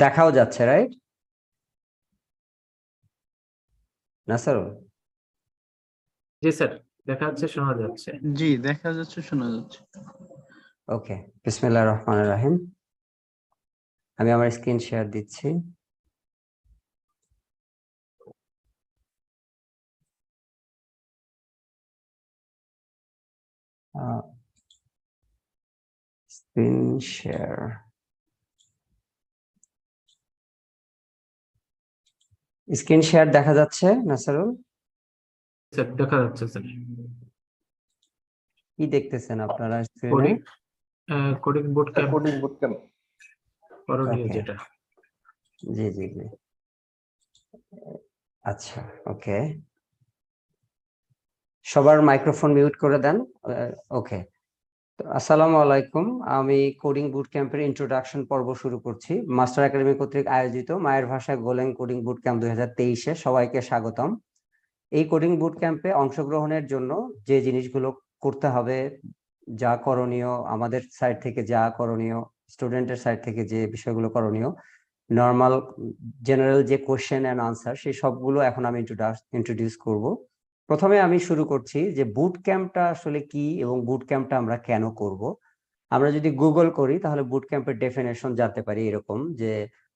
দেখাও যাচ্ছে, রাইট? নাসরুল? জি স্যার, দেখা যাচ্ছে, শোনা যাচ্ছে। জি, দেখা যাচ্ছে, শোনা যাচ্ছে। ওকে, বিসমিল্লাহির রহমানির রহিম। আমি আমার স্ক্রিন শেয়ার দিচ্ছি। Screen share. স্ক্রিন শেয়ার দেখা যাচ্ছে নাসরুল? স্যার দেখা যাচ্ছে স্যার। কি দেখতেছেন আপনারা স্ক্রিনে? Coding coding boot camp coding boot camp করণীয় Okay. যেটা। জি জি জি। আচ্ছা, ওকে। সবার মাইক্রোফোন মিউট করে দেন। ওকে। আসসালামু আলাইকুম। আমি কোডিং বুট ক্যাম্পের ইন্ট্রোডাকশন পর্ব শুরু করছি। মাস্টার একাডেমি কর্তৃক আয়োজিত মায়ের ভাষায় গোল্যাং কোডিং বুট ক্যাম্প 2023-এ সবাইকে স্বাগতম। এই কোডিং বুট ক্যাম্পে অংশগ্রহণের জন্য যে জিনিসগুলো করতে হবে, যা করণীয়, আমাদের সাইড থেকে যা করণীয়, স্টুডেন্টের সাইড থেকে যে বিষয়গুলো করণীয়, নর্মাল জেনারেল যে কোশ্চেন অ্যান্ড আনসার, সেই সবগুলো এখন আমি ইন্ট্রোডিউস করব। প্রথমে আমি শুরু করছি যে বুট ক্যাম্পটা আসলে কি এবং বুট ক্যাম্পটা আমরা কেন করব। আমরা যদি গুগল করি তাহলে বুট ক্যাম্পের ডেফিনেশন জানতে পারি এরকম যে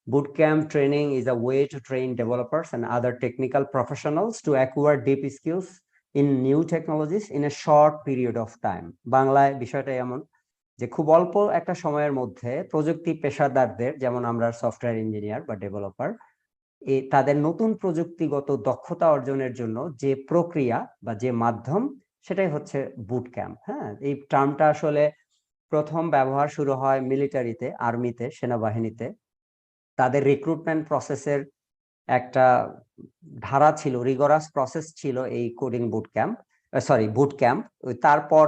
boot camp training is a way to train developers and other technical professionals to acquire deep skills in new technologies in a short period of time. বাংলায় বিষয়টা এমন যে খুব অল্প একটা সময়ের মধ্যে প্রযুক্তি পেশাদারদের, যেমন আমরা সফটওয়্যার ইঞ্জিনিয়ার বা ডেভেলপার, তাদের নতুন প্রযুক্তিগত দক্ষতা অর্জনের জন্য যে প্রক্রিয়া বা যে মাধ্যম, সেটাই হচ্ছে বুট ক্যাম্প। হ্যাঁ, এই টার্মটা আসলে প্রথম ব্যবহার শুরু হয় মিলিটারিতে, আর্মিতে, সেনাবাহিনীতে। তাদের রিক্রুটমেন্ট প্রসেসের একটা ধারা ছিল, রিগরাস প্রসেস ছিল এই coding boot camp, boot camp. তারপর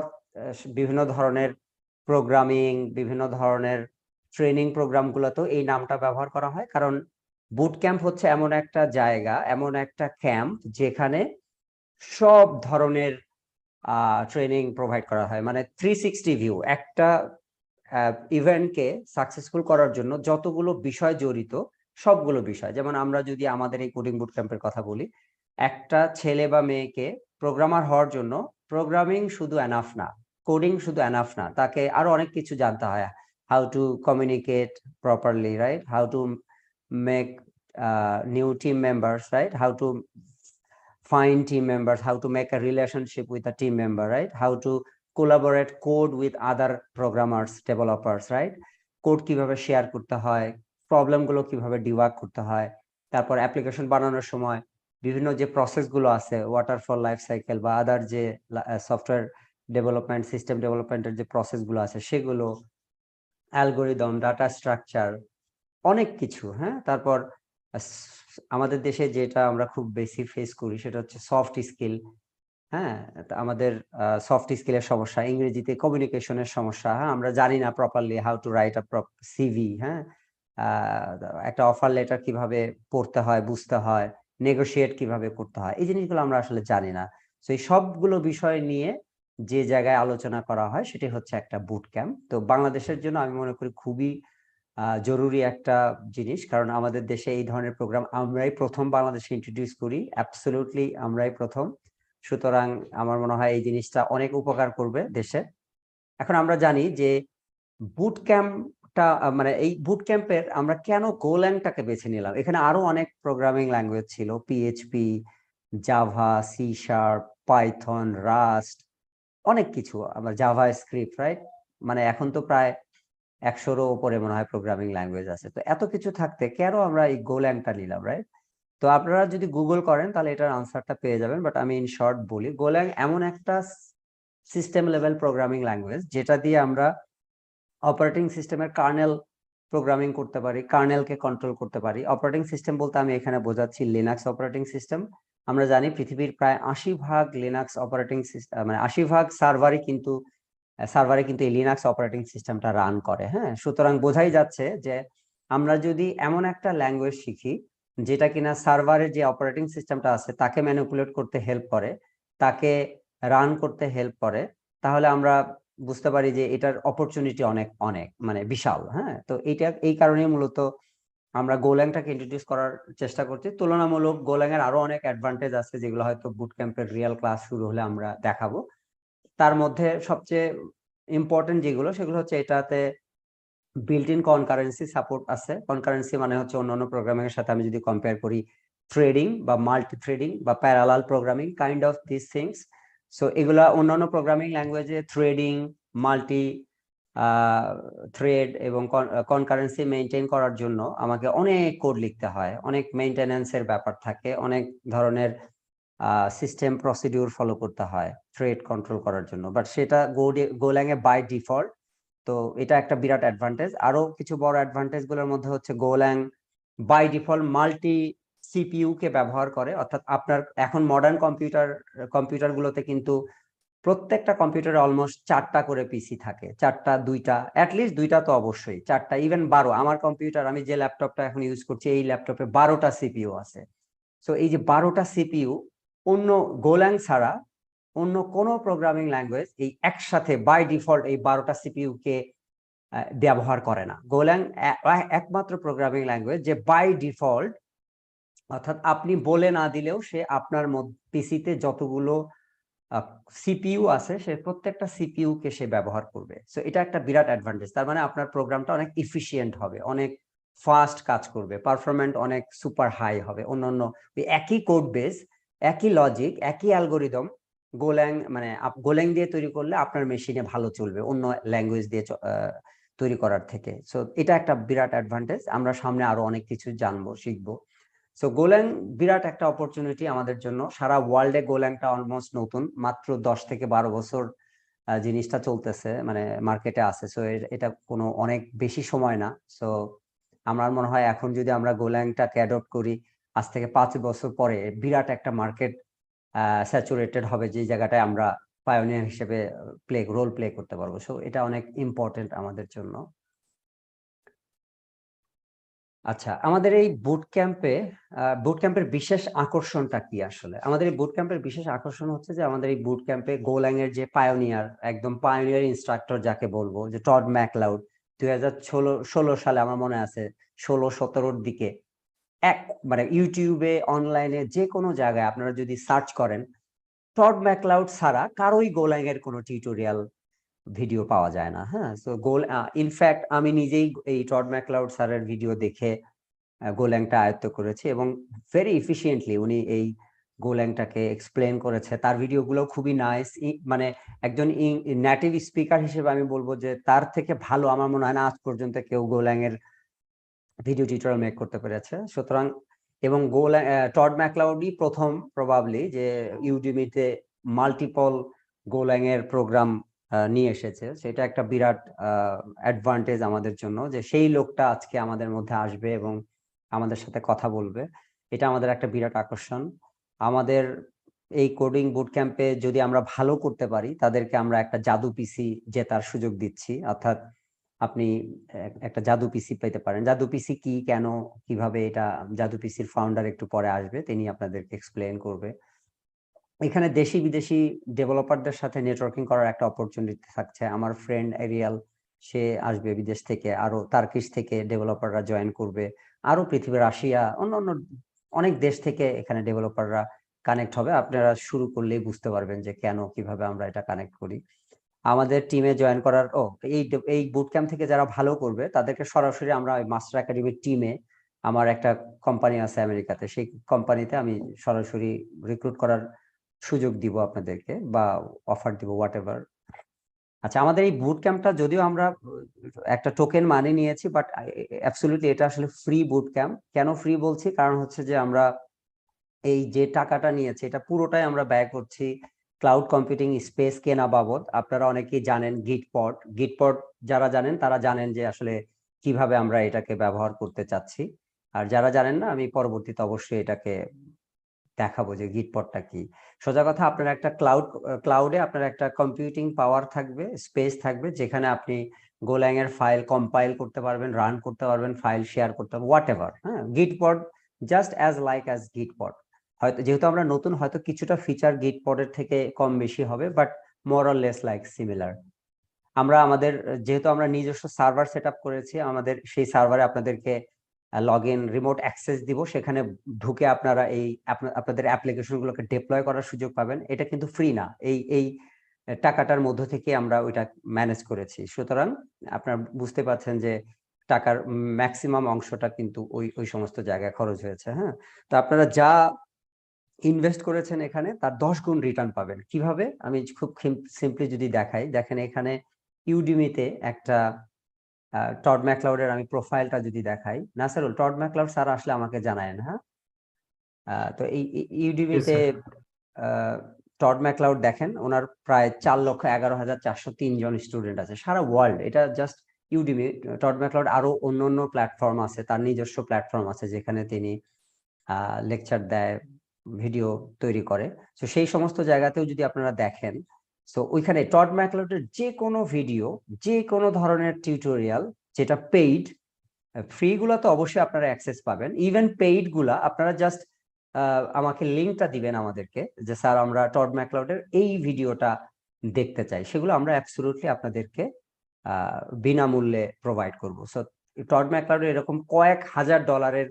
বিভিন্ন ধরনের প্রোগ্রামিং, বিভিন্ন ধরনের ট্রেনিং প্রোগ্রামগুলোতেও এই নামটা ব্যবহার করা হয়, কারণ বুট ক্যাম্প হচ্ছে এমন একটা জায়গা, এমন একটা ক্যাম্প যেখানে সব ধরনের ট্রেনিং প্রোভাইড করা হয়। মানে 360 ভিউ একটা ইভেন্টকে সাকসেসফুল করার জন্য যতগুলো বিষয় জড়িত, সবগুলো বিষয়। যেমন আমরা যদি আমাদের এই কোডিং বুট ক্যাম্পের কথা বলি, একটা ছেলে বা মেয়েকে প্রোগ্রামার হওয়ার জন্য প্রোগ্রামিং শুধু এনাফ না, কোডিং শুধু এনাফ না, তাকে আরো অনেক কিছু জানতে হয়। How to communicate properly, right? How to make new team members, right? How to find team members, how to make a relationship with a team member, right? How to collaborate code with other programmers, developers, right? Code কিভাবে share করতে হয়, problem গুলো কিভাবে debug করতে হয়, তারপর application বানানোর সময় বিভিন্ন যে প্রসেস গুলো আছে, ওয়াটারফল লাইফ সাইকেল বা আদার যে সফটওয়্যার ডেভেলপমেন্ট, সিস্টেম ডেভেলপমেন্টের যে প্রসেস গুলো আছে সেগুলো, অ্যালগোরিদম, ডাটা স্ট্রাকচার, অনেক কিছু। হ্যাঁ, তারপর আমাদের দেশে যেটা আমরা খুব বেশি ফেস করি সেটা হচ্ছে সফট স্কিল। হ্যাঁ, আমাদের সফট স্কিলের সমস্যা, ইংরেজিতে কমিউনিকেশনের সমস্যা। হ্যাঁ, আমরা জানি না properly how to write a CV. হ্যাঁ, একটা অফার লেটার কিভাবে পড়তে হয়, বুঝতে হয়, নেগোশিয়েট কিভাবে করতে হয়, এই জিনিসগুলো আমরা আসলে জানি না। তো এই সবগুলো বিষয় নিয়ে যে জায়গায় আলোচনা করা হয় সেটি হচ্ছে একটা বুট ক্যাম্প। তো বাংলাদেশের জন্য আমি মনে করি খুবই জরুরি একটা জিনিস, কারণ আমাদের দেশে এই ধরনের প্রোগ্রাম আমরাই প্রথম বাংলাদেশে ইন্ট্রোডিউস করি, অ্যাবসলিউটলি আমরাই প্রথম। সুতরাং আমার মনে হয় এই জিনিসটা অনেক উপকার করবে দেশে। এখন আমরা জানি যে বুট ক্যাম্পটা, মানে এই বুট ক্যাম্পের আমরা কেন গোল্যাংটাকে বেছে নিলাম। এখানে আরো অনেক প্রোগ্রামিং ল্যাঙ্গুয়েজ ছিল, PHP, Java, C sharp, Python, Rust, অনেক কিছু, আবার জাভা স্ক্রিপ্ট, রাইট? মানে এখন তো প্রায় 100-এরও উপরে মনে হয় প্রোগ্রামিং ল্যাঙ্গুয়েজ আছে। তো এত কিছু থাকতে কেন আমরা এই গোল্যাংটা নিলাম, রাইট? তো আপনারা যদি গুগল করেন তাহলে এটার আনসারটা পেয়ে যাবেন, বাট আমি ইন শর্ট বলি, গোল্যাং এমন একটা সিস্টেম লেভেল প্রোগ্রামিং ল্যাঙ্গুয়েজ যেটা দিয়ে আমরা অপারেটিং সিস্টেমের কার্নেল প্রোগ্রামিং করতে পারি, কার্নেলকে কন্ট্রোল করতে পারি। অপারেটিং সিস্টেম বলতে আমি এখানে বোঝাচ্ছি লিনাক্স অপারেটিং সিস্টেম। আমরা জানি পৃথিবীর প্রায় 80% লিনাক্স অপারেটিং সিস্টেম, মানে 80% সার্ভারে কিন্তু এই লিনাক্স অপারেটিং সিস্টেমটা রান করে। হ্যাঁ, সুতরাং বোঝাই যাচ্ছে যে আমরা যদি এমন একটা ল্যাঙ্গুয়েজ শিখি যেটা কিনা সার্ভারের যে অপারেটিং সিস্টেমটা আছে তাকে ম্যানিপুলেট করতে হেল্প করে, তাকে রান করতে হেল্প করে, তাহলে আমরা বুঝতে পারি যে এটার অপরচুনিটি অনেক অনেক মানে বিশাল। হ্যাঁ, তো এটা এই কারণেই মূলত আমরা গোল্যাংটাকে ইন্ট্রোডিউস করার চেষ্টা করছি। তুলনামূলক গোল্যাং এর আরো অনেক অ্যাডভান্টেজ আছে যেগুলো হয়তো বুট ক্যাম্পের রিয়েল ক্লাস শুরু হলে আমরা দেখাবো। তার মধ্যে সবচেয়ে ইম্পর্টেন্ট যেগুলো সেগুলো হচ্ছে এটাতে বিল্ট ইন কনকারেন্সি সাপোর্ট আছে। কনকারেন্সি মানে হচ্ছে অন্যান্য প্রোগ্রামিং এর সাথে আমি যদি কম্পেয়ার করি ট্রেডিং বা মাল্টি থ্রেডিং বা parallel programming kind of this things. So এগুলা অন্যান্য প্রোগ্রামিং ল্যাঙ্গুয়েজে থ্রেডিং, মাল্টি থ্রেড এবং কনকারেন্সি মেনটেন করার জন্য আমাকে অনেক কোড লিখতে হয়, অনেক মেইনটেনেন্সের ব্যাপার থাকে, অনেক ধরনের সিস্টেম প্রসিডিউর ফলো করতে হয় থ্রেড কন্ট্রোল করার জন্য। বাট সেটা গোল্যাং এ বাই ডিফল্ট। তো এটা একটা বিরাট অ্যাডভান্টেজ। আরো কিছু বড় অ্যাডভান্টেজ গুলোর মধ্যে হচ্ছে গোল্যাং বাই ডিফল্ট মাল্টি সিপিইউ কে ব্যবহার করে, অর্থাৎ আপনার এখন মডার্ন কম্পিউটার গুলোতে কিন্তু প্রত্যেকটা কম্পিউটারে অলমোস্ট 4টা করে পিসি থাকে, 4টা 2টা, অ্যাটলিস্ট 2টা তো অবশ্যই, 4টা ইভেন 12। আমার কম্পিউটার, আমি যে ল্যাপটপটা এখন ইউজ করছি, এই ল্যাপটপে 12টা সিপিইউ আছে। সো এই যে 12টা সিপিইউ অন্য গোল্যাং ছাড়া অন্য কোনো প্রোগ্রামিং ল্যাঙ্গুয়েজ এই একসাথে বাই ডিফল্ট এই 12টা সিপিইউ কে ব্যবহার করে না। গোল্যাং একমাত্র প্রোগ্রামিং ল্যাঙ্গুয়েজ যে বাই ডিফল্ট, অর্থাৎ আপনি বলে না দিলেও সে আপনার পিসিতে যতগুলো সিপিইউ আছে সে প্রত্যেকটা সিপিইউ কে সে ব্যবহার করবে। সো এটা একটা বিরাট অ্যাডভান্টেজ। তার মানে আপনার প্রোগ্রামটা অনেক ইফিশিয়েন্ট হবে, অনেক ফাস্ট কাজ করবে, পারফরম্যান্স অনেক সুপার হাই হবে। অন্যান্য ওই একই কোড বেস, একই লজিক, একই অ্যালগোরিদম গোল্যাং মানে গোল্যাং দিয়ে তৈরি করলে আপনার মেশিনে ভালো চলবে অন্য ল্যাঙ্গুয়েজ দিয়ে তৈরি করার থেকে। সো এটা একটা বিরাট অ্যাডভান্টেজ। আমরা সামনে আরো অনেক কিছু জানবো, শিখবো। সো গোল্যাং বিরাট একটা অপরচুনিটি আমাদের জন্য। সারা ওয়ার্ল্ডে গোল্যাংটা অলমোস্ট নতুন, মাত্র 10 থেকে 12 বছর জিনিসটা চলতেছে, মানে মার্কেটে আছে। সো এটা কোনো অনেক বেশি সময় না। সো আমার মনে হয় এখন যদি আমরা গোল্যাংটাকে অ্যাডপ্ট করি, আজ থেকে 5 বছর পরে বিরাট একটা মার্কেট স্যাচুরেটেড হবে, যে জায়গাটায় আমরা পায়োনিয়ার হিসেবে রোল প্লে করতে পারবো। সো এটা অনেক ইম্পর্টেন্ট আমাদের জন্য। আচ্ছা, আমাদের এই বুট ক্যাম্পের বিশেষ আকর্ষণটা কি আসলে? আমাদের এই বুট ক্যাম্পের বিশেষ আকর্ষণ হচ্ছে যে আমাদের এই বুট ক্যাম্পে গোল্যাং এর যে পায়োনিয়ার, একদম পায়োনিয়ার ইনস্ট্রাক্টর যাকে বলবো, যে টড ম্যাকলাউড 2016 সালে আমার মনে আছে 16-17 দিকে মানে ইউটিউবে, অনলাইনে যে কোনো জায়গায় আপনারা যদি সার্চ করেন, টড ম্যাকলাউড ছাড়া কারোই গোল্যাং এর কোনো টিউটোরিয়াল ভিডিও পাওয়া যায় না। হ্যাঁ, সো ইনফ্যাক্ট আমি নিজেই এই টড ম্যাকলাউড স্যারের ভিডিও দেখে গোল্যাংটা আয়ত্ত করেছি এবং ভেরি এফিশিয়েন্টলি উনি এই গোল্যাংটাকে এক্সপ্লেন করেছে। তার ভিডিওগুলো খুবই নাইস। মানে একজন নেটিভ স্পিকার হিসেবে আমি বলবো যে তার থেকে ভালো আমার মনে হয় না আজ পর্যন্ত কেউ গোল্যাং এর ভিডিও টিউটোরিয়াল মেক করতে পেরেছে। সুতরাং এবং টড ম্যাকলাউডই প্রথম প্রবাবলি যে ইউডিমিতে মাল্টিপল গোল্যাং এর প্রোগ্রাম নিয়ে এসেছে। সেটা একটা বিরাট অ্যাডভান্টেজ আমাদের জন্য, যে সেই লোকটা আজকে আমাদের মধ্যে আসবে এবং আমাদের সাথে কথা বলবে। এটা আমাদের একটা বিরাট আকর্ষণ। আমাদের এই কোডিং বুট ক্যাম্পে যদি আমরা ভালো করতে পারি, তাদেরকে আমরা একটা জাদু পিসি জেতার সুযোগ দিচ্ছি। অর্থাৎ আপনি একটা জাদু পিসি পেতে পারেন। জাদু পিসি কি, কেন, কিভাবে, এটা জাদু পিসির ফাউন্ডার একটু পরে আসবে, তিনি আপনাদেরকে এক্সপ্লেন করবে। এখানে দেশি বিদেশি ডেভেলপারদের সাথে নেটওয়ার্কিং করার একটা অপরচুনিটি থাকছে। আমার ফ্রেন্ড এরিয়াল, সে আসবে বিদেশ থেকে, আরো টার্কিশ থেকে ডেভেলপাররা জয়েন করবে, আরো পৃথিবীর রাশিয়া, অন্যান্য অনেক দেশ থেকে এখানে ডেভেলপাররা কানেক্ট হবে। আপনারা শুরু করলেই বুঝতে পারবেন যে কেন, কিভাবে আমরা এটা কানেক্ট করি। আমাদের টিমে জয়েন করার এই বুট ক্যাম্প থেকে যারা ভালো করবে তাদেরকে সরাসরি আমরা মাস্টার একাডেমির টিমে, আমার একটা কোম্পানি আছে আমেরিকাতে, সেই কোম্পানিতে আমি সরাসরি রিক্রুট করার সুযোগ দিব আপনাদেরকে, বা অফার দিব, হোয়াট এভার। আচ্ছা, আমাদের এই বুট ক্যাম্পটা যদিও আমরা একটা টোকেন মানি নিয়েছি, বাট অ্যাবসলিউটলি এটা আসলে ফ্রি বুট ক্যাম্প। কেন ফ্রি বলছি? কারণ হচ্ছে যে আমরা এই যে টাকাটা নিয়েছি এটা পুরোটাই আমরা ব্যয় করছি ক্লাউড কম্পিউটিং স্পেস কেনা বাবদ। আপনারা অনেকেই জানেন গিটপড যারা জানেন তারা জানেন যে আসলে কিভাবে আমরা এটাকে ব্যবহার করতে চাচ্ছি। আর যারা জানেন না, আমি পরবর্তীতে অবশ্যই এটাকে দেখাবো যে গিটপডটা কি। সোজা কথা, আপনার একটা ক্লাউডে আপনার একটা কম্পিউটিং পাওয়ার থাকবে, স্পেস থাকবে, যেখানে আপনি গোল্যাং এর ফাইল কম্পাইল করতে পারবেন, রান করতে পারবেন, ফাইল শেয়ার করতে পারবেন, হোয়াট এভার। হ্যাঁ, গিটপড জাস্ট অ্যাজ লাইক অ্যাজ গিটপড। হয়তো যেহেতু আমরা নতুন, হয়তো কিছুটা ফিচার গিটপডের থেকে কম বেশি হবে, but more or less like similar. যেহেতু আমরা নিজস্ব সার্ভার সেট আপ করেছি, আমাদের সেই সার্ভারে আপনাদেরকে লগ ইন রিমোট অ্যাক্সেস দিব, সেখানে ঢুকে আপনারা এই আপনাদের অ্যাপ্লিকেশনগুলোকে ডিপ্লয় করার সুযোগ পাবেন। এটা কিন্তু ফ্রি না, এই টাকাটার মধ্য থেকে আমরা ওইটা ম্যানেজ করেছি। সুতরাং আপনারা বুঝতে পারছেন যে টাকার ম্যাক্সিমাম অংশটা কিন্তু ওই সমস্ত জায়গায় খরচ হয়েছে। হ্যাঁ, তো আপনারা যা ইনভেস্ট করেছেন এখানে তার 10 গুণ রিটার্ন পাবেন। কিভাবে? আমি খুব সিম্পলি যদি দেখাই, দেখেন এখানে ইউডিমিতে একটা টড ম্যাকলাউডের আমি প্রোফাইলটা যদি দেখাই, নাসিরুল, টড ম্যাকলাউড স্যার আসলে আমাকে জানায়েন। হ্যাঁ, তো এই ইউডিমিতে টড ম্যাকলাউড দেখেন, ওনার প্রায় 4,11,403 জন স্টুডেন্ট আছে সারা ওয়ার্ল্ড। এটা জাস্ট ইউডিমি। টড ম্যাকলাউড আরো অন্য প্ল্যাটফর্ম আছে, তার নিজস্ব প্ল্যাটফর্ম আছে যেখানে তিনি লেকচার দেয়, ভিডিও তৈরি করে। তো সেই সমস্ত জায়গাতেও যদি আপনারা দেখেন, তো ওইখানে টড ম্যাকলাউডের যে কোনো ভিডিও, যে কোনো ধরনের টিউটোরিয়াল যেটা পেইড, ফ্রি গুলা তো অবশ্যই আপনারা অ্যাক্সেস পাবেন, ইভেন পেইড গুলা আপনারা জাস্ট আমাকে লিঙ্কটা দিবেন আমাদেরকে যে স্যার আমরা টড ম্যাকলাউডের এই ভিডিওটা দেখতে চাই, সেগুলো আমরা অ্যাবসলিউটলি আপনাদেরকে বিনামূল্যে প্রোভাইড করব। সো টড ম্যাকলাউডের এরকম কয়েক হাজার ডলারের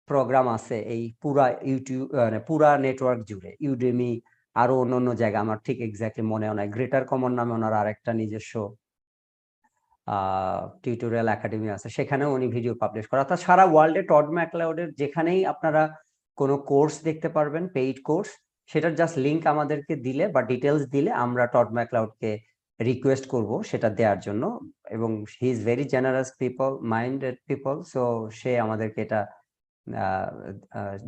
প্রোগ্রাম আছে এই পুরা ইউটিউব, মানে পুরা নেটওয়ার্ক জুড়ে। ইউডেমি আরো অন্য জায়গা আমার ঠিক এক্স্যাক্টলি মনেও নাই, গ্রেটার কমন নামে ওনার আরেকটা নিজস্ব টিউটোরিয়াল একাডেমি আছে, সেখানেও উনি ভিডিও পাবলিশ করা। অর্থাৎ সারা ওয়ার্ল্ডে টড ম্যাকলাউডের যেখানেই আপনারা কোনো কোর্স দেখতে পারবেন, পেইড কোর্স, সেটার জাস্ট লিংক আমাদেরকে দিলে বা ডিটেলস দিলে আমরা টড ম্যাকলাউডকে রিকোয়েস্ট করব সেটা দেওয়ার জন্য। এবং he is very generous people, minded people, so সে আমাদেরকে এটা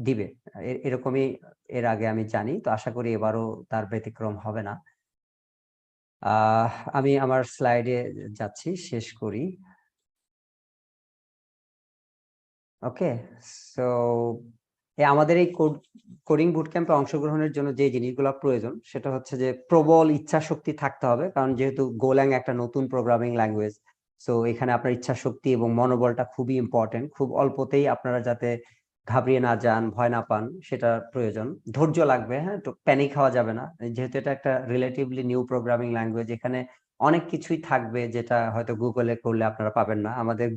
দিবে। এরকমই এর আগে আমি জানি, তো আশা করি এবারও তার ব্যতিক্রম হবে না। আমি আমার স্লাইডে যাচ্ছি, শেষ করি। ওকে, সো আমাদের এই কোডিং বুট ক্যাম্পে অংশগ্রহণের জন্য যে জিনিসগুলো প্রয়োজন সেটা হচ্ছে যে প্রবল ইচ্ছা শক্তি থাকতে হবে, কারণ যেহেতু গোল্যাং একটা নতুন প্রোগ্রামিং ল্যাঙ্গুয়েজ, সো এখানে আপনার ইচ্ছা শক্তি এবং মনোবলটা খুবই ইম্পর্টেন্ট। খুব অল্পতেই আপনারা যাতে ঘাবড়িয়ে না যান, ভয় না পান, সেটা প্রয়োজন। ধৈর্য লাগবে, হ্যাঁ, তো প্যানিক হওয়া যাবে না, যেহেতু এটা একটা রিলেটিভলি নিউ প্রোগ্রামিং ল্যাঙ্গুয়েজ। এখানে অনেক কিছুই থাকবে যেটা হয়তো গুগলে করলে আপনারা পাবেন না। আমাদের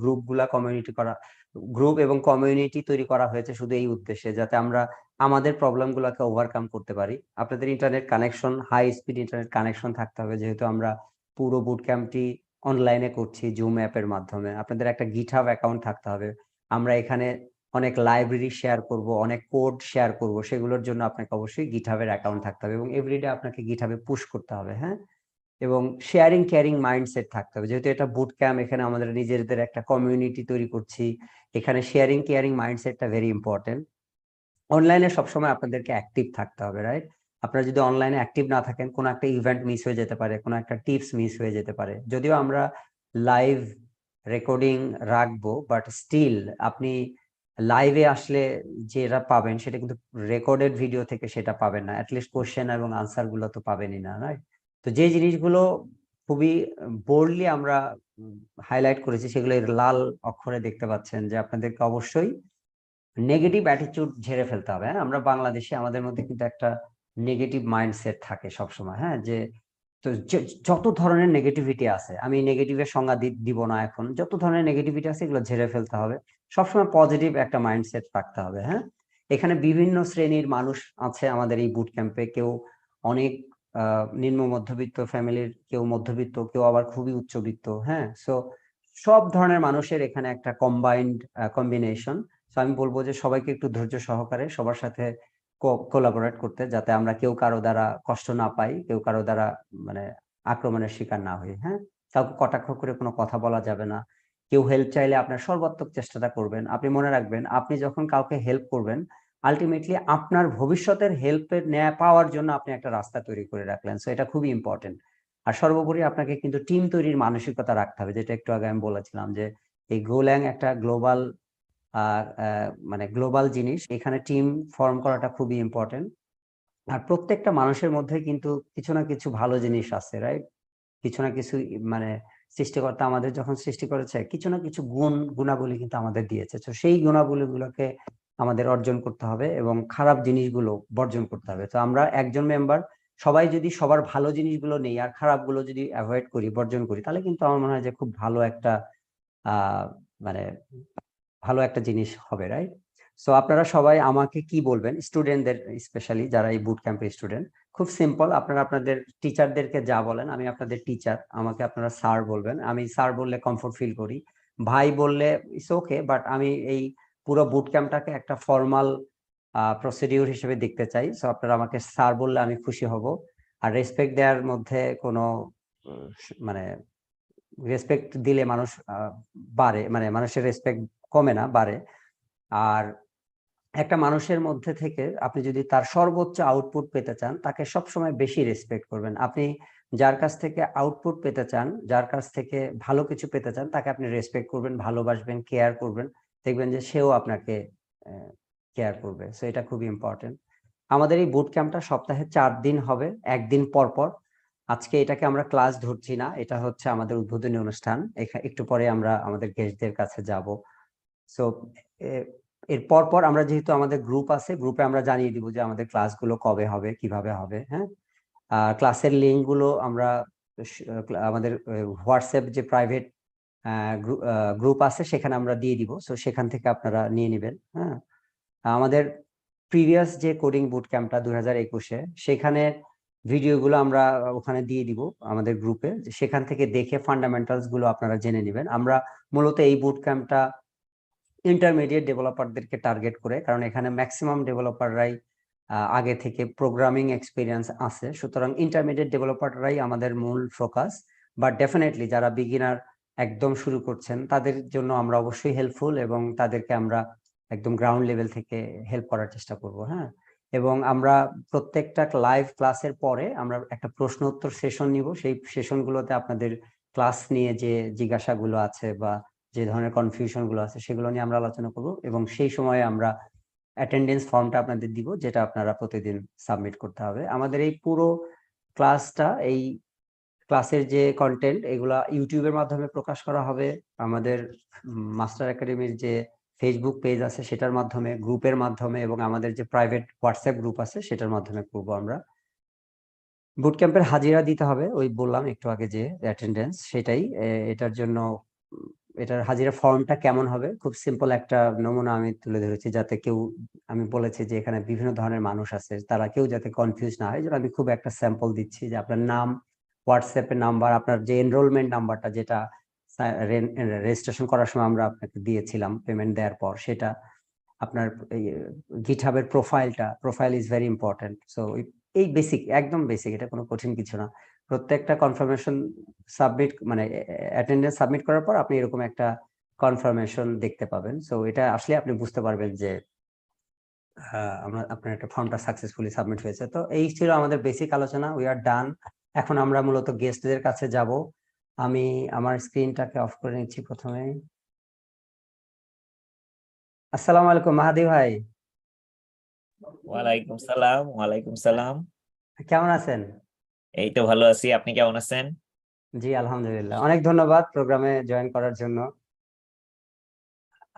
গ্রুপ এবং কমিউনিটি তৈরি করা হয়েছে শুধু এই উদ্দেশ্যে, যাতে আমরা আমাদের প্রবলেমগুলোকে ওভারকাম করতে পারি। আপনাদের internet connection, high speed internet connection থাকতে হবে, যেহেতু আমরা পুরো বুট ক্যাম্পটি অনলাইনে করছি জুম অ্যাপের মাধ্যমে। আপনাদের একটা গিটহাব অ্যাকাউন্ট থাকতে হবে। আমরা এখানে অনেক লাইব্রেরি শেয়ার করব, অনেক কোড শেয়ার করব, সেগুলোর জন্য আপনাকে অবশ্যই গিটহাবের অ্যাকাউন্ট থাকতে হবে এবং এভরিডে আপনাকে গিটহাবে পুশ করতে হবে। হ্যাঁ, এবং শেয়ারিং কেয়ারিং মাইন্ডসেট থাকতে হবে, যেহেতু এটা বুট ক্যাম্প, এখানে আমাদের নিজেদের একটা কমিউনিটি তৈরি করছি, এখানে শেয়ারিং কেয়ারিং মাইন্ডসেটটা ভেরি ইম্পর্টেন্ট। অনলাইনে সবসময় আপনাদেরকে অ্যাক্টিভ থাকতে হবে, রাইট? আপনারা যদি অনলাইনে অ্যাক্টিভ না থাকেন, কোনো একটা ইভেন্ট মিস হয়ে যেতে পারে, কোনো একটা টিপস মিস হয়ে যেতে পারে। যদিও আমরা লাইভ রেকর্ডিং রাখবো, বাট স্টিল আপনি লাইভে আসলে যেটা পাবেন সেটা কিন্তু রেকর্ডেড ভিডিও থেকে সেটা পাবেন না, অ্যাটলিস্ট কোশ্চেন এবং আনসার গুলো তো পাবেনই না, রাইট? তো যে জিনিসগুলো খুবই বোল্ডলি আমরা হাইলাইট করেছি, সেগুলো লাল অক্ষরে দেখতে পাচ্ছেন, যে আপনাদেরকে অবশ্যই নেগেটিভ অ্যাটিটিউড ঝেড়ে ফেলতে হবে। হ্যাঁ, আমরা বাংলাদেশে আমাদের মধ্যে কিন্তু একটা নেগেটিভ মাইন্ডসেট থাকে সবসময়। হ্যাঁ, যে তো যত ধরনের নেগেটিভিটি আছে, আমি নেগেটিভের সংজ্ঞা দিব না এখন, যত ধরনের নেগেটিভিটি আছে এগুলো ঝেড়ে ফেলতে হবে, সবসময় পজিটিভ একটা মাইন্ডসেট রাখতে হবে। হ্যাঁ, এখানে বিভিন্ন শ্রেণীর মানুষ আছে আমাদের এই বুট ক্যাম্পে, কেউ অনেক নিম্ন মধ্যবিত্ত ফ্যামিলির, কেউ মধ্যবিত্ত, কেউ আবার খুবই উচ্চবিত্ত। হ্যাঁ, সো সব ধরনের মানুষের এখানে একটা কম্বাইন্ড কম্বিনেশন। তো আমি বলবো যে সবাইকে একটু ধৈর্য সহকারে সবার সাথে কোলাবোরেট করতে, যাতে আমরা কেউ কারো দ্বারা কষ্ট না পাই, কেউ কারো দ্বারা মানে আক্রমণের শিকার না হই। হ্যাঁ, কাউকে কটাক্ষ করে কোনো কথা বলা যাবে না। কেউ হেল্প চাইলে আপনার সর্বাত্মক চেষ্টাটা করবেন। আপনি মনে রাখবেন, আপনি যখন কাউকে হেল্প করবেন, আলটিমেটলি আপনার ভবিষ্যতের হেল্পের নেয়া পাওয়ার জন্য আপনি একটা রাস্তা তৈরি করে রাখলেন। সো এটা খুবই ইম্পর্টেন্ট। আর সর্বোপরি আপনাকে কিন্তু টিম তৈরির মানসিকতা রাখতে হবে, যেটা একটু আগে আমি বলেছিলাম, যে এই গোল্যাং একটা গ্লোবাল মানে গ্লোবাল জিনিস, এখানে টিম ফর্ম করাটা খুবই ইম্পর্টেন্ট। আর প্রত্যেকটা মানুষের মধ্যে কিন্তু কিছু না কিছু ভালো জিনিস আছে, রাইট? কিছু না কিছু মানে সৃষ্টিকর্তা আমাদের যখন সৃষ্টি করেছে, কিছু না কিছু গুণাবলী কিন্তু আমাদের দিয়েছে। তো সেই গুণাবলীগুলোকে আমাদের অর্জন করতে হবে এবং খারাপ জিনিসগুলো বর্জন করতে হবে। তো আমরা একজন মেম্বার সবাই যদি সবার ভালো জিনিসগুলো নেই আর খারাপগুলো যদি অ্যাভয়েড করি, বর্জন করি, তাহলে কিন্তু আমার মনে হয় যে খুব ভালো একটা মানে ভালো একটা জিনিস হবে, রাইট? সো আপনারা সবাই আমাকে কি বলবেন, স্টুডেন্টদের স্পেশালি যারা এই বুট ক্যাম্পের স্টুডেন্ট, খুব সিম্পল, আপনারা আপনাদের টিচারদেরকে যা বলেন, আমি আপনাদের টিচার, আমাকে আপনারা স্যার বলবেন। আমি স্যার বললে কমফোর্ট ফিল করি, ভাই বললে ইটস ওকে, বাট আমি এই পুরো বুট ক্যাম্পটাকে একটা ফর্মাল প্রসিডিউর হিসেবে দেখতে চাই। সো আপনারা আমাকে স্যার বললে আমি খুশি হব। আর রেসপেক্ট দেওয়ার মধ্যে কোনো মানে রেসপেক্ট দিলে মানুষ বাড়ে, মানে মানুষের রেসপেক্ট কমে না, বাড়ে। আর একটা মানুষের মধ্যে থেকে আপনি যদি তার সর্বোচ্চ আউটপুট পেতে চান, তাকে সবসময় বেশি রেসপেক্ট করবেন। আপনি যার কাছ থেকে আউটপুট পেতে চান, যার কাছ থেকে ভালো কিছু পেতে চান, তাকে আপনি রেসপেক্ট করবেন, ভালোবাসবেন, কেয়ার করবেন, দেখবেন যে সেও আপনাকে কেয়ার করবে। সো এটা খুবই ইম্পর্টেন্ট। আমাদের এই বুট ক্যাম্পটা সপ্তাহে 4 দিন হবে, একদিন পর পর। আজকে এটাকে আমরা ক্লাস ধরছি না, এটা হচ্ছে আমাদের উদ্বোধনী অনুষ্ঠান। একটু পরে আমরা আমাদের গেস্টদের কাছে যাব। সো এর পর পর আমরা, যেহেতু আমাদের গ্রুপ আছে, গ্রুপে আমরা জানিয়ে দিব যে আমাদের ক্লাসগুলো কবে হবে, কিভাবে হবে। হ্যাঁ, ক্লাসের লিঙ্ক গুলো আমরা আমাদের হোয়াটসঅ্যাপ যে প্রাইভেট গ্রুপ আছে সেখানে আমরা দিয়ে দিব। সো সেখান থেকে আপনারা নিয়ে নেবেন। হ্যাঁ, আমাদের প্রিভিয়াস যে কোডিং বুট ক্যাম্পটা 2021-এ, সেখানে ভিডিওগুলো আমরা ওখানে দিয়ে দিব আমাদের গ্রুপে, সেখান থেকে দেখে ফান্ডামেন্টালস গুলো আপনারা জেনে নেবেন। আমরা মূলত এই বুট ক্যাম্পটা ইন্টারমিডিয়েট ডেভেলপারদেরকে টার্গেট করে, কারণ এখানে ম্যাক্সিমাম ডেভেলপাররাই আগে থেকে প্রোগ্রামিং এক্সপিরিয়েন্স আছে। সুতরাং ইন্টারমিডিয়েট ডেভেলপাররাই আমাদের মূল ফোকাস। বাট ডেফিনেটলি যারা বিগিনার একদম শুরু করছেন, তাদের জন্য আমরা অবশ্যই হেল্পফুল, এবং তাদেরকে আমরা একদম গ্রাউন্ড লেভেল থেকে হেল্প করার চেষ্টা করব। হ্যাঁ, এবং আমরা প্রত্যেকটা লাইভ ক্লাসের পরে আমরা একটা প্রশ্ন উত্তর সেশন নিব। সেই সেশনগুলোতে আপনাদের ক্লাস নিয়ে যে জিজ্ঞাসাগুলো আছে বা যে ধরনের কনফিউশন গুলো আছে, সেগুলো নিয়ে আমরা আলোচনা করব, এবং সেই সময়ে আমরা অ্যাটেন্ডেন্স ফর্মটা আপনাদের দিব, যেটা আপনারা প্রতিদিন সাবমিট করতে হবে। আমাদের এই পুরো ক্লাসটা, এই ক্লাসের যে কন্টেন্ট, এগুলা ইউটিউবের মাধ্যমে প্রকাশ করা হবে, আমাদের মাস্টার একাডেমির যে ফেসবুক পেজ আছে সেটার মাধ্যমে, গ্রুপের মাধ্যমে, এবং আমাদের যে প্রাইভেট হোয়াটসঅ্যাপ গ্রুপ আছে সেটার মাধ্যমে করব আমরা। বুট ক্যাম্পের হাজিরা দিতে হবে, ওই বললাম একটু আগে যে অ্যাটেন্ডেন্স, সেটাই। এটার জন্য এটার হাজিরা ফর্মটা কেমন হবে, খুব সিম্পল একটা নমুনা আমি তুলে ধরেছি, যাতে কেউ, আমি বলেছি যে এখানে বিভিন্ন ধরনের মানুষ আছে, তারা কেউ যাতে কনফিউজ না হয়, এই জন্য আমি খুব একটা স্যাম্পল দিচ্ছি, যে আপনার নাম, হোয়াটসঅ্যাপের নাম্বার, আপনার যে এনরোলমেন্ট নাম্বারটা, যেটা রেজিস্ট্রেশন করার সময় আমরা আপনাকে দিয়েছিলাম পেমেন্ট দেওয়ার পর, সেটা, আপনার গিটহাবের profile is very important. So এই বেসিক, একদম বেসিক, এটা কোনো কঠিন কিছু না। প্রত্যেকটা কনফার্মেশন সাবমিট, মানে অ্যাটেন্ডেন্স সাবমিট করার পর আপনি এরকম একটা কনফার্মেশন দেখতে পাবেন। সো এটা আসলে আপনি বুঝতে পারবেন যে আপনার একটা ফর্মটা সাকসেসফুলি সাবমিট হয়েছে। তো এই ছিল আমাদের বেসিক আলোচনা, উই আর ডান। এখন আমরা মূলত গেস্টদের কাছে যাব। আমি আমার স্ক্রিনটাকে অফ করে নিচ্ছি প্রথমে। আসসালামু আলাইকুম মাহাদি ভাই। ওয়ালাইকুম সালাম। ওয়ালাইকুম সালাম। কেমন আছেন? এই তো ভালো আছি, আপনি কেমন আছেন? জি আলহামদুলিল্লাহ, অনেক ধন্যবাদ প্রোগ্রামে জয়েন করার জন্য।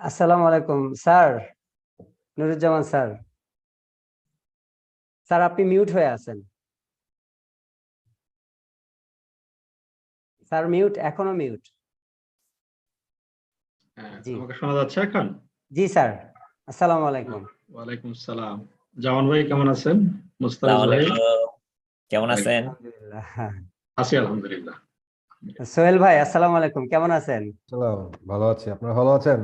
আসসালামু আলাইকুম স্যার, নুরুজ্জামান স্যার। স্যার আপনি মিউট হয়ে আছেন। স্যার মিউট, এখনো মিউট। জি আমাকে শোনা যাচ্ছে এখন? জি স্যার, আসসালামু আলাইকুম। ওয়ালাইকুম সালাম। জামান ভাই কেমন আছেন? মুস্তাফিজ আসসালামু ভাই আলাইকুম, কেমন আছেন? আলহামদুলিল্লাহ। আছি আলহামদুলিল্লাহ। সোহেল ভাই আসসালামু আলাইকুম, কেমন আছেন? সালাম, ভালো আছি। আপনারা ভালো আছেন?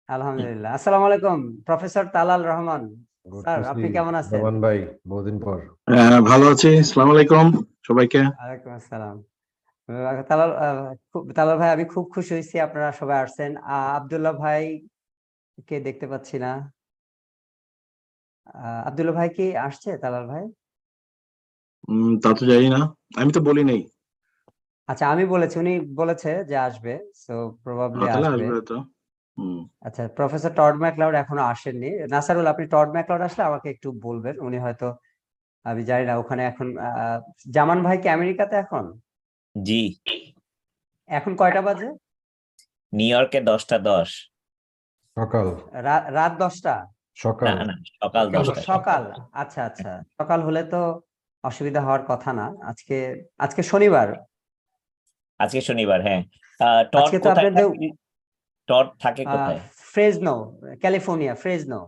আলহামদুলিল্লাহ। আসসালামু আলাইকুম professor Talal Rahman good sir, to see. আপনি কেমন আছেন? জামান ভাই, বহুদিন পর। ভালো আছি, আসসালামু আলাইকুম সবাইকে। ওয়ালাইকুম আসসালাম। তালাল ভাই, আমি খুব খুশি হয়েছি আপনারা সবাই আসছেন। আব্দুল্লাহ ভাই কে দেখতে পাচ্ছি না। আব্দুল্লাহ ভাই কি আসছে? তালাল ভাই, তা তো জানি না, আমি তো বলি নাই। আচ্ছা আমি বলেছি, উনি বলেছে যে আসবে, সো প্রবাবলি তাহলে আসবে। আসবে তো। আচ্ছা, প্রফেসর টড ম্যাকলাউড এখনো আসেননি। নাসারুল, আপনি টড ম্যাকলাউড আসলে আমাকে একটু বলবেন, উনি হয়তো, আমি জানি না ওখানে এখন। জামান ভাই কি আমেরিকাতে এখন? জি, এখন কয়টা বাজে? নিউ ইয়র্কে 10টা 10। সকাল, রাত 10টা? না সকাল। না, সকাল 10টা। সকাল, আচ্ছা আচ্ছা, সকাল হলে তো অসুবিধা হওয়ার কথা না। আজকে আজকে শনিবার। আজকে শনিবার, হ্যাঁ। টড আজকে তো কোথায় আপনাদের থাকে? টড থাকে কোথায়? ফ্রেজনো, ক্যালিফোর্নিয়া, ফ্রেজনো।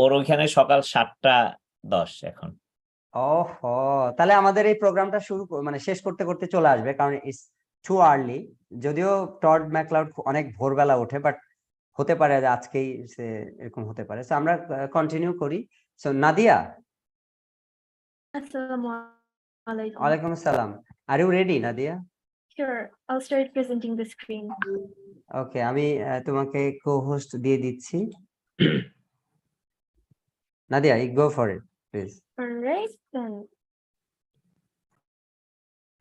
ওর ওইখানে সকাল 7:10 এখন। ওহো, তাহলে আমাদের এই প্রোগ্রামটা মানে শেষ করতে করতে চলে আসবে, কারণ ইটস টু আর্লি। যদিও টড ম্যাকলাউড অনেক ভোরবেলা ওঠে, বাট হতে পারে যে আজকেই সে এরকম হতে পারে। সো আমরা কন্টিনিউ করি। সো নাদিয়া। Assalamu alaikum. ওয়ালাইকুম আসসালাম। Are you ready Nadia? Sure, I'll start presenting the screen. Okay, আমি তোমাকে কো-হোস্ট দিয়ে দিচ্ছি। Nadia, you go for it, please. All right, then.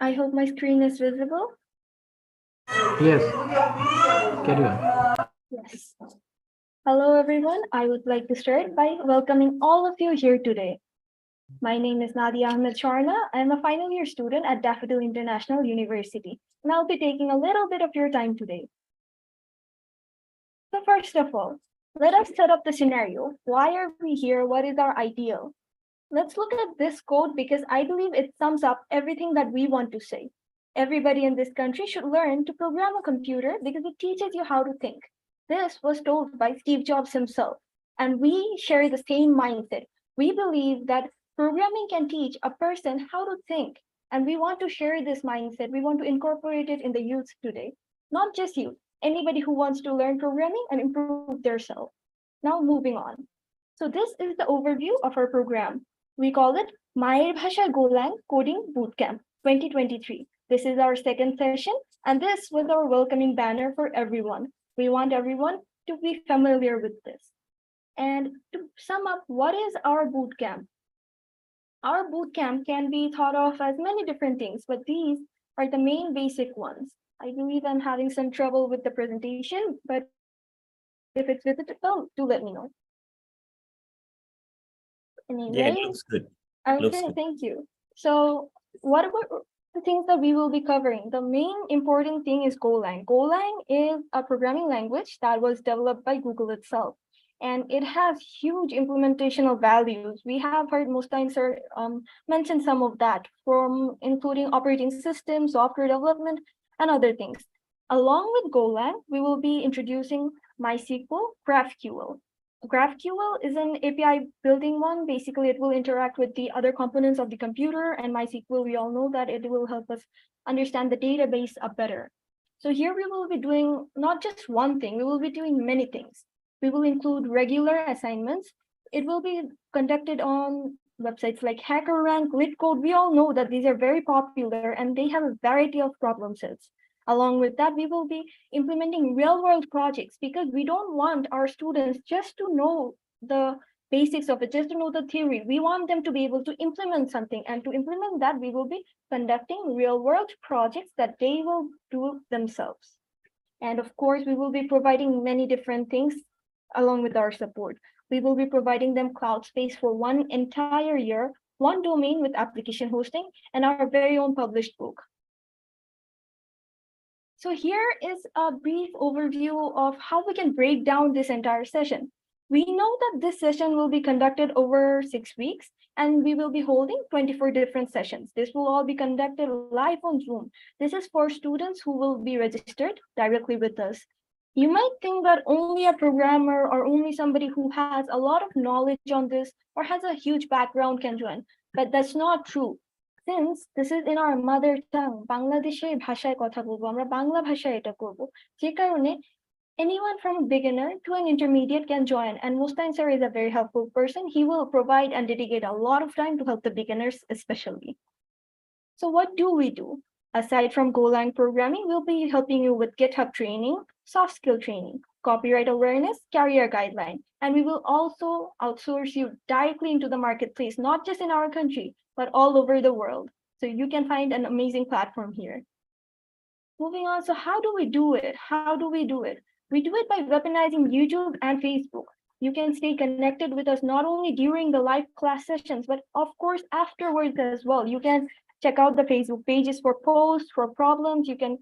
I hope my screen is visible. Yes, carry on. Yes. Hello, everyone. I would like to start by welcoming all of you here today. My name is Nadia Ahmed Sharna. I'm a final year student at Daffodil International University, and I'll be taking a little bit of your time today. So first of all, let us set up the scenario. Why are we here? What is our ideal? Let's look at this code because I believe it sums up everything that we want to say. Everybody in this country should learn to program a computer because it teaches you how to think. This was told by Steve Jobs himself, and we share the same mindset. We believe that programming can teach a person how to think, and we want to share this mindset. We want to incorporate it in the youth today. Not just youth, anybody who wants to learn programming and improve themselves. Now moving on. So this is the overview of our program. We call it Mayer Bhasha Golang Coding Bootcamp 2023. This is our second session, and this was our welcoming banner for everyone. We want everyone to be familiar with this. And to sum up, what is our bootcamp? Our bootcamp can be thought of as many different things, but these are the main basic ones. I believe I'm having some trouble with the presentation, but if it's visible, do let me know. Yeah, it Anyway, looks good. Looks okay, good. thank you. So what about the things that we will be covering? The main important thing is Golang. Golang is a programming language that was developed by Google itself, and it has huge implementational values. We have heard Mustain sir mention some of that, from including operating systems, software development, and other things. Along with Golang, we will be introducing MySQL, GraphQL. GraphQL is an API building one. Basically, it will interact with the other components of the computer, and MySQL, we all know that it will help us understand the database better. So here we will be doing not just one thing, we will be doing many things. We will include regular assignments. It will be conducted on websites like HackerRank, LitCode. We all know that these are very popular and they have a variety of problem sets. Along with that, we will be implementing real-world projects because we don't want our students just to know the basics of it, just to know the theory. We want them to be able to implement something, and to implement that, we will be conducting real-world projects that they will do themselves. And of course, we will be providing many different things along with our support. We will be providing them cloud space for one entire year, one domain with application hosting, and our very own published book. So here is a brief overview of how we can break down this entire session. We know that this session will be conducted over 6 weeks, and we will be holding 24 different sessions. This will all be conducted live on Zoom. This is for students who will be registered directly with us. You might think that only a programmer or only somebody who has a lot of knowledge on this or has a huge background can join, but that's not true. Since this is in our mother tongue, Bangladeshe bhashaয় কথা বলবো, আমরা বাংলা ভাষায় এটা করব, যে কারণে anyone from a beginner to an intermediate can join, and Mustain sir is a very helpful person. He will provide and dedicate a lot of time to help the beginners especially. So what do we do? Aside from Golang programming, we'll be helping you with GitHub training, soft skill training, copyright awareness, career guideline, and we will also outsource you directly into the marketplace, not just in our country, but all over the world. So you can find an amazing platform here. Moving on, so how do we do it? How do we do it? We do it by weaponizing YouTube and Facebook. You can stay connected with us not only during the live class sessions, but of course afterwards as well. You can check out the Facebook pages for posts, for problems. You can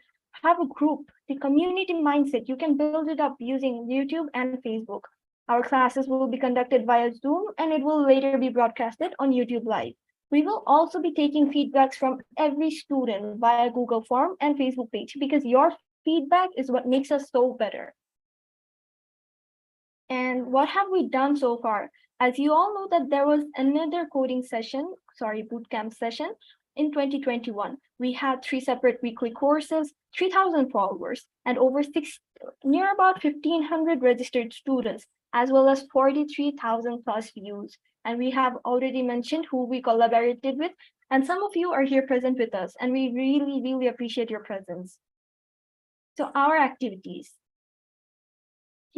have a group, the community mindset. You can build it up using YouTube and Facebook. Our classes will be conducted via Zoom, and it will later be broadcasted on YouTube Live. We will also be taking feedbacks from every student via Google Form and Facebook page, because your feedback is what makes us so better. And what have we done so far? As you all know that there was another bootcamp session in 2021. We had 3 separate weekly courses, 3,000 followers, and near about 1,500 registered students, as well as 43,000 plus views. And we have already mentioned who we collaborated with, and some of you are here present with us, and we really, really appreciate your presence. So our activities.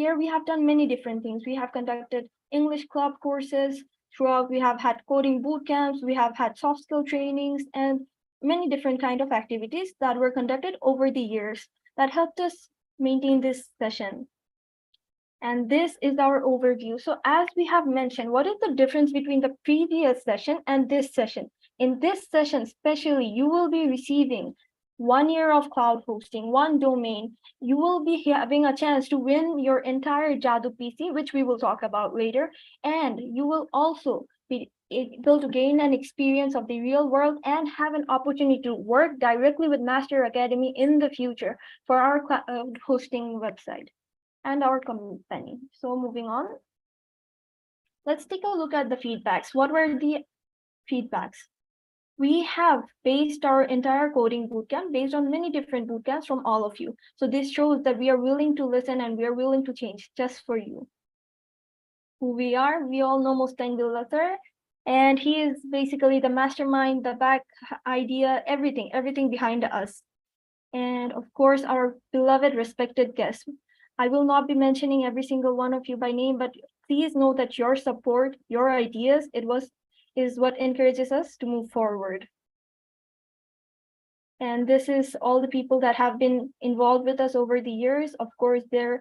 Here we have done many different things. We have conducted English club courses. Throughout, we have had coding boot camps. We have had soft skill trainings and many different kind of activities that were conducted over the years that helped us maintain this session. And this is our overview. So as we have mentioned, what is the difference between the previous session and this session? In this session, especially, you will be receiving 1 year of cloud hosting, 1 domain. You will be having a chance to win your entire Jadu PC, which we will talk about later. And you will also be able to gain an experience of the real world and have an opportunity to work directly with Master Academy in the future for our hosting website and our company. So moving on, let's take a look at the feedbacks. What were the feedbacks? We have based our entire coding bootcamp based on many different bootcamps from all of you. So this shows that we are willing to listen and we are willing to change just for you. Who we all know Mustain Bilathar, and he is basically the mastermind, the back idea, everything behind us. And of course, our beloved, respected guest. I will not be mentioning every single one of you by name, but please know that your support, your ideas, is what encourages us to move forward. And this is all the people that have been involved with us over the years. Of course, there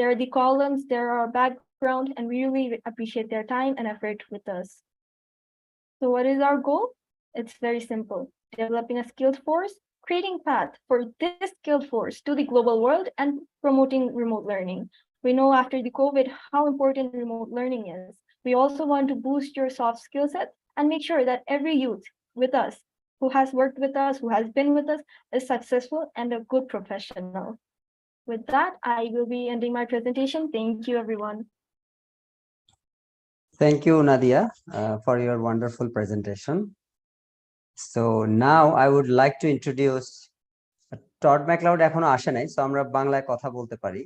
are the columns, there are background, and we really appreciate their time and effort with us. So what is our goal? It's very simple. Developing a skilled force, creating path for this skilled force to the global world, and promoting remote learning. We know after the COVID how important remote learning is. We also want to boost your soft skill set and make sure that every youth with us, who has worked with us, who has been with us, is successful and a good professional. With that, I will be ending my presentation. Thank you, everyone. Thank you, Nadia, for your wonderful presentation. So now I would like to introduce Todd McLeod এখনো আসে নাই, so আমরা বাংলায় কথা বলতে পারি.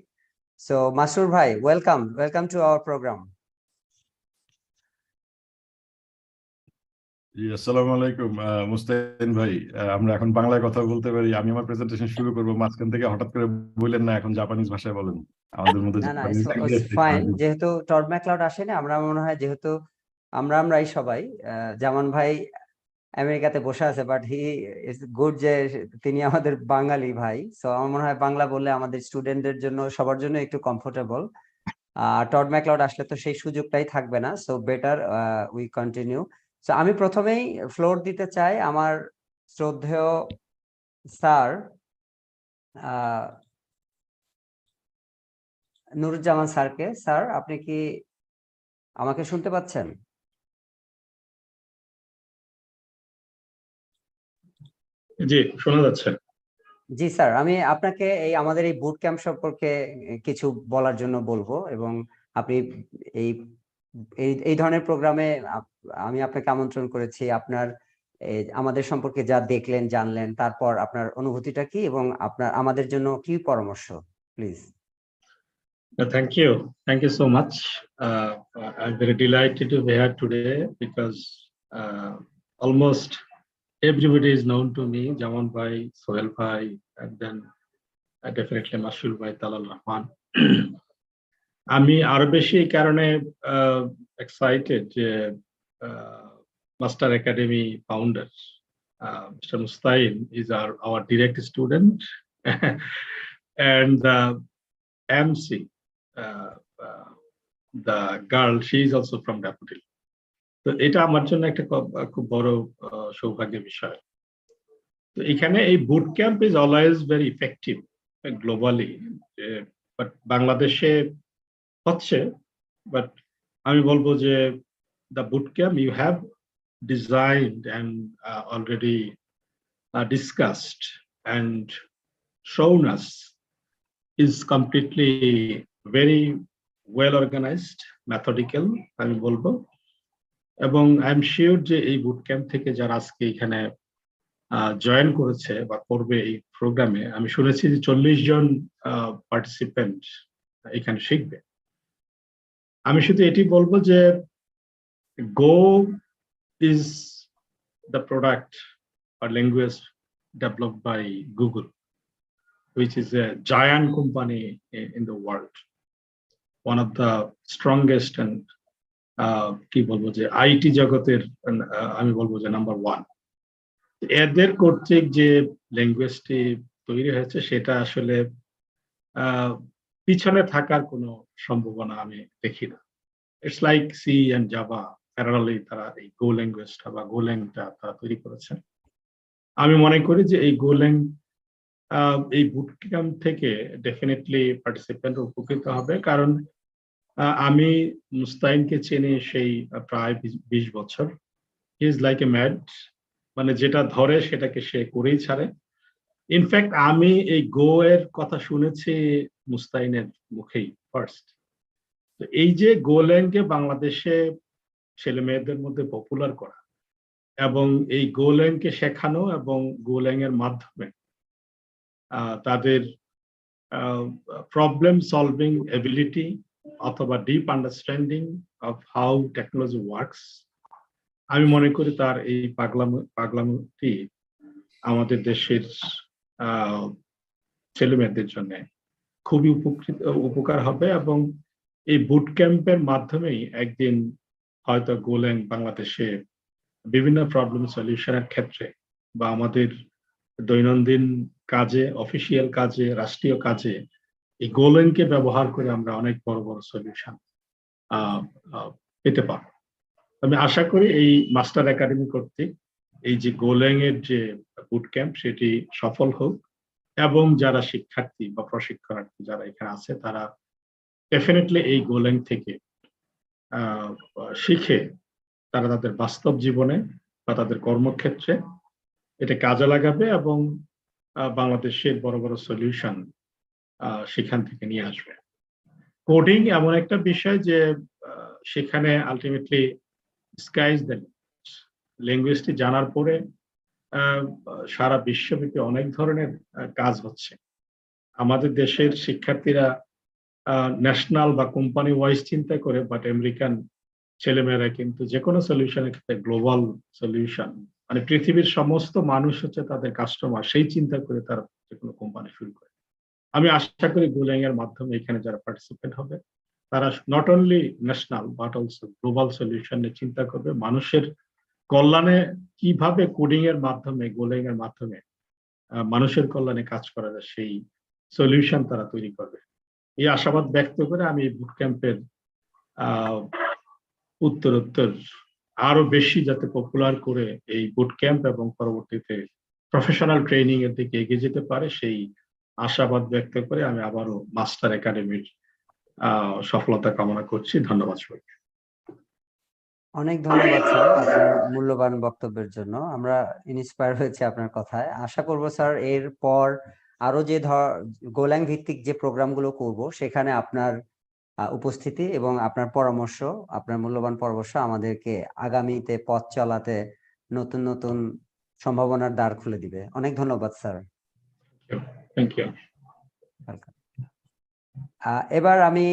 So Masur bhai, welcome to our program. আসসালামু আলাইকুম মুস্তাহিন ভাই, আমরা এখন বাংলায় কথা বলতে পারি। আমি আমার প্রেজেন্টেশন শুরু করব, মাঝখান থেকে হঠাৎ করে বললেন না এখন জাপানিজ ভাষায় বলেন। আমাদের মধ্যে না ফাইন, যেহেতু টড ম্যাকলাউড আসেনি, আমরা মনে হয় যেহেতু আমরাই সবাই, জামান ভাই আমেরিকাতে বসে আছে, বাট হি ইজ গুড যে তিনি আমাদের বাঙালি ভাই। সো আমার মনে হয় বাংলা বললে আমাদের স্টুডেন্টদের জন্য সবার জন্য একটু কমফোর্টেবল। টড ম্যাকলাউড আসলে তো সেই সুযোগটাই থাকবে না, so better we continue. So আমি প্রথমেই ফ্লোর দিতে চাই আমার শ্রদ্ধেয় স্যার নুরুজ্জামান স্যারকে। স্যার, আপনি কি আমাকে শুনতে পাচ্ছেন? জি, শোনা যাচ্ছে। জি স্যার, আমি আপনাকে আমাদের এই বুট ক্যাম্প সম্পর্কে কিছু বলার জন্য বলবো, এবং আপনি এই ধরনের প্রোগ্রামে আমি আপনাকে আমন্ত্রণ করেছি। আপনার আমাদের সম্পর্কে যা দেখলেন, জানলেন, তারপর আপনার অনুভূতিটা কি এবং আপনার আমাদের জন্য কি পরামর্শ, please. Thank you so much. I'm very delighted to be here today because almost everybody is known to me, Jaman Bhai, Sohel Bhai, and then definitely Mashur Bhai, Talal Rahman. আমি আরো বেশি এই কারণে এক্সাইটেড যে master academy founder Mr. Mustain is our direct student and the MC, the girl, she is also from Daffodil. তো এটা আমার জন্য একটা খুব বড় সৌভাগ্যের বিষয়। তো এখানে এই boot camp is always very effective globally, but বাংলাদেশে হচ্ছে, বাট আমি বলবো যে the boot camp you have designed and already discussed and shown us is completely very well organised, methodical আমি বলবো। এবং আই এম শিওর যে এই বুট ক্যাম্প থেকে যারা আজকে এখানে জয়েন করেছে বা করবে এই প্রোগ্রামে, আমি শুনেছি যে 40 জন পার্টিসিপেন্ট এখানে শিখবে। আমি শুধু এটি বলবো যে go is the product or language developed by Google, which is a giant company in the world, one of the strongest and কি বলবো যে আইটি জগতের আমি বলবো যে নাম্বার 1। এদের কর্তৃক যে ল্যাঙ্গুয়েজটি তৈরি হয়েছে সেটা আসলে পিছনে থাকার কোনো সম্ভাবনা আমি দেখি না। It's like C and Java parallelly তারা এই গো ল্যাঙ্গুয়েজটা বা গোল্যাংটা তারা তৈরি করেছেন। আমি মনে করি যে এই গোল্যাং এই বুট ক্যাম্প থেকে ডেফিনেটলি পার্টিসিপেন্ট উপকৃত হবে, কারণ আমি মুস্তাইনকে চিনি সেই প্রায় 20 বছর। He is like a mad, মানে যেটা ধরে সেটাকে সে করেই ছাড়ে। ইনফ্যাক্ট আমি এই গো এর কথা শুনেছি মুস্তাইনের মুখেই ফার্স্ট। তো এই যে গোল্যাংকে বাংলাদেশে ছেলে মেয়েদের মধ্যে পপুলার করা এবং এই গোল্যাংকে শেখানো এবং গোল্যাং এর মাধ্যমে তাদের প্রবলেম সলভিং এবিলিটি অথবা deep understanding of how technology works, আমি মনে করি তার এই পাগলামটি আমাদের দেশের ছেলে মেয়েদের জন্য খুবই উপকার হবে। এবং এই বুট ক্যাম্পের মাধ্যমেই একদিন হয়তো গোল্যাং বাংলাদেশে বিভিন্ন প্রবলেম সলিউশনের ক্ষেত্রে বা আমাদের দৈনন্দিন কাজে, অফিসিয়াল কাজে, রাষ্ট্রীয় কাজে এই গোল্যাংকে ব্যবহার করে আমরা অনেক বড় বড় সলিউশন পেতে পারবো। আমি আশা করি এই মাস্টার একাডেমি কর্তৃক এই যে গোল্যাং এর যে বুট ক্যাম্প সেটি সফল হোক এবং যারা শিক্ষার্থী বা প্রশিক্ষণার্থী যারা এখানে আছে তারা ডেফিনেটলি এই গোল্যাং থেকে শিখে তারা তাদের বাস্তব জীবনে বা তাদের কর্মক্ষেত্রে এটা কাজে লাগাবে এবং বাংলাদেশের বড় বড় সলিউশন সেখান থেকে নিয়ে আসবে। কোডিং এমন একটা বিষয় যে সেখানে ultimately sky is the limit. ল্যাঙ্গুয়েজটি জানার পরে সারা বিশ্বব্যাপী অনেক ধরনের কাজ হচ্ছে। আমাদের দেশের শিক্ষার্থীরা ন্যাশনাল বা কোম্পানি ওয়াইজ চিন্তা করে, বাট আমেরিকান ছেলেমেয়েরা কিন্তু যে কোনো সলিউশনের ক্ষেত্রে গ্লোবাল সলিউশন, মানে পৃথিবীর সমস্ত মানুষ হচ্ছে তাদের কাস্টমার, সেই চিন্তা করে তারা যে কোনো কোম্পানি শুরু করে। আমি আশা করি গোল্যাং এর মাধ্যমে এখানে যারা পার্টিসিপেন্ট হবে তারা not only national but also global solution নিয়ে চিন্তা করবে। মানুষের কল্যাণে কিভাবে কোডিং এর মাধ্যমে, গোল্যাং এর মাধ্যমে মানুষের কল্যাণে কাজ করা যায় সেই সলিউশন তারা তৈরি করবে। এই আশাবাদ ব্যক্ত করে আমি এই বুট ক্যাম্পের উত্তরোত্তর আরো বেশি যাতে পপুলার করে এই বুট ক্যাম্প এবং পরবর্তীতে প্রফেশনাল ট্রেনিং এর দিকে এগিয়ে যেতে পারে সেই আশাবাদ ব্যক্ত করে আমি আবারও মাস্টার একাডেমির সফলতা কামনা করছি। ধন্যবাদ সবাইকে। অনেক ধন্যবাদ স্যার আপনার মূল্যবান বক্তব্যের জন্য। আমরা ইন্সপায়ার হয়েছি আপনার কথায়। আশা করব স্যার এরপর আরো যে গোল্যাং ভিত্তিক যে প্রোগ্রামগুলো করব সেখানে আপনার উপস্থিতি এবং আপনার পরামর্শ, আপনার মূল্যবান পরামর্শ আমাদেরকে আগামীতে পথ চলাতে নতুন নতুন সম্ভাবনার দ্বার খুলে দিবে। অনেক ধন্যবাদ স্যার। Thank you. এবার আমি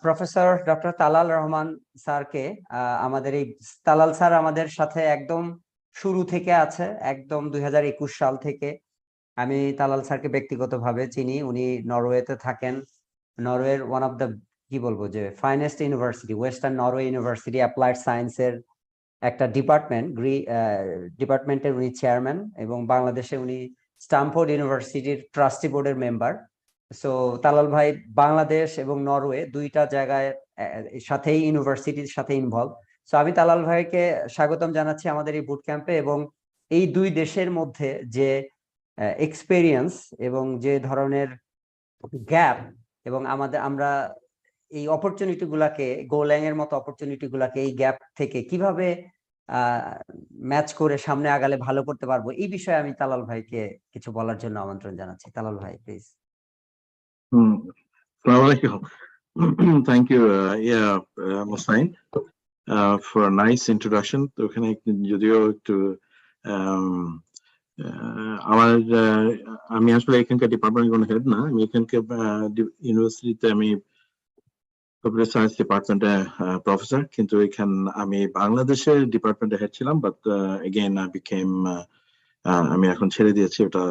প্রফেসর ডক্টর তালাল রহমান স্যারকে, আমাদের এই তালাল স্যার আমাদের সাথে একদম শুরু থেকে আছে, একদম 2021 সাল থেকে। আমি তালাল স্যারকে ব্যক্তিগতভাবে চিনি। উনি নরওয়েতে থাকেন। নরওয়ের ওয়ান অফ দ্য কি বলবো যে finest university, western Norway university applied সায়েন্সের একটা ডিপার্টমেন্টের উনি চেয়ারম্যান এবং বাংলাদেশে উনি স্ট্যামফোর্ড ইউনিভার্সিটির ট্রাস্টি বোর্ডের মেম্বার। সো তালাল ভাই বাংলাদেশ এবং নরওয়ে দুইটা জায়গায় সাথেই ইউনিভার্সিটির সাথে ইনভলভ। সো আমি তালাল ভাইকে স্বাগতম জানাচ্ছি আমাদের এই বুট ক্যাম্পে। এবং এই দুই দেশের মধ্যে যে এক্সপেরিয়েন্স এবং যে ধরনের গ্যাপ এবং আমরা এই অপরচুনিটি গুলাকে, গোল্যাং এর মতো অপরচুনিটি গুলাকে এই গ্যাপ থেকে কিভাবে ম্যাচ করে সামনে আগালে ভালো করতে পারবো, এই বিষয়ে আমি তালাল ভাইকে কিছু বলার জন্য আমন্ত্রণ জানাচ্ছি। তালাল ভাই প্লিজ। আসসালামু আলাইকুম। Thank you, Mustaine, for a nice introduction. তো ওখানে যদিও একটু আমার আমি আসলে এখানকার ডিপার্টমেন্ট কোনো হেড না, আমি এখানকার ইউনিভার্সিটিতে আমি কম্পিউটার সায়েন্স ডিপার্টমেন্টে প্রফেসর, কিন্তু এখানে আমি বাংলাদেশের ডিপার্টমেন্টে হেড ছিলাম, বাট এগেইন আই বিকেম আমি এখন ছেড়ে দিয়েছি ওটা,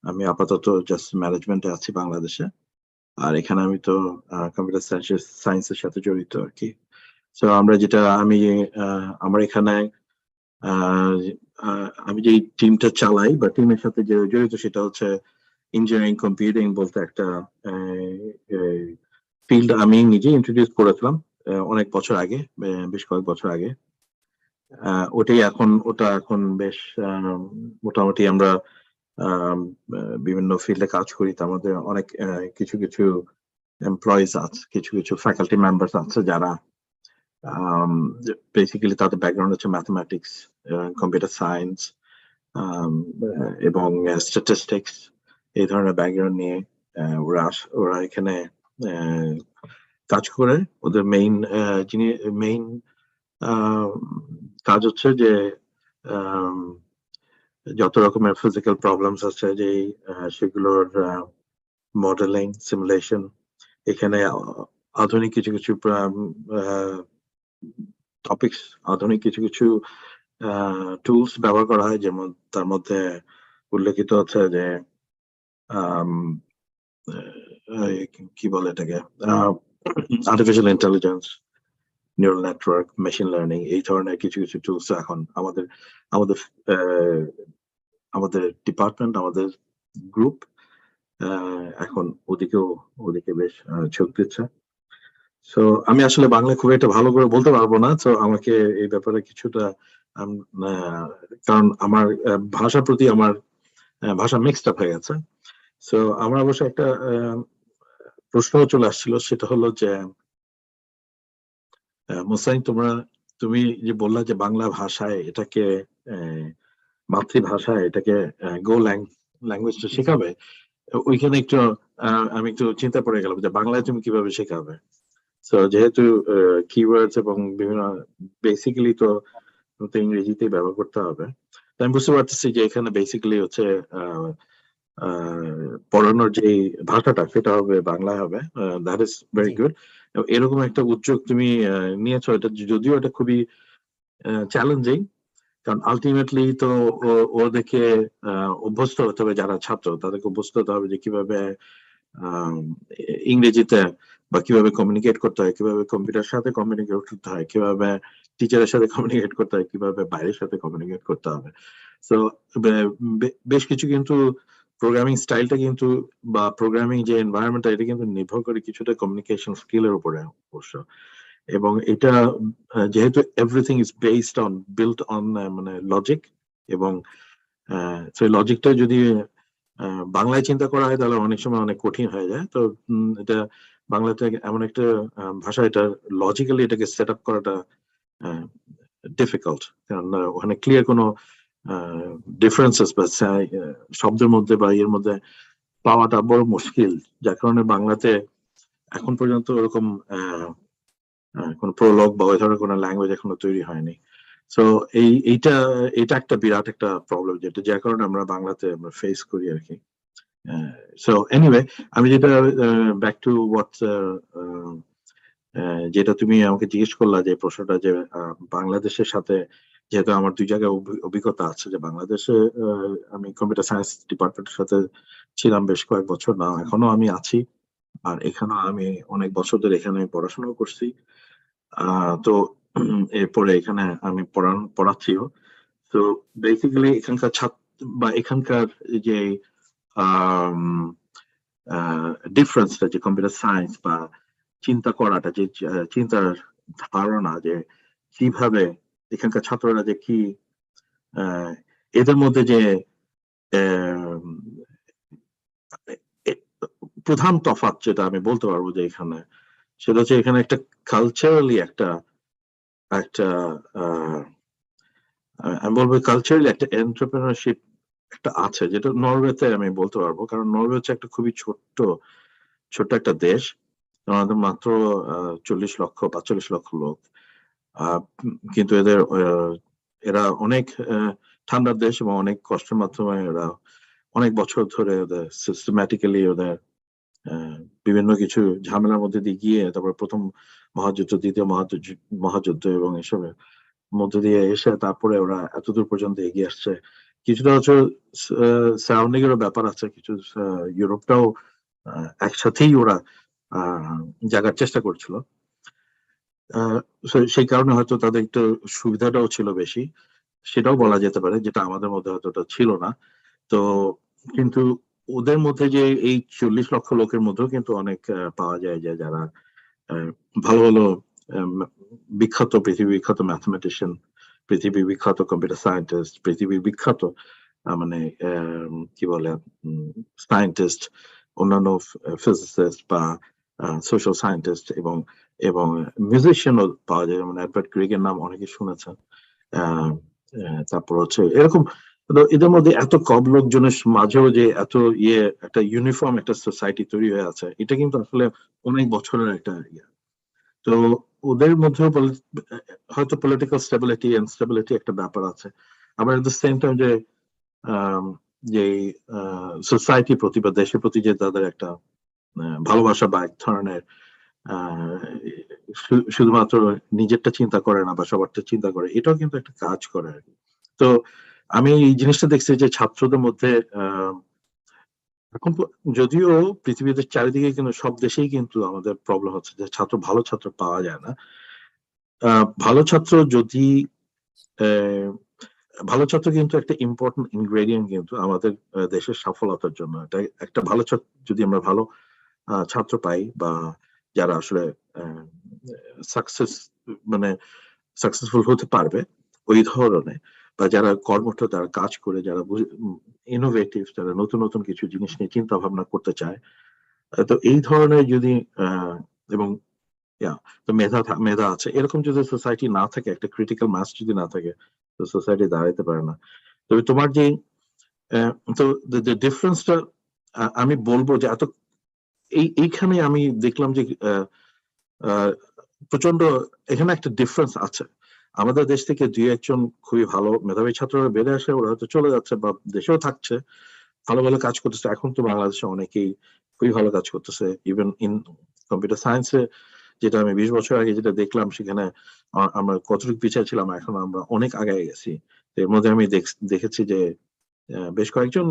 আমি আপাতত জাস্ট ম্যানেজমেন্টে আছি বাংলাদেশে। আর এখানে আমি তো কম্পিউটার সায়েন্সের সাথে জড়িত আর কি। তো আমরা যেটা আমি আমার এখানে আমি যে টিমটা চালাই বা টিমের সাথে যে জড়িত সেটা হচ্ছে ইঞ্জিনিয়ারিং কম্পিউটিং বলতে একটা ফিল্ড আমি নিজে ইন্ট্রোডিউস করেছিলাম অনেক বছর আগে, বেশ কয়েক বছর আগে। ওটা এখন বেশ মোটামুটি আমরা বিভিন্ন ফিল্ডে কাজ করি। তার মধ্যে অনেক কিছু কিছু এমপ্লয়িজ আছে, কিছু কিছু ফ্যাকাল্টি মেম্বার্স আছে যারা বেসিক্যালি তাদের ব্যাকগ্রাউন্ড হচ্ছে ম্যাথমেটিক্স, কম্পিউটার সায়েন্স এবং স্ট্যাটিস্টিক্স, এই ধরনের ব্যাকগ্রাউন্ড নিয়ে ওরা এখানে কাজ করে। ওদের মেইন কাজ হচ্ছে যে যত রকমের ফিজিক্যাল প্রবলেমস আছে যে সেগুলোর মডেলিং, সিমুলেশন, এখানে আধুনিক কিছু কিছু টপিকস, আধুনিক কিছু কিছু টুলস ব্যবহার করা হয়, যেমন তার মধ্যে উল্লেখিত হচ্ছে যে কি বলে এটাকে, artificial intelligence, neural network, machine learning, এই ধরনের কিছু কিছু টুলস এখন আমাদের আমাদের আমাদের ডিপার্টমেন্ট, আমাদের গ্রুপ এখন ওদিকে বেশ ঝোঁক দিচ্ছে। সো আমি আসলে বাংলা খুব একটা ভালো করে বলতে পারবো না, তো আমাকে এই ব্যাপারে কিছুটা কারণ আমার ভাষার প্রতি আমার ভাষা মিক্সড আপ হয়ে গেছে। সো আমার অবশ্য একটা প্রশ্ন চলে আসছিল, সেটা হলো যে মুসাইন, তুমি যে বললা যে বাংলা ভাষায় এটাকে মাতৃভাষায় এটাকে গো ল্যাঙ্গুয়েজটা শেখাবে, ওইখানে একটু আমি একটু চিন্তা পড়ে গেলাম যে বাংলায় তুমি কিভাবে শেখাবে। তো যেহেতু কিওয়ার্ডস এবং বিভিন্ন বেসিক্যালি তো ইংরেজিতেই ব্যবহার করতে হবে, আমি বুঝতে পারতেছি যে এখানে বেসিক্যালি হচ্ছে পড়ানোর যে ভাষাটা সেটা হবে বাংলায় হবে। That is very good. এরকম একটা উদ্যোগ তুমি নিয়েছো, এটা যদিও এটা খুবই চ্যালেঞ্জিং, কারণ আলটিমেটলি তো ওদেরকে অভ্যস্ত হতে হবে, যারা ছাত্র তাদেরকে অভ্যস্ত হতে হবে যে কিভাবে ইংরেজিতে বা কিভাবে কমিউনিকেট করতে হয়, কিভাবে কম্পিউটার সাথে কমিউনিকেট করতে হয়, কিভাবে টিচারের সাথে কমিউনিকেট করতে হয়, কিভাবে বাইরের সাথে কমিউনিকেট করতে হবে। তো বেশ কিছু কিন্তু প্রোগ্রামিং স্টাইলটা কিন্তু বা প্রোগ্রামিং যে এনভায়রনমেন্টটা এটা কিন্তু নির্ভর করে কিছুটা কমিউনিকেশন স্কিলের উপরে অবশ্য। এবং এটা যেহেতু everything is based on built on মানে লজিক, এবং সেই লজিকটা যদি বাংলায় চিন্তা করা হয় তাহলে অনেক সময় অনেক কঠিন হয়ে যায়। তো এটা বাংলাতে এমন একটা ভাষা, এটা লজিক্যালি এটাকে সেট আপ করাটা ডিফিকাল্ট, কারণ ওখানে ক্লিয়ার কোনো ডিফারেন্সেস বা শব্দের মধ্যে বা এর মধ্যে পাওয়াটা বড় মুশকিল, যার কারণে বাংলাতে এখন পর্যন্ত ওরকম কোন প্রলগ বা ওই ধরনের কোনো ল্যাঙ্গুয়েজ এখনো তৈরি হয়নি। সো এটা একটা বিরাট একটা প্রবলেম, যেটা যার কারণে আমরা বাংলাতে আমরা ফেস করি আর কি। সো এনিওয়ে, আমি যেটা ব্যাক টু হোয়াট যেটা তুমি আমাকে জিজ্ঞেস করলা, যে প্রশ্নটা যে বাংলাদেশের সাথে, যেহেতু আমার দুই জায়গায় অভিজ্ঞতা আছে, যে বাংলাদেশে আমি কম্পিউটার সায়েন্স ডিপার্টমেন্টের সাথে ছিলাম বেশ কয়েক বছর, না এখনো আমি আছি, আর এখানে আমি অনেক বছর ধরে এখানে পড়াশোনা করছি। তো এরপরে এখানে আমি পড়াচ্ছিও। তো বেসিক্যালি এখানকার ছাত্র বা এখানকার যে ডিফারেন্সটা, যে কম্পিউটার সায়েন্স বা চিন্তা করাটা, যে চিন্তার ধারণা, যে কিভাবে এখানকার ছাত্ররা যে কি এদের মধ্যে যে প্রধান তফাৎ যেটা আমি বলতে পারবো যে এখানে, সেটা হচ্ছে এখানে একটা কালচারালি একটা আমি বলবো কালচারালি একটা এন্টারপ্রেনারশিপ একটা আছে, যেটা নরওয়েতে আমি বলতে পারবো, কারণ নরওয়ে হচ্ছে একটা খুবই ছোট্ট একটা দেশ, আমাদের মাত্র 40 লক্ষ 45 লক্ষ লোক, কিন্তু এরা অনেক ঠান্ডার দেশ এবং অনেক কষ্টের মাধ্যমে এরা অনেক বছর ধরে ওদের সিস্টেম্যাটিক্যালি ওদের বিভিন্ন কিছু ঝামেলার মধ্যে দিয়ে গিয়ে তারপর প্রথম মহাযুদ্ধ, দ্বিতীয় মহাযুদ্ধ এবং এসবের মধ্যে দিয়ে এসে তারপরে ওরা এতদূর পর্যন্ত এগিয়ে আসছে। কিছুটা হচ্ছে সারাউন্ডিং এরও ব্যাপার আছে, কিছু ইউরোপটাও একসাথেই ওরা জাগার চেষ্টা করছিল। সেই কারণে হয়তো তাদের একটু সুবিধাটাও ছিল বেশি, সেটাও বলা যেতে পারে, যেটা আমাদের মধ্যে হয়তো ছিল না। তো কিন্তু ওদের মধ্যে যে এই 40 লক্ষ লোকের মধ্যেও কিন্তু অনেক পাওয়া যায় যে যারা ভালো ভালো বিখ্যাত, পৃথিবী বিখ্যাত ম্যাথমেটিশিয়ান, পৃথিবী বিখ্যাত কম্পিউটার সায়েন্টিস্ট, পৃথিবী বিখ্যাত মানে কি বলে সায়েন্টিস্ট, অন্যান্য ফিজিসিস্ট বা সোশ্যাল সায়েন্টিস্ট এবং এবং মিউজিশিয়ানও পাওয়া যায়, যেমন এডওয়ার্ড গ্রিগের নাম অনেকে শুনেছেন। তারপর হচ্ছে এরকম এদের মধ্যে এত কম লোকজনের মাঝেও যে এত একটা ইউনিফর্ম একটা সোসাইটি তৈরি হয়ে আছে, এটা কিন্তু আসলে অনেক বছরের একটা ইয়ে। তো ওদের মধ্যেও হয়তো পলিটিক্যাল স্টেবিলিটি ইনস্টেবিলিটি একটা ব্যাপার আছে, আবার এট দ্য সেম টাইম যে সোসাইটির প্রতি বা দেশের প্রতি যে তাদের একটা ভালোবাসা বা এক ধরনের শুধুমাত্র নিজেরটা চিন্তা করে না বা সবারটা চিন্তা করে, এটাও কিন্তু একটা কাজ করে আর কি। তো আমি এই জিনিসটা দেখছি যে ছাত্রদের মধ্যে এখন যদিও পৃথিবীতে চারিদিকে কিন্তু সব দেশেই কিন্তু আমাদের প্রবলেম হচ্ছে যে ভালো ছাত্র পাওয়া যায় না। ভালো ছাত্র যদি ভালো ছাত্র কিন্তু একটা ইম্পর্টেন্ট ইনগ্রেডিয়েন্ট কিন্তু আমাদের দেশের সফলতার জন্য। এটা একটা ভালো ছাত্র, যদি আমরা ভালো ছাত্র পাই বা যারা আসলে সাকসেসফুল হতে পারবে ওই ধরনের, বা যারা কর্মঠ, যারা কাজ করে, যারা ইনোভেটিভ, যারা নতুন নতুন কিছু জিনিস নিয়ে চিন্তা ভাবনা করতে চায়, তো এই ধরনের যদি এবং তো মেধা আছে, এরকম যদি সোসাইটি না থাকে, একটা ক্রিটিক্যাল মাস যদি না থাকে, তো সোসাইটি দাঁড়াইতে পারে না। তবে তোমার যে তো ডিফারেন্সটা আমি বলবো যে এইখানে আমি দেখলাম যে প্রচন্ড এখানে একটা ডিফারেন্স আছে। আমাদের দেশ থেকে দুই একজন খুবই ভালো মেধাবী ছাত্ররা বেড়ে আসে, ওরা হয়তো চলে যাচ্ছে বা দেশেও থাকছে, ভালো ভালো কাজ করতেছে। এখন তো বাংলাদেশে অনেকেই খুবই ভালো কাজ করতেছে, ইভেন ইন কম্পিউটার সায়েন্সে, যেটা আমি 20 বছর আগে যেটা দেখলাম, সেখানে আমরা কতটুকু পিছিয়ে ছিলাম, এখন আমরা অনেক আগে গেছি। এর মধ্যে আমি দেখেছি যে বেশ কয়েকজন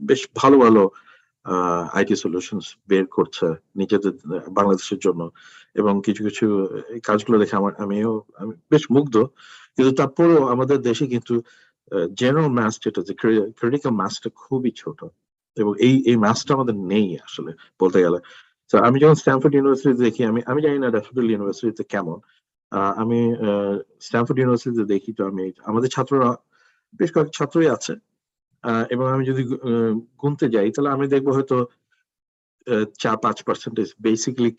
বেশ ভালো ভালো আইটি সলিউশনস বের করছে নিজেদের বাংলাদেশের জন্য, এবং কিছু কিছু কাজগুলো দেখে আমি বেশ মুগ্ধ। কিন্তু তারপরেও আমাদের দেশে কিন্তু জেনারেল ম্যাথস, যেটা যে ক্রিটিক্যাল ম্যাথসটা খুবই ছোট, এবং এই ম্যাথসটা আমাদের নেই আসলে বলতে গেলে। তো আমি যখন স্ট্যানফোর্ড ইউনিভার্সিটিতে দেখি, আমি জানি না ড্যাফোডিল ইউনিভার্সিটিতে কেমন, আমি স্ট্যানফোর্ড ইউনিভার্সিটিতে দেখি, তো আমাদের ছাত্ররা বেশ কয়েক ছাত্রই আছে, এবং আমি যদি গুনতে যাই তাহলে আমি দেখবো হয়তো 4-5% বেসিক্যালি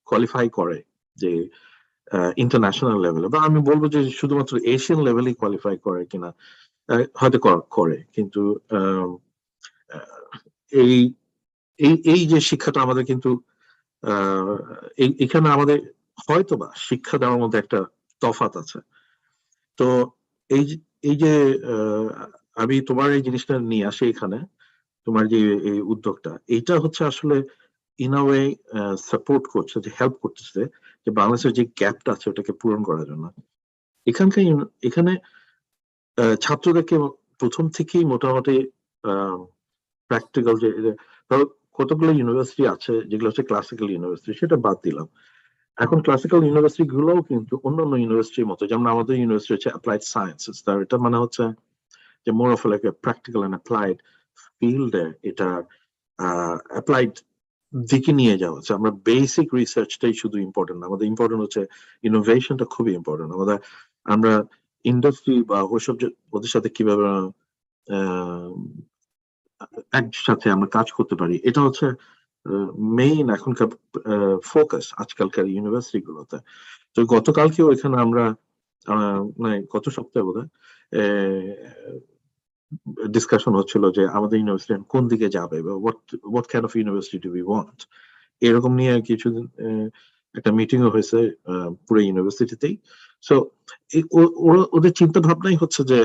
কোয়ালিফাই করে যে ইন্টারন্যাশনাল লেভেলে, বা আমি বলবো যে শুধুমাত্র এশিয়ান লেভেলেই কোয়ালিফাই করে কিনা, হয়তো করে। কিন্তু এই এই যে শিক্ষাটা আমাদের কিন্তু এখানে আমাদের হয়তোবা শিক্ষা দেওয়ার মধ্যে একটা তফাৎ আছে। তো এই যে আমি তোমার এই জিনিসটা নিয়ে আসি এখানে, তোমার যে এই উদ্যোগটা, এইটা হচ্ছে আসলে ইন আ ওয়ে সাপোর্ট করছে, যে হেল্প করতেছে যে বাংলাদেশের যে গ্যাপটা আছে ওটাকে পূরণ করার জন্য। এখানে ছাত্রদেরকে প্রথম থেকেই মোটামুটি প্র্যাকটিক্যাল, যে ধরো কতগুলো ইউনিভার্সিটি আছে যেগুলো হচ্ছে ক্লাসিক্যাল ইউনিভার্সিটি, সেটা বাদ দিলাম। এখন ক্লাসিক্যাল ইউনিভার্সিটি গুলোও কিন্তু অন্যান্য ইউনিভার্সিটির মতো, যেমন আমাদের ইউনিভার্সিটি হচ্ছে অ্যাপ্লাইড সায়েন্সেস, তার এটা মানে হচ্ছে যে more of like practical and applied ফিল্ডে এটা অ্যাপ্লাইড দিকে নিয়ে যাওয়া হচ্ছে। আমরা বেসিক রিসার্চটাই শুধু ইম্পর্টেন্ট না, আমাদের ইম্পর্টেন্ট হচ্ছে ইনোভেশনটা খুবই ইম্পর্টেন্ট। আমরা ইন্ডাস্ট্রি বা ওইসব ওদের সাথে কিভাবে একসাথে আমরা কাজ করতে পারি, এটা হচ্ছে মেইন এখনকার ফোকাস আজকালকার ইউনিভার্সিটি গুলোতে। তো গতকালকেও এখানে আমরা মানে গত সপ্তাহে বোধহয় ডিসকাশন হচ্ছিল যে আমাদের ইউনিভার্সিটি কোন দিকে যাবে, what kind of university do we want. এরকম নিয়ে কিছুদিন একটা মিটিংও হয়েছে পুরো ইউনিভার্সিটিতেই। সো ওদের চিন্তা ভাবনাই হচ্ছে যে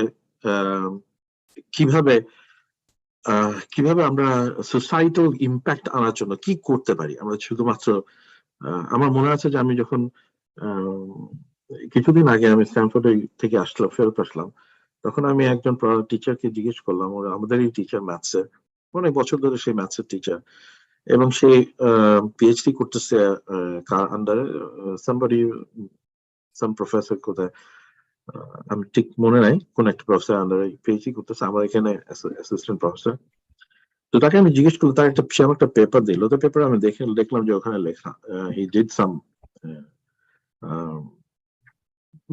কিভাবে আমরা সোসাইটাল ইম্প্যাক্ট আনার জন্য কি করতে পারি আমরা। শুধুমাত্র আমার মনে আছে যে আমি যখন কিছুদিন আগে আমি স্ট্যানফোর্ডে থেকে ফেরত আসলাম, তখন আমি একজন টিচারকে জিজ্ঞেস করলাম, ওরা আমাদের এই টিচার ম্যাথসের, অনেক বছর ধরে সেই ম্যাথসের টিচার, এবং সে পিএইচডি করতেছে কার আন্ডারে, সাম প্রফেসর কোথায় আমি ঠিক মনে নাই, কোন একটা প্রফেসর আন্ডারে পিএইচডি করতেছে, আমার এখানে অ্যাসিস্ট্যান্ট প্রফেসর। তো তাকে আমি জিজ্ঞেস করলাম, তার সে আমার একটা পেপার দিল, তো পেপার আমি দেখলাম যে ওখানে লেখা he did some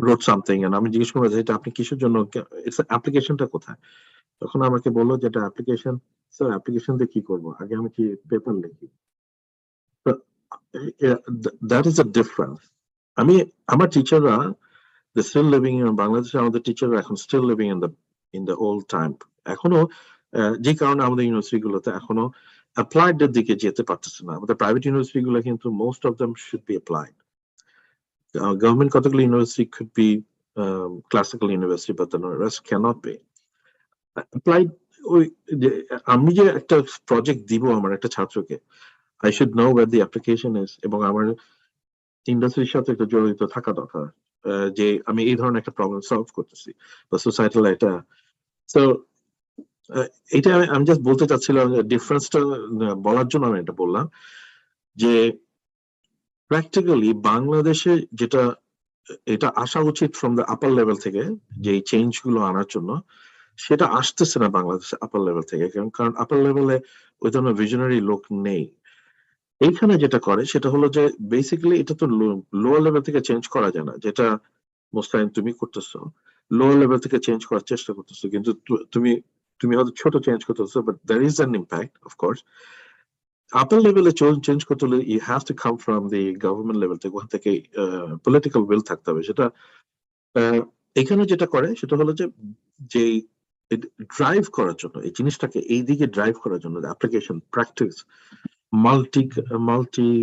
wrote something, and আমি জিজ্ঞেস করলাম যে এটা আপনি কিসের জন্য, অ্যাপ্লিকেশনটা কোথায়? তখন আমাকে বললো যে এটা অ্যাপ্লিকেশন, স্যার অ্যাপ্লিকেশন দিয়ে কি করবো, আগে আমি কি পেপার লিখি। That is a difference. আমার টিচাররা স্টিল লিভিং ইন বাংলাদেশে, আমাদের টিচাররা এখন still living in the old time. এখনো যে কারণে আমাদের ইউনিভার্সিটি গুলোতে এখনো অ্যাপ্লাইড এর দিকে যেতে পারতেছে না। আমাদের প্রাইভেট ইউনিভার্সিটি গুলো কিন্তু most of them should be applied. Government কতগুলো university could be classical university, but the rest cannot be applied. আমি যে একটা প্রজেক্ট দিব আমার একটা ছাত্রকে, I should know where the application is, এবং আমার ইন্ডাস্ট্রির সাথে একটা জড়িত থাকা দরকার, যে আমি এই ধরনের একটা প্রবলেম সলভ করতেছি বা সোসাইটাল একটা। সো এটা আমি জাস্ট বলতে চাচ্ছিলাম, ডিফারেন্সটা বলার জন্য আমি এটা বললাম যে প্র্যাকটিক্যালি বাংলাদেশে যেটা এটা আসা উচিত ফ্রম দ্য আপার লেভেল থেকে, যে এই চেঞ্জ গুলো আনার জন্য, সেটা আসতেছে না বাংলাদেশে আপার লেভেল থেকে, কারণ আপার লেভেলে ওই ধরনের ভিশনারি লোক নেই। এইখানে যেটা করে সেটা হলো যে বেসিক্যালি এটা তো লোয়ার লেভেল থেকে চেঞ্জ করা যায় না, যেটা মোস্তাইন তুমি করতেছো, লোয়ার লেভেল থেকে চেঞ্জ করার চেষ্টা করতেছো, কিন্তু তুমি হয়তো ছোট চেঞ্জ করতেছো, but there is an impact of course. Upper লেভেলে চেঞ্জ করতে হলে you have to come from the government level থেকে, ওখান থেকে পলিটিক্যাল উইল থাকতে হবে। সেটা এখানে যেটা করে সেটা হলো যে ড্রাইভ করার জন্য, এই জিনিসটাকে এই দিকে ড্রাইভ করার জন্য অ্যাপ্লিকেশন, প্র্যাকটিস, মাল্টি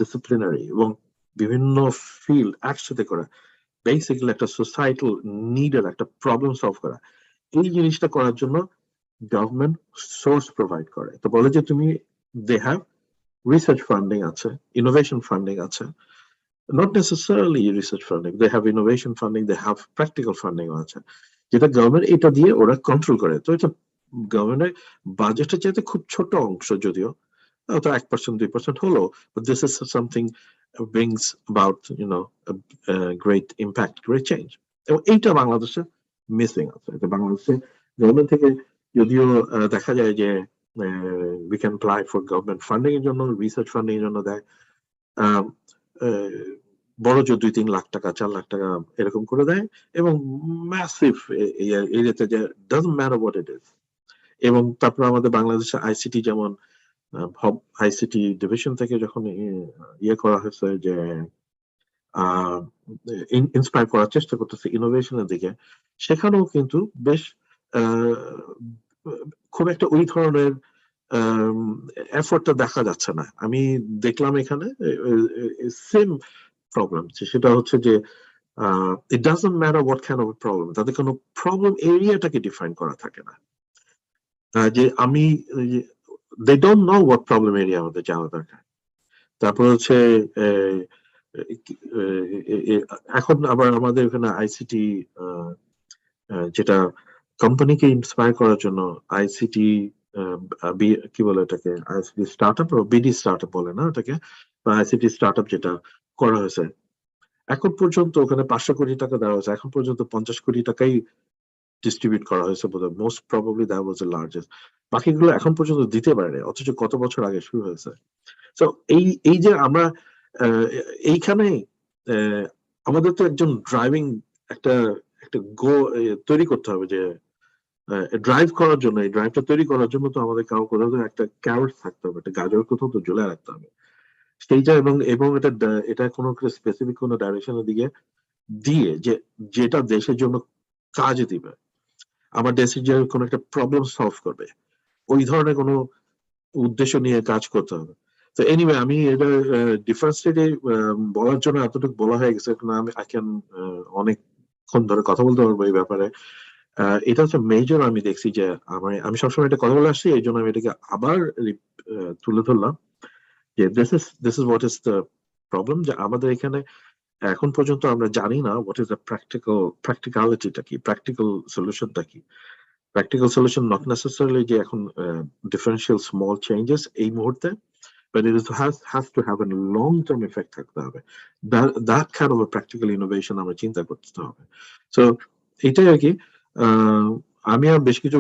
ডিসিপ্লিনারি এবং বিভিন্ন ফিল্ড একসাথে করা, বেসিক্যালি একটা সোসাইটাল নিডের একটা প্রবলেম সলভ করা, এই জিনিসটা করার জন্য গভর্নমেন্ট সোর্স প্রোভাইড করে। তো বলে যে তুমি দে হ্যাভ রিসার্চ ফান্ডিং আছে, ইনোভেশন ফান্ডিং আছে, not necessarily research funding, they have innovation funding, they have practical funding আছে, যেটা গভর্নমেন্ট এটা দিয়ে ওরা কন্ট্রোল করে। তো এটা গভর্নমেন্টের বাজেটের চাইতে খুব ছোট অংশ, যদিও হয়তো 1% 2% হলো, but this is something brings about a great impact, great change, এবং এইটা বাংলাদেশে মিসিং আছে। এটা বাংলাদেশে গভর্নমেন্ট থেকে যদিও দেখা যায় যে we can apply for government funding এর জন্য, রিসার্চ ফান্ডিং এর জন্য দেয় বড় যে 2-3 লাখ টাকা 4 লাখ টাকা এরকম করে দেয়, এবং ম্যাসিভ এরিয়াতে, যে doesn't matter what it is. এবং তারপর আমাদের বাংলাদেশে আইসিটি, যেমন আইসিটি ডিভিশন থেকে যখন ইয়ে করা হয়েছে যে ইন্সপায়ার করার চেষ্টা করতেছে ইনোভেশনের দিকে, সেখানেও কিন্তু বেশ খুব একটা ওই ধরনের এফোর্টটা দেখা যাচ্ছে না। আমি দেখলাম এখানে সেম প্রবলেম, সেটা হচ্ছে যে it doesn't matter what kind of problem, তাদের কোনো প্রবলেম এরিয়াটাকে ডিফাইন করা থাকে না, যে আমি they don't know what problem area আমাদের জানা দরকার। তারপর হচ্ছে এখন আবার আমাদের এখানে আইসিটি, যেটা কোম্পানিকে ইন্সপায়ার করার জন্য আইসিটি কি বলে এটাকে, আইসিটি স্টার্টআপ বা বিডি স্টার্টআপ বলে না ওটাকে, বা আইসিটি স্টার্টআপ যেটা করা হয়েছে, এখন পর্যন্ত ওখানে 500 কোটি টাকা দেওয়া হয়েছে, এখন পর্যন্ত 50 কোটি টাকাই ডিস্ট্রিবিউট করা হয়েছে বোধহয়, most probably that was the largest. বাকিগুলো এখন পর্যন্ত দিতে পারেনি, অথচ কত বছর আগে শুরু হয়েছে। তো এই যে আমরা এইখানে আমাদের তো একজন ড্রাইভিং একটা তৈরি করতে হবে, যে ড্রাইভ করার জন্য, এই ড্রাইভটা তৈরি করার জন্য তো আমাদের কোথাও একটা ক্যারট থাকতে হবে, একটা গাজর কোথাও তো ঝুলে রাখতে হবে সেইটা, এবং এটা কোনো স্পেসিফিক কোনো ডাইরেকশনের দিকে দিয়ে, যেটা দেশের জন্য কাজে দিবে, আমার দেশের যে কোনো একটা প্রবলেম সলভ করবে, ওই ধরনের কোনো উদ্দেশ্য নিয়ে কাজ করতে হবে। তো তো এনিওয়ে আমি এটা ডিফারেন্সিয়েটে বলার জন্য এতটুকু বলা হয়ে গেছে, কারণ আমি আই ক্যান অনেকক্ষণ ধরে কথা বলতে পারবো এই ব্যাপারে। এটা হচ্ছে মেজর আমি দেখছি যে আমি সবসময় এটা কথা বলে আসছি, এই জন্য আমি এটাকে আবার তুলে ধরলাম যে this is what is the problem, যে আমাদের এখানে এখন পর্যন্ত আমরা জানি না হোয়াট ইজ দ্য প্র্যাকটিক্যালিটিটা কি, প্র্যাকটিক্যাল সলিউশনটা কি। প্র্যাকটিক্যাল সলিউশন নট নেসেসারিলি যে এখন ডিফারেন্সিয়াল স্মল চেঞ্জেস এই মুহূর্তে, but it has to have a long-term effect থাকতে হবে। That kind of a practical innovation আমরা চিন্তা করতে হবে। So এটাই আর কি। আমি আর বেশ কিছু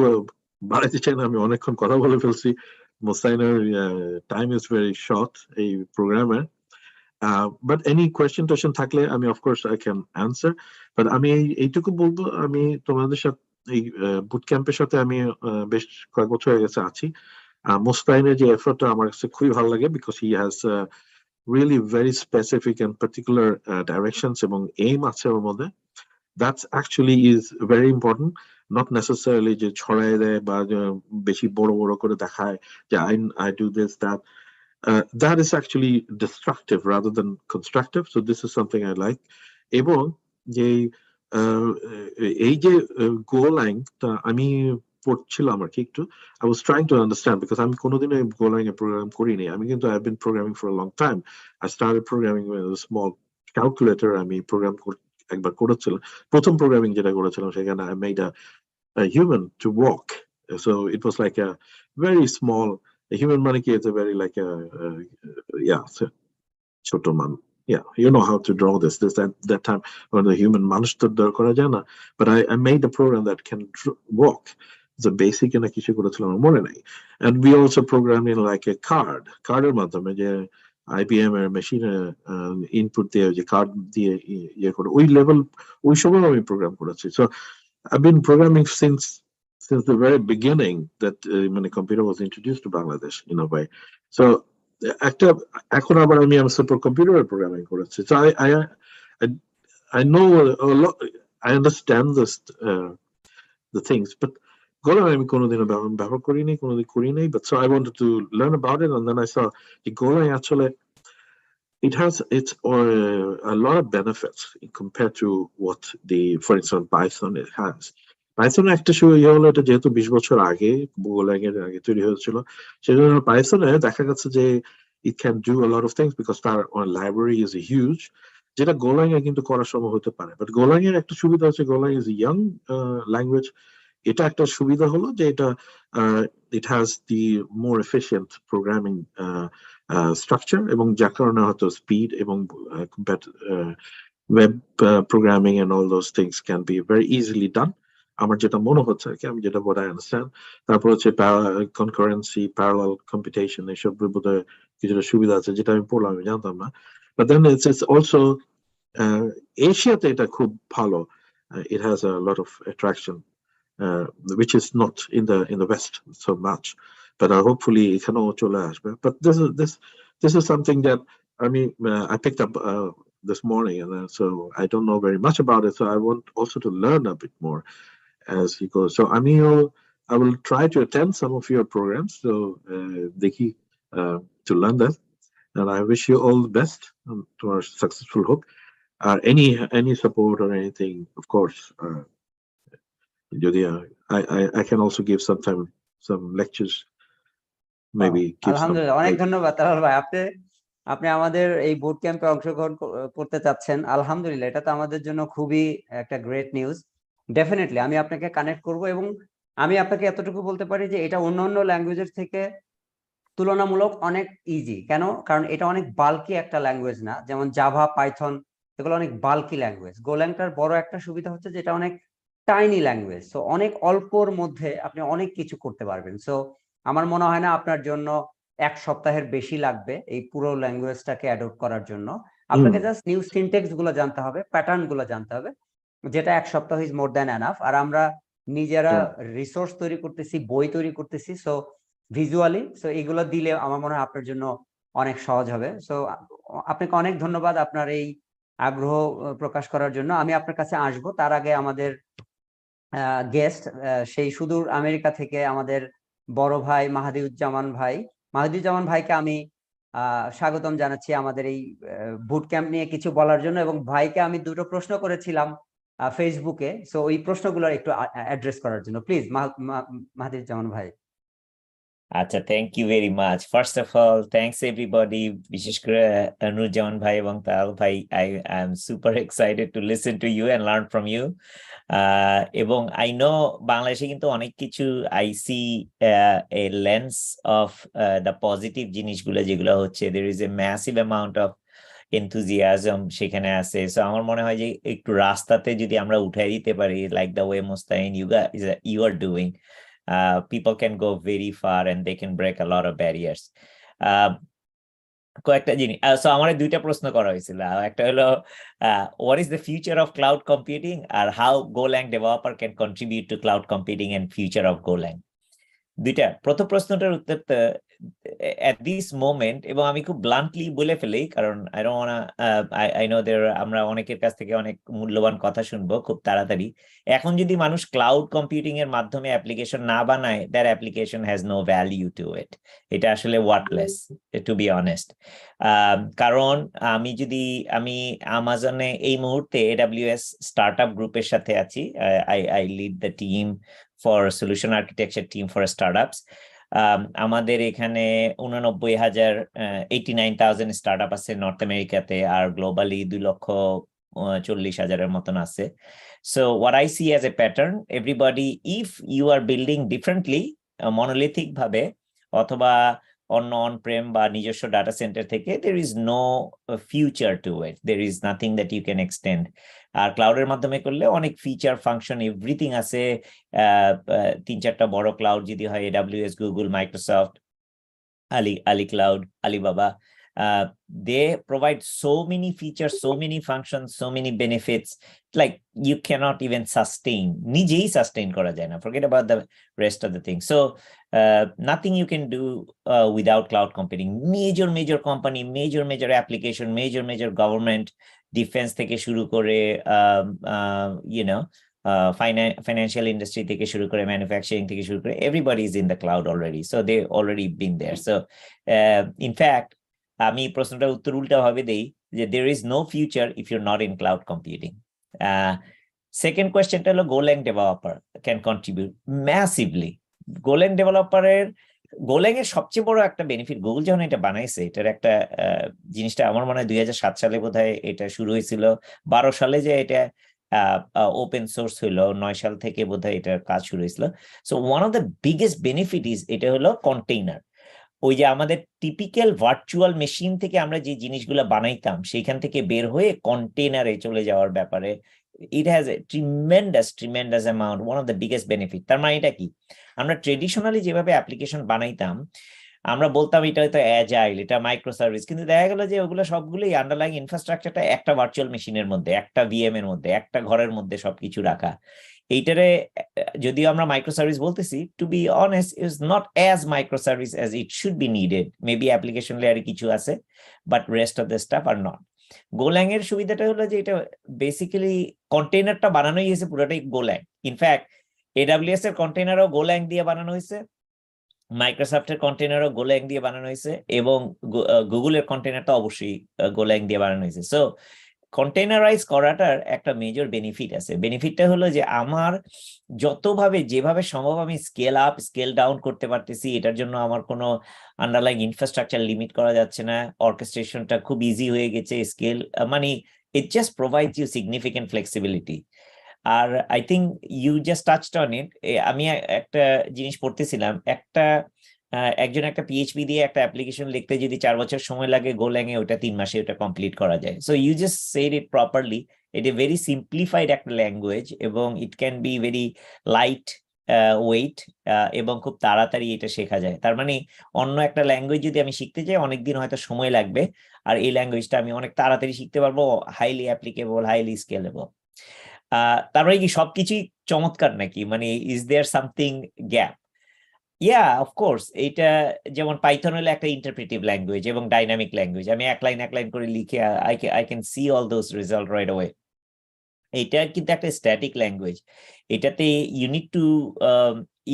বাড়াইতে চাই না, আমি অনেকক্ষণ কথা বলে ফেলছি। মোস্তাইনের টাইম ইজ ভেরি শর্ট এই প্রোগ্রামে। বাট এনি কোয়েশ্চেন টোয়েশ্চেন থাকলে আমি of course I can answer. But আমি এইটুকু বলবো, আমি তোমাদের সাথে এই বুট ক্যাম্পের সাথে আমি বেশ কয়েক বছর হয়ে গেছে আছি। মোস্তাইনের যে এফর্টটা আমার কাছে খুবই ভালো লাগে, because he has really very specific and particular directions এবং aim আছে ওর মধ্যে। That's actually is very important, not necessarily যে ছড়ায় দেয় বা বেশি বড় বড় করে দেখায় যে I do this that. That is actually destructive rather than constructive. So this is something I like. এবং যে এই যে গোলাং টা আমি পড়ছিলাম আর কি একটু, I was trying to understand because আমি কোনোদিন গোলাং এ প্রোগ্রাম করিনি। আমি কিন্তু I've been programming for a long time. I started programming with a small calculator. আমি প্রোগ্রাম একবার করেছিলাম, প্রথম প্রোগ্রামিং যেটা করেছিলাম সেখানে I made a human to walk. So it was like a very small, a human মানে কি, it's a very like a yeah, ছোট মান, yeah, you know how to draw this that time when the human মানুষ তো draw করা যায় না, but I made a program that can walk. The basic না কিছু করেছিলাম মনে নাই। And we also programmed in like a কার্ডের মাধ্যমে যে IBM এর মেশিনে ইনপুট দিয়ে যে কার্ড দিয়ে ইয়ে করে ওই লেভেল, ওই সময় আমি প্রোগ্রাম করেছি। So I've been programming since the very beginning that when a computer was introduced to Bangladesh in a way. So এখন আবার আমি সুপার কম্পিউটার প্রোগ্রামিং করেছি। So I know a lot, I understand this the things, but Golang আমি কোনোদিনও ব্যবহার করিনি, কোনোদিন করি নাই, but so I wanted to learn about it, and then I saw Golang actually it has a lot of benefits compared to what for instance Python it has. Python একটা ইয়ে হলো, এটা যেহেতু 20 বছর আগে গোলাং এর আগে তৈরি হয়েছিল, সেজন্য Python এ দেখা যাচ্ছে যে it can do a lot of things because তার library is huge, যেটা গোলাং এ কিন্তু করা সম্ভব হতে পারে। বাট গোলাং এর একটা সুবিধা হচ্ছে গোলাং is a young language. এটা একটা সুবিধা হলো যে এটা it has the more efficient programming structure, এবং যার কারণে হয়তো speed এবং web programming and all those things can be very easily done. আমার যেটা মনে হচ্ছে আর কি, আমি যেটা what I understand। তারপর হচ্ছে concurrency, parallel computation, এসব বোধহয় কিছুটা সুবিধা আছে যেটা আমি পড়লাম, আমি জানতাম না। But then it's also এশিয়াতে এটা খুব ভালো, it has a lot of attraction, which is not in the West so much, but hopefully এখানেও চলে আসবে। But this is something that I mean I picked up this morning, and so I don't know very much about it, so I want also to learn a bit more as you go. So I will try to attend some of your programs, so দেখি to learn that, and I wish you all the best to our successful hook. Any support or anything, of course. I can also give some lectures, maybe give some. আলহামদুলিল্লাহ, অনেক ধন্যবাদ Talal ভাই। আপনি আমাদের এই বুট ক্যাম্পে অংশগ্রহণ করতে চাচ্ছেন, আলহামদুলিল্লাহ, এটা তো আমাদের জন্য খুবই একটা গ্রেট নিউজ। ডেফিনেটলি আমি আপনাকে কানেক্ট করব, এবং আমি আপনাকে এতটুকু বলতে পারি যে এটা অন্যান্য ল্যাঙ্গুয়েজের থেকে তুলনামূলক অনেক ইজি। কেন? কারণ এটা অনেক বাল্কি একটা ল্যাঙ্গুয়েজ না, যেমন জাভা, পাইথন, এগুলো অনেক বাল্কি ল্যাঙ্গুয়েজ। গোল্যাংটার বড় একটা সুবিধা হচ্ছে যে এটা অনেক টাইনি ল্যাঙ্গুয়েজ, সো অনেক অল্পর মধ্যে আপনি অনেক কিছু করতে পারবেন। সো আমার মনে হয় না আপনার জন্য 1 সপ্তাহের বেশি লাগবে এই পুরো ল্যাঙ্গুয়েজটাকে অ্যাডপ্ট করার জন্য। আপনাকে জাস্ট নিউ সিনট্যাক্স গুলো জানতে হবে, প্যাটার্ন গুলো জানতে হবে, যেটা 1 সপ্তাহ ইজ মোর দ্যান এনাফ। আর আমরা নিজেরা রিসোর্স তৈরি করতেছি, বই তৈরি করতেছি, সো ভিজুয়ালি, সো এগুলো দিলে আমার মনে হয় আপনার জন্য অনেক সহজ হবে। সো আপনাকে অনেক ধন্যবাদ আপনার এই আগ্রহ প্রকাশ করার জন্য। আমি আপনার কাছে আসবো, তার আগে আমাদের গেস্ট সেই সুদূর আমেরিকা থেকে আমাদের বড় ভাই মাহাদিউজ্জামান ভাইকে আমি স্বাগতম জানাচ্ছি আমাদের এই বুট ক্যাম্প নিয়ে কিছু বলার জন্য, এবং ভাইকে আমি দুটো প্রশ্ন করেছিলাম ফেসবুকে, সো ওই প্রশ্নগুলো একটু অ্যাড্রেস করার জন্য প্লিজ মাহাদির জামান ভাই। আচ্ছা, thank you very much. First of all thanks everybody, বিশেষ করে নুরজামান ভাই এবং তাল ভাই। I am super excited to listen to you and learn from you. এবং আই নো বাংলাদেশে কিন্তু অনেক কিছু I see a lens of the positive জিনিসগুলো যেগুলো হচ্ছে, there is a massive amount of enthusiasm সেখানে আছে। সো আমার মনে হয় যে একটু রাস্তাতে যদি আমরা উঠাই দিতে পারি, like the way Mostain you are doing, people can go very far and they can break a lot of barriers. কয়েকটা জিনিস, সো আমার দুইটা প্রশ্ন করা হয়েছিল। একটা হলো what is the future of cloud computing, R how Golang developer can contribute to cloud computing and future of Golang। দুইটা, প্রথম প্রশ্নটার উত্তর at this moment, এবং আমি খুব ব্লান্টলি বলে ফেলি কারণ I don't wanna I know there আমরা অনেকের কাছ থেকে অনেক মূল্যবান কথা শুনবো খুব তাড়াতাড়ি। এখন যদি মানুষ ক্লাউড কম্পিউটিং এর মাধ্যমে অ্যাপ্লিকেশন না বানায়, that application has no value to it. এটা আসলে ওয়ার্থলেস, টু বি অনেস্ট। কারণ আমি আমাজনে এই মুহূর্তে AWS স্টার্টআপ গ্রুপের সাথে আছি। I lead the team for solution architecture team for startups. আমাদের এখানে 89,000 স্টার্টআপ আছে নর্থ আমেরিকাতে, আর গ্লোবালি 2,40,000 মতন আছে। So what I see as a pattern, everybody, if you are building differently, monolithic ভাবে অথবা অন্য অন-প্রেম বা নিজস্ব ডাটা সেন্টার থেকে, there is no future to it. There is nothing that you can extend. আর ক্লাউডের মাধ্যমে করলে অনেক ফিচার ফাংশন এভরিথিং আছে। 3-4টা বড় ক্লাউড যদি হয়, AWS, Google, Microsoft, Ali cloud, Alibaba, they provide so many features, so many functions, so many benefits, like you cannot even sustain, নিজেই sustain করা যায় না, forget about the rest of the things. So nothing you can do without cloud computing. Major company, major application, major government, defence থেকে শুরু করে financial industry থেকে শুরু করে manufacturing থেকে শুরু করে, everybody is in the cloud already, so they already been there. So in fact, আমি প্রশ্নটার উত্তর উল্টা ভাবে দেই যে there is no future if you're not in cloud computing. Second questionটা হলো Golang developer can contribute massively. Golang এর সবচেয়ে বড় একটা বেনিফিট, গুগল যখন এটা বানাইছে, এটার একটা জিনিসটা আমার মনে হয় 2007 সালে বোধহয় এটা শুরু হয়েছিল, 12 সালে যে এটা ওপেন সোর্স হইলো, 9 সাল থেকে বোধহয় এটার কাজ শুরু হয়েছিল। So one of the biggest benefit is এটা হলো কন্টেইনার। ওই যে আমাদের টিপিক্যাল ভার্চুয়াল মেশিন থেকে আমরা যে জিনিসগুলো বানাইতাম, সেইখান থেকে বের হয়ে কন্টেইনারে চলে যাওয়ার ব্যাপারে it has a tremendous amount, one of the biggest benefit. তার মানে এটা কি, আমরা ট্রেডিশনালি যেভাবে অ্যাপ্লিকেশন বানাইতাম, আমরা বলতাম এটা হয়তো অ্যাজাইল, এটা মাইক্রো সার্ভিস, কিন্তু দেখা গেল যে ওগুলো সবগুলোই আন্ডারলাইং ইনফ্রাস্ট্রাকচারটা একটা ভার্চুয়াল মেশিনের মধ্যে, একটা ভিএম এর মধ্যে, একটা ঘরের মধ্যে সবকিছু রাখা। এইটারে যদিও আমরা মাইক্রো সার্ভিস বলতেছি, to be honest is not as micro service as it should be needed. Maybe application লেয়ারে কিছু আছে, but rest of the stuff are not. Golang এর সুবিধাটা হলো যে এটা বেসিক্যালি কন্টেইনারটা বানানোই হয়েছে পুরোটাই গোল্যাং। ইনফ্যাক্ট AWS এর কন্টেইনারও গোল্যাং দিয়ে বানানো হয়েছে, মাইক্রোসফটের কন্টেইনারও গোল্যাং দিয়ে বানানো হয়েছে, এবং গুগলের কন্টেইনারটা অবশ্যই গোল্যাং দিয়ে বানানো হয়েছে। সো কন্টেইনারাইজ করাটার একটা মেজর বেনিফিট আছে। বেনিফিটটা হলো যে আমার যেভাবে সম্ভব আমি স্কেল আপ স্কেল ডাউন করতে পারতেছি, এটার জন্য আমার কোনো আন্ডারলাইং ইনফ্রাস্ট্রাকচার লিমিট করা যাচ্ছে না, অর্কেস্ট্রেশনটা খুব ইজি হয়ে গেছে, স্কেল মানে it just provides you significant flexibility. আর I think you just touched on it. আমি একটা জিনিস পড়তেছিলাম, একজন একটা পিএইচপি দিয়ে একটা অ্যাপ্লিকেশন লিখতে যদি 4 বছর সময় লাগে, গোল্যাং এ ওটা 3 মাসে ওটা কমপ্লিট করা যায়। So you just said it properly, it a very simplified একটা ল্যাঙ্গুয়েজ, এবং it can be very light weight, এবং খুব তাড়াতাড়ি এটা শেখা যায়। তার মানে অন্য একটা ল্যাঙ্গুয়েজ যদি আমি শিখতে চাই, অনেকদিন হয়তো সময় লাগবে, আর এই ল্যাঙ্গুয়েজটা আমি অনেক তাড়াতাড়ি শিখতে পারবো, হাইলি অ্যাপ্লিকেবল, হাইলি স্কেলেবল। তারপরে কি সবকিছুই চমৎকার নাকি, মানে is there something gap? Of course, এটা যেমন পাইথন হলো একটা ইন্টারপ্রেটিভ ল্যাঙ্গুয়েজ এবং ডাইনামিক ল্যাঙ্গুয়েজ, আমি এক লাইন করে লিখে I can see all those result right away. এটা কিন্তু একটা স্ট্যাটিক ল্যাঙ্গুয়েজ, এটাতে you need to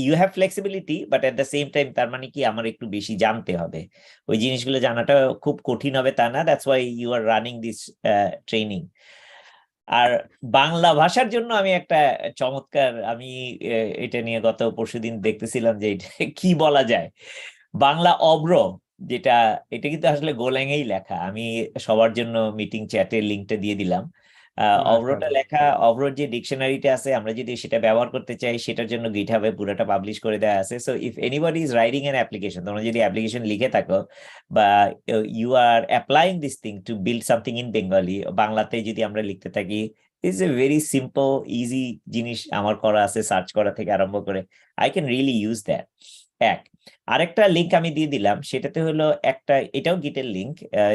you have flexibility, but at the same time তার মানে কি আমার একটু বেশি জানতে হবে, ওই জিনিসগুলো জানাটা খুব কঠিন হবে তা না, that's why you are running this training. আর বাংলা ভাষার জন্য আমি একটা চমৎকার, আমি এটা নিয়ে গত পরশুদিন দেখতেছিলাম যে এটা কি বলা যায়, বাংলা অব্র, যেটা এটা কিন্তু আসলে গোল্যাং এই লেখা, আমি সবার জন্য মিটিং চ্যাটের লিঙ্কটা দিয়ে দিলাম। অব্রটা লেখা, অব্রর যে ডিকশনারিটা আছে আমরা যদি সেটা ব্যবহার করতে চাই সেটার জন্য গিটহাবে পুরোটা পাবলিশ করে দেওয়া আছে। So if anybody is writing an application, তোমরা যদি অ্যাপ্লিকেশন লিখে থাকো বা you are applying this thing to build something in Bengali, বাংলাতে যদি আমরা লিখতে থাকি, is a very simple easy জিনিস আমার করা আছে, সার্চ করা থেকে আরম্ভ করে, I can really use that. এক আরেকটা লিঙ্ক আমি দিয়ে দিলাম, সেটাতে হলো একটা, এটাও গিটের লিঙ্ক,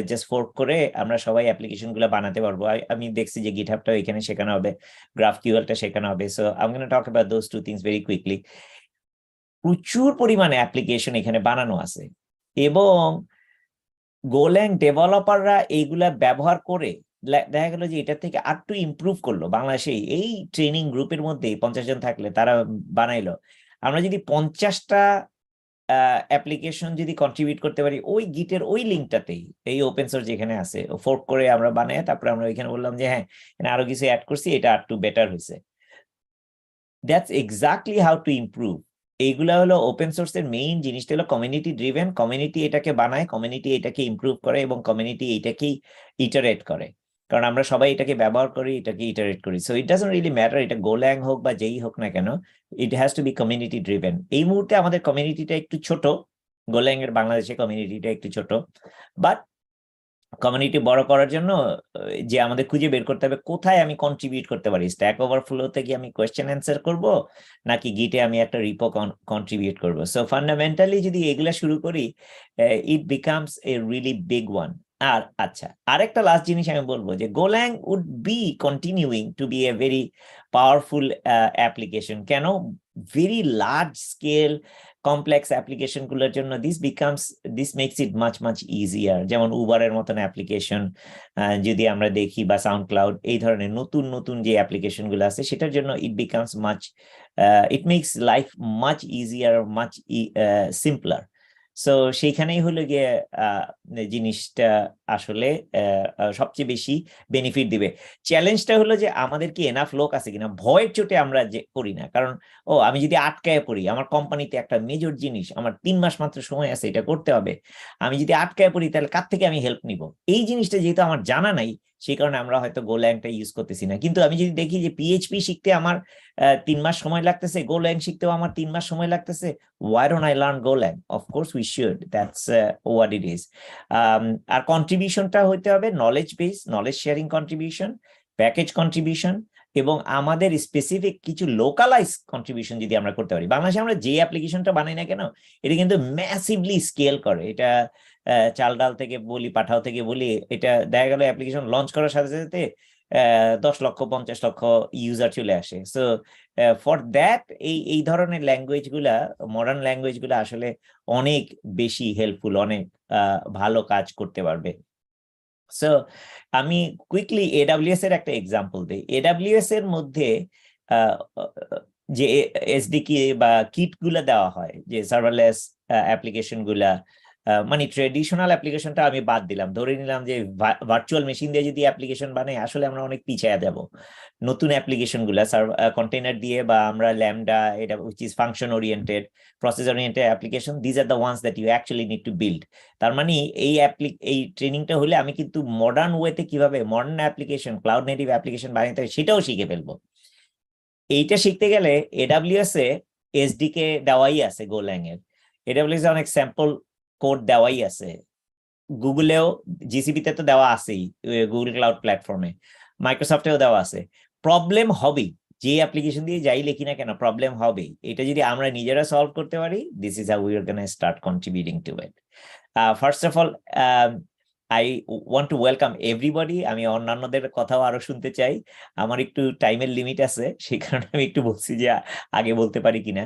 জাস্ট ফোর্ক করে আমরা সবাই অ্যাপ্লিকেশন গুলো বানাতে পারবো। আমি দেখছি যে গিটহাবটাও এখানে শেখানো হবে, গ্রাফকিউএলটা শেখানো হবে। So I am gonna talk about those two things very quickly. প্রচুর পরিমাণে অ্যাপ্লিকেশন এখানে বানানো আছে এবং গোল্যাং ডেভেলপাররা এইগুলা ব্যবহার করে দেখা গেল যে এটা থেকে আর একটু ইমপ্রুভ করলো। বাংলাদেশে এই ট্রেনিং গ্রুপের মধ্যে 50 জন থাকলে তারা বানাইলো, আমরা যদি 50টা অ্যাপ্লিকেশন যদি কন্ট্রিবিউট করতে পারি ওই গিটের ওই লিঙ্কটাতেই, এই ওপেন সোর্স যেখানে আছে ফোর্ক করে আমরা বানাই, তারপরে আমরা ওইখানে বললাম যে হ্যাঁ আরো কিছু অ্যাড করছি, এটা আর একটু বেটার হয়েছে। That's exactly how to improve. এইগুলা হলো ওপেন সোর্সের মেইন জিনিসটা হলো কমিউনিটি ড্রিভেন, কমিউনিটি এটাকে বানায়, কমিউনিটি এটাকে ইমপ্রুভ করে এবং কমিউনিটি এটাকেই ইটারেট করে, কারণ আমরা সবাই এটাকে ব্যবহার করি, এটাকে ইটারেট করি। So it doesn't really matter এটা গোল্যাং হোক বা যেই হোক না কেন, it has to be community driven. এই মুহূর্তে আমাদের কমিউনিটিটা একটু ছোট, গোল্যাং এর বাংলাদেশে কমিউনিটিটা একটু ছোট, বাট কমিউনিটি বড় করার জন্য যে আমাদের খুঁজে বের করতে হবে কোথায় আমি কন্ট্রিবিউট করতে পারি। স্ট্যাক ওভারফ্লোতে কি আমি কোয়েশ্চেন অ্যান্সার করব, নাকি গিটে আমি একটা রিপো কন্ট্রিবিউট করব। সো ফান্ডামেন্টালি যদি এগুলা শুরু করি, it becomes a really big one. আর আচ্ছা, আরেকটা লাস্ট জিনিস আমি বলবো যে Golang would be continuing to be a very powerful application. কেন? Very large scale complex application গুলোর জন্য this makes it much easier. যেমন উবারের মতন অ্যাপ্লিকেশন যদি আমরা দেখি, বা সাউন্ড ক্লাউড, এই ধরনের নতুন নতুন যে অ্যাপ্লিকেশন গুলো আছে সেটার জন্য it makes life much easier, much simpler. So সেইখানেই হলো গিয়ে জিনিসটা আসলে সবচেয়ে বেশি বেনিফিট দিবে। চ্যালেঞ্জটা হলো যে আমাদের কি এনাফ লোক আছে কিনা, ভয়ের চোটে আমরা যে করি না। কারণ আমি যদি আটকায় পড়ি, আমার কোম্পানিতে একটা মেজর জিনিস, আমার 3 মাস মাত্র সময় আছে, এটা করতে হবে, আমি যদি আটকায় পড়ি তাহলে কার থেকে আমি হেল্প নিব? এই জিনিসটা যেহেতু আমার জানা নাই, সেই কারণে আমরা হয়তো গোল্যাংটা ইউজ করতেছি না। কিন্তু আমি যদি দেখি যে পিএইচপি শিখতে আমার 3 মাস সময় লাগতেছে, গোল্যাং শিখতেও আমার 3 মাস সময় লাগতেছে, why don't I learn Golang? Of course we should. That's what it is. আর কন্ট্রিবিউশনটা হইতে হবে knowledge base, knowledge sharing contribution, package contribution, এবং আমাদের স্পেসিফিক কিছু লোকালাইজ কন্ট্রিবিউশন যদি আমরা করতে পারি। বাংলাদেশে আমরা যে অ্যাপ্লিকেশনটা বানাই না কেন, এটা কিন্তু ম্যাসিভলি স্কেল করে। এটা চাল ডাল থেকে বলি, পাঠাও থেকে বলি, এটা দেখা গেল অ্যাপ্লিকেশন লঞ্চ করার সাথে সাথে 10 লক্ষ 50 লক্ষ ইউজার চলে আসে। সো ফর দ্যাট এই ধরনের ল্যাঙ্গুয়েজ গুলা, মডার্ন ল্যাঙ্গুয়েজ গুলা আসলে অনেক বেশি হেল্পফুল, অনেক ভালো কাজ করতে পারবে। সো আমি কুইকলি এডাব্লিউএস এর একটা এক্সাম্পল দিই। এডাব্লিউএস এর মধ্যে যে এসডিকে বা কিট গুলা দেওয়া হয়, যে সার্ভারলেস অ্যাপ্লিকেশন গুলা, মানে ট্রেডিশনাল অ্যাপ্লিকেশনটা আমি বাদ দিলাম, ধরে নিলাম যে ভার্চুয়াল মেশিন দিয়ে যদি অ্যাপ্লিকেশন বানাই, আসলে আমরা অনেক পিছিয়ে যাব। নতুন অ্যাপ্লিকেশন গুলা কন্টেইনার দিয়ে, বা আমরা ল্যামডা, এটা which is function oriented, process oriented application, these are the ones that you actually need to build. তার মানে এই ট্রেনিংটা হলে আমি কিন্তু মডার্ন ওয়েতে কিভাবে modern application, cloud native application বানাতে হয় সেটাও শিখে ফেলবো। এইটা শিখতে গেলে এডাব্লিউএস এ এসডিকে দেওয়াই আছে গোল্যাং এর, এডাব্লিউএস এ অনেক স্যাম্পল কোড দেওয়াই আছে, গুগলেও জিসিপিতে তো দেওয়া আছেই, গুগল ক্লাউড প্ল্যাটফর্মে, মাইক্রোসফটেও দেওয়া আছে। প্রবলেম হবেই, যে অ্যাপ্লিকেশন দিয়ে যাই লিখি না কেন প্রবলেম হবেই। এটা যদি আমরা নিজেরা সলভ করতে পারি, this is how we are gonna start contributing to it. First of all I want to welcome everybody. আমি অন্যান্যদের কথাও আরো শুনতে চাই, আমার একটু টাইমের লিমিট আছে, সেই কারণে আমি একটু বলছি যে আগে বলতে পারি কিনা।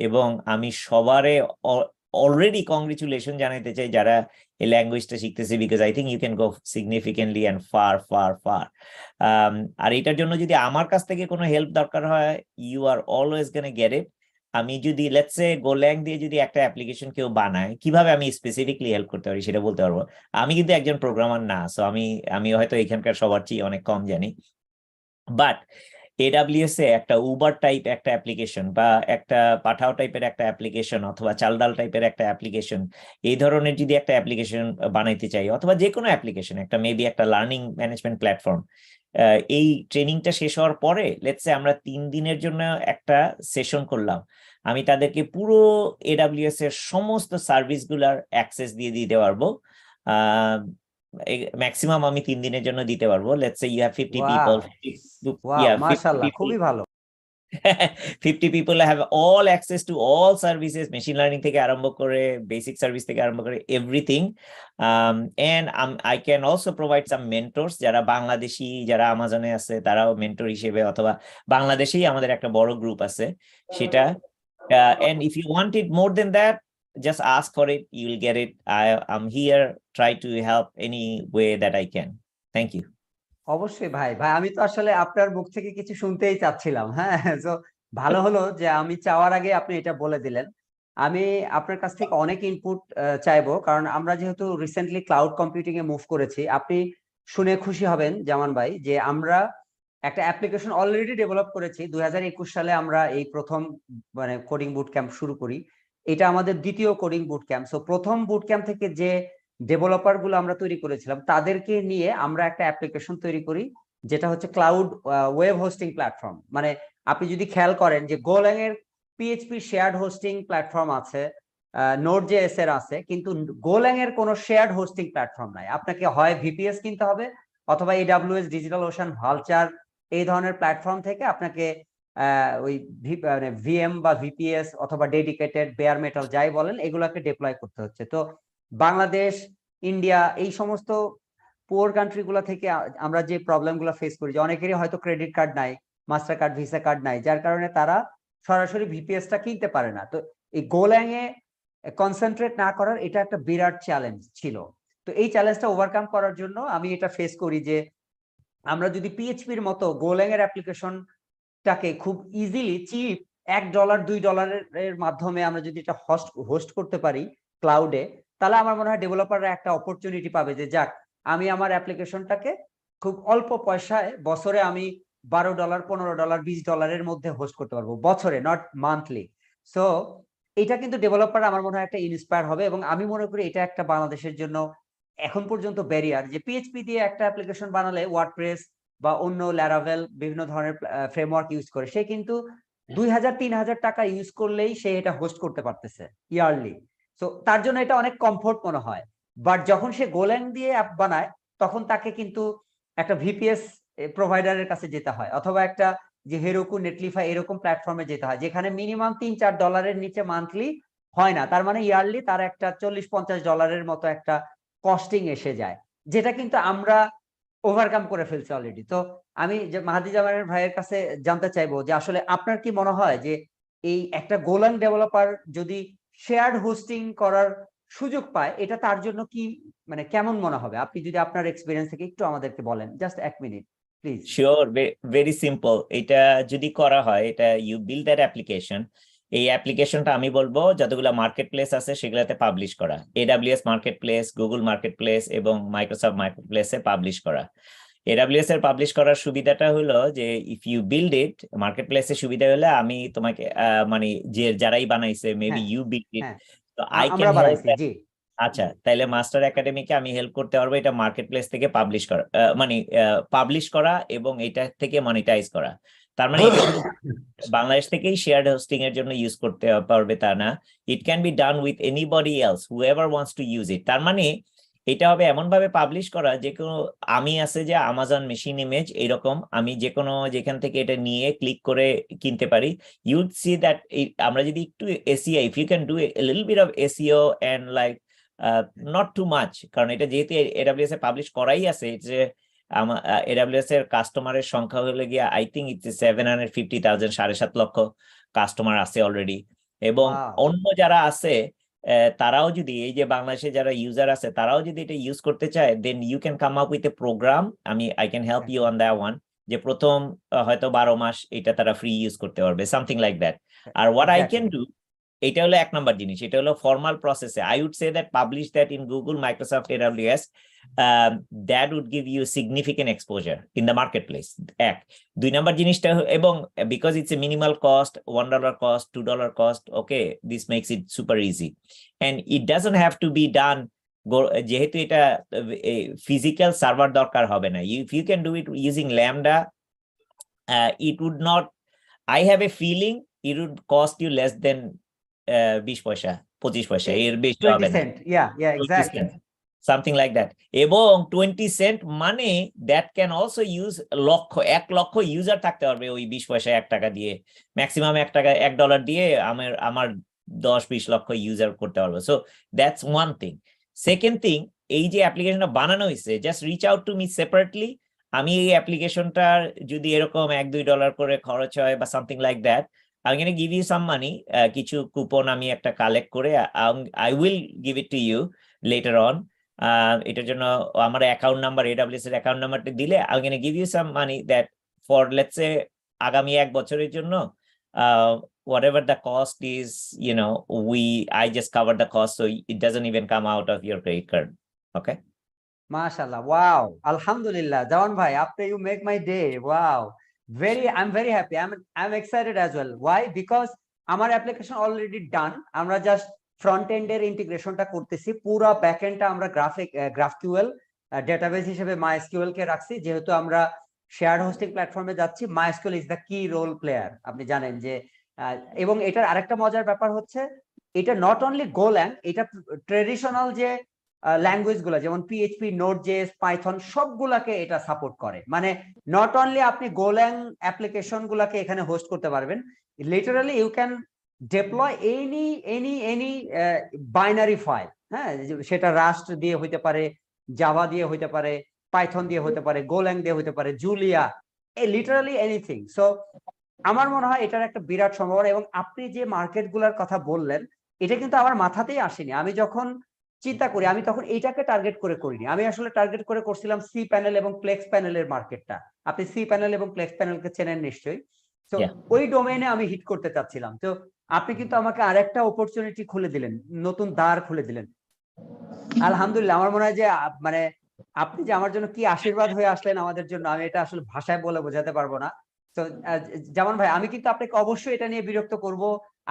এবং আমি সবারে অলরেডি কংগ্রেচুলেশন জানাইতে চাই যারা এই ল্যাঙ্গুয়েজটা শিখতেছে, because I think you can go significantly and far far far. আর এটার জন্য যদি আমার কাছ থেকে কোনো হেল্প দরকার হয়, you are always gonna get it. আমি যদি লেটস সে গোল্যাং দিয়ে যদি একটা অ্যাপ্লিকেশন কেউ বানায়, কিভাবে আমি স্পেসিফিকলি হেল্প করতে পারি সেটা বলতে পারবো। আমি কিন্তু একজন প্রোগ্রামার না, সো আমি হয়তো এখানকার সবার চেয়ে অনেক কম জানি। বাট AWS এ একটা উবার টাইপ একটা অ্যাপ্লিকেশন বা একটা পাঠাও টাইপের একটা অ্যাপ্লিকেশন অথবা চালডাল টাইপের একটা অ্যাপ্লিকেশন, এই ধরনের যদি একটা অ্যাপ্লিকেশন বানাইতে চাই, অথবা যে কোনো অ্যাপ্লিকেশন, একটা মেবি একটা লার্নিং ম্যানেজমেন্ট প্ল্যাটফর্ম, এই ট্রেনিংটা শেষ হওয়ার পরে লেটস সে আমরা 3 দিনের জন্য একটা সেশন করলাম, আমি তাদেরকে পুরো AWS এর সমস্ত সার্ভিসগুলার অ্যাক্সেস দিয়ে দিতে পারবো। ম্যাক্সিমাম আমি 3 দিনের জন্য দিতে পারবো। Let's say you have 50 people, wow, মাশাআল্লাহ, খুবই ভালো। 50 people have all access to all services, machine learning থেকে আরম্ভ করে basic service থেকে আরম্ভ করে everything. And I can also provide some mentors, যারা বাংলাদেশি, যারা আমাজনে আছে তারাও মেন্টর হিসেবে, অথবা বাংলাদেশেই আমাদের একটা বড় গ্রুপ আছে সেটা। And if you want it more than that, just ask for it, you will get it. I'm here, try to help any way that I can. Thank you. অবশ্যই ভাই, আমি তো আসলে আপনার মুখ থেকে কিছু শুনতেই চাচ্ছিলাম। হ্যাঁ, তো ভালো হলো যে আমি চাওয়ার আগে আপনি এটা বলে দিলেন। আমি আপনার কাছ থেকে অনেক ইনপুট চাইবো, কারণ আমরা যেহেতু রিসেন্টলি ক্লাউড কম্পিউটিং এ মুভ করেছি। আপনি শুনে খুশি হবেন জামান ভাই যে আমরা একটা অ্যাপ্লিকেশন অলরেডি ডেভেলপ করেছি। 2021 সালে আমরা এই প্রথম মানে কোডিং বুট ক্যাম্প শুরু করি। এটা আমাদের দ্বিতীয় কোডিং বুট ক্যাম্প। সো প্রথম বুট ক্যাম্প থেকে যে ডেভেলপার গুলো আমরা তৈরি করেছিলাম তাদেরকে নিয়ে আমরা একটা অ্যাপ্লিকেশন তৈরি করি, যেটা হচ্ছে ক্লাউড ওয়েব হোস্টিং প্ল্যাটফর্ম। মানে আপনি যদি খেয়াল করেন যে গোল্যাং এর PHP শেয়ার্ড হোস্টিং প্ল্যাটফর্ম আছে, নোড.js এর আছে, কিন্তু গোল্যাং এর কোনো শেয়ার্ড হোস্টিং প্ল্যাটফর্ম নাই। আপনাকে হয় VPS কিনতে হবে, অথবা AWS, ডিজিটাল ওশান, ভালচার এই ধরনের প্ল্যাটফর্ম থেকে আপনাকে ওই VM বা VPS অথবা ডেডিকেটেড বেয়ার মেটাল যাই বলেন এগুলাকে ডিপ্লয় করতে হচ্ছে। তো বাংলাদেশ, ইন্ডিয়া এই সমস্ত পুয়ার কান্ট্রি গুলা থেকে আমরা যে প্রবলেম গুলা ফেস করি, যে অনেকেরই হয়তো ক্রেডিট কার্ড নাই, মাস্টার কার্ড, ভিসা কার্ড নাই, যার কারণে তারা সরাসরি VPS-টা কিনতে পারে না। তো এই গোল্যাং এ কনসেন্ট্রেট না করার এটা একটা বিরাট চ্যালেঞ্জ ছিল। তো এই চ্যালেঞ্জটা ওভারকাম করার জন্য আমি এটা ফেস করি যে আমরা যদি PHP-র মতো গোল্যাং এর অ্যাপ্লিকেশনটাকে খুব ইজিলি চিপ $1 $2 মাধ্যমে আমরা যদি এটা হোস্ট করতে পারি ক্লাউডে, তাহলে আমার মনে হয় ডেভেলপাররা একটা অপরচুনিটি পাবে যে যাক, আমি আমার অ্যাপ্লিকেশনটাকে খুব অল্প পয়সায় বছরে আমি $12 $15 $20 মধ্যে হোস্ট করতে পারবো, বছরে, নট মান্থলি। সো এটা কিন্তু ডেভেলপার আমার মনে হয় একটা ইন্সপায়ার হবে, এবং আমি মনে করি এটা একটা বাংলাদেশের জন্য এখন পর্যন্ত ব্যারিয়ার, যে PHP দিয়ে একটা অ্যাপ্লিকেশন বানালে ওয়ার্ডপ্রেস বা অন্য ল্যারাভেল বিভিন্ন ধরনের ফ্রেমওয়ার্ক ইউজ করে, সে কিন্তু 2000-3000 টাকা ইউজ করলেই সে এটা হোস্ট করতে পারতেছে ইয়ারলি। সো তার জন্য এটা অনেক কমফোর্ট মনে হয়। বাট যখন সে গোল্যাং দিয়ে অ্যাপ বানায় তখন তাকে কিন্তু একটা VPS প্রোভাইডারের কাছে যেতে হয়, অথবা একটা যে হেরোকু, নেটলিফাই এরকম প্ল্যাটফর্মে যেতে হয়, যেখানে মিনিমাম $3-4 নিচে মান্থলি হয় না। তার মানে ইয়ারলি তার একটা $40-50 মতো একটা কস্টিং এসে যায়, যেটা কিন্তু আমরা ওভারকাম করে ফেলছি অলরেডি। তো আমি মাহাদি জামানের ভাইয়ের কাছে জানতে চাইবো যে আসলে আপনার কি মনে হয় যে এই একটা গোল্যাং ডেভেলপার যদি শেয়ার্ড হোস্টিং করার সুযোগ পায়, এটা তার জন্য কি মানে কেমন মনে হবে? আপনি যদি আপনার এক্সপেরিয়েন্স থেকে একটু আমাদেরকে বলেন, just 1 minute please. Sure, very simple. এটা যদি করা হয়, এটা ইউ বিল্ড দ্যাট অ্যাপ্লিকেশন, এই অ্যাপ্লিকেশনটা আমি বলবো যতগুলো মার্কেট প্লেস আছে সেগুলোতে পাবলিশ করা, AWS market place, Google market place এবং মাইক্রোসফট মার্কেট প্লেসে পাবলিশ করা। AWS এর পাবলিশ করার সুবিধাটা হলো যে if you build it, market প্লেসের সুবিধা হলে আমি তোমাকে মানে যে যারাই বানাইছে মেবি ইউ বিল্ড ইট, তো আই ক্যান হেল্প। আচ্ছা, তাহলে মাস্টার একাডেমিকে আমি হেল্প করতে পারবো এটা মার্কেট প্লেস থেকে পাবলিশ করা, মানে পাবলিশ করা এবং এটা থেকে মনিটাইজ করা। তার মানে এটা শুধু বাংলাদেশ থেকেই শেয়ার্ড হোস্টিং এর জন্য ইউজ করতে পারবে তা না, ইট can be done with anybody else whoever wants to use it. তার মানে এটা হবে এমন ভাবে পাবলিশ করা যে কোনো, আমি আছে যে আমাজন মেশিন ইমেজ এরকম, আমি যে কোনো যেখান থেকে এটা নিয়ে ক্লিক করে কিনতে পারি। ইউড সি দ্যাট আমরা যদি একটু SEO, if you can do a little bit of SEO and like not too much, কারণ এটা যেহেতু AWS এ পাবলিশ করাই আছে, যে AWS এর কাস্টমারের সংখ্যা হলে গিয়ে আই থিঙ্ক ইটস 750,000, 7.5 লক্ষ কাস্টমার আছে অলরেডি, এবং অন্য যারা আছে তারাও যদি এই যে বাংলাদেশে যারা ইউজার আছে তারাও যদি এটা ইউজ করতে চায়, then you can come up with a program. I can help you on that one, যে প্রথম হয়তো 12 মাস এটা তারা ফ্রি ইউজ করতে পারবে, সামথিং লাইক দ্যাট। আর হোয়াট আই ক্যান ডু, এটা হলো 1 নম্বর জিনিস, এটা হলো ফর্মাল প্রসেসে I would say that publish that in Google, Microsoft, AWS, that would give you significant exposure in the marketplace. 2 নম্বর জিনিসটা, এবং because it's a minimal cost, $1 cost, $2 cost, okay, this makes it super easy and it doesn't have to be done যেহেতু এটা physical server দরকার হবে না, if you can do it using Lambda, it would not, I have a feeling it would cost you less than 20 পয়সা 25 পয়সা, এর বেশি হবে 20 না, cent. Yeah, 20 exactly. cent, something like that. এবং 20 cent মানে that can also use 1 লক্ষ user থাকতে পারবে ওই 20 পয়সা 1 টাকা দিয়ে, ম্যাক্সিমাম $1 দিয়ে আমার 10-20 লক্ষ ইউজার করতে পারবে। So that's one thing. Second thing, এই যে অ্যাপ্লিকেশনটা বানানো হয়েছে, just reach out to me separately. আমি এই অ্যাপ্লিকেশনটার যদি এরকম $1-2 করে খরচ হয় বা something like that, I'm going to give you some money, কিছু কুপন আমি একটা কালেক্ট করে I will give it to you later on. এটার জন্য আমার অ্যাকাউন্ট নাম্বার, AWS এর অ্যাকাউন্ট নাম্বারটা দিলে I'm going to give you some money that for let's say আগামী 1 বছরের জন্য whatever the cost is, you know, I just cover the cost, so it doesn't even come out of your credit card. Okay. MashaAllah. Wow. Alhamdulillah. Jawan bhai, after you make my day. Wow. I'm very happy. I'm excited as well. Why? Because our application already done. আমরা just front end এর ইন্টিগ্রেশনটা করতেছি, পুরো back এন্ডটা আমরা GraphQL database হিসেবে MySQL কে রাখছি, যেহেতু আমরা shared hosting প্ল্যাটফর্মে যাচ্ছি। MySQL ইজ দ্য কি রোল প্লেয়ার, আপনি জানেন যে। এবং এটার আরেকটা মজার ব্যাপার হচ্ছে, এটা নট অনলি গোল্যাং, এটা ট্রেডিশনাল যে ল্যাঙ্গুয়েজ গুলা যেমন PHP, Node.js, Python সবগুলাকে এটা সাপোর্ট করে। মানে নট অনলি আপনি গোল্যাং অ্যাপ্লিকেশন গুলাকে এখানে হোস্ট করতে পারবেন, literally you can deploy any binary file. হ্যাঁ, সেটা রাস্ট দিয়ে হইতে পারে, জাভা দিয়ে হইতে পারে, পাইথন দিয়ে হতে পারে, গোল্যাং দিয়ে হতে পারে, জুলিয়া, লিটারালি এনিথিং। সো আমার মনে হয় এটার একটা বিরাট সম্ভাবনা। এবং আপনি যে মার্কেট গুলার কথা বললেন, এটা কিন্তু আমার মাথাতেই আসেনি। আমি যখন চিন্তা করি, আমি তখন এইটাকে টার্গেট করে করিনি। আমি আসলে টার্গেট করে করছিলাম সি প্যানেল এবং প্লেক্স প্যানেলের মার্কেটটা। আপনি সি প্যানেল এবং প্লেক্স প্যানেলকে চেনেন নিশ্চয়ই। তো ওই ডোমেইনে আমি হিট করতে চাচ্ছিলাম। তো আপনি কিন্তু আমাকে আরেকটা অপরচুনিটি খুলে দিলেন, নতুন দ্বার খুলে দিলেন। আলহামদুলিল্লাহ। আমার মনে হয় যে মানে আপনি যে আমার জন্য কি আশীর্বাদ হয়ে আসলেন আমাদের জন্য, আমি এটা আসলে ভাষায় বলে বোঝাতে পারবো না। তো যেমন ভাই, আমি কিন্তু আপনাকে অবশ্যই এটা নিয়ে বিরক্ত করব,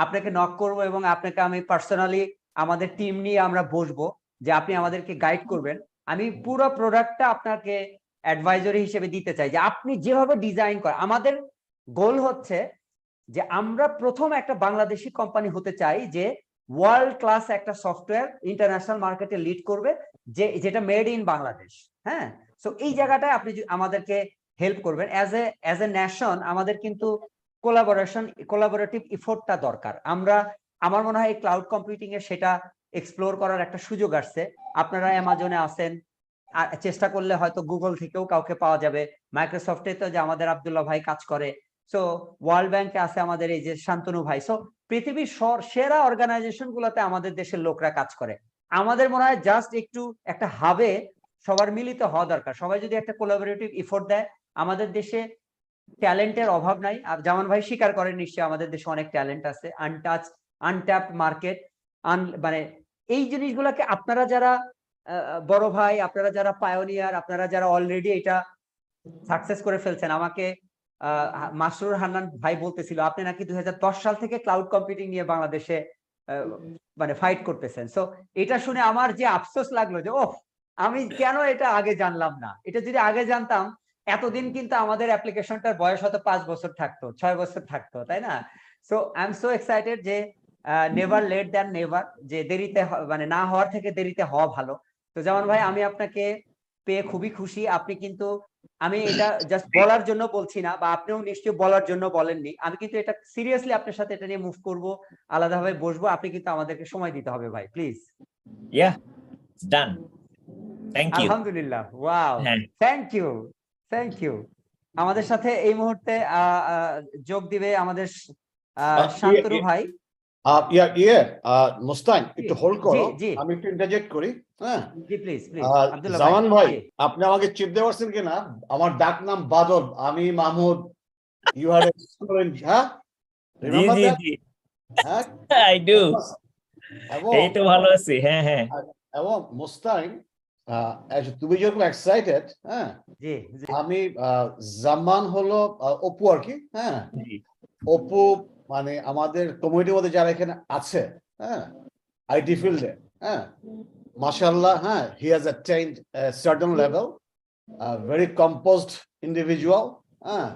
আপনাকে নক করব, এবং আপনাকে আমি পার্সোনালি আমাদের টিম নিয়ে আমরা বসবো, যে আপনি আমাদেরকে গাইড করবেন। আমি পুরো প্রোডাক্টটা আপনাকে অ্যাডভাইজরি হিসেবে দিতে চাই, যে আপনি যেভাবে ডিজাইন করেন। আমাদের গোল হচ্ছে যে আমরা প্রথম একটা বাংলাদেশি কোম্পানি হতে চাই যে ওয়ার্ল্ড ক্লাস একটা সফটওয়্যার ইন্টারন্যাশনাল মার্কেটে লিড করবে, যেটা মেড ইন বাংলাদেশ। হ্যাঁ, সো এই জায়গাটায় আপনি আমাদেরকে হেল্প করবেন। অ্যাজ এ নেশন আমাদের কিন্তু কোলাবোরেটিভ এফোর্টটা দরকার। আমার মনে হয় ক্লাউড কম্পিউটিং এ সেটা এক্সপ্লোর করার একটা সুযোগ আসছে। আপনারা অ্যামাজনে আছেন, চেষ্টা করলে হয়তো গুগল থেকেও কাউকে পাওয়া যাবে। মাইক্রোসফটে তো যে আমাদের আব্দুল্লাহ ভাই কাজ করে, সো ওয়ার্ল্ড ব্যাংকে আছে আমাদের এই যে শান্তনু ভাই। সো পৃথিবীর সেরা অর্গানাইজেশন গুলোতে আমাদের দেশের লোকরা কাজ করে। আমাদের মনে হয় জাস্ট একটু একটা হাবে সবার মিলিত হওয়া দরকার। সবাই যদি একটা কোলাবোরেটিভ এফোর্ট দেয়, আমাদের দেশে ট্যালেন্টের অভাব নাই। যেমন ভাই স্বীকার করেন নিশ্চয়ই, আমাদের দেশে অনেক ট্যালেন্ট আছে, আনট্যাপড মার্কেট। মানে এই জিনিসগুলোকে আপনারা যারা বড় ভাই, আপনারা যারা পায়োনিয়ার, আপনারা যারা অলরেডি এটা সাকসেস করে ফেলছেন, আমাকে মাসরুর হান্নান ভাই বলতেছিল আপনি নাকি 2010 সাল থেকে ক্লাউড কম্পিউটিং নিয়ে বাংলাদেশে মানে ফাইট করতেছেন। সো এটা শুনে আমার যে আফসোস লাগলো যে আমি কেন এটা আগে জানলাম না। এটা যদি আগে জানতাম, এতদিন কিন্তু আমাদের অ্যাপ্লিকেশনটার বয়স হয়তো 5 বছর থাকতো, 6 বছর থাকতো, তাই না? So I am so excited যে নেভার লেট দ্যান নেভার, যে দেরিতে মানে না হওয়ার থেকে দেরিতে হওয়া ভালো। তো যেমন ভাই, আমি আপনাকে পেয়ে খুবই খুশি। আপনি কিন্তু, আমি এটা জাস্ট বলার জন্য বলছি না, বা আপনিও নিশ্চয়ই বলার জন্য বলেননি। আমি কিন্তু এটা সিরিয়াসলি আপনার সাথে এটা নিয়ে মুভ করব, আলাদাভাবে বসবো। আপনি কিন্তু আমাদেরকে সময় দিতে হবে ভাই, please. Yeah, it's done. Thank you. আলহামদুলিল্লাহ। Wow, thank you. আমাদের সাথে এই মুহূর্তে যোগ দিবে আমাদের শান্তনু ভাই। মুস্তান একটু হোল্ড করো, জি। আমি একটু ইন্টারজেক্ট করি। হ্যাঁ, জি প্লিজ আব্দুল্লাহ জামান ভাই, জি। আপনি আমাকে চিনতে পারছেন কিনা? আমার ডাক নাম বাদল, আমি Mahmud. You are a student, হ্যাঁ? জি Remember জি that? জি হ্যাঁ, আই ডু। এবং এই তো ভালো আছি, হ্যাঁ হ্যাঁ। এবং মুস্তান, তুমি যেরকম এক্সাইটেড, হ্যাঁ, জি আমি জামান হলো অপু আর কি। হ্যাঁ, জি অপু মানে আমাদের কমিউনিটির মধ্যে যারা এখানে আছে, হ্যাঁ, আইটি ফিল্ডে, হ্যাঁ, মাশাআল্লাহ, হ্যাঁ, he has attained a certain level, very composed individual, হ্যাঁ,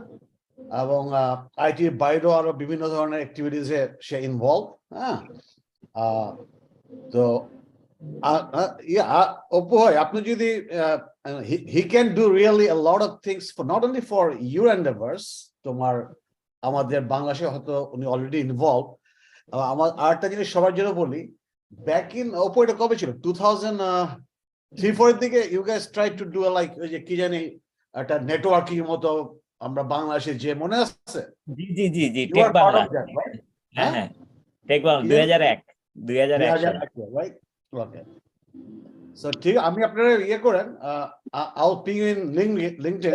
এবং আইটির বাইরেও আরো বিভিন্ন ধরনের অ্যাক্টিভিটিসে সে ইনভলভ। হ্যাঁ, তো অপু ভাই, আপনি যদি he can do really a lot of things for not only for your endeavors, তোমার আমাদের বাংলাদেশে হয়তো উনি অলরেডি ইনভলভ। আমার আরেকটা জিনিস সবার জন্য বলি, ব্যাক ইন অপু, এটা কবে ছিল 2003-4 এর দিকে you guys try to do like ওই যে কি জানি একটা নেটওয়ার্কিং মতো আমরা বাংলাদেশে, যে মনে আছে? জি জি জি জি You tech are part Bangla, of that, right? হ্যাঁ হ্যাঁ টেক বাংলা 2001 সালে। right? Okay. So ঠিক, আমি আপনারা ইয়ে করেন, I'll ping you in LinkedIn.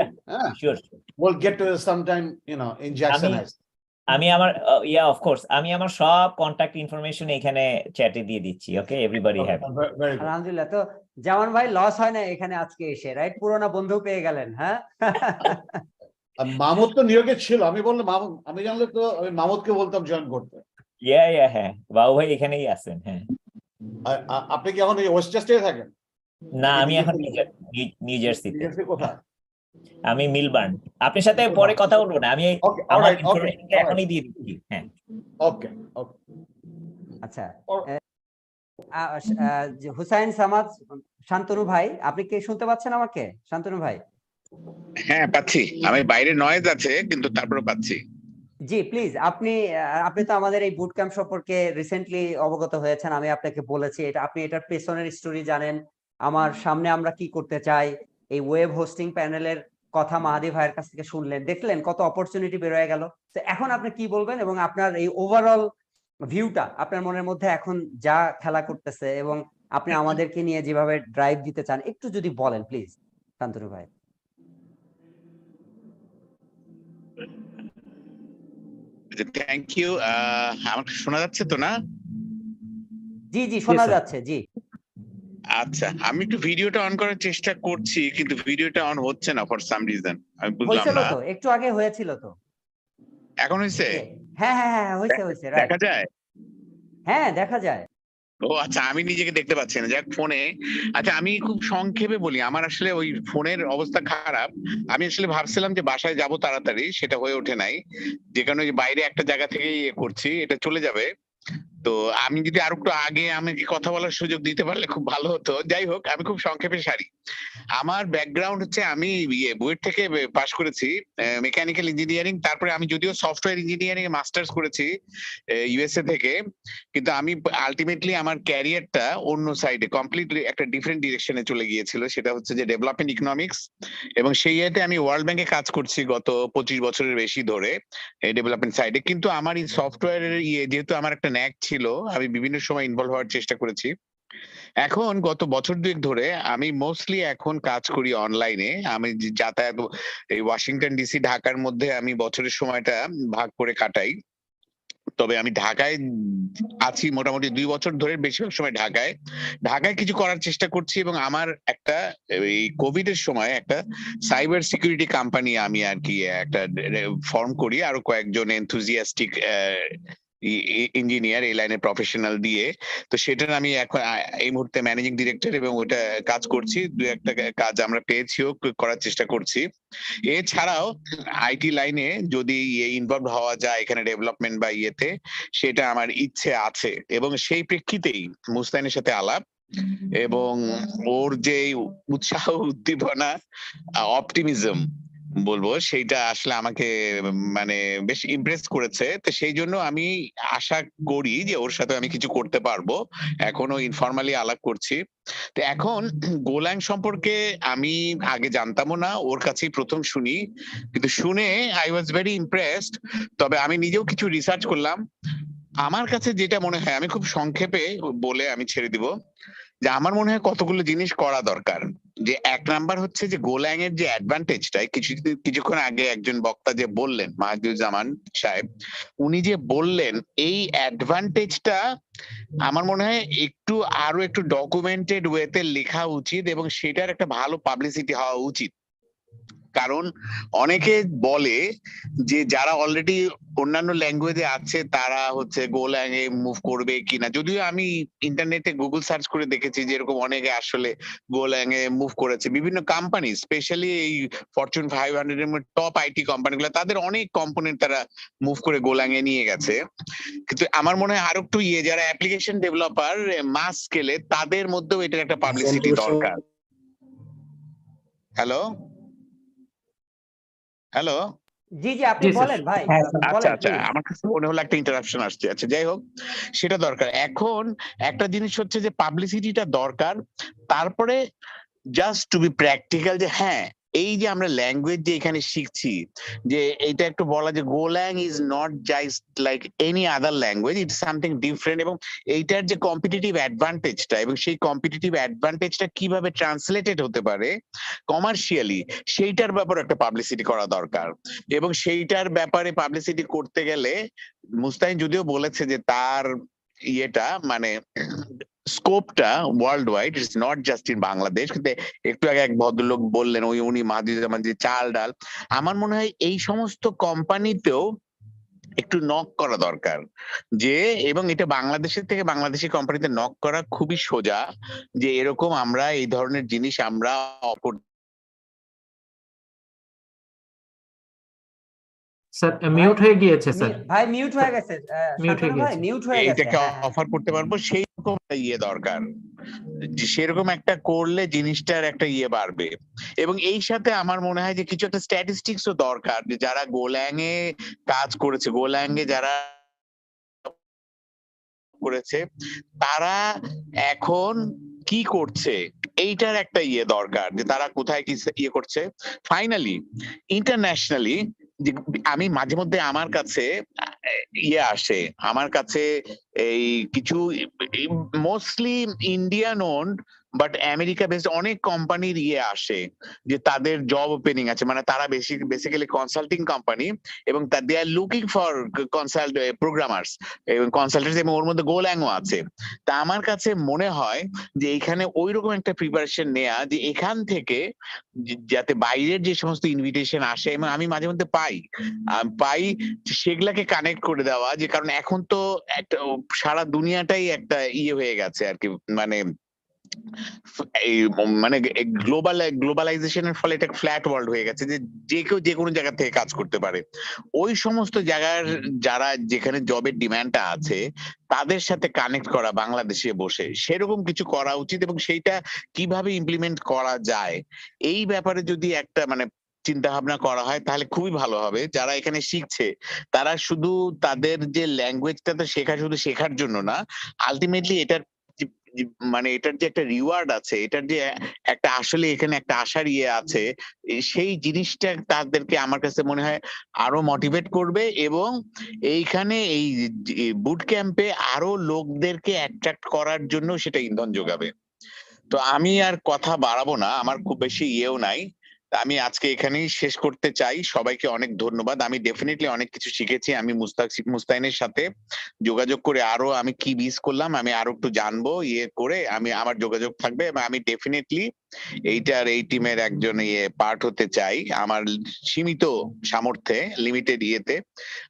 Sure. We'll get to it sometime, in Jackson Heights. আমি আমার অফ কোর্স আমি আমার সব কন্টাক্ট ইনফরমেশন এখানে চ্যাটে দিয়ে দিচ্ছি। ওকে, এভরিবডি হ্যাভ। Very good. আলহামদুলিল্লাহ। তো জামান ভাই লস হয় না এখানে আজকে এসে, রাইট? পুরোনো বন্ধু পেয়ে গেলেন, হ্যাঁ? মাহমুদ তো নিউ ইয়র্কে ছিল, আমি বললাম মাহমুদ, আমি জানলে তো আমি মাহমুদকে বলতাম জয়েন করতে। হ্যাঁ বাবু ভাই এখানেই আছেন। হ্যাঁ, আপনি কি এখন এই ওয়েস্টচেস্টারে থাকেন? না আমি এখন নিউ জার্সিতে। কোথায়? আমি মিলবার্ন। আপনার সাথে পরে কথা বলবো না, আমি আমার ইনফরমেশন এখনই দিয়ে দিচ্ছি। হ্যাঁ, ওকে। আচ্ছা, হুসাইন সামাদ, শান্তনু ভাই, আপনি কি শুনতে পাচ্ছেন আমাকে? শান্তনু ভাই? হ্যাঁ পাচ্ছি, আমি বাইরে নয়েজ আছে কিন্তু তারপরে পাচ্ছি। জি প্লিজ, আপনি তো আমাদের এই বুট ক্যাম্প সম্পর্কে রিসেন্টলি অবগত হয়েছেন। আমি আপনাকে বলেছি এটা, আপনি এটার পেছনের স্টোরি জানেন। আমার সামনে আমরা কি করতে চাই, এই ওয়েব হোস্টিং প্যানেলের কথা মাহাদি ভাইয়ের কাছ থেকে শুনলেন, দেখলেন কত অপরচুনিটি বের হয়ে গেল। তো এখন আপনি কি বলবেন, এবং আপনার এই ওভারঅল ভিউটা আপনার মনের মধ্যে এখন যা খেলা করতেছে, এবং আপনি আমাদেরকে নিয়ে যেভাবে ড্রাইভ দিতে চান, একটু যদি বলেন প্লিজ শান্তনু ভাই। Thank you. আমাকে শোনা যাচ্ছে তো না? জি শোনা যাচ্ছে, জি। আচ্ছা, আমি একটু ভিডিওটা অন করার চেষ্টা করছি কিন্তু ভিডিওটা অন হচ্ছে না ফর সাম রিজন, আমি বুঝলাম না। তো একটু আগে হয়েছিল তো। এখন হয়েছে? হ্যাঁ হয়েছে, রাইট। দেখা যায়? হ্যাঁ দেখা যায়। ও আচ্ছা, আমি নিজেকে দেখতে পাচ্ছি না, যাক ফোনে। আচ্ছা, আমি খুব সংক্ষেপে বলি, আমার আসলে ওই ফোনের অবস্থা খারাপ। আমি আসলে ভাবছিলাম যে বাসায় যাব তাড়াতাড়ি, সেটা হয়ে ওঠে নাই, যে কারণে বাইরে একটা জায়গা থেকে ইয়ে করছি, এটা চলে যাবে। তো আমি যদি আরো একটু আগে আমাকে কথা বলার সুযোগ দিতে পারলে খুব ভালো হতো। যাই হোক, আমি খুব সংক্ষেপে সারি। আমার ব্যাকগ্রাউন্ড হচ্ছে, আমি বুয়েট থেকে পাশ করেছি মেকানিক্যাল ইঞ্জিনিয়ারিং, তারপরে আমি যদিও সফটওয়্যার ইঞ্জিনিয়ারিং এ মাস্টার্স করেছি ইউএসএ থেকে, কিন্তু আমি আলটিমেটলি আমার ক্যারিয়ারটা অন্য সাইডে কমপ্লিটলি একটা ডিফারেন্ট ডিরেকশনে চলে গিয়েছিল, সেটা হচ্ছে যে ডেভেলপমেন্ট ইকোনমিক্স। এবং সেই ইয়েতে আমি ওয়ার্ল্ড ব্যাংকে কাজ করছি গত 25 বছরের বেশি ধরে এই ডেভেলপমেন্ট সাইডে। কিন্তু আমার এই সফটওয়্যারের যেহেতু আমার একটা ন্যাক ছিল, আমি বিভিন্ন সময় ইনভলভ হওয়ার চেষ্টা করেছি। এখন গত বছর দুয়েক ধরে আমি মোস্টলি এখন কাজ করি অনলাইনে। আমি যাতায়াত এই ওয়াশিংটন ডিসি ঢাকার মধ্যে আমি বছরের সময়টা ভাগ করে কাটাই। তবে আমি ঢাকায় আছি মোটামুটি 2 বছর ধরে, বেশিরভাগ সময় ঢাকায় কিছু করার চেষ্টা করছি। এবং আমার একটা এই কোভিড এর সময় একটা সাইবার সিকিউরিটি কোম্পানি আমি আর কি একটা ফর্ম করি, আরো কয়েকজন এনথুজিয়াস্টিক ইঞ্জিনিয়ার এই লাইনের প্রফেশনাল দিয়ে। তো সেটার আমি এখন এই মুহূর্তে ম্যানেজিং ডিরেক্টর, এবং ওটা কাজ করছি। 2-1টা কাজ আমরা পেয়েছিও, করার চেষ্টা করছি। এছাড়াও আইটি লাইনে যদি ইনভলভ হওয়া যায় এখানে ডেভেলপমেন্ট বা ইয়েতে, সেটা আমার ইচ্ছে আছে। এবং সেই প্রেক্ষিতেই মুস্তানের সাথে আলাপ, এবং ওর যে উৎসাহ, উদ্দীপনা, অপটিমিজম বলবো, সেইটা আসলে আমাকে মানে বেশ ইমপ্রেস করেছে। তো সেই জন্য আমি আশা করি যে ওর সাথে আমি কিছু করতে পারবো। এখনো ইনফর্মালি আলাপ করছি। তো এখন গোল্যাং সম্পর্কে আমি আগে জানতামও না, ওর কাছেই প্রথম শুনি, কিন্তু শুনে আই ওয়াজ ভেরি ইমপ্রেসড। তবে আমি নিজেও কিছু রিসার্চ করলাম। আমার কাছে যেটা মনে হয়, আমি খুব সংক্ষেপে বলে আমি ছেড়ে দিব, যে আমার মনে হয় কতগুলো জিনিস করা দরকার। যে এক নাম্বার হচ্ছে যে গোল্যাং এর যে অ্যাডভান্টেজটা, কিছুক্ষণ আগে একজন বক্তা যে বললেন, মাহাদুজ্জামান সাহেব, উনি যে বললেন, এই অ্যাডভান্টেজটা আমার মনে হয় আরো একটু ডকুমেন্টেড ওয়েতে লেখা উচিত এবং সেটার একটা ভালো পাবলিসিটি হওয়া উচিত। কারণ অনেকে বলে যে যারা অলরেডি অন্যান্য ল্যাঙ্গুয়েজে আছে তারা হচ্ছে গোল্যাং এ মুভ করবে কিনা, যদিও আমি ইন্টারনেটে গুগল সার্চ করে দেখেছি যে এরকম অনেকে আসলে গোল্যাং এ মুভ করেছে। বিভিন্ন কোম্পানি, স্পেশালি এই ফরচুন 500 এর টপ আইটি কোম্পানিগুলো, তাদের অনেক কম্পোনেন্ট তারা মুভ করে গোল্যাং এ নিয়ে গেছে। কিন্তু আমার মনে হয় আরো একটু যারা অ্যাপ্লিকেশন ডেভেলপার মাস স্কেলে, তাদের মধ্যেও এটার একটা পাবলিসিটি দরকার। হ্যালো হ্যালো জি জি, আপনি জি, স্যার। বলেন ভাই, আচ্ছা বলেন আচ্ছা, please। আমার কাছে মনে হলো একটা ইন্টারাপশন আসছে। আচ্ছা, যাই হোক, সেটা দরকার। এখন একটা জিনিস হচ্ছে যে পাবলিসিটিটা দরকার, তারপরে জাস্ট টু বি প্র্যাকটিক্যাল, যে হ্যাঁ, এই যে আমরা ল্যাঙ্গুয়েজ যে এখানে শিখছি, যে এটা একটু বলা যে Golang is not just like any other language, it's something different, এবং এইটার যে কম্পিটিটিভ অ্যাডভান্টেজটা এবং সেই কম্পিটিটিভ অ্যাডভান্টেজটা কিভাবে ট্রান্সলেটেড হতে পারে কমার্শিয়ালি, সেইটার ব্যাপারে একটা পাবলিসিটি করা দরকার। এবং সেইটার ব্যাপারে পাবলিসিটি করতে গেলে মুস্তাহিন যদিও বলেছে যে তার ইয়েটা মানে স্কোপটা world wide, it's not just in Bangladesh. কিন্তু একটু আগে এক ভদ্রলোক বললেন, উনি মাহাদুজ্জামান, যে চাল ডাল, আমার মনে হয় এই সমস্ত কোম্পানিতেও একটু নক করা দরকার। যে এবং এটা বাংলাদেশের থেকে বাংলাদেশি কোম্পানিতে নক করা খুবই সোজা, যে এরকম আমরা এই ধরনের জিনিস আমরা অপর স্যার মিউট হয়ে গিয়েছে স্যার। ভাই মিউট হয়ে গেছে, Mute হয়ে শান্তনু ভাই গেছে। মিউট হয়ে গেছে। এইটাকে হ্যাঁ, হ্যাঁ। অফার করতে পারবো, সেই রকম একটা দরকার। যে সেরকম একটা করলে জিনিসটার একটা বাড়বে। এবং এই সাথে আমার মনে হয় যে কিছু একটা স্ট্যাটিস্টিক্সও দরকার, যে যারা গোল্যাং এ কাজ করেছে, গোল্যাং এ যারা করেছে, তারা এখন কি করছে, এইটার একটা দরকার, যে তারা কোথায় কি করছে। ফাইনালি ইন্টারন্যাশনালি, আমি মাঝে মধ্যে আমার কাছে আসে, আমার কাছে এই কিছু mostly Indian owned but America based অনেক কোম্পানির আসে, যে তাদের জব ওপেনিং আছে, মানে তারা বেসিক্যালি কনসাল্টিং কোম্পানি, এবং they are looking for consult programmers এবং কনসালটেন্টস, এবং ওর মধ্যে গোল্যাংও আছে। তা আমার কাছে মনে হয় যে এখানে ওই রকম একটা প্রিপারেশন নেওয়া, যে এখান থেকে যাতে বাইরের যে সমস্ত ইনভিটেশন আসে, এবং আমি মাঝে মধ্যে পাই সেগুলাকে কানেক্ট করে দেওয়া, যে কারণ এখন তো একটা সারা দুনিয়াটাই একটা হয়ে গেছে আর কি, মানে মানে গ্লোবালাইজেশনের ফলে এটা ফ্ল্যাট ওয়ার্ল্ড হয়ে গেছে, যে কেউ যে কোনো জায়গা থেকে কাজ করতে পারে। ওই সমস্ত জায়গার যারা যেখানে জবের ডিমান্ডটা আছে, তাদের সাথে কানেক্ট করা বাংলাদেশে বসে, সেরকম কিছু করা উচিত। এবং সেইটা কিভাবে ইমপ্লিমেন্ট করা যায়, এই ব্যাপারে যদি একটা মানে চিন্তা ভাবনা করা হয়, তাহলে খুবই ভালো হবে। যারা এখানে শিখছে, তারা শুধু তাদের যে ল্যাঙ্গুয়েজটা তো শুধু শেখার জন্য না, আলটিমেটলি এটার মানে এটার যে একটা রিওয়ার্ড আছে, এটার যে একটা আসলে এখানে একটা আশার আছে, সেই জিনিসটা তাদেরকে আমার কাছে মনে হয় আরো মোটিভেট করবে, এবং এইখানে এই বুট ক্যাম্পে আরো লোকদেরকে অ্যাট্রাক্ট করার জন্য সেটা ইন্ধন যোগাবে। তো আমি আর কথা বাড়াবো না, আমার খুব বেশি নাই। আমি আজকে এখানেই শেষ করতে চাই। সবাইকে অনেক ধন্যবাদ। আমি ডেফিনেটলি অনেক কিছু শিখেছি। আমি মুস্তাহিনের সাথে যোগাযোগ করে আরো আমি কি মিস করলাম আমি আরো একটু জানবো, করে আমি আমার যোগাযোগ থাকবে, এবং আমি ডেফিনেটলি এই টিমের একজন পার্ট হতে চাই। আমার সীমিত সামর্থ্যে, limited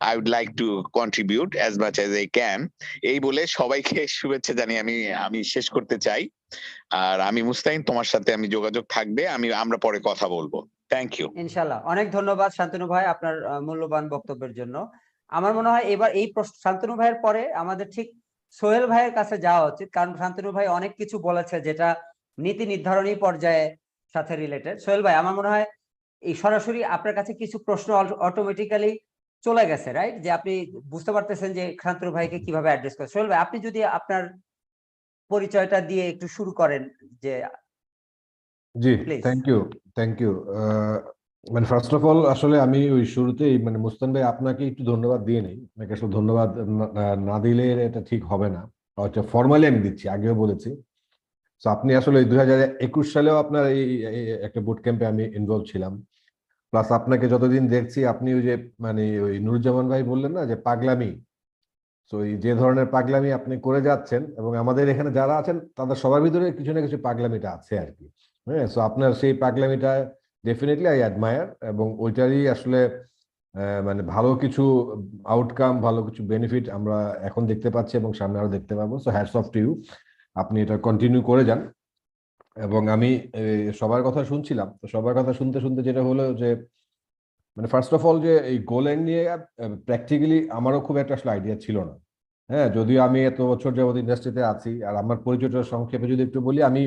I would like to contribute as much as I can. এই বলে সবাইকে শুভেচ্ছা জানিয়ে আমি শেষ করতে চাই। আর আমি মুস্তাহিন, তোমার সাথে আমি যোগাযোগ থাকবে, আমরা পরে কথা বলবো। Thank you. ইনশাল্লাহ, অনেক ধন্যবাদ শান্তনু ভাই আপনার মূল্যবান বক্তব্যের জন্য। আমার মনে হয় এবার এই শান্তনু ভাইয়ের পরে আমাদের ঠিক সোহেল ভাইয়ের কাছে যাওয়া উচিত, কারণ শান্তনু ভাই অনেক কিছু বলেছে যেটা নীতি নির্ধারণী পর্যায়ে সাথে রিলেটেড। সোহেল ভাই, আমার মনে হয় এই সরাসরি আপনার কাছে কিছু প্রশ্ন অটোমেটিক্যালি চলে গেছে, রাইট? যে আপনি বুঝতে পারতেছেন যে শান্তনু ভাইকে কিভাবে অ্যাড্রেস করে। সোহেল ভাই, আপনি যদি আপনার পরিচয়টা দিয়ে একটু শুরু করেন, যে জি, প্লিজ। Thank you. মানে ফার্স্ট অফ অল আসলে আমি ওই শুরুতেই মানে মুস্তান ভাই আপনাকে একটু ধন্যবাদ দিয়ে নেই, আপনাকে আসলে ধন্যবাদ না দিলে এটা ঠিক হবে না। হয়তো ফর্মালি আমি দিচ্ছি, আগেও বলেছি। তো আপনি আসলে 2021 সালেও আপনার এই একটা বুট ক্যাম্পে আমি ইনভলভ ছিলাম। প্লাস আপনাকে যতদিন দেখছি আপনি ওই যে মানে ওই নুরুজ্জামান ভাই বললেন না যে পাগলামি, তো এই যে ধরনের পাগলামি আপনি করে যাচ্ছেন, এবং আমাদের এখানে যারা আছেন তাদের সবার ভিতরে কিছু না কিছু পাগলামিটা আছে আর কি। হ্যাঁ, সো আপনার সেই পাগলামিটা ডেফিনেটলি আই অ্যাডমায়ার, এবং ওইটারই আসলে মানে ভালো কিছু আউটকাম, ভালো কিছু বেনিফিট আমরা এখন দেখতে পাচ্ছি এবং সামনে আরো দেখতে পাবো। So hats off to you, আপনি এটা কন্টিনিউ করে যান। এবং আমি সবার কথা শুনছিলাম, তো সবার কথা শুনতে শুনতে যেটা হলো যে মানে ফার্স্ট অফ অল যে এই গোল্যান্ড নিয়ে প্র্যাকটিক্যালি আমারও খুব একটা আসলে আইডিয়া ছিল না। হ্যাঁ, যদিও আমি এত বছর যাবত ইন্ডাস্ট্রিতে আছি, আর আমার পরিচয়টা সংক্ষেপে যদি একটু বলি, আমি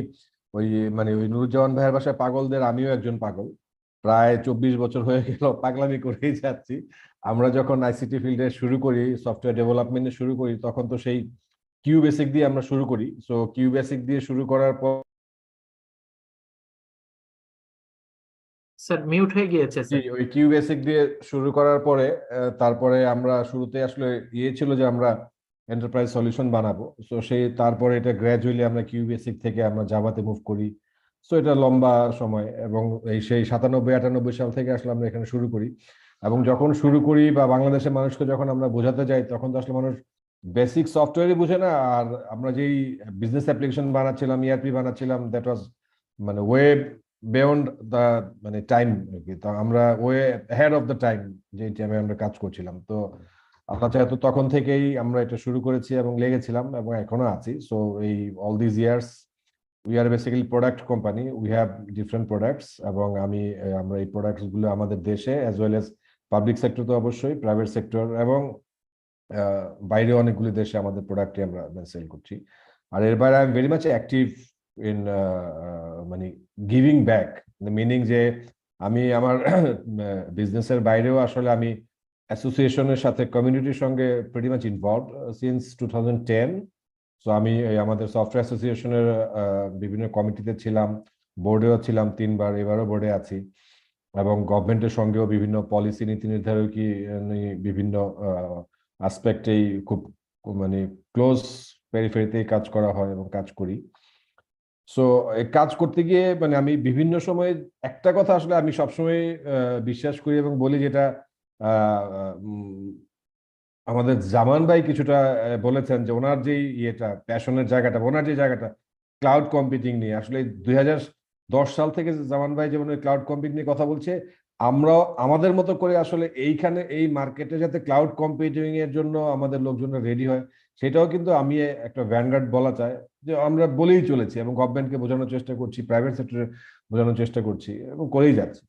ওই মানে ওই নুরুজ্জামান ভাইয়ের বাসায় পাগলদের আমিও একজন পাগল। প্রায় 24 বছর হয়ে গেল পাগলামি করেই যাচ্ছি। আমরা যখন আইসিটি ফিল্ডে শুরু করি, সফটওয়্যার ডেভেলপমেন্টে শুরু করি, তখন তো সেই কিউ বেসিক দিয়ে আমরা শুরু করি। সো কিউ বেসিক দিয়ে শুরু করার পর স্যার মিউট হয়ে গিয়েছে জি, স্যার। ওই কিউ বেসিক দিয়ে শুরু করার পরে তারপরে আমরা শুরুতে আসলে ইয়ে ছিল যে আমরা এন্টারপ্রাইজ সলিউশন বানাবো। সো সেই তারপরে এটা গ্র্যাজুয়ালি আমরা কিউ বেসিক থেকে আমরা জাভাতে মুভ করি। সো এটা লম্বা সময়, এবং এই সেই 97-98 সাল থেকে আসলে আমরা এখানে শুরু করি। এবং যখন শুরু করি বা বাংলাদেশের মানুষকে যখন আমরা বোঝাতে যাই, তখন তো আসলে মানুষ বেসিক সফটওয়্যারই বুঝে না। আর আমরা যেই বিজনেস অ্যাপ্লিকেশন বানাচ্ছিলাম, ইআরপি বানাচ্ছিলাম, দ্যাট ওয়াজ মানে ওয়েব বিয়ন্ড দা মানে টাইম আর কি। তো আমরা way head of the time, যে টাইমে আমরা কাজ করছিলাম। তো আল্লাহ চাইতো তখন থেকেই আমরা এটা শুরু করেছি এবং লেগেছিলাম এবং এখনো আছি। সো এই all this years we are basically product company, we have different products, এবং আমরা এই প্রোডাক্টস গুলো আমাদের দেশে as well as public sector, তো অবশ্যই প্রাইভেট সেক্টর, এবং বাইরে অনেকগুলি দেশে আমাদের প্রোডাক্টই আমরা সেল করছি। আর এর বাইরে I am very much active in মানে গিভিং ব্যাক, মিনিং যে আমি আমার বিজনেসের বাইরেও আসলে আমি অ্যাসোসিয়েশনের সাথে, কমিউনিটির সঙ্গে pretty much involve since 2010। So আমি আমাদের সফটওয়্যার অ্যাসোসিয়েশনের বিভিন্ন কমিটিতে ছিলাম, বোর্ডেও ছিলাম 3 বার, এবারও বোর্ডে আছি। এবং গভর্নমেন্টের সঙ্গেও বিভিন্ন পলিসি নীতি নির্ধারকী বিভিন্ন আসপেক্টেই খুব মানে ক্লোজ পেরিফেরিতেই কাজ করা হয় এবং কাজ করি। সো কাজ করতে গিয়ে মানে আমি বিভিন্ন সময় একটা কথা আসলে আমি সবসময় বিশ্বাস করি এবং বলি, যেটা আমাদের জামান ভাই কিছুটা বলেছেন, যে ওনার যে ইয়েটা প্যাশনের জায়গাটা, ওনার যে জায়গাটা ক্লাউড কম্পিউটিং নিয়ে, আসলে 2010 সাল থেকে জামান ভাই যেমন ক্লাউড কম্পিউটিং নিয়ে কথা বলছে, আমরাও আমাদের মতো করে আসলে এইখানে এই মার্কেটে যাতে ক্লাউড কম্পিউটিং এর জন্য আমাদের লোকজনরা রেডি হয়, সেটাও কিন্তু আমি একটা ভ্যানগার্ড বলা চাই, যে আমরা বলেই চলেছি এবং গভর্নমেন্টকে বোঝানোর চেষ্টা করছি, প্রাইভেট সেক্টরে বোঝানোর চেষ্টা করছি এবং করেই যাচ্ছি।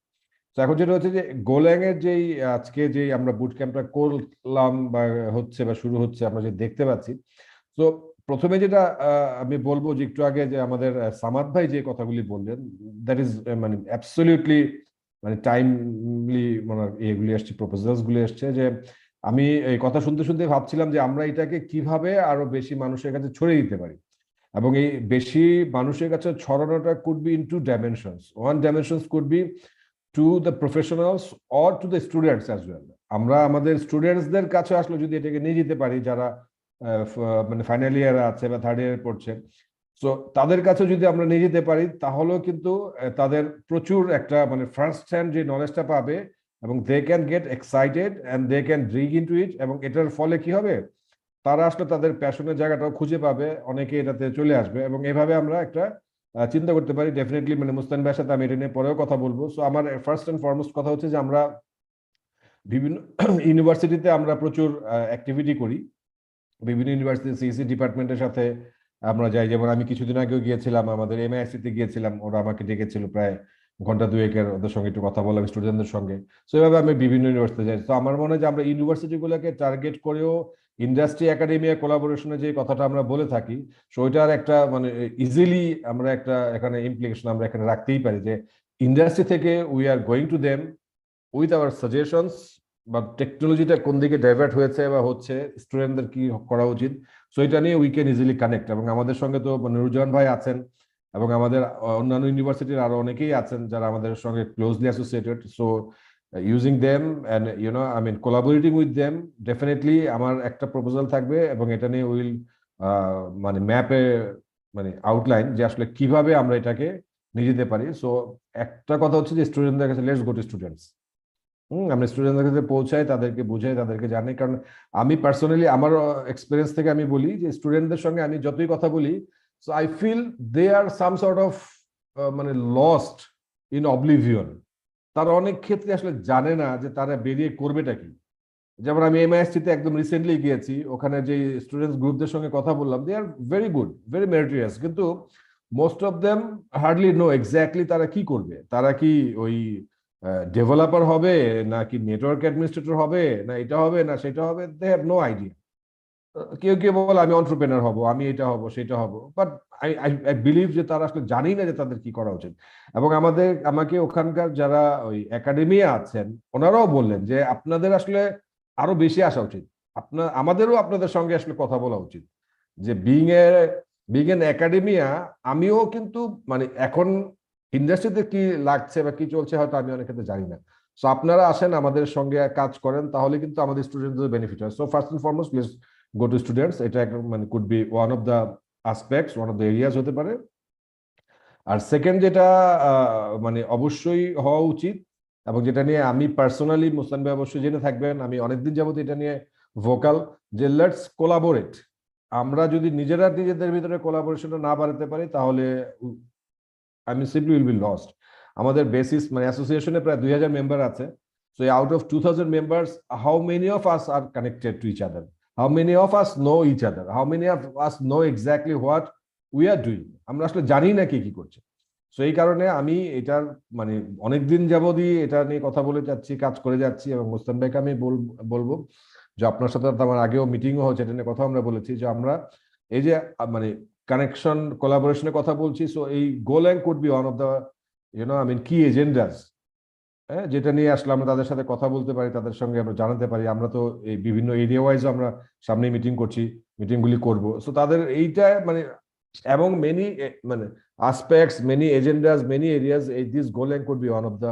তো এখন যেটা হচ্ছে যে গোল্যাং এর যেই আজকে যে আমরা বুট ক্যাম্পটা করলাম বা হচ্ছে বা শুরু হচ্ছে, আমরা যে দেখতে পাচ্ছি, তো প্রথমে যেটা আমি বলবো যে একটু আগে যে আমাদের সামাদ ভাই যে কথাগুলি বললেন, দ্যাট ইজ মানে অ্যাবসলিউটলি মানে টাইমলি মানে এগুলি আসছে, প্রপোজালস গুলি আসছে, যে আমি এই কথা শুনতে শুনতে ভাবছিলাম যে আমরা এটাকে কিভাবে আরো বেশি মানুষের কাছে ছড়িয়ে দিতে পারি। এবং এই বেশি মানুষের কাছে ছড়ানোটা could be in 2 dimensions. One dimensions could be to the professionals or to the students as well. আমরা আমাদের স্টুডেন্টসদের কাছে আসলে যদি এটাকে নিয়ে যেতে পারি, যারা মানে ফাইনাল ইয়ার আছে বা থার্ড ইয়ার পড়ছে, সো তাদের কাছে যদি আমরা নিয়ে যেতে পারি, তাহলেও কিন্তু তাদের প্রচুর একটা মানে ফার্স্ট হ্যান্ড যে নলেজটা পাবে, এবং they can get excited and they can dig into it, এবং এটার ফলে কি হবে, তারা আসলে তাদের প্যাশনের জায়গাটাও খুঁজে পাবে, অনেকে এটাতে চলে আসবে, এবং এভাবে আমরা একটা চিন্তা করতে পারি। ডেফিনেটলি মানে মুস্তান ভাইয়ের সাথে আমি এটা নিয়ে পরেও কথা বলবো। সো আমার ফার্স্ট অ্যান্ড ফরমোস্ট কথা হচ্ছে যে আমরা বিভিন্ন ইউনিভার্সিটিতে আমরা প্রচুর অ্যাক্টিভিটি করি, বিভিন্ন ইউনিভার্সিটি সিইসি ডিপার্টমেন্টের সাথে আমরা যাই। যেমন আমি কিছুদিন আগেও গিয়েছিলাম, আমাদের এমআইএসসি তে গিয়েছিলাম, ওরা আমাকে ডেকেছিল প্রায় ঘন্টা দুয়েকের, ওদের সঙ্গে একটু কথা বললাম স্টুডেন্টদের সঙ্গে। সো এভাবে আমি বিভিন্ন ইউনিভার্সিটি যাই। তো আমার মনে হয় যে আমরা ইউনিভার্সিটিগুলোকে টার্গেট করেও ইন্ডাস্ট্রি একাডেমিয়া কোলাবোরেশনে যে কথাটা আমরা বলে থাকি, সো ওইটার একটা মানে ইজিলি আমরা একটা এখানে ইমপ্লিকেশন আমরা এখানে রাখতেই পারি, যে ইন্ডাস্ট্রি থেকে we are going to them with our suggestions, বা টেকনোলজিটা কোন দিকে ডাইভার্ট হয়েছে বা হচ্ছে, স্টুডেন্টদের কি করা উচিত, সো এটা নিয়ে উই ক্যান ইজিলি কানেক্ট। এবং আমাদের সঙ্গে তো নুরুজ্জামান ভাই আছেন, এবং আমাদের অন্যান্য ইউনিভার্সিটির আরো অনেকেই আছেন যারা আমাদের সঙ্গে closely associated. So using them and collaborating with them, definitely আমার একটা প্রপোজাল থাকবে এবং এটা নিয়ে উইল মানে ম্যাপে মানে আউটলাইন যে আসলে কিভাবে আমরা এটাকে নিয়ে যেতে পারি। সো একটা কথা হচ্ছে যে স্টুডেন্টদের কাছে লেটস গো টু স্টুডেন্টস, আমরা স্টুডেন্টদের কাছে পৌঁছাই, তাদেরকে বুঝাই, তাদেরকে জানি। কারণ আমি পার্সোনালি আমার এক্সপিরিয়েন্স থেকে আমি বলি যে স্টুডেন্টদের সঙ্গে আমি যতই কথা বলি, so I feel they are some sort of মানে লস্ট ইন অবলিভিয়ন। তারা অনেক ক্ষেত্রে আসলে জানে না যে তারা বেরিয়ে করবেটা কি। যেমন আমি MIST-তে একদম রিসেন্টলি গিয়েছি, ওখানে যে স্টুডেন্টস গ্রুপদের সঙ্গে কথা বললাম, they are very good, very meritorious, কিন্তু most of them hardly know exactly তারা কি করবে। তারা কি ওই ডেভেলপার হবে, নাকি নেটওয়ার্ক অ্যাডমিনিস্ট্রেটর হবে, না এটা হবে না সেটা হবে, দে হ্যাভ নো আইডিয়া। কেউ কেউ বলে আমি এন্টারপ্রেনার হব, আমি এটা হব সেটা হব, বাট আই বিলিভ যে তারা আসলে জানি না যে তাদের কি করা উচিত। এবং আমাকে ওখানকার যারা ওই একাডেমিয়া আছেন ওনারাও বললেন যে আপনাদের আসলে আরো বেশি আসা উচিত, আমাদেরও আপনাদের সঙ্গে আসলে কথা বলা উচিত। যে বিং এন একাডেমিয়া, আমিও কিন্তু মানে এখন ইন্ডাস্ট্রিতে কি লাগছে বা কি চলছে হয়তো আমি অনেক ক্ষেত্রে জানি না। সো আপনারা আসেন, আমাদের সঙ্গে কাজ করেন, তাহলে কিন্তু আমাদের স্টুডেন্টদের বেনিফিট হয়। So first and foremost please go to students, এটা মানে could be one of the aspects, one of the areas হতে পারে। আর সেকেন্ড যেটা মানে অবশ্যই হওয়া উচিত এবং যেটা নিয়ে আমি পার্সোনালি, মুসলান ভাই অবশ্যই জেনে থাকবেন, আমি অনেকদিন যাবত এটা নিয়ে ভোকাল, যে লেটস কোলাবোরেট। আমরা যদি নিজেদের ভিতরে কোলাবোরেশনটা না বাড়াতে পারি তাহলে আমি সিম্পলি উইল বি লস্ট। আমাদের বেসিস মানে অ্যাসোসিয়েশনে প্রায় 2000 মেম্বার আছে। So out of 2000 members, how many of us are connected to each other, how many of us know each other, how many of us know exactly what we are doing, আমরা আসলে জানি না কি করছে। So এই কারণে আমি এটার মানে অনেকদিন যাবতই এটা নিয়ে কথা বলে যাচ্ছি, কাজ করে যাচ্ছি, এবং মুস্তান ভাইকে আমি বলবো যে আপনার সাথে আমার আগেও মিটিংও হয়েছে, এটা নিয়ে কথা আমরা বলেছি যে আমরা এই যে মানে কানেকশন কোলাবোরেশনের কথা বলছি। সো এই Golang could be one of the key agendas, যেটা নিয়ে আসলে আমরা তাদের সাথে কথা বলতে পারি, তাদের সঙ্গে আমরা জানাতে পারি। আমরা তো এই বিভিন্ন এরিয়া ওয়াইজ আমরা সামনে মিটিং করছি, মিটিংগুলি করব। সো তাদের এইটা মানে এবং মেনি মানে aspects, many agendas, many areas, this golang could be one of the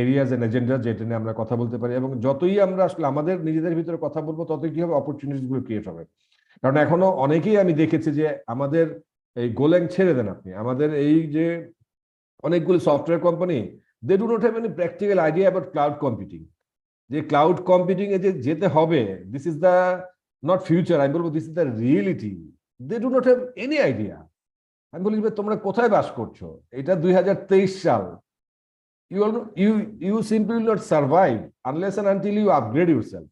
areas and agendas যেটা নিয়ে আমরা কথা বলতে পারি। এবং যতই আমরা আসলে আমাদের নিজেদের ভিতরে কথা বলবো ততই কি হবে, অপরচুনিটিস গুলো ক্রিয়েট হবে। কারণ এখনো অনেকেই আমি দেখেছি যে আমাদের এই গোল্যাং ছেড়ে দেন আপনি, আমাদের এই যে অনেকগুলো software company, they do not have any practical idea about cloud computing. যে ক্লাউড কম্পিউটিং এ যে যেতে হবে, this is the not future, আমি বলবো this is the reality. They do not have any idea. আমি বলি তোমরা কোথায় বাস করছো, এটা 2023 সাল, you simply will not survive unless and until you upgrade yourself.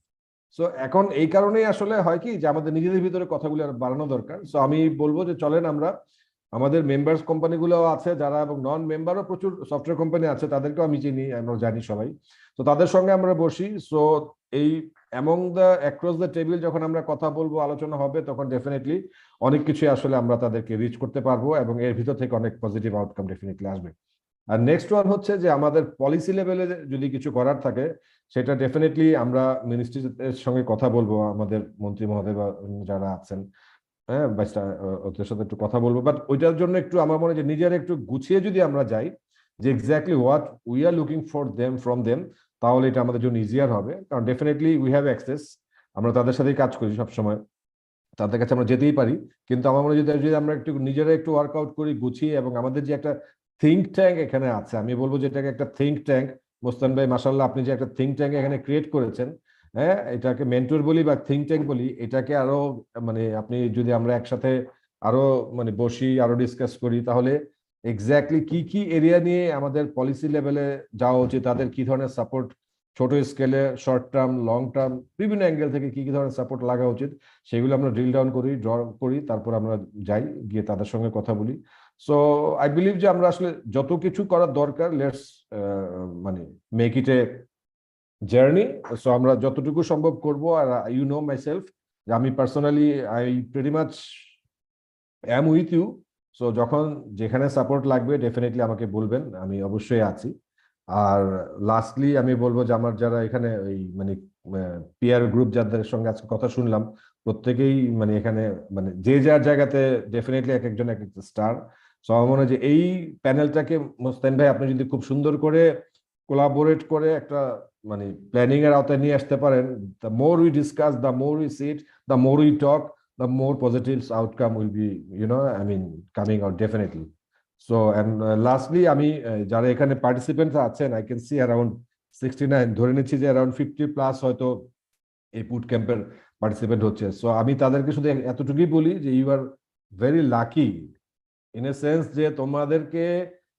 So এখন এই কারণেই আসলে হয় কি যে আমাদের নিজেদের ভিতরে কথাগুলো আর বাড়ানো দরকার। সো আমি বলবো যে চলেন আমরা আমাদের মেম্বার্স কোম্পানিগুলো আছে যারা, এবং নন মেম্বারও প্রচুর সফটওয়্যার কোম্পানি আছে, তাদেরকেও আমি চিনি, আমরা জানি সবাই। তো তাদের সঙ্গে আমরা বসি। সো এই among the across the table যখন আমরা কথা বলবো, আলোচনা হবে, তখন ডেফিনেটলি অনেক কিছু আসলে আমরা তাদেরকে রিচ করতে পারবো এবং এর ভিতর থেকে অনেক পজিটিভ আউটকাম ডেফিনেটলি আসবে। আর নেক্সট ওয়ান হচ্ছে যে আমাদের পলিসি লেভেলে যদি কিছু করার থাকে, সেটা ডেফিনেটলি আমরা মিনিস্ট্রির সঙ্গে কথা বলবো, আমাদের মন্ত্রী মহোদয় বা যারা আছেন, হ্যাঁ, ওদের সাথে একটু কথা বলবো। বাট ওইটার জন্য একটু আমার মনে হয় যে নিজেরা একটু গুছিয়ে যদি আমরা যাই যে exactly what we R looking for them from them, তাহলে এটা আমাদের জন্য ইজিয়ার হবে। কারণ ডেফিনেটলি উই হ্যাভ অ্যাক্সেস, আমরা তাদের সাথেই কাজ করি সবসময়, তাদের কাছে আমরা যেতেই পারি। কিন্তু আমার মনে হয় যদি আমরা একটু নিজেরা একটু ওয়ার্কআউট করি গুছিয়ে, এবং আমাদের যে একটা থিঙ্ক ট্যাঙ্ক এখানে আছে, আমি বলবো যে এটাকে একটা থিঙ্ক ট্যাঙ্ক, মোস্তান ভাই মাশাআল্লাহ আপনি যে একটা থিঙ্ক ট্যাঙ্ক এখানে ক্রিয়েট করেছেন, হ্যাঁ, এটাকে মেন্টর বলি বা থিঙ্ক ট্যাঙ্ক বলি, এটাকে আরো মানে আপনি যদি আমরা একসাথে আরো মানে বসি, আরো ডিসকাস করি, তাহলে এক্স্যাক্টলি কি এরিয়া নিয়ে আমাদের পলিসি লেভেলে যাওয়া উচিত, তাদের কি ধরনের সাপোর্ট, ছোট স্কেলে, শর্ট টার্ম, লং টার্ম, বিভিন্ন অ্যাঙ্গেল থেকে কি ধরনের সাপোর্ট লাগা উচিত, সেগুলো আমরা ড্রিল ডাউন করি, ড্র করি, তারপর আমরা যাই, গিয়ে তাদের সঙ্গে কথা বলি। সো আই বিলিভ যে আমরা আসলে যত কিছু করার দরকার, লেটস মানে make it a journey. So আমরা যতটুকু সম্ভব করব। আর ইউ নো মাই সেলফ, আমি personally I pretty much am with you. So যখন যেখানে সাপোর্ট লাগবে ডেফিনেটলি আমাকে বলবেন, আমি অবশ্যই আছি। আর লাস্টলি আমি বলবো যে আমার যারা এখানে ওই মানে পিয়ার গ্রুপ যাদের সঙ্গে আজকে কথা শুনলাম, প্রত্যেকেই মানে এখানে মানে যে যার জায়গাতে ডেফিনেটলি এক একজন এক একটা স্টার। সো আমার মনে হয় যে এই প্যানেলটাকে মোস্তাইন ভাই আপনি যদি খুব সুন্দর করে কোলাবোরেট করে একটা মানে প্ল্যানিং এর আওতায় নিয়ে আসতে পারেন, the more we discuss, the more we sit, the more we talk, the more positive outcome will be I mean coming out definitely. So and lastly আমি যারা এখানে পার্টিসিপেন্টস আছেন, আই ক্যান সি অ্যারাউন্ড 69, ধরে নিচ্ছি যে around 50+ হয়তো এই বুট ক্যাম্পের পার্টিসিপেন্ট হচ্ছে। সো আমি তাদেরকে শুধু এতটুকুই বলি যে you are very lucky in a sense যে তোমাদেরকে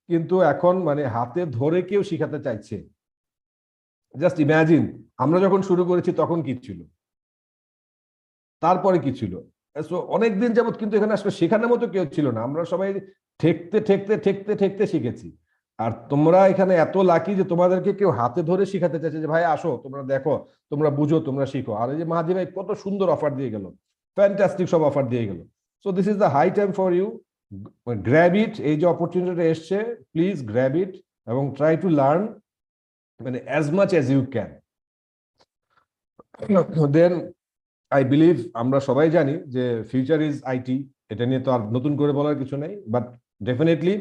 কিন্তু এখন মানে হাতে ধরে কেউ শিখাতে চাইছে। জাস্ট ইমাজিন আমরা যখন শুরু করেছি তখন কি ছিল, তারপরে কি ছিল। সো অনেকদিন যাবত কিন্তু এখানে আসলে শেখানোর মতো কেউ ছিল না, আমরা সবাই ঠেকতে ঠেকতে ঠেকতে ঠেকতে শিখেছি। আর তোমরা এখানে এত লাকি যে তোমাদেরকে কেউ হাতে ধরে শিখাতে চাইছে যে ভাই আসো, তোমরা দেখো, তোমরা বুঝো, তোমরা শিখো। আর এই যে মাহাদি ভাই কত সুন্দর অফার দিয়ে গেল, ফ্যান্টাস্টিক সব অফার দিয়ে গেল। So this is the high time for you, grab it. এই যে অপরচুনিটিটা এসছে, প্লিজ গ্র্যাব ইট এবং ট্রাই টু লার্ন মানে as much as you can. Then I believe আমরা সবাই জানি যে ফিউচার ইজ আইটি, এটা নিয়ে তো আর নতুন করে বলার কিছু নেই। বাট ডেফিনেটলি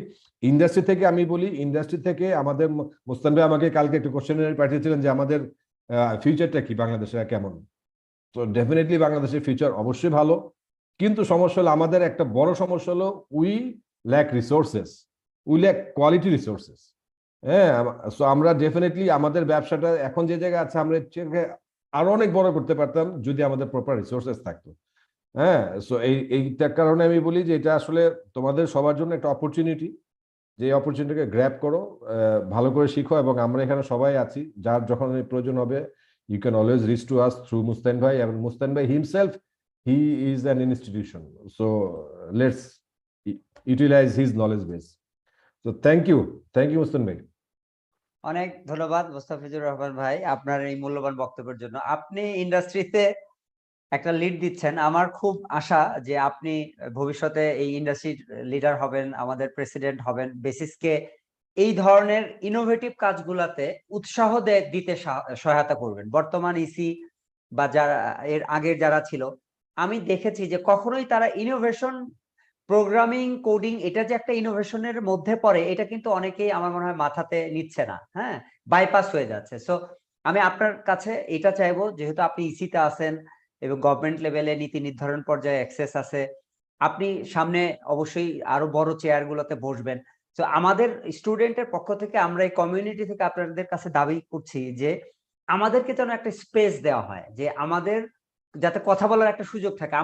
ইন্ডাস্ট্রি থেকে আমি বলি, ইন্ডাস্ট্রি থেকে আমাদের মোস্তান ভাই আমাকে কালকে একটু কোশ্চেন পাঠিয়েছিলেন যে আমাদের ফিউচারটা কি, বাংলাদেশের কেমন। তো ডেফিনেটলি বাংলাদেশের ফিউচার অবশ্যই ভালো, কিন্তু সমস্যা হলো আমাদের একটা বড় সমস্যা হলো we lack resources, we lack quality resources. হ্যাঁ, সো আমরা ডেফিনেটলি আমাদের ব্যবসাটা এখন যে জায়গায় আছে আমরা আরো অনেক বড় করতে পারতাম যদি আমাদের প্রপার রিসোর্সেস থাকতো। হ্যাঁ, সো এইটার কারণে আমি বলি যে এটা আসলে তোমাদের সবার জন্য একটা অপরচুনিটি, যে অপরচুনিটিকে গ্র্যাব করো, ভালো করে শিখো। এবং আমরা এখানে সবাই আছি, যার যখন প্রয়োজন হবে you can always reach to us through Mustan ভাই। এবং মুস্তান ভাই himself, he is an institution, so let's utilize his knowledge base. So thank you Mustan ভাই। অনেক ধন্যবাদ মোস্তাফিজুর রহমান ভাই আপনার এই মূল্যবান বক্তব্যের জন্য। আপনি ইন্ডাস্ট্রিতে একটা লিড দিচ্ছেন, আমার খুব আশা যে আপনি ভবিষ্যতে এই ইন্ডাস্ট্রির লিডার হবেন, আমাদের প্রেসিডেন্ট হবেন। বেসিসকে এই ধরনের ইনোভেটিভ কাজগুলাতে উৎসাহ দিতে সহায়তা করবেন। বর্তমান ইসি বা যারা এর আগের যারা ছিল, আমি দেখেছি যে কখনোই তারা ইনোভেশন, প্রোগ্রামিং, কোডিং, এটা যে একটা ইনোভেশনের মধ্যে পড়ে, এটা কিন্তু অনেকেই আমার মনে হয় মাথাতে নিচ্ছে না। হ্যাঁ, বাইপাস হয়ে যাচ্ছে। সো আমি আপনার কাছে এটা চাইবো, যেহেতু আপনি ইসিতে আছেন এবং গভর্নমেন্ট লেভেলে নীতি নির্ধারণ পর্যায়ে অ্যাক্সেস আছে, আপনি সামনে অবশ্যই আরো বড় চেয়ার গুলোতে বসবেন। তো আমাদের স্টুডেন্টের পক্ষ থেকে আমরা এই কমিউনিটি থেকে আপনাদের কাছে দাবি করছি যে আমাদেরকে যেন একটা স্পেস দেওয়া হয়, যে আমাদের যাতে কথা বলার একটা সুযোগ থাকে,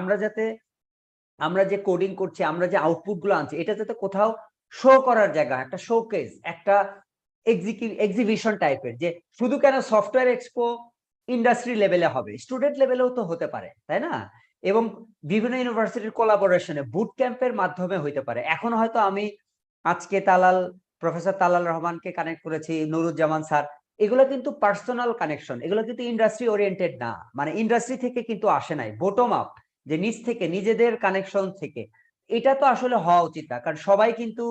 আমরা যে কোডিং করছি, আমরা যে আউটপুট গুলো আনছি, এটা যাতে কোথাও শো করার জায়গা, একটা শোকেস, একটা এক্সিবিশন টাইপের, যে শুধু কেন সফটওয়্যার এক্সপো ইন্ডাস্ট্রি লেভেলে হবে, স্টুডেন্ট লেভেলেও তো হতে পারে, তাই না? এবং বিভিন্ন ইউনিভার্সিটির কোলাবোরেশনে বুট ক্যাম্পের মাধ্যমে হইতে পারে। এখন হয়তো আমি আজকে প্রফেসর তালাল রহমানকে কানেক্ট করেছি, নুরুজ্জামান স্যার, এগুলো কিন্তু পার্সোনাল কানেকশন, এগুলো কিন্তু ইন্ডাস্ট্রি ওরিয়েন্টেড না, মানে ইন্ডাস্ট্রি থেকে কিন্তু আসে নাই, বটম আপ, যে নিজ থেকে নিজেদের কানেকশন থেকে। এটা তো আসলে হওয়া উচিত না, কারণ সবাই কিন্তু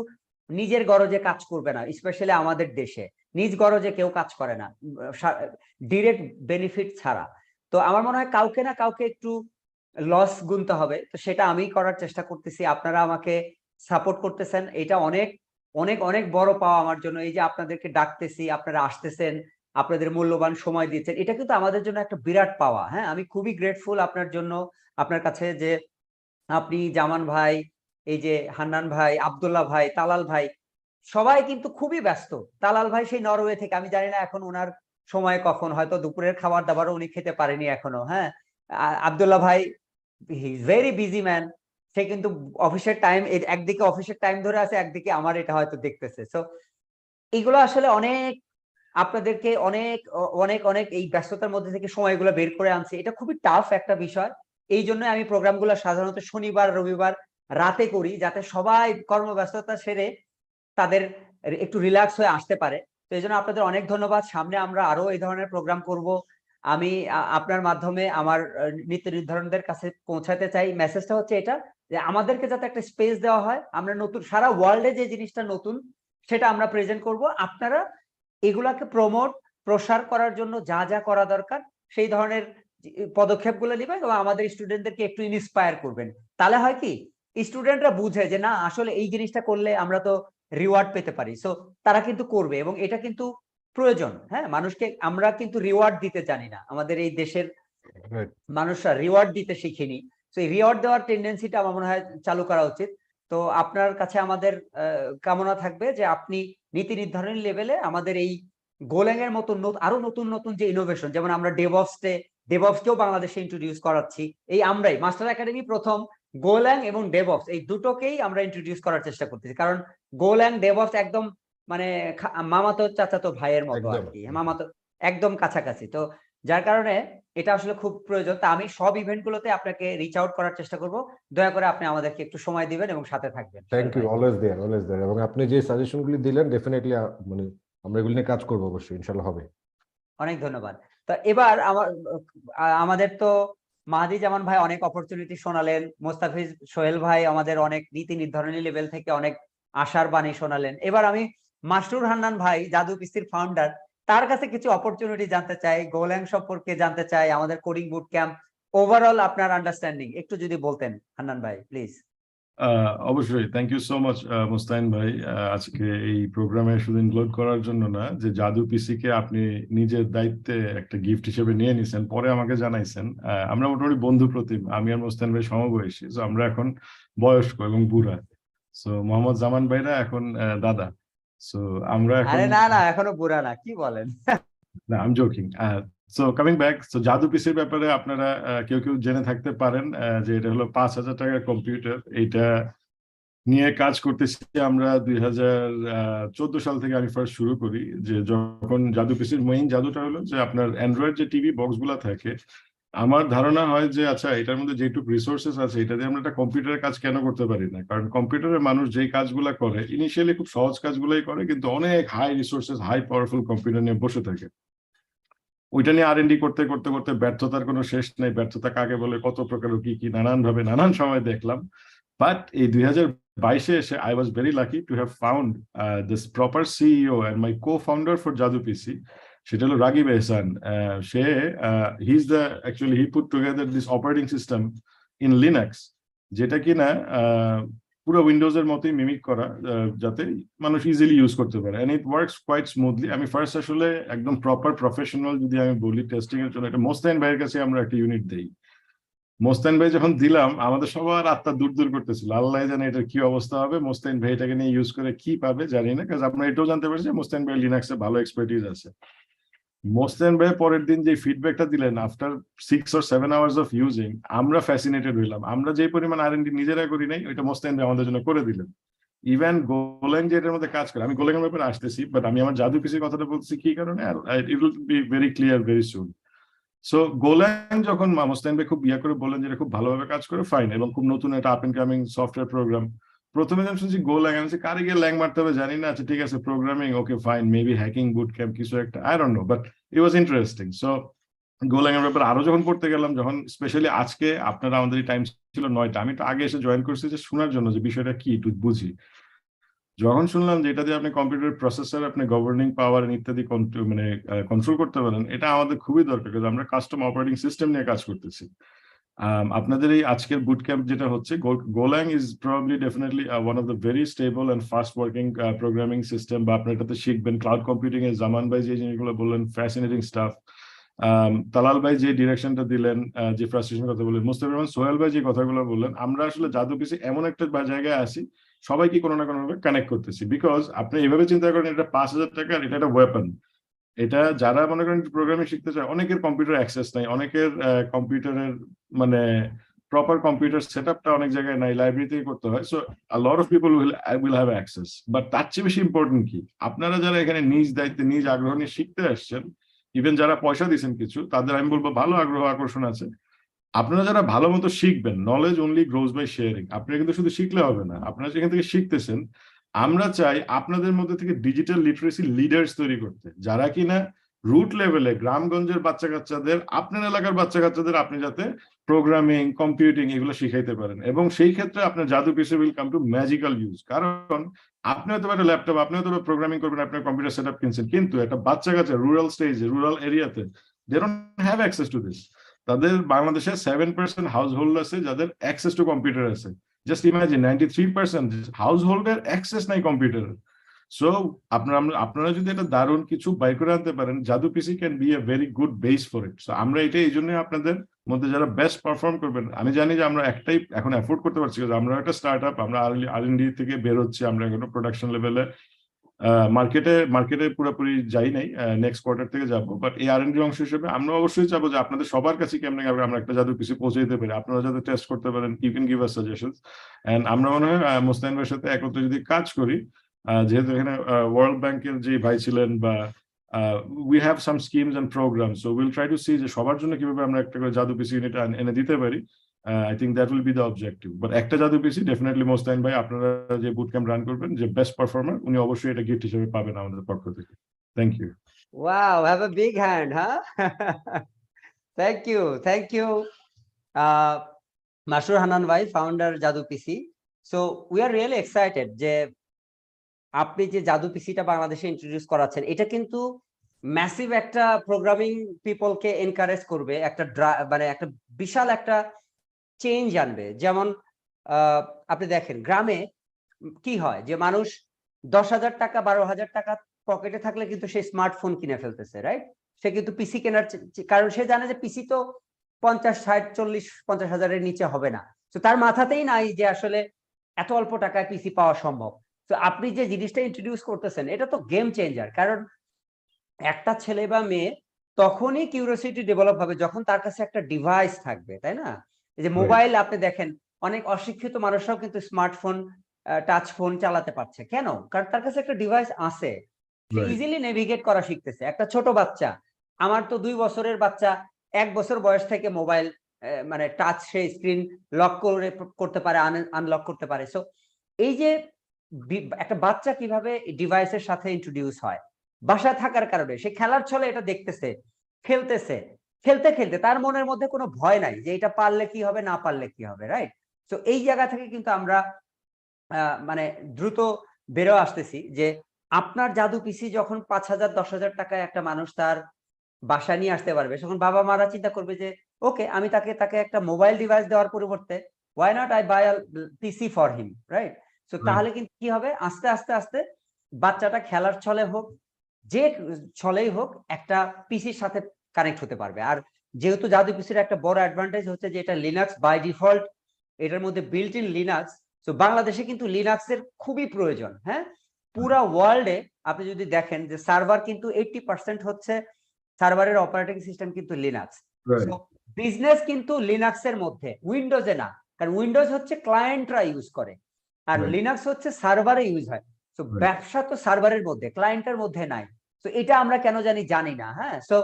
নিজের গরজে কাজ করবে না, স্পেশালি আমাদের দেশে নিজ গরজে কেউ কাজ করে না ডিরেক্ট বেনিফিট ছাড়া। তো আমার মনে হয় কাউকে না কাউকে একটু লস গুনতে হবে, তো সেটা আমি করার চেষ্টা করতেছি, আপনারা আমাকে সাপোর্ট করতেছেন, এটা অনেক অনেক অনেক বড় পাওয়া আমার জন্য। এই যে আপনাদেরকে ডাকতেছি, আপনারা আসতেছেন, আপনাদের মূল্যবান সময় দিচ্ছেন, এটা কিন্তু আমাদের জন্য একটা বিরাট পাওয়া। হ্যাঁ, আমি খুবই গ্রেটফুল আপনার জন্য, আপনার কাছে, যে আপনি, জামান ভাই, এই যে হান্নান ভাই, আব্দুল্লাহ ভাই, তালাল ভাই, সবাই কিন্তু খুবই ব্যস্ত। তালাল ভাই সেই নরওয়ে থেকে, আমি জানি না এখন ওনার সময় কখন, হয়তো দুপুরের খাবার দাবারও উনি খেতে পারেনি এখনো। হ্যাঁ, আব্দুল্লাহ ভাই he is very busy man, সে কিন্তু অফিসের টাইম, একদিকে অফিসের টাইম ধরে আছে, একদিকে আমার এটা হয়তো দেখতেছে। সো এইগুলো আসলে অনেক, আপনাদেরকে অনেক অনেক অনেক এই ব্যস্ততার মধ্যে থেকে সময়গুলো বের করে আনছে, এটা খুবই টাফ একটা বিষয়। এই জন্য আমি প্রোগ্রামগুলো সাধারণত শনিবার রবিবার রাতে করি, যাতে সবাই কর্মব্যস্ততা সেরে তাদের একটু রিল্যাক্স হয়ে আসতে পারে। তো এই জন্য আপনাদের অনেক ধন্যবাদ। সামনে আমরা আরো এই ধরনের প্রোগ্রাম করব। আমি আপনার মাধ্যমে আমার নীতি নির্ধারণদের কাছে পৌঁছাতে চাই, মেসেজটা হচ্ছে এটা, যে আমাদেরকে যাতে একটা স্পেস দেওয়া হয়, আমরা নতুন, সারা ওয়ার্ল্ডে যে জিনিসটা নতুন সেটা আমরা প্রেজেন্ট করব, আপনারা এগুলাকে প্রসার করার জন্য যা যা করা দরকার সেই ধরনের পদক্ষেপগুলো নেবেন এবং আমাদের স্টুডেন্টদেরকে একটু ইন্সপায়ার করবেন। তাহলে হয় কি, স্টুডেন্টরা বুঝে যে না আসলে এই জিনিসটা করলে আমরা তো রিওয়ার্ড পেতে পারি, সো তারা কিন্তু করবে এবং এটা কিন্তু প্রয়োজন। হ্যাঁ, মানুষকে আমরা কিন্তু রিওয়ার্ড দিতে জানি না, আমাদের এই দেশের মানুষরা রিওয়ার্ড দিতে শিখিনি। তো এই রিওয়ার্ড দেওয়ার টেন্ডেন্সিটা আমার মনে হয় চালু করা উচিত। তো আপনার কাছে আমাদের কামনা থাকবে যে আপনি নীতি নির্ধারণী লেভেলে আমাদের এই গোল্যাং এর মতো আরো নতুন নতুন যে ইনোভেশন, যেমন আমরা ডেভঅপসকেও বাংলাদেশে ইন্ট্রোডিউস করাচ্ছি। এই আমরাই মাস্টার একাডেমি প্রথম গোল্যাং এবং ডেভঅপস এই দুটোকেই আমরা ইন্ট্রোডিউস করার চেষ্টা করতেছি, কারণ গোল্যাং ডেভঅপস একদম মানে মামাতো চাচাতো ভাইয়ের মতো আর কি, মামাতো একদম কাছাকাছি। তো যার কারণে এটা আসলে খুব প্রয়োজন। তা আমি সব ইভেন্টগুলোতে আপনাকে রিচ আউট করার চেষ্টা করব, দয়া করে আপনি আমাদেরকে একটু সময় দিবেন এবং সাথে থাকবেন। Thank you, always there. এবং আপনি যে সাজেশনগুলি দিলেন ডেফিনেটলি মানে আমরা এগুলি নিয়ে কাজ করব, অবশ্যই ইনশাআল্লাহ হবে। অনেক ধন্যবাদ। তো এবার আমাদের তো মাহাদি জামান ভাই অনেক অপরচুনিটি শোনালেন, মোস্তাফিজ সোহেল ভাই আমাদের অনেক নীতি নির্ধারণী লেভেল থেকে অনেক আশার বাণী শোনালেন। এবার আমি মাসরুর হান্নান ভাই, জাদু পিসির ফাউন্ডার, তার কাছে কিছু অপরচুনিটি জানতে চাই, গোল্যাং সম্পর্কে জানতে চাই, আমাদের কোডিং বুট ক্যাম্প ওভারঅল আপনার আন্ডারস্ট্যান্ডিং একটু যদি বলতেন হান্নান ভাই প্লিজ। অবশ্যই, থ্যাংক ইউ সো মাচ মুস্তাহিন ভাই, আজকে এই প্রোগ্রামে শুধু ইনক্লুড করার জন্য না, যে জাদু পিসি কে আপনি নিজের দায়িত্বে একটা গিফট হিসেবে নিয়ে নিছেন, পরে আমাকে জানাইছেন। আমরা মোটামুটি বন্ধু প্রতিম, আমি আর মুস্তাহিন ভাই সমবয়সী, তো আমরা এখন বয়স্ক এবং বুড়া। সো মোহাম্মদ জামান ভাইরা এখন দাদা। সো আমরা এখন আরে না এখনো বুড়া না, কি বলেন? না, I am joking. So coming back, so জাদু পিসির ব্যাপারে আপনারা কেউ কেউ জেনে থাকতে পারেন যে এটা হলো 5,000 টাকার কম্পিউটার। এইটা নিয়ে কাজ করতেছি আমরা 2014 সাল থেকে। আমি ফার্স্ট শুরু করি যে যখন জাদু পিসির মেইন জাদুটা হলো যে আপনার অ্যান্ড্রয়েড যে টিভি বক্স গুলা থাকে, আমার ধারণা হয় যে আচ্ছা এটার মধ্যে যেটুকু রিসোর্সেস আছে এটা দিয়ে আমরা একটা কম্পিউটারের কাজ কেন করতে পারি না, কারণ কম্পিউটারের মানুষ যেই কাজগুলা করে ইনিশিয়ালি খুব সহজ কাজগুলাই করে, কিন্তু অনেক high resources high powerful computer নিয়ে বসে থাকে। ওইটা নিয়ে R&D করতে করতে করতে ব্যর্থতার কোনো শেষ নেই। ব্যর্থতা কাকে বলে, কত প্রকার, কি কি নানান ভাবে নানান সময় দেখলাম। বাট এই 2022-এ এসে I was very lucky to have found this proper CEO and my co-founder for Jadu PC. সেটা হলো রাগিব এহসান। সে he is the actually he put together this operating system in Linux, যেটা কিনা পুরো উইন্ডোজ এর মতোই মিমিক করা, যাতে মানুষ ইজিলি ইউজ করতে পারে, and it works quite smoothly. আমি ফার্স্ট আসলে একদম প্রপার প্রফেশনাল যদি আমি বলি টেস্টিং এর জন্য, এটা মোস্তাহিন ভাইয়ের কাছে আমরা একটা ইউনিট দেই। মোস্তাহিন ভাই যখন দিলাম আমাদের সবার আত্মা দূর দূর করতেছিল, আল্লাহ জানে এটার কি অবস্থা হবে, মোস্তাহিন ভাই এটাকে নিয়ে ইউজ করে কি পাবে জানি না, কারণ আমরা এটাও জানতে পারছি যে মোস্তাহিন ভাই লিনাক্সে ভালো এক্সপার্টিজ আছে। মোস্তাহিন ভাই পরের দিন যে ফিডব্যাকটা দিলেন after 6 or 7 hours of using, আমরা ফ্যাসিনেটেড হইলাম। আমরা যে পরিমাণ R&D নিজেরা করি নাই, ওইটা মোস্তাহিন ভাই আমাদের জন্য করে দিলেন। ইভেন গোল্যাং যে এটার মধ্যে কাজ করে, আমি গোল্যাং এর ব্যাপারে আসতেছি, বাট আমি আমার জাদু পিসির কথাটা বলছি কি কারণে, it will be very clear very soon. So Golang যখন মোস্তাহিন ভাই খুব করে বললেন যে এটা খুব ভালোভাবে কাজ করে, ফাইন, এবং খুব নতুন একটা up and coming software program. প্রথমে যখন শুনছি গোল্যাং, আমি কারে গিয়ে ল্যাং মারতে হবে জানি না, আচ্ছা ঠিক আছে programming, okay fine, maybe hacking boot camp কিছু একটা, I don't know, but it was interesting. So Golang এর ব্যাপারে আরো যখন পড়তে গেলাম, যখন স্পেশালি আজকে আপনারা, আমাদের টাইম ছিল 9টা, আমি তো আগে এসে জয়েন করছি যে শোনার জন্য যে বিষয়টা কি একটু বুঝি। যখন শুনলাম যে এটা দিয়ে আপনি কম্পিউটার প্রসেসর, আপনি গভর্নিং পাওয়ার ইত্যাদি মানে কন্ট্রোল করতে পারেন, এটা আমাদের খুবই দরকার, কারণ আমরা কাস্টম অপারেটিং সিস্টেম নিয়ে কাজ করতেছি। আপনাদের এই আজকের বুট ক্যাম্প যেটা হচ্ছে, Golang is probably definitely one of the very stable and fast working programming system, বা আপনার এটাতে শিখবেন। ক্লাউড কম্পিউটিং এর জামান ভাই যে জিনিসগুলো বললেন, ফ্যাসিনেটিং স্টাফ। তালাল ভাই যে ডিরেকশনটা দিলেন, যে ফ্রাস্ট্রেশন কথা বললেন, মুস্তাফিজ রহমান সোহেল ভাই যে কথাগুলো বললেন, আমরা আসলে জাদু পিসি এমন একটা জায়গায় আসি, সবাইকে কোনো না কোনো ভাবে কানেক্ট করতেছি। বিকজ আপনি এইভাবে চিন্তা করেন, এটা 5,000 টাকার, এটা একটা ওয়েপন। এটা যারা মনে করেন প্রোগ্রামিং শিখতে চায়, অনেকের কম্পিউটার অ্যাক্সেস নাই, অনেকের কম্পিউটারের মানে প্রপার কম্পিউটার সেটআপটা অনেক জায়গায় নাই, লাইব্রেরিতেই করতে হয়। So a lot of people will have access, but তার চেয়ে বেশি ইম্পর্টেন্ট কি, আপনারা যারা এখানে নিজ দায়িত্বে নিজ আগ্রহ নিয়ে শিখতে আসছেন, ইভেন যারা পয়সা দিচ্ছেন কিছু, তাদের আমি বলবো ভালো আগ্রহ আকর্ষণ আছে। আপনারা যারা ভালো মতো শিখবেন, knowledge only grows by sharing. আপনারা কিন্তু শুধু শিখলে হবে না, আপনারা যেখান থেকে শিখতেছেন, আমরা চাই আপনাদের মধ্যে থেকে ডিজিটাল লিটারেসি লিডার্স তৈরি করতে, যারা কিনা রুট লেভেলে গ্রামগঞ্জের বাচ্চা কাচ্চাদের, আপনার এলাকার বাচ্চা কাচ্চাদের আপনি যাতে প্রোগ্রামিং, কম্পিউটিং এগুলো শিখাইতে পারেন। এবং সেই ক্ষেত্রে আপনার Jadu PC will come to magical use. কারণ আপনি হয়তো একটা ল্যাপটপ, আপনি হয়তো প্রোগ্রামিং করবেন, আপনার কম্পিউটার সেটআপ কিনছেন, কিন্তু একটা বাচ্চা কাচ্চা রুরাল স্টেজে, রুরাল এরিয়াতে, they don't have access to this. তাদের বাংলাদেশে 7% হাউস হোল্ড আছে যাদের অ্যাক্সেস টু কম্পিউটার আছে। জাস্ট ইমাজিন 93% হাউস হোল্ডের অ্যাক্সেস নাই কম্পিউটার। সো আপনারা যদি এটা দারুণ কিছু বাইর করে আনতে পারেন, Jadu PC can be a very good base for it. So আমরা এটা এই জন্য আপনাদের মধ্যে যারা বেস্ট পারফর্ম করবেন, আমি জানি যে আমরা একটাই এখন অ্যাফোর্ড করতে পারছি, আমরা একটা স্টার্ট আপ, আমরা R&D থেকে বের হচ্ছি, আমরা এখনো প্রোডাকশন লেভেলে মার্কেটে পুরোপুরি যাই নাই, নেক্সট কোয়ার্টার থেকে যাবো। বাট এই R&D অংশ হিসেবে আমরা অবশ্যই চাবো যে আপনাদের সবার কাছে কেমন আমরা একটা জাদু পিসি পৌঁছে দিতে পারি, আপনারা যাতে টেস্ট করতে পারেন, you can give us suggestions. And আমরা মনে হয় মোস্তাইন ভাইয়ের সাথে একত্রে যদি কাজ করি, যেহেতু এখানে ওয়ার্ল্ড ব্যাংকের যে ভাই ছিলেন, বা we have some schemes and programs, so will try to see যে সবার জন্য কিভাবে আমরা একটা করে জাদু পিসি ইউনিট এনে দিতে পারি। I think that will be the objective. But একটা জাদু পিসি ডেফিনেটলি মোস্তাইন ভাই আপনারা যে বুট ক্যাম্প রান করবেন, যে বেস্ট পারফর্মার, উনি অবশ্যই এটা গিফট হিসেবে পাবেন আমাদের পক্ষ থেকে। Thank you. Wow, have a big hand, huh? Thank you. Masroor Hanan bhai, founder Jadu PC. So we are really excited যে আপনি যে জাদু পিসিটা বাংলাদেশে ইন্ট্রোডিউস করাচ্ছেন, এটা কিন্তু ম্যাসিভ একটা প্রোগ্রামিং পিপলকে এনকারেজ করবে, একটা মানে একটা বিশাল একটা চেঞ্জ আনবে। যেমন আপনি দেখেন গ্রামে কি হয়, যে মানুষ 10,000 টাকা 12,000 টাকা পকেটে থাকলে কিন্তু সে স্মার্টফোন কিনে ফেলতেছে, রাইট? সে কিন্তু পিসি কেনার, কারণ সে জানে যে পিসি তো 50, 60, 40, 50 হাজারের নিচে হবে না। তো তার মাথাতেই নাই যে আসলে এত অল্প টাকায় পিসি পাওয়া সম্ভব। তো আপনি যে জিনিসটা ইন্ট্রোডিউস করতেছেন, এটা তো গেম চেঞ্জার। কারণ একটা ছেলে বা মেয়ে তখনই কিউরিওসিটি ডেভেলপ হবে যখন তার কাছে একটা ডিভাইস থাকবে, তাই না? এই যে মোবাইল, আপনি দেখেন অনেক অশিক্ষিত মানুষরাও কিন্তু স্মার্টফোন, টাচ ফোন চালাতে পারছে। কেন? কারণ তার কাছে একটা ডিভাইস আছে, ইজিলি নেভিগেট করা শিখতেছে। একটা ছোট বাচ্চা, আমার তো 2 বছরের বাচ্চা 1 বছর বয়স থেকে মোবাইল, মানে টাচ, সে স্ক্রিন লক করতে পারে, আনলক করতে পারে। সো এই যে একটা বাচ্চা কিভাবে ডিভাইসের সাথে ইন্ট্রোডিউস হয়, বাসায় থাকার কারণে সে খেলার ছলে এটা দেখতেছে, খেলতেছে, খেলতে খেলতে তার মনের মধ্যে কোনো ভয় নাই যে এটা পারলে কি হবে, না পারলে কি হবে, রাইট? তো এই জায়গা থেকে কিন্তু আমরা মানে দ্রুত বেরো আসতেছি যে আপনার জাদু পিসি যখন 5,000 10,000 টাকায় একটা মানুষ তার বাসা নিয়ে আসতে পারবে, তখন বাবা মারা চিন্তা করবে যে ওকে, আমি তাকে একটা মোবাইল ডিভাইস দেওয়ার পরিবর্তে why not I buy a PC for him, right? So তাহলে কিন্তু কি হবে, আস্তে আস্তে আস্তে বাচ্চাটা খেলার ছলে হোক, যে ছলেই হোক, একটা পিসির সাথে কানেক্ট হতে পারবে। আর যেহেতু জাদু পিসির একটা বড় অ্যাডভান্টেজ হচ্ছে যে এটা লিনাক্স বাই ডিফল্ট, এটার মধ্যে বিল্ট ইন লিনাক্স। তো বাংলাদেশে কিন্তু লিনাক্সের খুবই প্রয়োজন। হ্যাঁ, পুরা ওয়ার্ল্ডে আপনি যদি দেখেন যে সার্ভার কিন্তু 80% হচ্ছে, সার্ভারের অপারেটিং সিস্টেম কিন্তু লিনাক্স। বিজনেস কিন্তু লিনাক্সের মধ্যে, উইন্ডোজে না, কারণ উইন্ডোজ হচ্ছে ক্লায়েন্টরা ইউজ করে, আর লিনাক্স হচ্ছে সার্ভারে ইউজ হয়। সো ব্যবসা তো সার্ভারের মধ্যে, ক্লায়েন্টের মধ্যে নাই। তো এটা আমরা কেন জানি না। হ্যাঁ, সো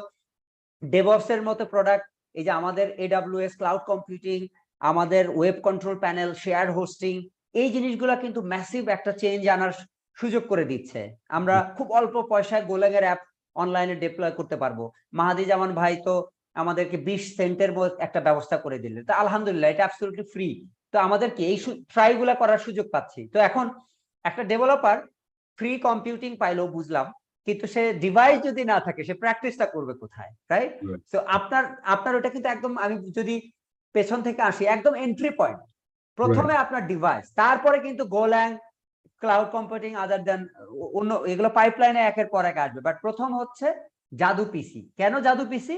ডেভঅপস এর মতো প্রোডাক্ট, এই যে আমাদের AWS ক্লাউড কম্পিউটিং, আমাদের web control panel, share hosting, এই জিনিসগুলো কিন্তু ম্যাসিভ একটা চেঞ্জ আনার সুযোগ করে দিচ্ছে। আমরা খুব অল্প পয়সায় গোলাং এর অ্যাপ অনলাইনে ডিপ্লয় করতে পারবো। মাহাদি জামান ভাই তো আমাদেরকে 20 সেন্টের একটা ব্যবস্থা করে দিলেন। তো আলহামদুলিল্লাহ, এটা অ্যাবসলিউটলি ফ্রি। তো আমাদেরকে এই ট্রাই গুলা করার সুযোগ পাচ্ছি। তো এখন একটা ডেভেলপার ফ্রি কম্পিউটিং পাইলো বুঝলাম, কিন্তু সে ডিভাইস যদি না থাকে সে প্র্যাকটিসটা করবে কোথায়, রাইট? তো আপনার ওটা কিন্তু একদম, আমি যদি পেছন থেকে আসি, একদম এন্ট্রি পয়েন্ট প্রথমে আপনার ডিভাইস, তারপরে কিন্তু গোল্যাং, ক্লাউড কম্পিউটিং, আদার দেন অন্য এগুলো পাইপলাইনে একের পর এক আসবে। বাট প্রথম হচ্ছে জাদু পিসি। কেন জাদু পিসি?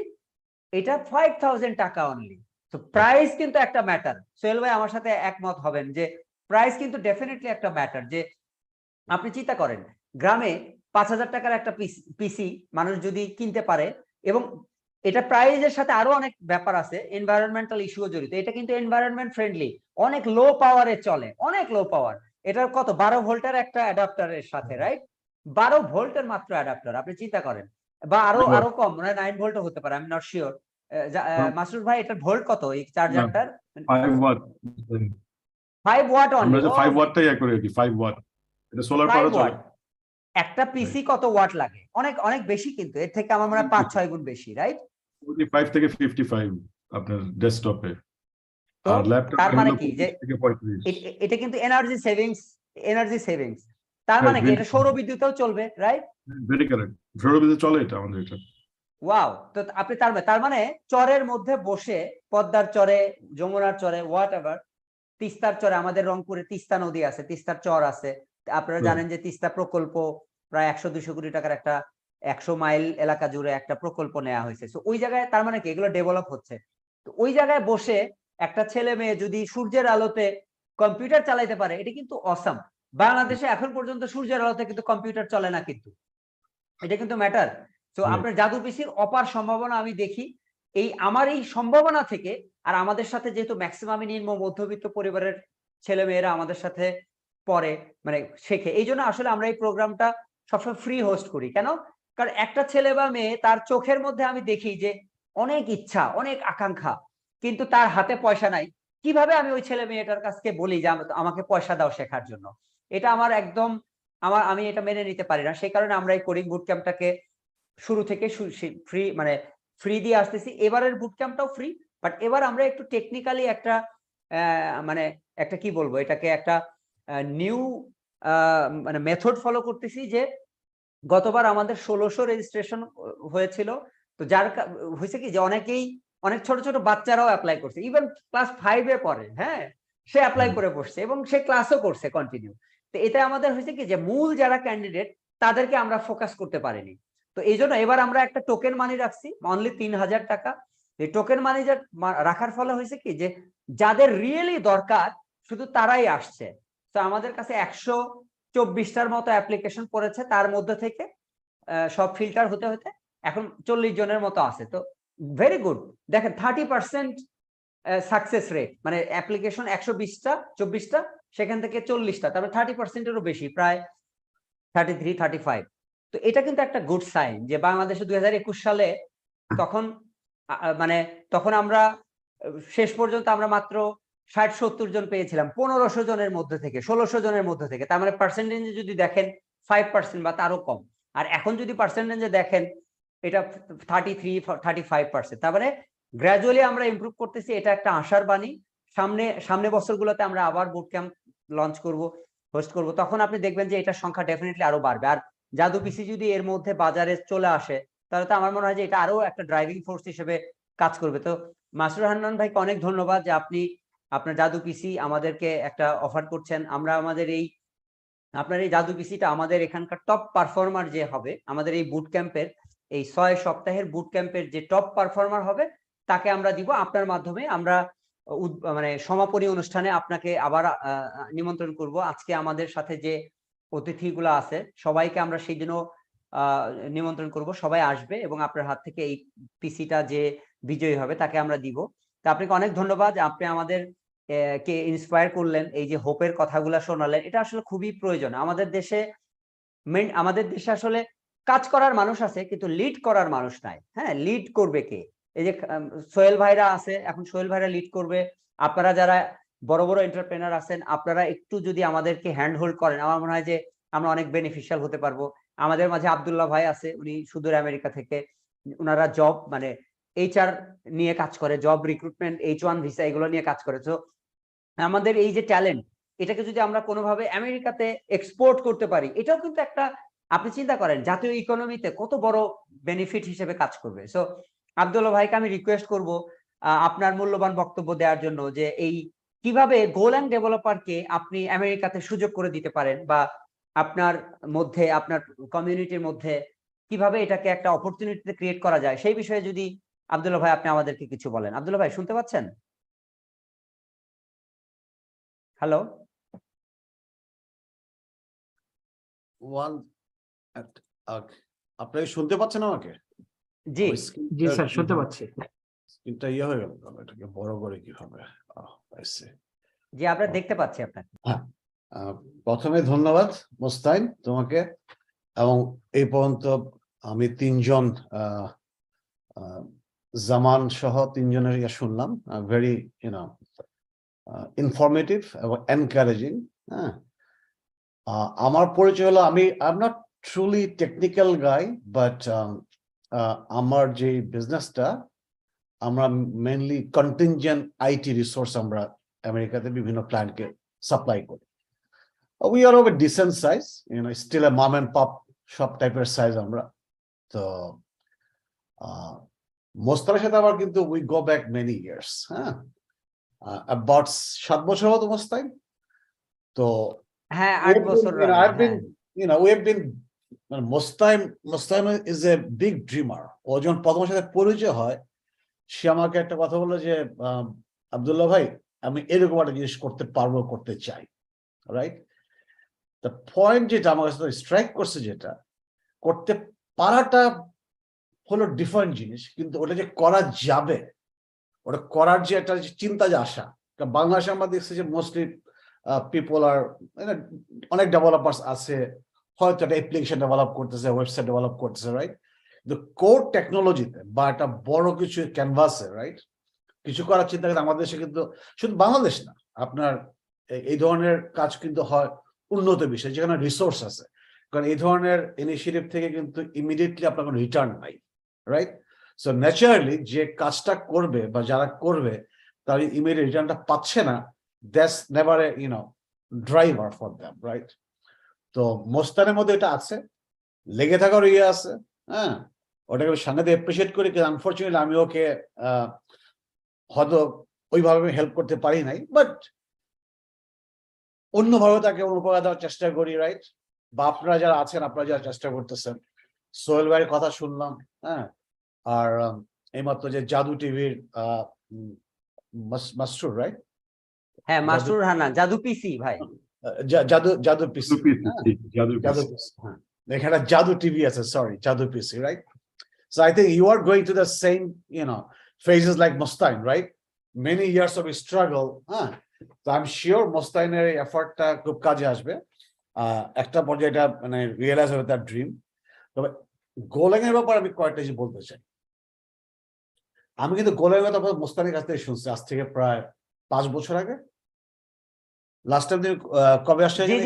এটা 5,000 টাকা অনলি। তো প্রাইস কিন্তু একটা ম্যাটার। সোহেল ভাই আমার সাথে একমত হবেন যে প্রাইস কিন্তু ডেফিনেটলি একটা ম্যাটার। যে আপনি চিন্তা করেন, গ্রামে 5,000 টাকার একটা পিসি মানুষ যদি কিনতে পারে, এবং এটা প্রাইসের সাথে আরো অনেক ব্যাপার আছে, এনভায়রনমেন্টাল ইস্যুও জড়িত। এটা কিন্তু এনভায়রনমেন্ট ফ্রেন্ডলি, অনেক লো পাওয়ারে চলে, অনেক লো পাওয়ার। এটার কত 12 ভোল্টের একটা অ্যাডাপ্টারের সাথে, রাইট? 12 ভোল্টের মাত্র অ্যাডাপ্টার, আপনি চিন্তা করেন। বা আরো কম, মানে 9 ভোল্টও হতে পারে, আমি নট শিওর। মাসুদ ভাই, এটার ভোল্ট কত এই চার্জারটার? 5 ওয়াট। 5 watt only. আমরা যে 5 ওয়াটটাই করে দিই, 5 ওয়াট। এটা সোলার পাওয়ার চলে। একটা পিসি কত ওয়াট লাগে? অনেক অনেক বেশি, কিন্তু এর থেকে আমার মনে হয় 5-6 গুণ বেশি, রাইট? 45 থেকে 55 আপনার ডেস্কটপে। আর ল্যাপটপে তার মানে কি যে 35। এটা কিন্তু এনার্জি সেভিংস। তার মানে কি এটা সৌর বিদ্যুতেও চলবে, রাইট? ভেরি কারেক্ট, সৌর বিদ্যুৎ চলে এটা আমাদের। এটা ওয়াও, তো আপনি তার মানে চরের মধ্যে বসে, পদ্মার চরে, যমুনার চরে, হোয়াট এভার, তিস্তার চরে, আমাদের রংপুরে তিস্তা নদী আছে, তিস্তার চর আছে, আপনারা জানেন যে তিস্তা প্রকল্প প্রায় 100-200 কোটি টাকার একটা 100 মাইল এলাকা জুড়ে একটা প্রকল্প নেওয়া হয়েছে। তো ওই জায়গায় তার মানে কি এগুলো ডেভেলপ হচ্ছে। তো ওই জায়গায় বসে একটা ছেলে মেয়ে যদি সূর্যের আলোতে কম্পিউটার চালাইতে পারে, এটা কিন্তু অসাম। বাংলাদেশে এখন পর্যন্ত সূর্যের আলোতে কিন্তু কম্পিউটার চলে না, কিন্তু এটা কিন্তু ম্যাটার। তো আপনার জাদু পিসির অপার সম্ভাবনা আমি দেখি আমার এই সম্ভাবনা থেকে। আর আমাদের সাথে যেহেতু ম্যাক্সিমাম নিম্ন মধ্যবিত্ত পরিবারের ছেলে মেয়েরা আমাদের সাথে পড়ে, মানে শেখে, এই জন্য আসলে আমরা এই প্রোগ্রামটা সবসময় ফ্রি হোস্ট করি। কেন? কারণ একটা ছেলে বা মেয়ে, তার চোখের মধ্যে আমি দেখি যে অনেক ইচ্ছা, অনেক আকাঙ্ক্ষা, কিন্তু তার হাতে পয়সা নাই। কিভাবে আমি ওই ছেলে মেয়েটার কাছে বলি যে আমাকে পয়সা দাও শেখার জন্য? এটা আমার একদম আমি এটা মেনে নিতে পারি না। সেই কারণে আমরা এই কোডিং বুট ক্যাম্পটাকে শুরু থেকে ফ্রি, মানে ফ্রি দিয়ে আসতেছি। এবারের বুট ক্যাম্পটাও ফ্রি, বাট এবার আমরা একটু টেকনিক্যালি একটা মানে একটা কি বলবো, এটাকে একটা নিউ মানে মেথড ফলো করতেছি। যে গতবার আমাদের 1600 রেজিস্ট্রেশন হয়েছিল। তো যার হয়েছে কি যে অনেক ছোট ছোট বাচ্চারাও অ্যাপ্লাই করছে, ইভেন ক্লাস 5-এ পড়ে, হ্যাঁ, সে অ্যাপ্লাই করে বসছে এবং সে ক্লাসও করছে কন্টিনিউ। তো এটা আমাদের হয়েছে কি যে মূল যারা ক্যান্ডিডেট তাদেরকে আমরা ফোকাস করতে পারিনি। তো এই জন্য এবার আমরা একটা টোকেন মানি রাখছি, অনলি 3000 টাকা। এই টোকেন মানি রাখার ফলে হয়েছে কি যে যাদের রিয়েলি দরকার শুধু তারাই আসছে। তো আমাদের কাছে 124টার মতো অ্যাপ্লিকেশন পড়েছে, তার মধ্যে থেকে সব ফিল্টার হতে হতে এখন 40 জনের মতো আছে। তো ভেরি গুড। দেখেন 30% সাকসেস রেট, মানে অ্যাপ্লিকেশন 120টা 24টা, সেখান থেকে 40টা, তারপরে 30%-এরও বেশি, প্রায় 33-35। তো এটা কিন্তু একটা গুড সাইন যে বাংলাদেশে 2021 সালে তখন আমরা শেষ পর্যন্ত আমরা মাত্র 60-70 জন পেয়েছিলাম 1500 জনের মধ্যে থেকে, 1600 জনের মধ্যে থেকে। তার মানে পার্সেন্টেজে যদি দেখেন 5% বা তারও কম। আর এখন যদি পার্সেন্টেজে দেখেন এটা 33-35%। তার মানে গ্র্যাজুয়ালি আমরা ইমপ্রুভ করতেছি, এটা একটা আশার বাণী। সামনে বছরগুলোতে আমরা আবার বুট ক্যাম্প লঞ্চ করব, হোস্ট করব, তখন আপনি দেখবেন যে এটার সংখ্যা ডেফিনেটলি আরো বাড়বে। আর জাদু পিসি যদি এর মধ্যে বাজারে চলে আসে, তাহলে তো আমার মনে হয় যে এটা আরো একটা ড্রাইভিং ফোর্স হিসেবে কাজ করবে। তো মাসুর হান্নান ভাইকে অনেক ধন্যবাদ যে আপনি আপনার জাদু পিসি আমাদেরকে একটা অফার করছেন। আমরা আপনার এই জাদু পিসিটা আমাদের এখানকার টপ পারফর্মার যে হবে, আমাদের এই বুট ক্যাম্পের এই 6 সপ্তাহের বুট ক্যাম্পের যে টপ পারফর্মার হবে, তাকে আমরা দিব। আপনার মাধ্যমে আমরা মানে সমাপনী অনুষ্ঠানে আপনাকে আবার নিমন্ত্রণ করব। আজকে আমাদের সাথে যে অতিথিগুলো আছে সবাইকে আমরা সেই জন্য নিমন্ত্রণ করব, সবাই আসবে এবং আপনার হাত থেকে এই পিসিটা যে বিজয়ী হবে তাকে আমরা দিব। তা আপনাকে অনেক ধন্যবাদ, আপনি আমাদের কে ইন্সপায়ার করলেন, এই যে হোপের কথাগুলো শোনালেন। এটা আসলে খুবই প্রয়োজন আমাদের দেশে। আসলে কাজ করার মানুষ আছে কিন্তু লিড করার মানুষ নাই। হ্যাঁ, লিড করবে কে? এই যে সোহেল ভাইরা আছে, এখন সোহেল ভাইরা লিড করবে। আপনারা যারা বড় বড় এন্টারপ্রেনার আছেন, আপনারা একটু যদি আমাদেরকে হ্যান্ড হোল্ড করেন, আমার মনে হয় যে আমরা অনেক বেনিফিশিয়াল হতে পারবো। আমাদের মাঝে আব্দুল্লাহ ভাই আছে, উনি সুদূর আমেরিকা থেকে, ওনারা জব মানে HR নিয়ে কাজ করে, জব রিক্রুটমেন্ট, H1 ভিসা এগুলো নিয়ে কাজ করে। তো আমাদের এই যে ট্যালেন্ট, এটাকে যদি আমরা কোনোভাবে আমেরিকাতে এক্সপোর্ট করতে পারি, এটাও কিন্তু একটা, আপনি চিন্তা করেন জাতীয় ইকোনমিতে কত বড় বেনিফিট হিসেবে কাজ করবে। সো আব্দুল্লাহ ভাইকে আমি রিকোয়েস্ট করব আপনার মূল্যবান বক্তব্য দেওয়ার জন্য, যে এই কিভাবে গোল্যান্ড ডেভেলপারকে আপনি আমেরিকাতে সুযোগ করে দিতে পারেন, বা আপনার মধ্যে, আপনার কমিউনিটির মধ্যে কিভাবে এটাকে একটা অপরচুনিটিতে ক্রিয়েট করা যায়, সেই বিষয়ে যদি আব্দুল্লাহ ভাই আপনি আমাদেরকে কিছু বলেন। আব্দুল্লাহ ভাই শুনতে পাচ্ছেন? হ্যালো, আপনারা শুনতে পাচ্ছেন আমাকে? জি জি স্যার, শুনতে পাচ্ছি। স্ক্রিনটা ইয়ে হয়ে গেল, এটাকে বড় করে কিভাবে? জি, আমরা দেখতে পাচ্ছি আপনাকে। হ্যাঁ, প্রথমে ধন্যবাদ মোস্তাইন তোমাকে, এবং এই পর্যন্ত আমি 3 জন জামান সহ 3 জনের শুনলাম, ভেরি ইনফরমেটিভ এবং এনকারেজিং। হ্যাঁ, আমার পরিচয় হলো, I am not truly technical guy, but আমার যে বিজনেসটা, আমরা মেইনলি কন্টিনজেন্ট IT রিসোর্স আমরা আমেরিকাতে বিভিন্ন ক্লায়েন্টকে সাপ্লাই করি। We are of a decent size, still a mom and pop shop type of size আমরা। তো মোস্তানের সাথে আবার কিন্তু we go back many years, হ্যাঁ, অ্যাবাউট 7 বছর হতো মোস্তাইন। তো হ্যাঁ 8 বছর রানিং, I've been, হ্যাঁ। we have been, Mostain is a big dreamer. ও যখন প্রথম সাথে পরিচয় হয়, সে আমাকে একটা কথা বললো যে আব্দুল্লাহ ভাই, আমি এরকম একটা জিনিস করতে পারবো, করতে চাই, রাইট? দ্য পয়েন্ট যেটা আমার কাছে স্ট্রাইক করছে, যেটা করতে পারাটা হলো ডিফারেন্ট জিনিস, কিন্তু ওটা যে করা যাবে, ওটা করার যে একটা চিন্তা, যে আশা। বাংলাদেশে আমরা দেখছি যে মোস্টলি পিপল আর, অনেক ডেভেলপার্স আছে, হয়তো একটা অ্যাপ্লিকেশন ডেভেলপ করতেছে, ওয়েবসাইট ডেভেলপ করতেছে, রাইট? কিন্তু কোর টেকনোলজিতে বা একটা বড় কিছু ক্যানভাসে, রাইট, কিছু করার চিন্তা কিন্তু আমাদের দেশে, কিন্তু শুধু বাংলাদেশ না, আপনার এই ধরনের কাজ কিন্তু হয় উন্নত বিষয়, যেখানে রিসোর্স আছে। কারণ এই ধরনের ইনিশিয়েটিভ থেকে কিন্তু ইমিডিয়েটলি আপনার কোনো রিটার্ন নাই, রাইট? সো ন্যাচারালি যে কাজটা করবে বা যারা করবে, তার ইমিডিয়েট রিটার্নটা পাচ্ছে না, that's never a driver for them, right? তো মোস্তানের মধ্যে এটা আছে, লেগে থাকার ইয়ে আছে, হ্যাঁ, ওটাকে আমি সাংঘাতিক অ্যাপ্রিসিয়েট করি। কিন্তু আনফরচুনেটলি আমি ওকে হয়তো ওইভাবে হেল্প করতে পারি নাই, বাট অন্যভাবে তাকে অনুপ্রেরণা দেওয়ার চেষ্টা করি, রাইট? বা আপনারা যারা আছেন, আপনারা যারা চেষ্টা করতেছেন, সোহেল ভাইয়ের কথা শুনলাম, হ্যাঁ, আর এইমাত্র যে জাদু টিভির মাসরুর, রাইট? হ্যাঁ মাসরুর হান্নান, জাদু পিসি ভাই, জাদু পিসি, জাদু পিসি, হ্যাঁ, এখানে জাদু টিভি আছে, সরি, জাদু পিসি, right? So I think you are going to the same, phases like Mustain, right? Many years of struggle. So I'm sure Mustaiনের এফর্টটা খুব কাজে আসবে। একটা পর্যায়ে এটা মানে রিয়েলাইজ হবে তার ড্রিম। তবে গোলাং এর ব্যাপারে আমি কয়েকটা জিনিস বলতে চাই। আমি কিন্তু গোলাং এর কথা মুস্তানের কাছ থেকে শুনছি আজ থেকে প্রায় 5 বছর আগে। লাস্ট টাইম তুমি কবে আসছে? জি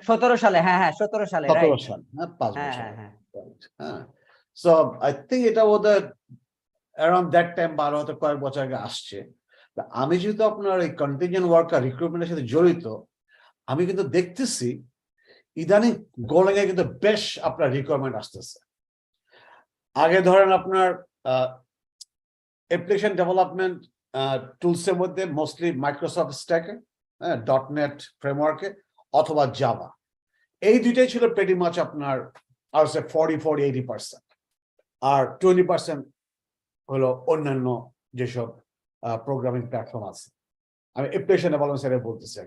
17 সালে, হ্যাঁ 17 সালে, 17 সাল, হ্যাঁ, 5 বছর। হ্যাঁ, সো আই থিংক এটা ওদের অ্যারাউন্ড দ্যাট টাইম, বা হয়তো কয়েক বছর আগে আসছে। আমি যেহেতু আপনার এই কন্টিনজেন্ট ওয়ার্কার রিক্রুটমেন্টের সাথে জড়িত, আমি কিন্তু দেখতেছি ইদানিং গোলাং এ কিন্তু বেশ আপনার রিকোয়ারমেন্ট আসতেছে। আগে ধরেন আপনার অ্যাপ্লিকেশন ডেভেলপমেন্ট টুলসের মধ্যে মোস্টলি মাইক্রোসফট স্ট্যাকে, .NET ফ্রেমওয়ার্কে, অথবা জাভা, এই দুইটাই ছিল প্রেটি মাচ আপনার, আর 40-80%, আর 20% হলো অন্যান্য যেসব প্রোগ্রামিং প্ল্যাটফর্ম আছে। আমি অ্যাপ্লিকেশন ডেভেলপমেন্ট সাইডে বলতেছি।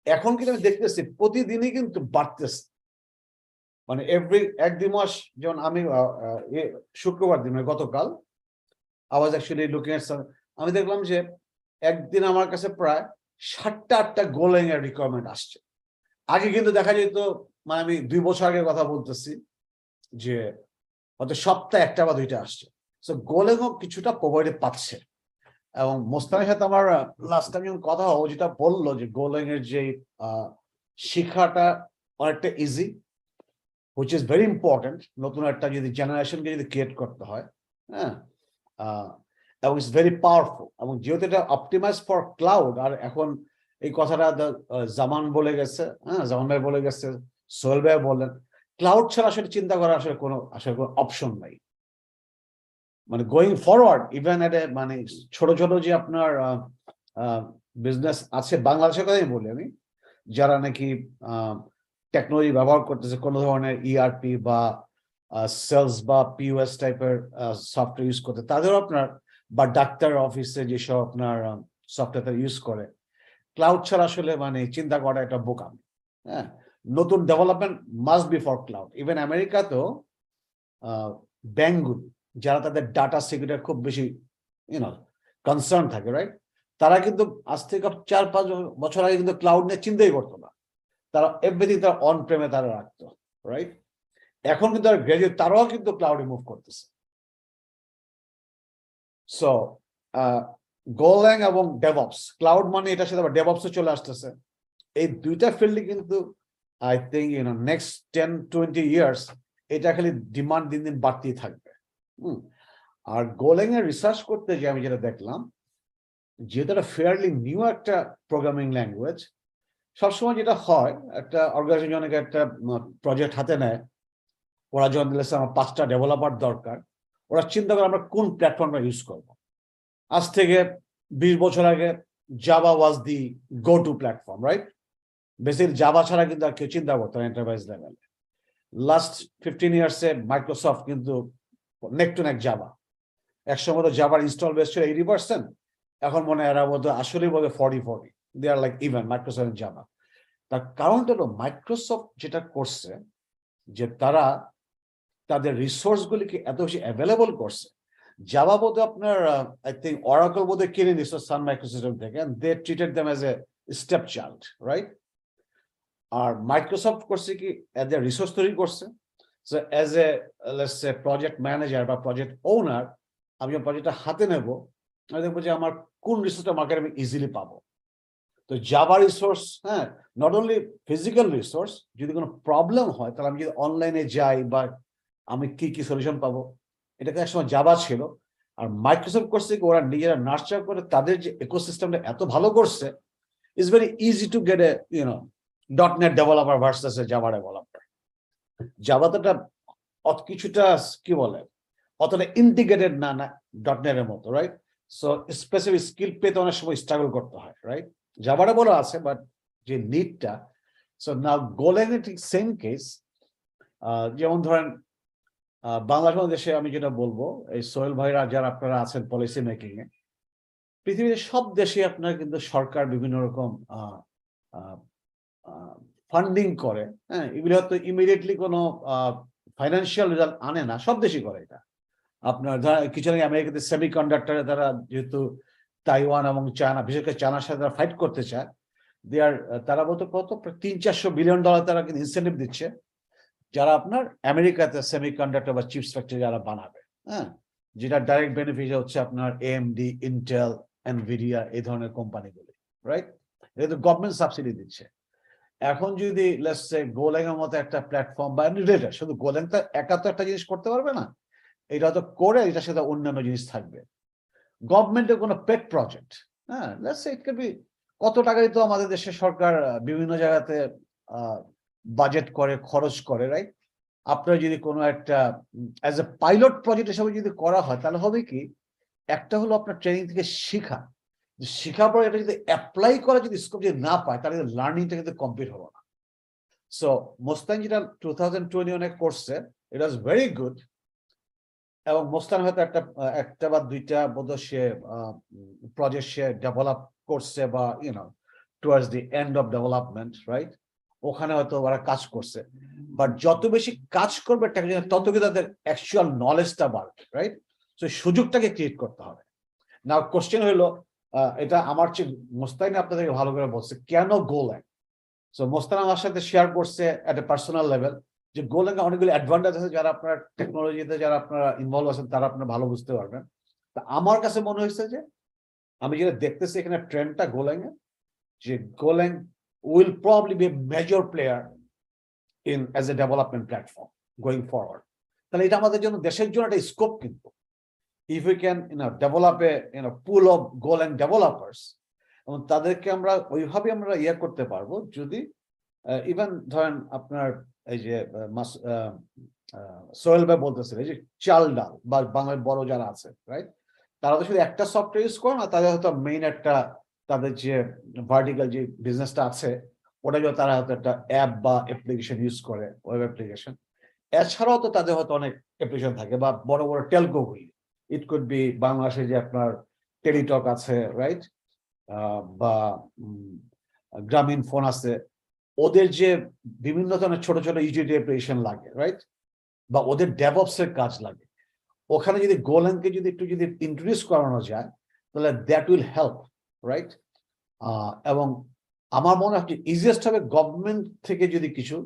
এখন কিন্তু আমি দেখতেছি প্রতিদিনই কিন্তু বাড়তেছে, মানে এভরি 1-2 মাস। যেমন আমি শুক্রবার দিন, গতকাল I was actually looking at some, আমি দেখলাম যে একদিন আমার কাছে প্রায় 7টা-8টা গোলাং এর রিকোয়ারমেন্ট আসছে। আগে কিন্তু দেখা যেত, মানে আমি 2 বছর আগের কথা বলতেছি, যে হয়তো সপ্তাহে 1টা বা 2টা আসছে। সো গোলাংও কিছুটা প্রোভাইডে পাচ্ছে। এবং মোস্তানের সাথে আমার লাস্ট টাইম যখন কথা হলো, যেটা বললো যে গোলাং এর যে শিক্ষাটা অনেকটা easy, which is very important. নতুন একটা যদি জেনারেশনকে যদি ক্রিয়েট করতে হয়, হ্যাঁ, এবং ইটস ভেরি পাওয়ারফুল। এবং যেহেতু এটা অপটিমাইজ ফর ক্লাউড, আর এখন এই কথাটা জামান বলে গেছে, হ্যাঁ, জামান ভাই বলে গেছে, সোহেল ভাই বললেন, ক্লাউড ছাড়া আসলে চিন্তা করা আসলে কোনো অপশন নাই। মানে গোয়িং ফরওয়ার্ড, ইভেন মানে ছোট ছোট যে আপনার বিজনেস আছে, বাংলাদেশের কথাই বলি আমি, যারা নাকি টেকনোলজি ব্যবহার করতেছে, কোনো ধরনের ERP বা সেলস বা POS টাইপের সফটওয়্যার ইউজ করতে, তাদেরও আপনার, বা ডাক্তার অফিসে যেসব আপনার সফটওয়্যার ইউজ করে, ক্লাউড ছাড়া আসলে মানে চিন্তা করা একটা বোকামি। হ্যাঁ, নতুন development must be for cloud. Even আমেরিকাতেও ব্যাংকগুলো, যারা তাদের ডাটা সিকিউরিটি খুব বেশি কনসার্ন থাকে, রাইট, তারা কিন্তু আজ থেকে 4-5 বছর আগে কিন্তু ক্লাউড নিয়ে চিন্তাই করতো না। তারা এভরিথিং তারা অন প্রেমে তারা রাখতো, রাইট? এখন কিন্তু গ্রাজুয়েট তারাও কিন্তু ক্লাউডে মুভ করতেছে। সো গোলাং এবং ডেভঅপস, ক্লাউড মানে এটার সাথে আবার ডেভঅপসও চলে আসতেছে। এই দুইটা ফিল্ডে কিন্তু আই থিঙ্ক নেক্সট 10-20 ইয়ার্স এটা খালি ডিমান্ড দিন দিন বাড়তেই থাকবে। আর গোলাং এর রিসার্চ করতে গিয়ে আমি যেটা দেখলাম, যেহেতু এটা ফেয়ারলি নিউ একটা প্রোগ্রামিং ল্যাঙ্গুয়েজ, সবসময় যেটা হয়, একটা অর্গানাইজেশন একটা প্রজেক্ট হাতে নেয়, ওরা যখন দিলে আমার 5টা ডেভেলপার দরকার, ওরা চিন্তা করে আমরা কোন প্ল্যাটফর্মটা ইউজ করব। আজ থেকে 20 বছর আগে Java was the go to platform, right? Basically Java ছাড়া কিন্তু আর কেউ চিন্তা করতো না এন্টারপ্রাইজ লেভেলে। লাস্ট 15 ইয়ার্সে মাইক্রোসফট কিন্তু নেক টু নেক জাভা। একসময় তো জাভার ইনস্টল বেস ছিল 80%, এখন মনে হয় এরা বোধ আসলেই বোধ 40-40, দে আর লাইক ইভেন মাইক্রোসফট জাভা। তার কারণটা হলো মাইক্রোসফট যেটা করছে যে তারা তাদের রিসোর্স গুলিকে এত বেশি অ্যাভেলেবল করছে। জাভা বোধহয় আপনার আই থিঙ্ক অরাকল বোধহয় কিনে নিচ্ছে সান মাইক্রোসিস্টেম থেকে, and they treated them as a step child, right? আর মাইক্রোসফট করছে কি এদের রিসোর্স তৈরি করছে। So as a let's say project manager বা প্রজেক্ট ওনার, আমি প্রজেক্টটা হাতে নেব, আমি দেখবো যে আমার কোন রিসোর্সটা মার্কেটে আমি ইজিলি পাবো। তো জাভা রিসোর্স, হ্যাঁ, নট অনলি ফিজিক্যাল রিসোর্স, যদি কোনো প্রবলেম হয় তাহলে আমি যদি অনলাইনে যাই বা আমি কি কি সলিউশন পাবো, এটাকে একসময় জাভা ছিল। আর মাইক্রোসফট করছে কি ওরা নিজেরা নার্চার করে তাদের যে ইকোসিস্টেমটা এত ভালো করছে, it's very easy to get a .NET developer versus a Java developer. জাভাটা কিছুটা কি বলে অতটা ইন্টিগ্রেটেড না .NET এর মতো, রাইট? সো স্পেসিফিক স্কিল পেতে অনেক সময় স্ট্রাগল করতে হয়, রাইট? জাভাটা বড় আছে বাট যে নিডটা। সো নাও গোল্যাং ঠিক সেম কেস। যেমন ধরেন বাংলাদেশে আমি যেটা বলবো, এই সোহেল ভাইরা যারা আপনারা আছেন পলিসি মেকিং এ, পৃথিবীর সব দেশে আপনার কিন্তু সরকার বিভিন্ন রকম ফান্ডিং করে, হ্যাঁ, এগুলো হয়তো ইমিডিয়েটলি কোনো ফাইন্যান্সিয়াল রেজাল্ট আনে না, সব দেশই করে এটা। আপনার কিছু আগে আমেরিকাতে সেমিকন্ডাক্টরে তারা যেহেতু তাইওয়ান এবং চায়না, বিশেষ করে চায়নার সাথে তারা ফাইট করতে চায়, তারা বলতো কত $300-400 বিলিয়ন তারা কিন্তু ইনসেন্টিভ দিচ্ছে যারা আপনার আমেরিকাতে সেমিকন্ডাক্টর বা চিপস ফ্যাক্টরি যারা বানাবে, হ্যাঁ, যেটা ডাইরেক্ট বেনিফিট হচ্ছে আপনার AMD, ইন্টেল, এনভিডিয়া, এই ধরনের কোম্পানিগুলি, রাইট? এটা তো গভর্নমেন্ট সাবসিডি দিচ্ছে। এখন যদি লেটস সে গোল্যাং এর মতো একটা প্ল্যাটফর্ম বা রিলেটেড, শুধু গোল্যাং তো একা তো একটা জিনিস করতে পারবে না, এটা তো করে এটার সাথে অন্যান্য জিনিস থাকবে। গভর্নমেন্টের কোনো পেট প্রজেক্ট, হ্যাঁ, let's say it can B কত টাকাই তো আমাদের দেশের সরকার বিভিন্ন জায়গাতে বাজেট করে, খরচ করে, রাইট? আপনার যদি কোনো একটা অ্যাজ এ পাইলট প্রজেক্ট হিসেবে যদি করা হয়, তাহলে হবে কি, একটা হলো আপনার ট্রেনিং থেকে শেখার পরে এটা যদি অ্যাপ্লাই করা যদি স্কোপ যদি না পায়, তাহলে লার্নিংটা কিন্তু কমপ্লিট হলো না। সো মোস্তান যেটা 2021 করছে, ইট ওয়াজ ভেরি গুড। এবং মোস্তান হয়তো একটা বা দুইটা বোধ সে প্রজেক্ট সে ডেভেলপ করছে বা towards the end of development, right? ওখানে হয়তো ওরা কাজ করছে, বাট যত বেশি কাজ করবে তত কিন্তু তাদের অ্যাকচুয়াল নলেজটা বাড়বে, রাইট? তো সুযোগটাকে ক্রিয়েট করতে হবে। না, কোশ্চেন হলো, এটা আমার চেয়ে মোস্তাইন আপনাদেরকে ভালো করে বলছে কেন গোল্যাং। সো মোস্তান আমার সাথে শেয়ার করছে এট এ পার্সোনাল লেভেল যে গোল্যাং এ অনেকগুলো অ্যাডভান্টেজ আছে, যারা আপনার টেকনোলজিতে যারা আপনারা ইনভলভ আছেন তারা আপনারা ভালো বুঝতে পারবেন। তা আমার কাছে মনে হয়েছে যে আমি যেটা দেখতেছি এখানে ট্রেন্ডটা গোল্যাং এ, যে গোল্যাং will probably be a major player in as a development platform going forward. তাহলে এটা আমাদের জন্য, দেশের জন্য একটা স্কোপ কিন্তু, if we can develop a pool of Golang developers, এবং তাদেরকে আমরা ওইভাবে আমরা করতে পারবো যদি ইভেন ধরেন আপনার এই যে সোহেল ভাই বলতেছে এই যে চাল ডাল বা বাংলার বড় যারা আছে, রাইট? তারা তো শুধু একটা সফটওয়্যার ইউজ করে না, তাদের হয়তো মেইন একটা তাদের যে ভার্টিক্যাল যে বিজনেসটা আছে ওটা যদি তারা হয়তো একটা অ্যাপ বা অ্যাপ্লিকেশন ইউজ করে, ওয়েব অ্যাপ্লিকেশন, এছাড়াও তো তাদের হয়তো অনেক অ্যাপ্লিকেশন থাকে বা বড় বড় টেলকোগুলি, ইট কুড বি বাংলাদেশে যে আপনার টেলিটক আছে, রাইট, বা গ্রামীণ ফোন আছে, ওদের যে বিভিন্ন ধরনের ছোট ছোট ইউটিলিটি অ্যাপ্লিকেশন লাগে, রাইট, বা ওদের ডেভঅপস এর কাজ লাগে, ওখানে যদি গোল্যাংকে যদি একটু যদি ইন্ট্রোডিউস করানো যায় তাহলে দ্যাট উইল হেল্প, রাইট? এবং আমার মনে হয় ইজিয়েস্ট হবে গভর্নমেন্ট থেকে যদি কিছু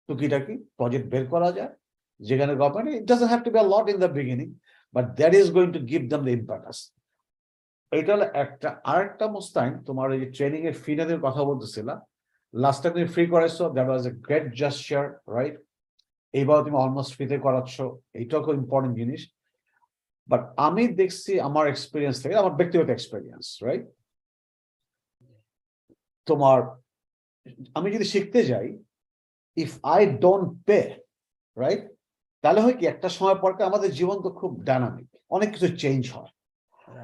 টুকিটাকি প্রজেক্ট বের করা যায়, যেখানে government it doesn't have to be a lot in the beginning, but that is going to give them the importance. এটা হলো একটা। আরেকটা মোস্তাইন, তোমার এই যে ট্রেনিং এর ফি নিয়ে কথা বলতেছিলা, লাস্ট টাইম তুমি ফ্রি করাইছো, that was a great gesture, right? এইবার তুমি অলমোস্ট ফ্রিতে করাচ্ছ, এইটাও খুব ইম্পর্টেন্ট জিনিস। বাট আমি দেখছি আমার এক্সপিরিয়েন্স থেকে, আমার ব্যক্তিগত এক্সপিরিয়েন্স, রাইট, তোমার আমি যদি শিখতে যাই, if I don't pay, right, তাহলে হয় কি একটা সময় পর আমাদের জীবন তো খুব ডাইনামিক, অনেক কিছু চেঞ্জ হয়।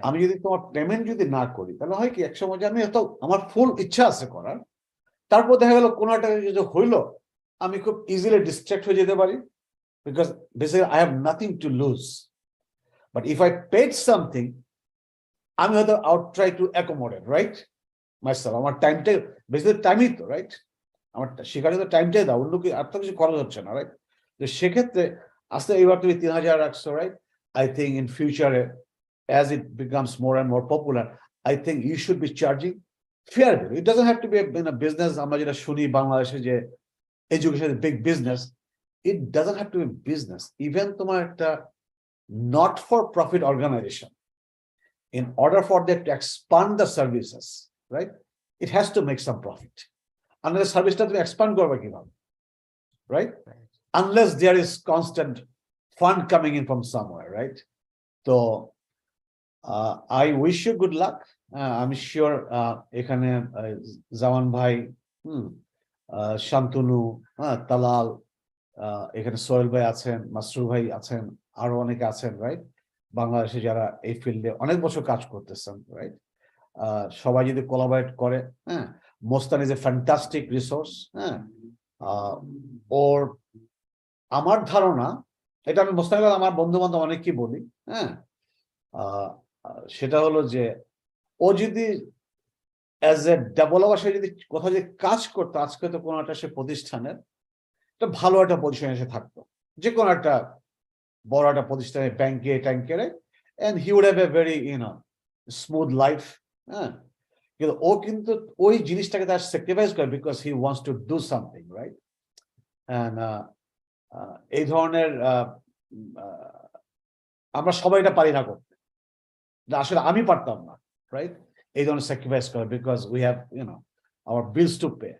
আমি যদি তোমার পেমেন্ট যদি না করি তাহলে হয় কি এক সময় যে আমি হয়তো আমার ফুল ইচ্ছা আছে করার, তারপর দেখা গেল কোনো একটা কিছু হইলো, আমি খুব ইজিলি ডিস্ট্রাক্ট হয়ে যেতে পারি, because basically I have nothing to lose. But if I paid something, আমি হয়তো I'll try to accommodate, right? Myself, আমার টাইমটাই বেসিক্যালি টাইমই তো, রাইট? আমার সেখানে তো টাইমটাই দাও, অন্য কি আর তো কিছু খরচ হচ্ছে না, রাইট? তো সেক্ষেত্রে আস্তে এবার তুমি 3000 রাখছো, right? I think in future as it becomes more and more popular, I think you should be charging fair bill. It doesn't have to be in a business. আমরা যেটা শুনি বাংলাদেশে যে education big business, it doesn't have to be business. Even তোমার একটা not for profit organization, in order for them to expand the services, right, it has to make some profit. Unless service টা তুমি expand করবে কিভাবে, right? Unless there is constant fund coming in from somewhere, right? So I wish you good luck. I'm sure এখানে জামান ভাই, Shantanu, Talal, এখানে সোহেল ভাই আছেন, মাসরুর ভাই আছেন, আরো অনেকে আছেন, রাইট? বাংলাদেশে যারা এই ফিল্ডে অনেক বছর কাজ করতেছেন, রাইট? সবাই যদি কোলাবরেট করে, হ্যাঁ, মোস্তান ইজ এ ফ্যান্টাস্টিক রিসোর্স, হ্যাঁ। ওর আমার ধারণা, এটা আমি মোস্তান আমার বন্ধু বান্ধব অনেককে বলি, হ্যাঁ, সেটা হলো যে ও যদি অ্যাজ এ ডেভেলপার সে যদি কোথাও যদি কাজ করতো, আজকে তো কোনো একটা সে প্রতিষ্ঠানের একটা ভালো একটা পজিশনে এসে থাকতো, যে কোনো একটা বড় একটা প্রতিষ্ঠানে, ব্যাংকে ট্যাঙ্কেরে, and he would have a very smooth life, হ্যাঁ। কিন্তু ও কিন্তু ওই জিনিসটাকে তার স্যাক্রিফাইস করে because he wants to do something, right? And এই ধরনের আমরা সবাই এটা পারি না করতে, আসলে আমি পারতাম না, রাইট? এই ধরনের স্যাক্রিফাইস করে because we have our bills to pay.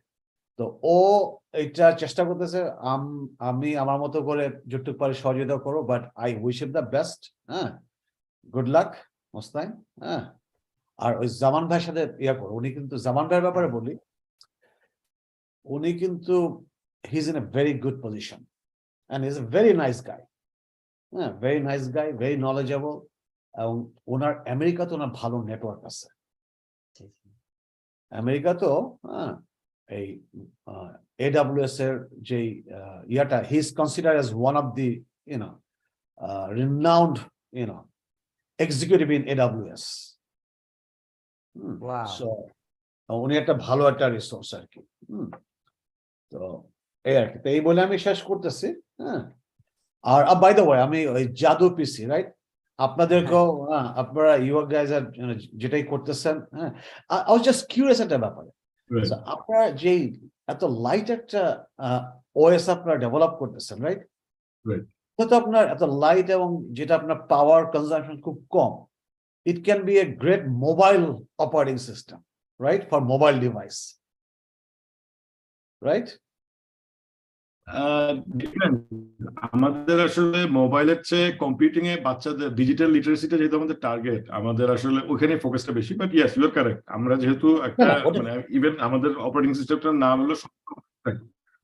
তো ও এটা চেষ্টা করতেছে, আমি আমার মতো করে যতটুকু পারি সহযোগিতা করবো, but I wish him the best, হ্যাঁ। গুড লাক মোস্তাইন, হ্যাঁ। আর ওই জামান ভাইয়ের সাথে ইয়া করো, উনি কিন্তু জামান ভাইয়ের ব্যাপারে বলি, উনি কিন্তু he is in a very good position and he is a very nice guy, হ্যাঁ, very nice guy, very knowledgeable, এবং ওনার আমেরিকাতে ওনার ভালো নেটওয়ার্ক আছে। আমেরিকা তো, হ্যাঁ, এই AWS এর যে ইয়াটা, he is considered as one of the renowned executive in AWS। So উনি একটা ভালো একটা রিসোর্স আর কি। তো এই আর কি, তো এই বলে আমি শেষ করতেছি, হ্যাঁ। আর বাই দ্য ওয়ে, আমি ওই জাদু পিসি, রাইট, আপনাদেরকেও, আপনারা ইউ গাইজ আর যেটাই করতেছেন, হ্যাঁ, আই ওয়াজ জাস্ট কিউরিয়াস একটা ব্যাপারে, আপনারা যে এত লাইট একটা ওএস আপনারা ডেভেলপ করতেছেন, রাইট? তো আপনার এত লাইট এবং যেটা আপনার পাওয়ার কনজাম্পশন খুব কম, it can be a great mobile operating system, right, for mobile device, right? আমাদের আসলে মোবাইলের চেয়ে কম্পিউটিং এ বাচ্চাদের ডিজিটাল লিটারেসিটা যেহেতু আমাদের টার্গেট, আমাদের আসলে ওখানে ফোকাসটা বেশি। But yes, you are correct, আমরা যেহেতু একটা মানে ইভেন আমাদের অপারেটিং সিস্টেমটার নাম হলো,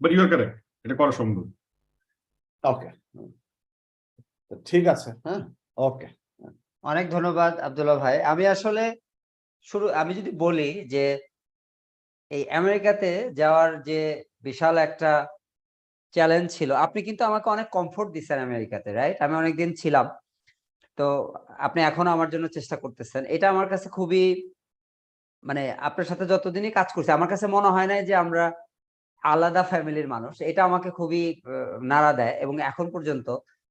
বাট ইউ আর কারেক্ট, এটা করা সম্ভব। ওকে, ঠিক আছে, হ্যাঁ, ওকে। অনেক ধন্যবাদ আব্দুল্লাহ ভাই। আমি আসলে আমি যদি বলি যে এই আমেরিকাতে যাওয়ার যে বিশাল একটা চ্যালেঞ্জ ছিল, আপনি কিন্তু আমাকে অনেক কমফোর্ট দিচ্ছেন আমেরিকাতে, রাইট? আমি অনেকদিন ছিলাম, তো আপনি এখনো আমার জন্য চেষ্টা করতেছেন, এটা আমার কাছে খুবই, মানে আপনার সাথে যতদিনই কাজ করছি আমার কাছে মনে হয় না যে আমরা আলাদা ফ্যামিলির মানুষ, এটা আমাকে খুবই নাড়া দেয়। এবং এখন পর্যন্ত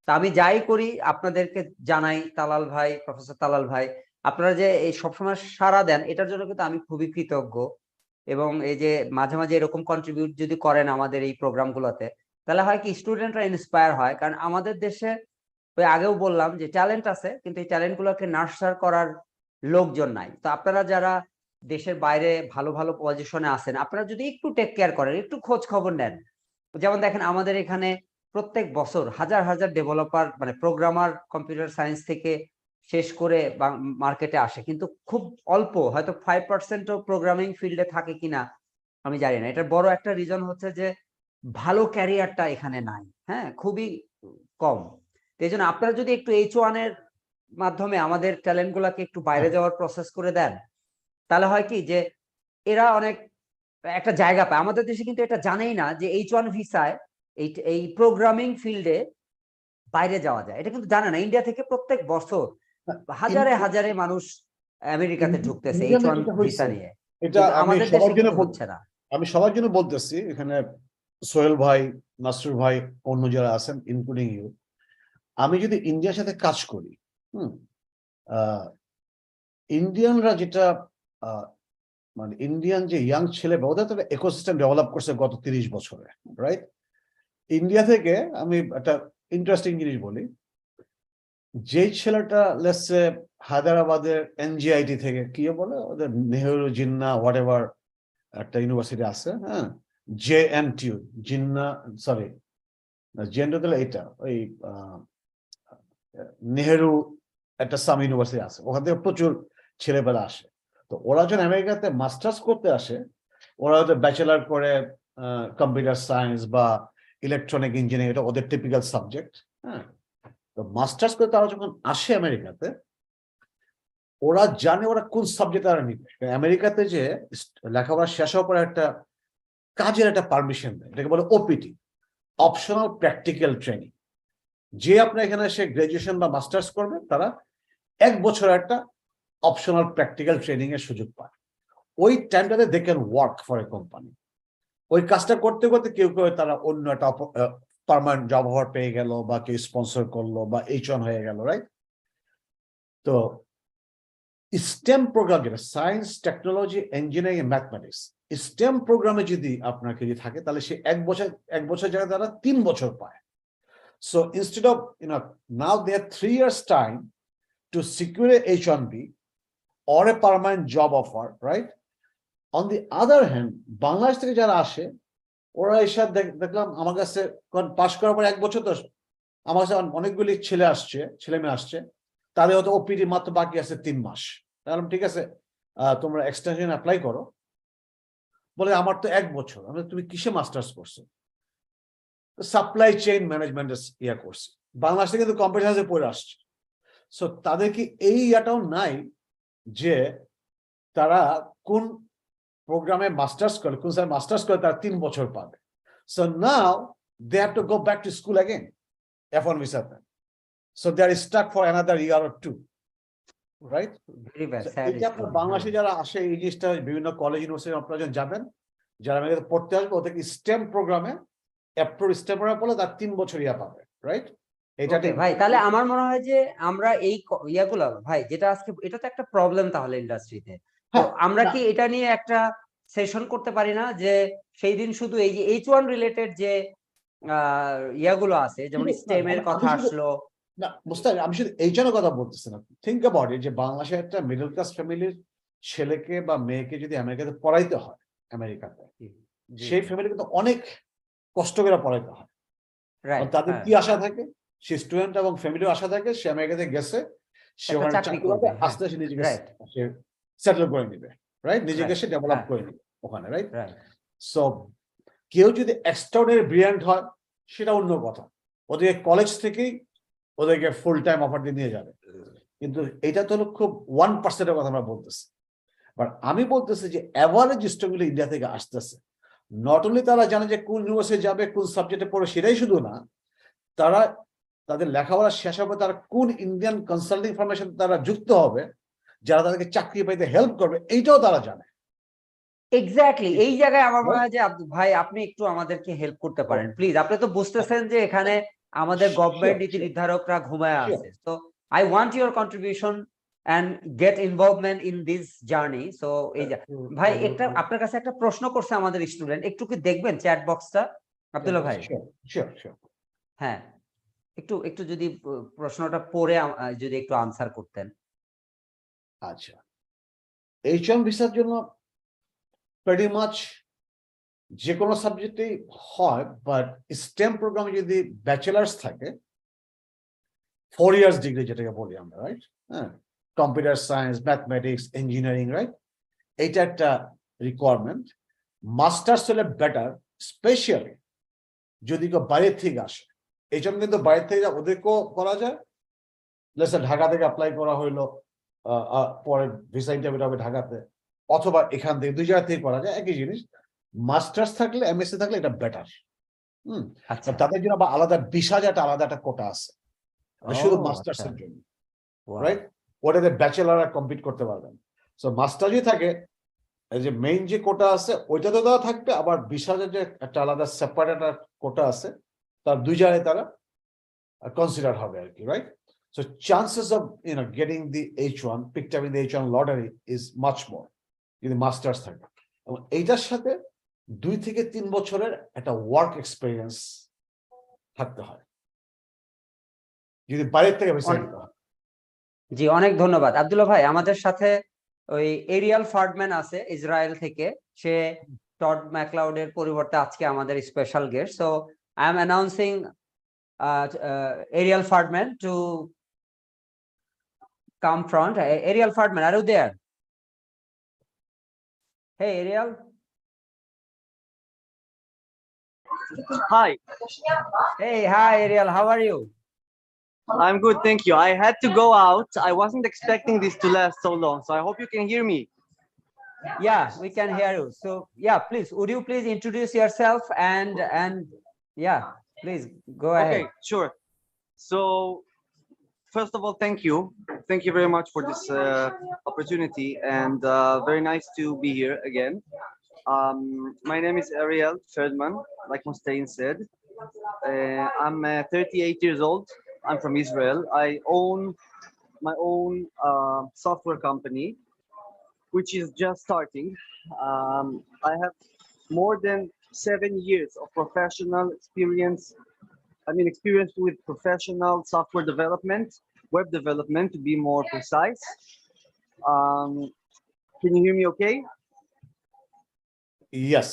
তা আমি যাই করি আপনাদেরকে জানাই, তালাল ভাই, প্রফেসর তালাল ভাই, আপনারা যে এই সবসময় সাড়া দেন, এটার জন্য কিন্তু আমি খুবই কৃতজ্ঞ। এবং এই যে মাঝে মাঝে এরকম কন্ট্রিবিউট যদি করেন আমাদের এই প্রোগ্রামগুলোতে, তাহলে হয় কি স্টুডেন্টরা ইন্সপায়ার হয়। কারণ আমাদের দেশে ওই আগেও বললাম যে ট্যালেন্ট আছে, কিন্তু এই ট্যালেন্ট গুলোকে নার্সার করার লোকজন নাই। তো আপনারা যারা দেশের বাইরে ভালো ভালো পজিশনে আছেন, আপনারা যদি একটু টেক কেয়ার করেন, একটু খোঁজ খবর নেন, যেমন দেখেন আমাদের এখানে প্রত্যেক বছর হাজার হাজার ডেভেলপার, মানে প্রোগ্রামার কম্পিউটার সায়েন্স থেকে শেষ করে মার্কেটে আসে, কিন্তু খুব অল্প, হয়তো 5%ও প্রোগ্রামিং ফিল্ডে থাকে কিনা আমি জানি না। এটার বড় একটা রিজন হচ্ছে যে ভালো ক্যারিয়ারটা এখানে নাই, হ্যাঁ, খুবই কম। এই জন্য আপনারা যদি একটু H1 এর মাধ্যমে আমাদের ট্যালেন্ট গুলাকে একটু বাইরে যাওয়ার প্রসেস করে দেন, তাহলে হয় কি যে এরা অনেক একটা জায়গা পায়। আমাদের দেশে কিন্তু এটা জানেই না যে H1 ভিসায় এই প্রোগ্রামিং ফিল্ডে বাইরে যাওয়া যায়, এটা কিন্তু জানে না। ইন্ডিয়া থেকে প্রত্যেক বছর হাজারে হাজারে মানুষ আমেরিকাতে ঢুকতেছে H1 ভিসা নিয়ে, এটা আমি আমাদের সবার দেশে জন্য কিন্তু হচ্ছে না। আমি সবার জন্য বলতেছি, এখানে সোহেল ভাই, নাসরুল ভাই, অন্য যারা আছেন ইনক্লুডিং ইউ, আমি যদি ইন্ডিয়ার সাথে কাজ করি, ইন্ডিয়ানরা যেটা মানে ইন্ডিয়ান যে ইয়াং ছেলে ওদের তো ইকোসিস্টেম ডেভেলপ করছে গত 30 বছরে, রাইট? ইন্ডিয়া থেকে আমি একটা ইন্টারেস্টিং জিনিস বলি, যে ছেলেটা লেটসে হায়দ্রাবাদের এনজিআইটি থেকে কি বলে ওদের নেহেরু জিন্না হোয়াট এভার একটা ইউনিভার্সিটি আছে, হ্যাঁ, JNTU জিন্না, সরি জেন্ডু দিলে এটা ওই নেহেরু একটা সাম ইউনিভার্সিটি আছে, ওখান থেকে প্রচুর ছেলেপেলা আসে। তো ওরা যখন আমেরিকাতে মাস্টার্স করতে আসে, ওরা হয়তো ব্যাচেলার করে কম্পিউটার সায়েন্স বা ইলেকট্রনিক ইঞ্জিনিয়ারিং, এটা ওদের টিপিক্যাল সাবজেক্ট, হ্যাঁ। তো মাস্টার্স করে তারা যখন আসে আমেরিকাতে, ওরা জানে ওরা কোন সাবজেক্ট তারা নিবে। আমেরিকাতে যে লেখাপড়া শেষ হওয়ার পরে একটা কাজের একটা পারমিশন দেয়, এটাকে বলে OPT, অপশনাল প্র্যাকটিক্যাল ট্রেনিং। যে আপনার এখানে এসে গ্রাজুয়েশন বা মাস্টার্স করবে, তারা 1 বছর একটা অপশনাল প্র্যাকটিক্যাল ট্রেনিং এর সুযোগ পায়। ওই টাইমটাতে they can work for a company. ওই কাজটা করতে করতে কেউ কেউ তারা অন্য একটা পার্মানেন্ট জব অফার পেয়ে গেল, বা কেউ স্পন্সর করলো, বা H1 হয়ে গেল, রাইট? তো স্টেম প্রোগ্রাম, যেটা science, technology, engineering, mathematics, stem প্রোগ্রামে যদি আপনার কেজি থাকে, তাহলে সে 1 বছর জায়গায় তারা 3 বছর পায়। So instead of, now they have 3 years time to secure a H1B or a permanent job offer, right? On the other hand, Bangladesh থেকে যারা আসে, ওরা এসে দেখলাম আমার কাছে পাশ করার পর 1 বছর, তো আমার কাছে অনেকগুলি ছেলে মেয়ে আসছে, তাদের হয়তো OPT মাত্র বাকি আছে 3 মাস। তাহলে ঠিক আছে, তোমরা এক্সটেনশন অ্যাপ্লাই করো। বলে আমার তো 1 বছর। আমি, তুমি কিসে মাস্টার্স করছো? সাপ্লাই চেইন ম্যানেজমেন্টের ইয়া করছে। বাংলাদেশ থেকে কিন্তু কম্পিউটারে পড়ে আসছে। সো তাদের কি এই ইয়াটাও নাই যে তারা কোন প্রোগ্রামে মাস্টার্স করে, কোন স্যার মাস্টার্স করে তারা 3 বছর পাবে। So now they have to go back to school again, F1 ভিসাতে। So they are stuck for another year or 2, right? এটা আপনার বাংলাদেশে যারা আসে, এই জিনিসটা বিভিন্ন কলেজ ইউনিভার্সিটি আপনারা যখন যাবেন, যারা আমেরিকাতে পড়তে আসবে, ওদেরকে স্টেম প্রোগ্রামে অ্যাপ্রুভ স্টেম প্রোগ্রাম পড়লে তার 3 বছর ইয়া পাবে, রাইট? এটা ভাই, তাহলে আমার মনে হয় যে আমরা এই ইয়াগুলো ভাই, যেটা আজকে, এটা তো একটা প্রবলেম তাহলে ইন্ডাস্ট্রিতে। তো আমরা কি এটা নিয়ে একটা সেশন করতে পারি না, যে সেই দিন শুধু এই যে H1 রিলেটেড যে ইয়াগুলো আছে, যেমন স্টেম এর কথা আসলো না, মুস্তাক, আমি শুধু এই জন্য কথা বলতেছি না। থিঙ্ক অ্যাবাউট ইট, যে বাংলাদেশের একটা মিডল ক্লাস ফ্যামিলির ছেলেকে বা মেয়েকে যদি আমেরিকাতে পড়াইতে হয়, আমেরিকাতে সেই ফ্যামিলি কিন্তু অনেক কষ্ট করে পড়াইতে হয়। তাদের কি আশা থাকে, সে স্টুডেন্ট এবং ফ্যামিলিও আশা থাকে, সে আমেরিকাতে গেছে, সে ওখানে চাকরি করবে, আস্তে আস্তে নিজেকে সে সেটেল করে নিবে, রাইট? নিজেকে সে ডেভেলপ করে নিবে ওখানে, রাইট? সো কেউ যদি এক্সট্রাঅর্ডিনারি ব্রিলিয়ান্ট হয়, সেটা অন্য কথা, ওদেরকে কলেজ থেকেই ওদেরকে ফুল টাইম অফার দিয়ে নিয়ে যাবে। কিন্তু এটা তো হলো খুব 1% কথা আমরা বলতেছি। বাট আমি বলতেছি যে অ্যাভারেজ স্টুডেন্টগুলো ইন্ডিয়া থেকে আসতেছে, নট অনলি তারা জানে যে কোন ইউনিভার্সিটি যাবে, কোন সাবজেক্টে পড়ে, সেটাই শুধু না, তারা তাদের লেখাপড়া শেষ হবে, তারা কোন ইন্ডিয়ান কনসাল্টিং ফার্মের সাথে তারা যুক্ত হবে, যারা তাদেরকে চাকরি পাইতে হেল্প করবে, এইটাও তারা জানে। এক্স্যাক্টলি। এই জায়গায় আমার মনে হয় যে ভাই, আপনি একটু আমাদেরকে হেল্প করতে পারেন প্লিজ। আপনি তো বুঝতেছেন যে এখানে আমাদের গভর্নমেন্ট নীতি নির্ধারকরা ঘুমায় আছে। So I want your contribution and get involvement in this journey. So এই ভাই, একটা আপনার কাছে একটা প্রশ্ন করছে আমাদের স্টুডেন্ট, একটু কি দেখবেন চ্যাট বক্সটা আব্দুল্লাহ ভাই? হ্যাঁ, একটু যদি প্রশ্নটা পড়ে যদি একটু আনসার করতেন। আচ্ছা, H1 ভিসার জন্য pretty much যে কোনো সাবজেক্টেই হয়, বাট স্টেম প্রোগ্রামে যদি ব্যাচেলার্স থাকে, 4 ইয়ার্স ডিগ্রি যেটাকে বলি আমরা, রাইট? হ্যাঁ, computer science, mathematics, engineering, right? এইটা একটা রিকোয়ারমেন্ট। মাস্টার্স হলে বেটার, স্পেশালি যদি কেউ বাইরের থেকে আসে। এই জন্য কিন্তু বাইরে থেকে ওদেরকেও করা যায়। লেটস ঢাকা থেকে অ্যাপ্লাই করা হইলো, পরে ভিসা ইন্টারভিউ হবে ঢাকাতে, অথবা এখান থেকে দুই জায়গা থেকে করা যায়, একই জিনিস। মাস্টার্স থাকলে, এমএসসি থাকলে এটা বেটার। আচ্ছা, তাদের জন্য আবার আলাদা 20,000 আলাদা একটা কোটা আছে শুধু ও, মাস্টার্স আচ্ছা। এর জন্য, Wow. রাইট? ওটাতে ব্যাচেলাররা কমপ্লিট করতে পারবেন। সো মাস্টার যদি থাকে, এই যে মেইন যে কোটা আছে ওইটাতে দেওয়া থাকবে, আবার 20,000 যে একটা আলাদা সেপারেট একটা কোটা আছে, তার দুই জায়গায় তারা কনসিডার হবে আর কি, right? So chances of getting the H1 picked up in the H1 lottery is much more যদি মাস্টার্স থাকে। এবং এইটার সাথে 2 থেকে 3 বছরের একটা ওয়ার্ক এক্সপিরিয়েন্স থাকতে হয় যদি বাইরে থেকে ভিসা নিতে হয়। জি, অনেক ধন্যবাদ আব্দুল্লাহ ভাই। আমাদের সাথে ওই এরিয়াল ফার্ডম্যান আছে ইসরায়েল থেকে, সে টড ম্যাকলাউডের পরিবর্তে আজকে আমাদের special guest. So I M announcing Ariel Fardman to come front. Ariel Fardman, are you there? Hey, Ariel. Hi, Hey, hi, Ariel. How are you? I'm good, thank you. I had to go out. I wasn't expecting this to last so long, so I hope you can hear me. Yeah, we can hear you. So, yeah, please, would you please introduce yourself and yeah, please go ahead. Okay, sure. So, first of all, thank you. Thank you very much for this opportunity, and very nice to be here again. My name is Ariel Ferdman, like Mustaine said. I'm 38 years old. I'm from Israel. I own my own software company, which is just starting. I have more than 7 years of professional experience. Experience with professional software development, web development, to be more precise. Can you hear me okay? Yes.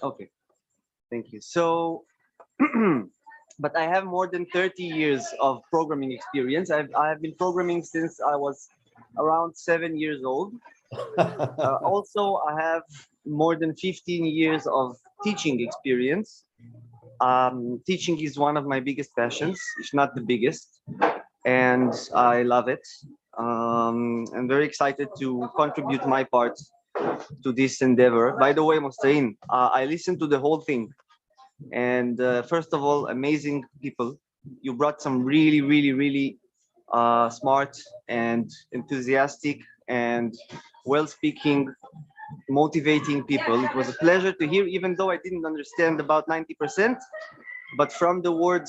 Okay, thank you. So, but I have more than 30 years of programming experience. I have been programming since I was around 7 years old. Also, I have more than 15 years of teaching experience. Teaching is one of my biggest passions, if not the biggest, and I love it. I'm very excited to contribute my part to this endeavor. By the way, Mustain, I listened to the whole thing, and first of all, amazing people. You brought some really smart and enthusiastic and well-speaking, motivating people. It was a pleasure to hear, even though I didn't understand about 90%, but from the words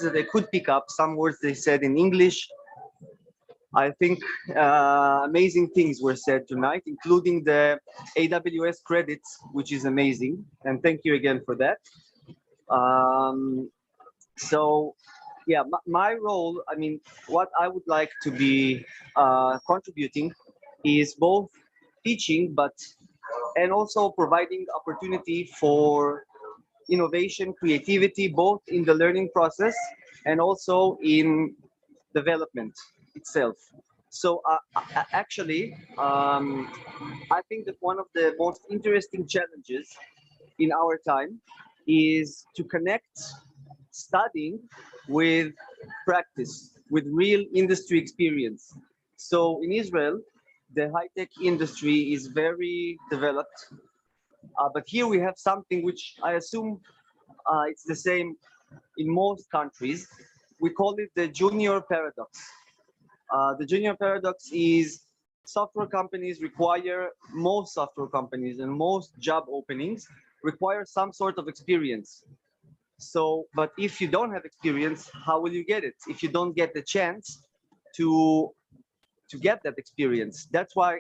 that I could pick up, some words they said in English, I think amazing things were said tonight, including the AWS credits, which is amazing, and thank you again for that. So yeah, my role, what I would like to be contributing is both teaching, and also providing opportunity for innovation, creativity, both in the learning process and also in development itself. So actually, I think that one of the most interesting challenges in our time is to connect studying with practice, with real industry experience. So in Israel, the high-tech industry is very developed, but here we have something which I assume it's the same in most countries. We call it the junior paradox. The junior paradox is most software companies and most job openings require some sort of experience. So, but if you don't have experience, how will you get it? If you don't get the chance to get that experience. That's why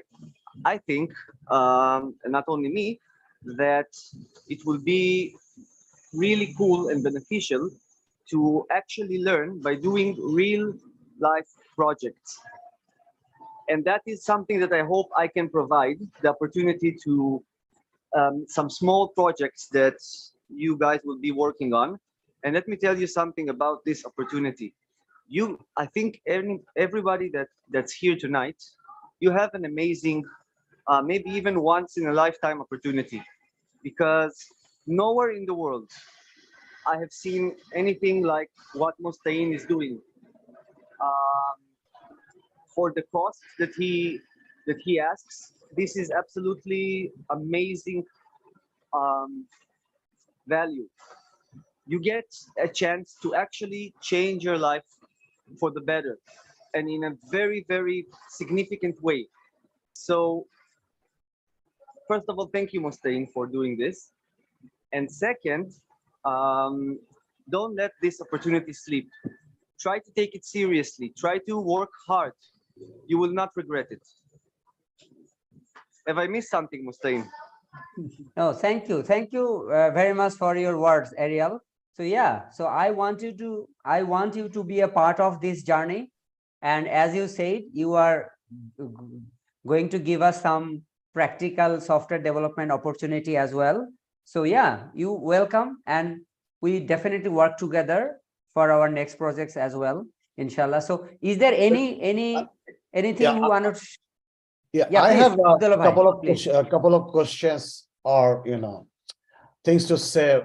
I think, and not only me, that it will be really cool and beneficial to actually learn by doing real life projects. And that is something that I hope I can provide the opportunity to some small projects that you guys will be working on. And let me tell you something about this opportunity. I think everybody that's here tonight, you have an amazing, maybe even once in a lifetime opportunity, because nowhere in the world I have seen anything like what Mustain is doing. For the cost that he asks, this is absolutely amazing value. You get a chance to actually change your life for the better, and in a very, very significant way. So, first of all, thank you, Mustain, for doing this. And second, don't let this opportunity slip. Try to take it seriously. Try to work hard. You will not regret it. Have I missed something, Mustain? No, thank you. Thank you very much for your words, Ariel. So yeah, so I want you to be a part of this journey. And as you said, you are going to give us some practical software development opportunity as well. So yeah, you welcome, and we definitely work together for our next projects as well, inshallah. So is there anything Yeah, you want to? Yeah, Yeah, I please, have Abdullah bhai, please. a couple of questions, or things to say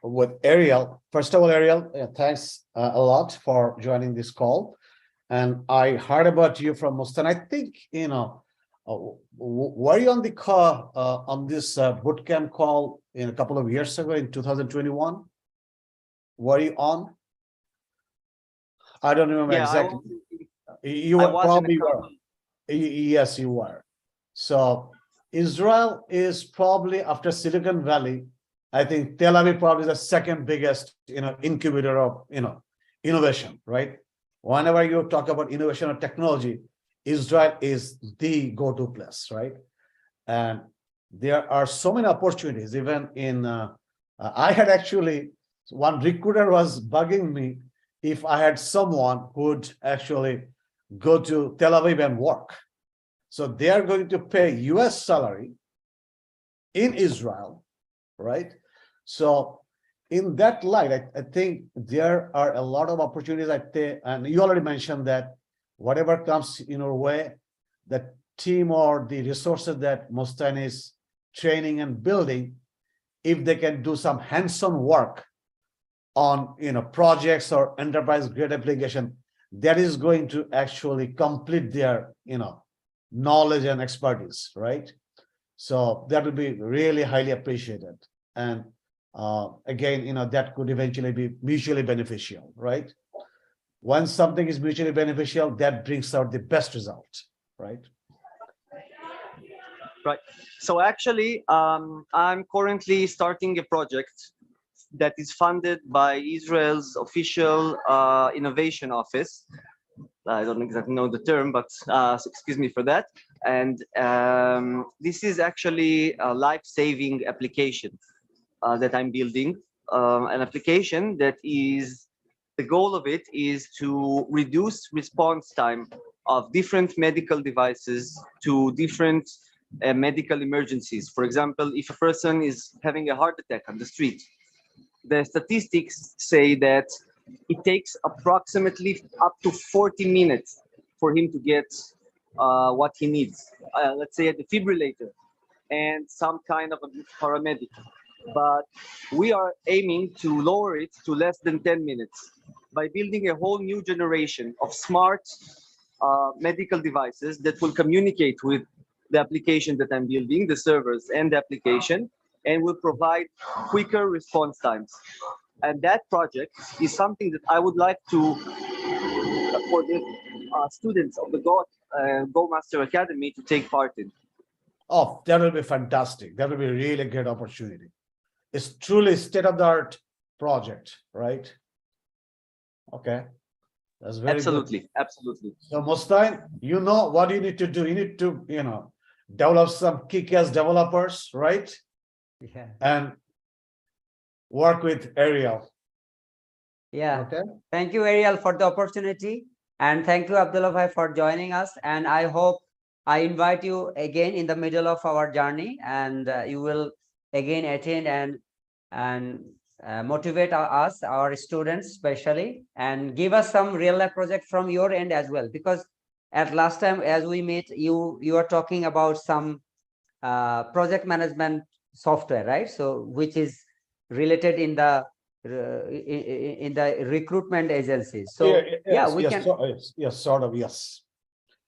with Ariel. First of all, Ariel, thanks a lot for joining this call. And I heard about you from Mustan. I think were you on the call on this bootcamp call in a couple of years ago in 2021? Were you on? I don't remember exactly. You were probably were. Yes, you were. So Israel is probably, after Silicon Valley, I think Tel Aviv probably is the second biggest incubator of innovation, right? Whenever you talk about innovation or technology, Israel is the go-to place, right? And there are so many opportunities. Even in I had actually, one recruiter was bugging me if I had someone who would actually go to Tel Aviv and work. So they are going to pay US salary in Israel, right? So in that light, I think there are a lot of opportunities. And you already mentioned that whatever comes in our way, the team or the resources that Mustain is training and building, if they can do some hands-on work on projects or enterprise grade application, that is going to actually complete their knowledge and expertise, right? So that will be really highly appreciated. And again, that could eventually be mutually beneficial, right? Once something is mutually beneficial, that brings out the best result, right? Right. So actually, I'm currently starting a project that is funded by Israel's official innovation office. I don't exactly know the term, but so excuse me for that. And this is actually a life-saving application that I'm building. An application that is, the goal of it is to reduce response time of different medical devices to different medical emergencies. For example, if a person is having a heart attack on the street, the statistics say that it takes approximately up to 40 minutes for him to get what he needs. Let's say a defibrillator and some kind of a paramedic. But we are aiming to lower it to less than 10 minutes by building a whole new generation of smart medical devices that will communicate with the application that I'm building, the servers and the application, and will provide quicker response times. And that project is something that I would like to, for the students of the Go Master Academy to take part in. Oh, that will be fantastic. That will be a really great opportunity. It's truly state-of-the-art project, right? Okay. That's very absolutely good. Absolutely. So Mustain, you know what you need to do. You need to, develop some kick-ass developers, right? Yeah. And work with Ariel. Yeah. Okay. Thank you, Ariel, for the opportunity. And thank you, Abdullah bhai, for joining us. And I hope I invite you again in the middle of our journey, and you will again attend and motivate us, our students especially, and give us some real life project from your end as well. Because at last time, as we met, you are talking about some project management software, right? So which is related in the in the recruitment agencies. So yeah, we can. Yes, sort of, yes.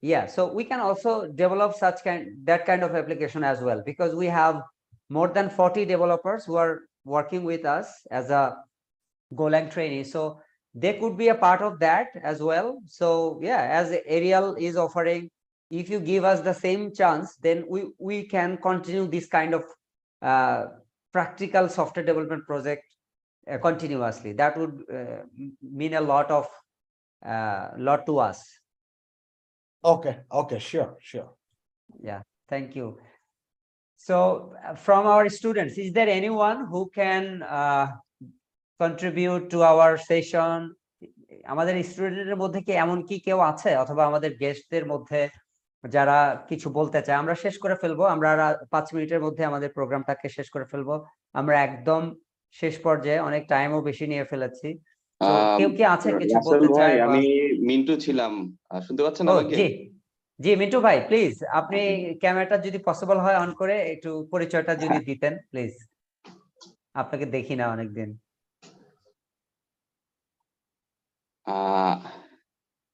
Yeah, so we can also develop that kind of application as well, because we have more than 40 developers who are working with us as a Golang trainee. So they could be a part of that as well. So yeah, as Ariel is offering, if you give us the same chance, then we can continue this kind of practical software development project continuously. That would mean a lot to us. Okay, sure. Yeah, thank you. So from our students, is there anyone who can contribute to our session? আমাদের স্টুডেন্টের মধ্যে কি এমন কি কেউ আছে, অথবা আমাদের গেস্টদের মধ্যে যারা কিছু বলতে চায়? আমরা শেষ করে ফেলবো, আমরা 5 মিনিটের মধ্যে আমাদের প্রোগ্রামটাকে শেষ করে ফেলবো। আমরা একদম শেষ পর্যায়ে, অনেক টাইমও বেশি নিয়ে ফেলেছি। তো কেউ কি আছে কিছু বলতে চায়? আমি মিন্টু ছিলাম, শুনতে পাচ্ছেন আমাকে? জি মিন্টু ভাই, প্লিজ আপনি ক্যামেরাটা যদি পসিবল হয় অন করে একটু পরিচয়টা যদি দিতেন প্লিজ। আপনাকে দেখি না অনেকদিন।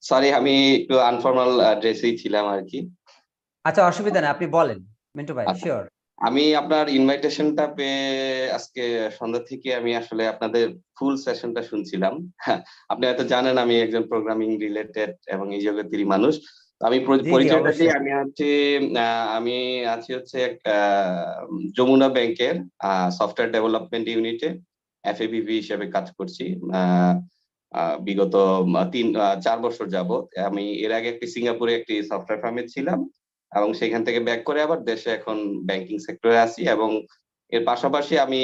সরি, আমি একটু আনফর্মাল ড্রেসেই ছিলাম আর কি। আচ্ছা, অসুবিধা নেই, আপনি বলেন মিন্টু ভাই। শিওর। আমি আপনার ইনভাইটেশনটা পেয়ে আজকে সন্ধ্যা থেকে আমি আসলে আপনাদের ফুল সেশনটা শুনছিলাম। আপনি হয়তো জানেন আমি একজন প্রোগ্রামিং রিলেটেড এবং এই জগতেরই মানুষ। আমি পরিচয়টা দিই, আমি আছি হচ্ছে যমুনা ব্যাংকের সফটওয়্যার ডেভেলপমেন্ট ইউনিটে FABP হিসেবে কাজ করছি বিগত 4 বছর যাবত। আমি এর আগে সিঙ্গাপুরে একটি সফটওয়্যার ফার্মে ছিলাম এবং সেখান থেকে ব্যাক করে আবার দেশে এখন ব্যাংকিং সেক্টরে আছি, এবং এর পাশাপাশি আমি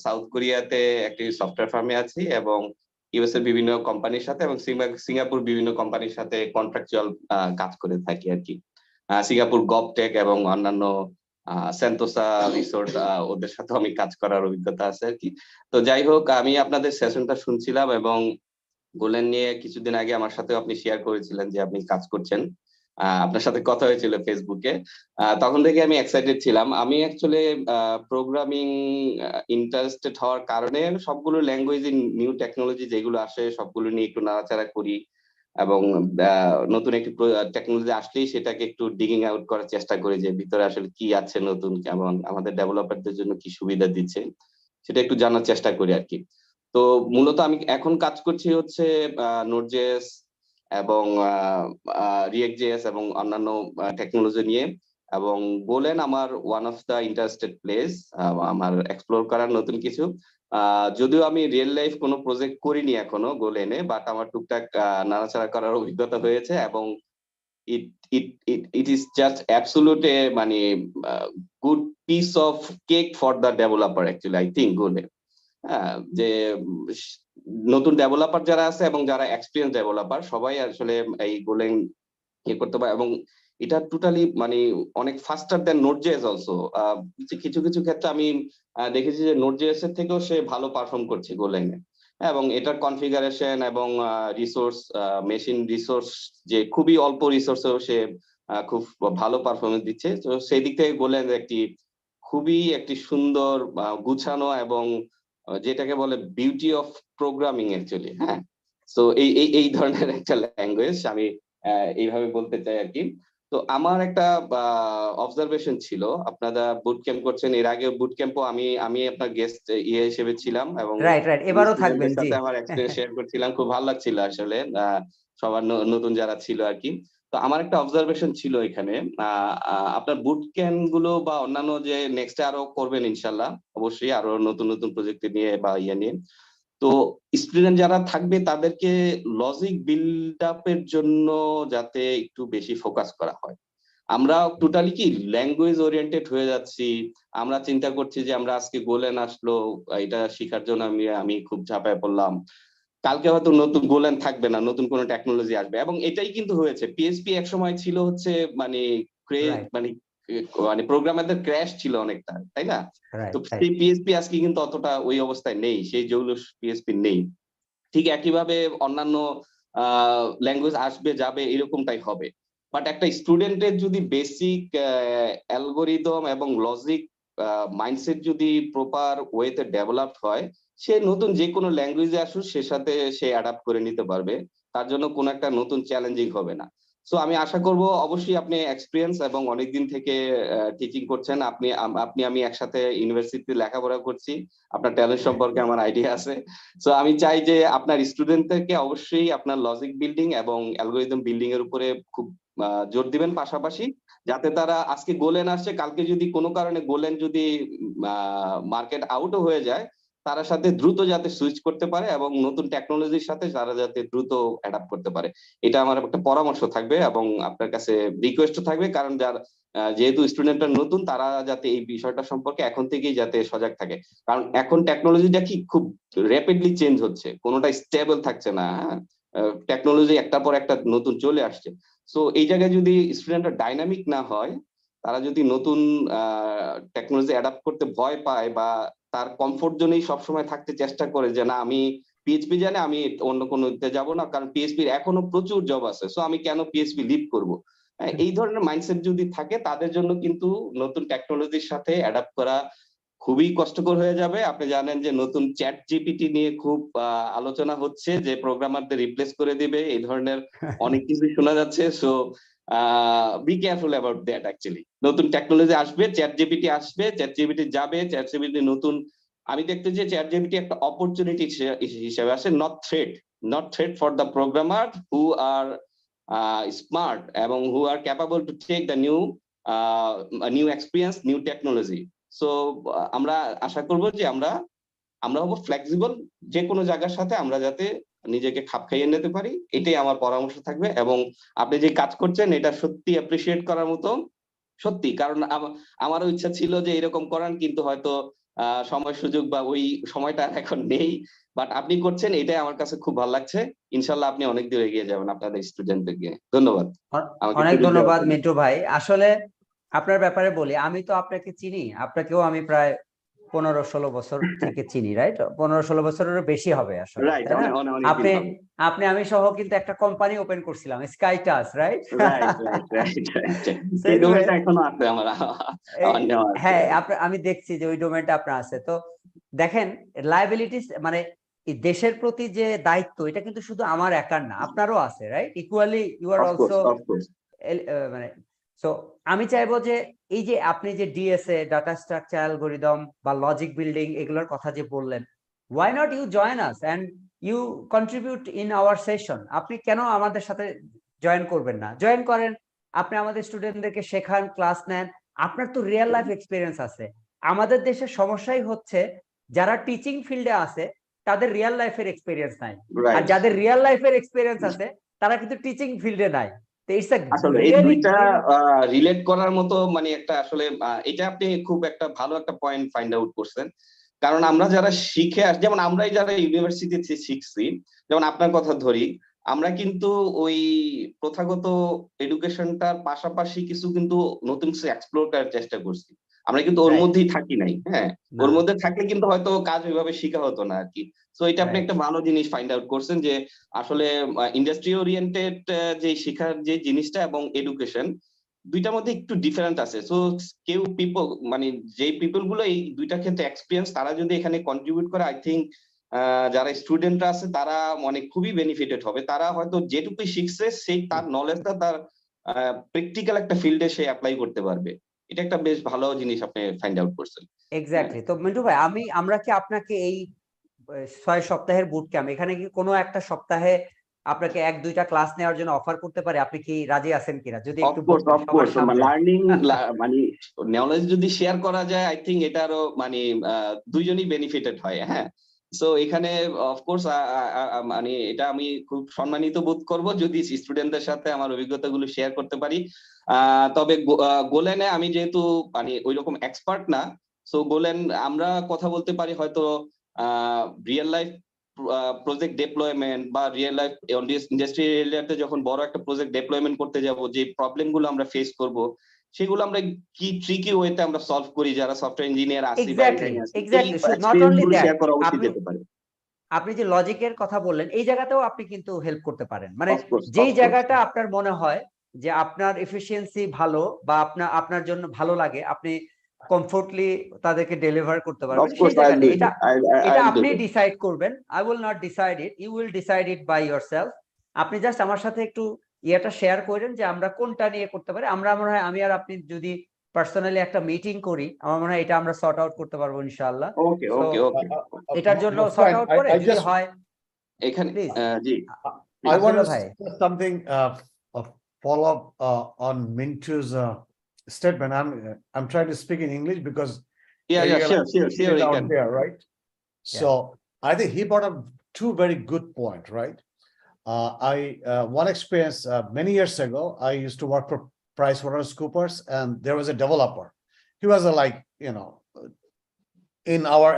সাউথ কোরিয়াতে একটি সফটওয়্যার ফার্মে আছি এবং ইউএস এর বিভিন্ন কোম্পানির সাথে এবং সিঙ্গাপুর বিভিন্ন কোম্পানির সাথে কন্ট্রাকচুয়াল কাজ করে থাকি আর কি। সিঙ্গাপুর গভটেক এবং অন্যান্য সেন্টোসা রিসোর্ট, ওদের সাথে আমি কাজ করার অভিজ্ঞতা আছে আর কি। তো যাই হোক, আমি আপনাদের সেশনটা শুনছিলাম এবং গোলেন নিয়ে কিছুদিন আগে আমার সাথে আপনি শেয়ার করেছিলেন যে আপনি কাজ করছেন। আপনার সাথে কথা হয়েছিল ফেসবুকে, তখন থেকে আমি এক্সাইটেড ছিলাম। আমি অ্যাকচুয়ালি প্রোগ্রামিং ইন্টারেস্টেড হওয়ার কারণে সবগুলো ল্যাঙ্গুয়েজ, নিউ টেকনোলজি যেগুলো আসে সবগুলো নিয়ে একটু নাড়াচাড়া করি এবং নতুন একটি টেকনোলজি আসলেই সেটাকে একটু ডিগিং আউট করার চেষ্টা করি যে ভিতরে আসলে কি আছে নতুন, এবং আমাদের ডেভেলপারদের জন্য কি সুবিধা দিচ্ছে সেটা একটু জানার চেষ্টা করি আর কি। তো মূলত আমি এখন কাজ করছি হচ্ছে নোড.জেএস এবং রিয়েক্ট.জেএস এবং অন্যান্য টেকনোলজি নিয়ে, এবং গোলেন আমার one of the interested place আমার এক্সপ্লোর করার নতুন কিছু। যদিও আমি রিয়েল লাইফ কোনো প্রজেক্ট করিনি এখনো গোলেনে, বাট আমার টুকটাক নাড়াচাড়া করার অভিজ্ঞতা হয়েছে এবং it is just absolute মানে good piece of cake for the developer actually I think গোলেন। যে নতুন ডেভেলপার যারা আছে এবং যারা এক্সপিরিয়েন্স ডেভেলপার সবাই আসলে এই গোলেন করতে পারে, এবং এটা টোটালি মানে অনেক ফাস্টার দেন নোড.জেএস অলসো। কিছু ক্ষেত্রে আমি দেখেছি যে নোড.জেএস এর থেকেও সে ভালো পারফর্ম করছে গোলেনে, এবং এটার কনফিগারেশন এবং রিসোর্স, মেশিন রিসোর্স যে খুবই অল্প রিসোর্সেও সে খুব ভালো পারফরমেন্স দিচ্ছে। তো সেই দিক থেকে গোলেন খুবই একটি সুন্দর গুছানো এবং যেটাকে বলে বিউটি অফ প্রোগ্রামিং অ্যাকচুয়ালি। হ্যাঁ, তো এই ধরনের একটা ল্যাঙ্গুয়েজ আমি এইভাবে বলতে চাই আর কি। তো আমার একটা অবজারভেশন ছিল, আপনারা বুট ক্যাম্প করছেন, এর আগে বুট ক্যাম্পও আমি আপনার গেস্ট হিসেবে ছিলাম এবং এবারও থাকবেন, জি, আমার এক্সপেরিয়েন্স শেয়ার করছিলাম, খুব ভালো লাগছিল আসলে সবার নতুন যারা ছিল আর কি। তো আমার একটা অবজারভেশন ছিল এখানে, আপনার বুট ক্যাম্প গুলো বা অন্যান্য যে নেক্সটে আরো করবেন ইনশাল্লাহ, অবশ্যই আরো নতুন প্রজেক্ট নিয়ে বা নিয়ে, তো স্টুডেন্ট যারা থাকবে তাদেরকে লজিক বিল্ড আপের জন্য যাতে একটু বেশি ফোকাস করা হয়। আমরা টোটালি কি ল্যাঙ্গুয়েজ ওরিয়েন্টেড হয়ে যাচ্ছি, আমরা চিন্তা করছি যে আমরা আজকে গোলেন আসলো, এটা শেখার জন্য আমি খুব ঝাঁপায় পড়লাম, কালকে হয়তো নতুন গোলেন থাকবে না, নতুন কোনো টেকনোলজি আসবে, এবং এটাই কিন্তু হয়েছে। পিএইচপি এক সময় ছিল হচ্ছে মানে মানে প্রোগ্রামারদের ক্র্যাশ ছিল অনেকটা, তাই না? তো সেই পিএইচপি আজকে কিন্তু অতটা ওই অবস্থায় নেই, সেই জৌলুস পিএইচপি নেই। ঠিক একইভাবে অন্যান্য ল্যাঙ্গুয়েজ আসবে যাবে এরকমটাই হবে, বাট একটা স্টুডেন্টের যদি বেসিক অ্যালগোরিদম এবং লজিক মাইন্ডসেট যদি প্রপার ওয়েতে ডেভেলপড হয়, সে নতুন যে কোনো ল্যাঙ্গুয়েজে আসুক সে সাথে সে অ্যাডাপ্ট করে নিতে পারবে, তার জন্য কোনো একটা নতুন চ্যালেঞ্জিং হবে না। সো আমি আশা করব অবশ্যই আপনি এক্সপিরিয়েন্স এবং অনেকদিন থেকে টিচিং করছেন, আমি একসাথে ইউনিভার্সিটিতে লেখাপড়া করছি, আপনার ট্যালেন্ট সম্পর্কে আমার আইডিয়া আছে। সো আমি চাই যে আপনার স্টুডেন্টদেরকে অবশ্যই আপনার লজিক বিল্ডিং এবং অ্যালগোরিদম বিল্ডিং এর উপরে খুব জোর দিবেন, পাশাপাশি যাতে তারা আজকে গোলেন আসছে, কালকে যদি কোনো কারণে গোলেন যদি মার্কেট আউটও হয়ে যায়, তারা সাথে দ্রুত যাতে সুইচ করতে পারে এবং নতুন টেকনোলজির সাথে তারা যাতে দ্রুত অ্যাডাপ্ট করতে পারে। এটা আমার একটা পরামর্শ থাকবে এবং আপনার কাছে রিকোয়েস্ট থাকবে, কারণ যেহেতু স্টুডেন্টরা নতুন, তারা যাতে এই বিষয়টা সম্পর্কে এখন থেকেই যাতে সজাগ থাকে, কারণ এখন টেকনোলজিটা কি খুব র্যাপিডলি চেঞ্জ হচ্ছে, কোনোটা স্টেবল থাকছে না। হ্যাঁ, টেকনোলজি একটার পর একটা নতুন চলে আসছে। সো এই জায়গায় যদি স্টুডেন্টরা ডাইনামিক না হয়, তারা যদি নতুন টেকনোলজি অ্যাডাপ্ট করতে ভয় পায় বা তার কমফোর্ট জোনেই সবসময় থাকতে চেষ্টা করে যে না আমি পিএইচপি জানি, আমি অন্য কোনো দিতে যাব না, কারণ পিএইচপির এখনো প্রচুর জব আছে, সো আমি কেন পিএইচপি লিড করব, এই ধরনের মাইন্ডসেট যদি থাকে, তাদের জন্য কিন্তু নতুন টেকনোলজির সাথে অ্যাডাপ্ট করা খুবই কষ্টকর হয়ে যাবে। আপনি জানেন যে নতুন চ্যাট জিপিটি নিয়ে খুব আলোচনা হচ্ছে, যে প্রোগ্রামারদের রিপ্লেস করে দিবে, এই ধরনের অনেক কিছু শোনা যাচ্ছে। So be careful about that. Actually নতুন টেকনোলজি আসবে, চ্যাট জিপিটি আসবে, চ্যাট জিপিটি যাবে, চ্যাট জিপিটি নতুন, আমি দেখতে যে চ্যাট জিপিটি একটা অপরচুনিটি হিসেবে আসে, not threat for the programmer who are smart এবং who are capable to take the new experience, new technology. So আমরা আশা করব যে আমরা হবো ফ্লেক্সিবল, যে কোনো জায়গার সাথে আমরা যাতে নিজেকে খাপ খাইয়ে নিতে পারি, এটাই আমার পরামর্শ থাকবে। এবং আপনি যে কাজ করছেন এটা সত্যি অ্যাপ্রিসিয়েট করার মতো, সত্যি, কারণ আমারও ইচ্ছা ছিল যে এরকম করার, কিন্তু হয়তো সময় সুযোগ বা ওই সময়টা এখন নেই, বাট আপনি করছেন, এটাই আমার কাছে খুব ভালো লাগছে। ইনশাল্লাহ আপনি অনেক দূর এগিয়ে যাবেন আপনাদের স্টুডেন্টদেরকে। ধন্যবাদ। অনেক ধন্যবাদ মিন্টু ভাই। আসলে আপনার ব্যাপারে বলি, আমি তো আপনাকে চিনি, আপনাকেও আমি প্রায় 15-16 বছর থেকে চিনি, রাইট? 15-16 বছরেরও বেশি হবে আসলে, তাই না? আপনি আমি সহ কিন্তু একটা কোম্পানি ওপেন করছিলাম, স্কাইটাস, রাইট? হ্যাঁ, আমি দেখছি যে ওই ডোমেনটা আপনার আছে। তো দেখেন, লায়াবিলিটিস মানে দেশের প্রতি যে দায়িত্ব, এটা কিন্তু শুধু আমার একার না, আপনারও আছে, right? Equally you are also, মানে সো আমি চাইবো যে এই যে আপনি যে ডিএসএ, ডাটা স্ট্রাকচার অ্যালগরিদম বা লজিক বিল্ডিং, এগুলোর কথা যে বললেন, why not you join us and you contribute in our session? আপনি কেন আমাদের সাথে জয়েন করবেন না? জয়েন করেন, আপনি আমাদের স্টুডেন্টদেরকে শেখান, ক্লাস নেন, আপনার তো রিয়েল লাইফ এক্সপিরিয়েন্স আছে। আমাদের দেশের সমস্যাই হচ্ছে যারা টিচিং ফিল্ডে আছে তাদের রিয়েল লাইফের এক্সপিরিয়েন্স নাই, আর যাদের রিয়েল লাইফের এক্সপিরিয়েন্স আছে তারা কিন্তু টিচিং ফিল্ডে নাই। আসলে এই দুইটা রিলেট করার মতো, মানে একটা আসলে এটা আপনি খুব একটা ভালো একটা পয়েন্ট ফাইন্ড আউট করছেন। কারণ আমরা যারা শিখে যেমন আমরাই যারা ইউনিভার্সিটিতে শিখছি, যেমন আপনার কথা ধরি, আমরা কিন্তু ওই প্রথাগত এডুকেশনটার পাশাপাশি কিছু কিন্তু নতুন কিছু এক্সপ্লোর করার চেষ্টা করছি। আমরা কিন্তু ওর মধ্যেই থাকি নাই। হ্যাঁ, ওর মধ্যে থাকলে কিন্তু হয়তো কাজ ওইভাবে শেখা হতো না আর কি। তো এটা আপনি একটা ভালো জিনিস ফাইন্ড আউট করছেন, যে আসলে ইন্ডাস্ট্রি ওরিয়েন্টেড যে শেখার যে জিনিসটা এবং এডুকেশন, দুইটার মধ্যে একটু ডিফারেন্ট আছে। সো মানে যে পিপল গুলো এই দুইটা ক্ষেত্রে এক্সপিরিয়েন্স, তারা যদি এখানে কন্ট্রিবিউট করে, আই থিঙ্ক যারা স্টুডেন্টরা আছে তারা মানে খুবই বেনিফিটেড হবে। তারা হয়তো যেটুকু শিখছে সেই তার নলেজটা তার প্র্যাকটিক্যাল একটা ফিল্ডে সে অ্যাপ্লাই করতে পারবে। এটা একটা বেশ ভালো জিনিস আপনি ফাইন্ড আউট করছেন। এক্স্যাক্টলি। তো মিন্টু ভাই, আমরা কি আপনাকে এই 6 সপ্তাহের বুট ক্যাম্প, এখানে কি কোনো একটা সপ্তাহে আপনাকে 1-2টা ক্লাস নেওয়ার জন্য অফার করতে পারে? আপনি কি রাজি আছেন কিনা? যদি একটু লার্নিং মানে নলেজ যদি শেয়ার করা যায়, আই থিঙ্ক এটা আরো মানে দুইজনই বেনিফিটেড হয়। হ্যাঁ, সো এখানে অফকোর্স মানে এটা আমি খুব সম্মানিত বোধ করব যদি স্টুডেন্টদের সাথে আমার অভিজ্ঞতাগুলো শেয়ার করতে পারি। তবে গোলেনে আমি যেহেতু মানে ওইরকম এক্সপার্ট না, সো গোলেন আমরা কথা বলতে পারি হয়তো রিয়েল লাইফ প্রজেক্ট ডেপ্লয়মেন্ট বা রিয়েল লাইফ ইন্ডাস্ট্রি এরিয়াতে যখন বড় একটা প্রজেক্ট ডেপ্লয়মেন্ট করতে যাব, যে প্রবলেম গুলো আমরা ফেস করব, সেগুলো আমরা কি ট্রিকি ওয়েতে আমরা সলভ করি যারা সফটওয়্যার ইঞ্জিনিয়ার আছি বা শেয়ার করা উচিত যেতে পারে। আপনি যে লজিকের কথা বললেন, এই জায়গাতেও আপনি কিন্তু হেল্প করতে পারেন। মানে যেই জায়গাটা আপনার মনে হয় যে আপনার এফিসিয়েন্সি ভালো বা আপনার জন্য ভালো লাগে, আপনি কমফোর্টলি তাদেরকে ডেলিভার করতে পারবেন Of course, সেই I'll জায়গাটা do এটা that. এটা I'll do আপনি that. ডিসাইড করবেন I will not decide it you will decide it by yourself আপনি জাস্ট আমার সাথে একটু ইয়েটা শেয়ার করেন যে আমরা কোনটা নিয়ে করতে পারি আমরা মনে হয় আমি আর আপনি যদি পার্সোনালি একটা মিটিং করি আমার মনে হয় এটা আমরা সর্ট আউট করতে পারবো ইনশাআল্লাহ Okay, So, okay, okay. এটার জন্য Master, সর্ট আউট করে I যদি just হয় এখানে Please. G I want to Abdullah bhai. say something follow up on Mintu's statement. I'm trying to speak in English because yeah, Ariel sure, is you out can. there, right? So I think he brought up two very good points, right? One experience many years ago, I used to work for PricewaterhouseCoopers, and there was a developer. He was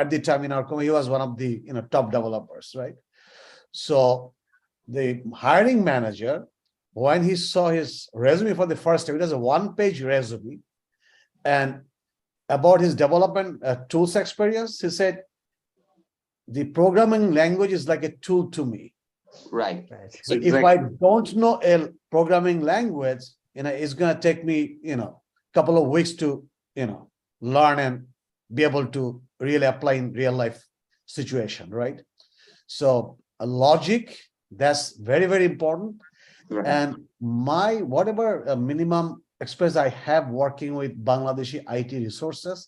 at the time in our company, he was one of the top developers, right? So the hiring manager, when he saw his resume for the first time, it was a one-page resume, and about his development tools experience, he said, the programming language is like a tool to me. Right. So if I don't know a programming language, it's going to take me, couple of weeks to, learn and be able to really apply in real life situation, right? So logic, that's very, very important. Right. And whatever minimum experience I have working with Bangladeshi IT resources,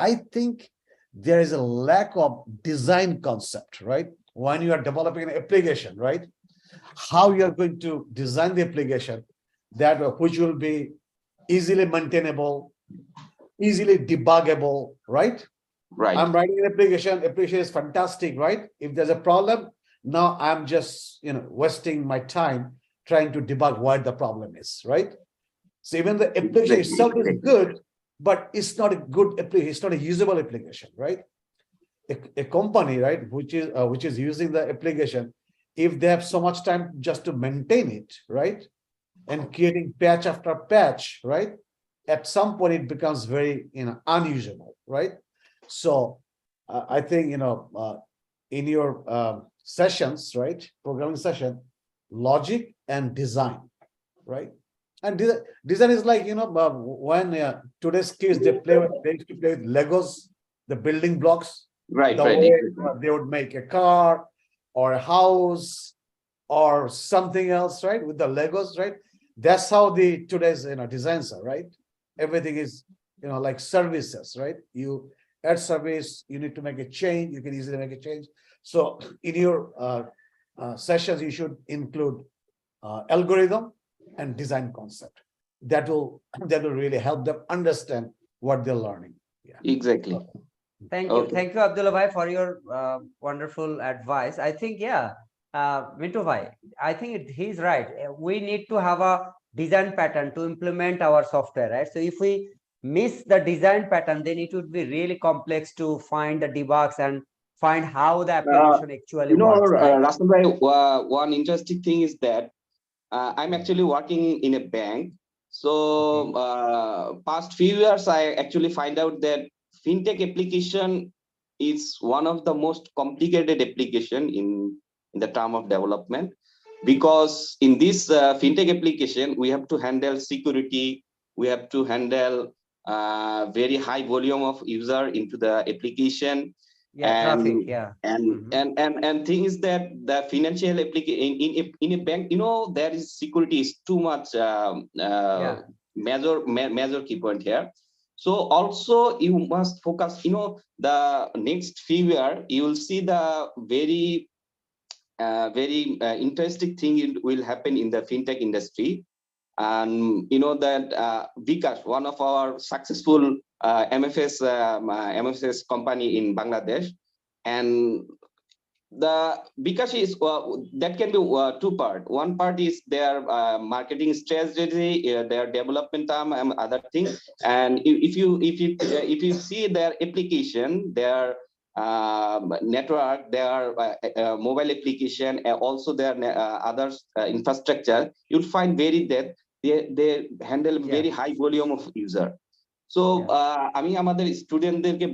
I think there is a lack of design concept, right? When you are developing an application, right? How you are going to design the application that which will be easily maintainable, easily debuggable, right? Right. I'm writing an application is fantastic, right? If there's a problem, now I'm just wasting my time trying to debug what the problem is, right? So even the application itself is good, but it's not a good application, it's not a usable application, right? A company, right, which is using the application, if they have so much time just to maintain it, right, and creating patch after patch, right, at some point it becomes very unusable, right? So I think in your sessions, right, programming session, logic and design, right? And design is like when today's kids they used to play with Legos, the building blocks, Right. the way they would make a car or a house or something else, right, with the Legos, right? That's how the today's designs are, right? Everything is like services, right? You add service, you need to make a change, you can easily make a change. So in your sessions, you should include algorithm and design concept. That will really help them understand what they're learning. Yeah. Exactly. Thank you. Okay. Thank you, Abdullah bhai, for your wonderful advice. I think, Mintu bhai, I think he's right. We need to have a design pattern to implement our software, right? So if we miss the design pattern, then it would be really complex to find the debugs and find how the application actually works. Right? Rasul bhai, one interesting thing is that I'm actually working in a bank. So past few years, I actually find out that fintech application is one of the most complicated application in the term of development, because in this fintech application, we have to handle security, we have to handle very high volume of user into the application. Traffic, And thing is that the financial application in a bank, there is security is too much major key point here. So also you must focus, the next few years, you will see the very interesting thing will happen in the fintech industry. And that Bikash, one of our successful MFS company in Bangladesh, and the Bikash is that can be two part. One part is their marketing strategy, their development arm, and other things. And if you see their application, their network, their mobile application, and also their other infrastructure, you'll find that they handle very high volume of user. So আমি আমাদের স্টুডেন্টদেরকে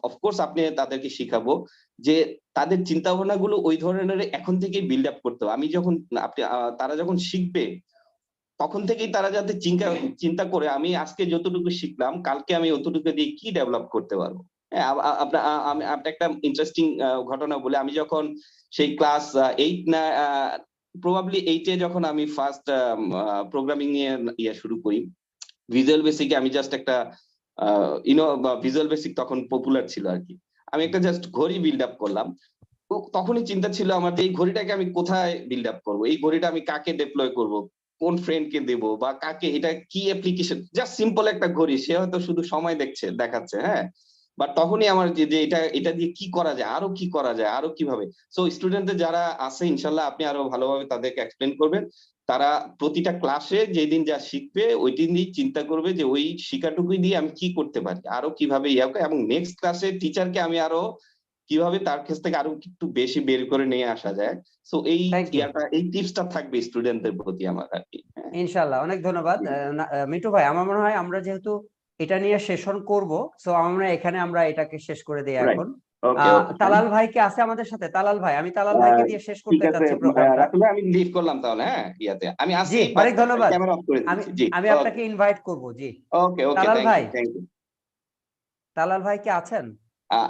of course আপনি তাদেরকে শিখাবো যে তাদের চিন্তা ভাবনাগুলো ওই ধরনের এখন থেকেই বিল্ড আপ করতে হবে। আমি যখন তারা যখন শিখবে তখন থেকেই তারা যাতে চিন্তা করে আমি আজকে যতটুকু শিখলাম কালকে আমি অতটুকু দিয়ে কি ডেভেলপ করতে পারবো। হ্যাঁ, আমি একটা ইন্টারেস্টিং ঘটনা বলে, আমি যখন সেই ক্লাস 8 না প্রবাবলি 8-এ যখন আমি ফার্স্ট প্রোগ্রামিং নিয়ে শুরু করি, ভিজুয়াল বেসিকে আমি জাস্ট একটা ভিজুয়াল বেসিক তখন পপুলার ছিল আর কি, আমি একটা জাস্ট ঘড়ি বিল্ড আপ করলাম। তখনই চিন্তা ছিল আমার এই ঘড়িটাকে আমি কোথায় বিল্ড আপ করবো, এই ঘড়িটা আমি কাকে ডেপ্লয় করব, কোন ফ্রেন্ডকে দেব, বা কাকে, এটা কি অ্যাপ্লিকেশন, জাস্ট সিম্পল একটা ঘড়ি, সে হয়তো শুধু সময় দেখাচ্ছে, হ্যাঁ, বাট তখনই আমার যে এটা দিয়ে কি করা যায়, আরো কি করা যায়, আরো কিভাবে। সো স্টুডেন্টদের যারা আছে ইনশাল্লাহ আপনি আরো ভালোভাবে তাদেরকে এক্সপ্লেন করবেন, তারা প্রতিটা ক্লাসে যেদিন যা শিখবে ওই দিনই চিন্তা করবে যে ওই শিক্ষাটুকুই দিয়ে আমি কি করতে পারি, আরো কিভাবে এবং নেক্সট ক্লাসে টিচারকে আমি আরো কিভাবে তার কাছ থেকে আরো একটু বেশি বের করে নিয়ে আসা যায়। সো এই টিপসটা থাকবে স্টুডেন্টদের প্রতি আমার আর কি। ইনশাআল্লাহ, অনেক ধন্যবাদ মিন্টু ভাই। আমার মনে হয় আমরা যেহেতু এটা নিয়ে সেশন করব, সো আমরা এখানে এটাকে শেষ করে দিই এখন। তালাল ভাই কি আছে আমাদের সাথে? তালাল ভাই, আমি তালাল ভাইকে দিয়ে শেষ করতে চাচ্ছি প্রোগ্রামটা। আমি লিভ করলাম তাহলে, হ্যাঁ, আমি আসি, অনেক ধন্যবাদ। ক্যামেরা অফ করে দিচ্ছি। জি, আমি আপনাকে ইনভাইট করব। জি, ওকে, তালাল ভাই, থ্যাংক ইউ। তালাল ভাই কি আছেন?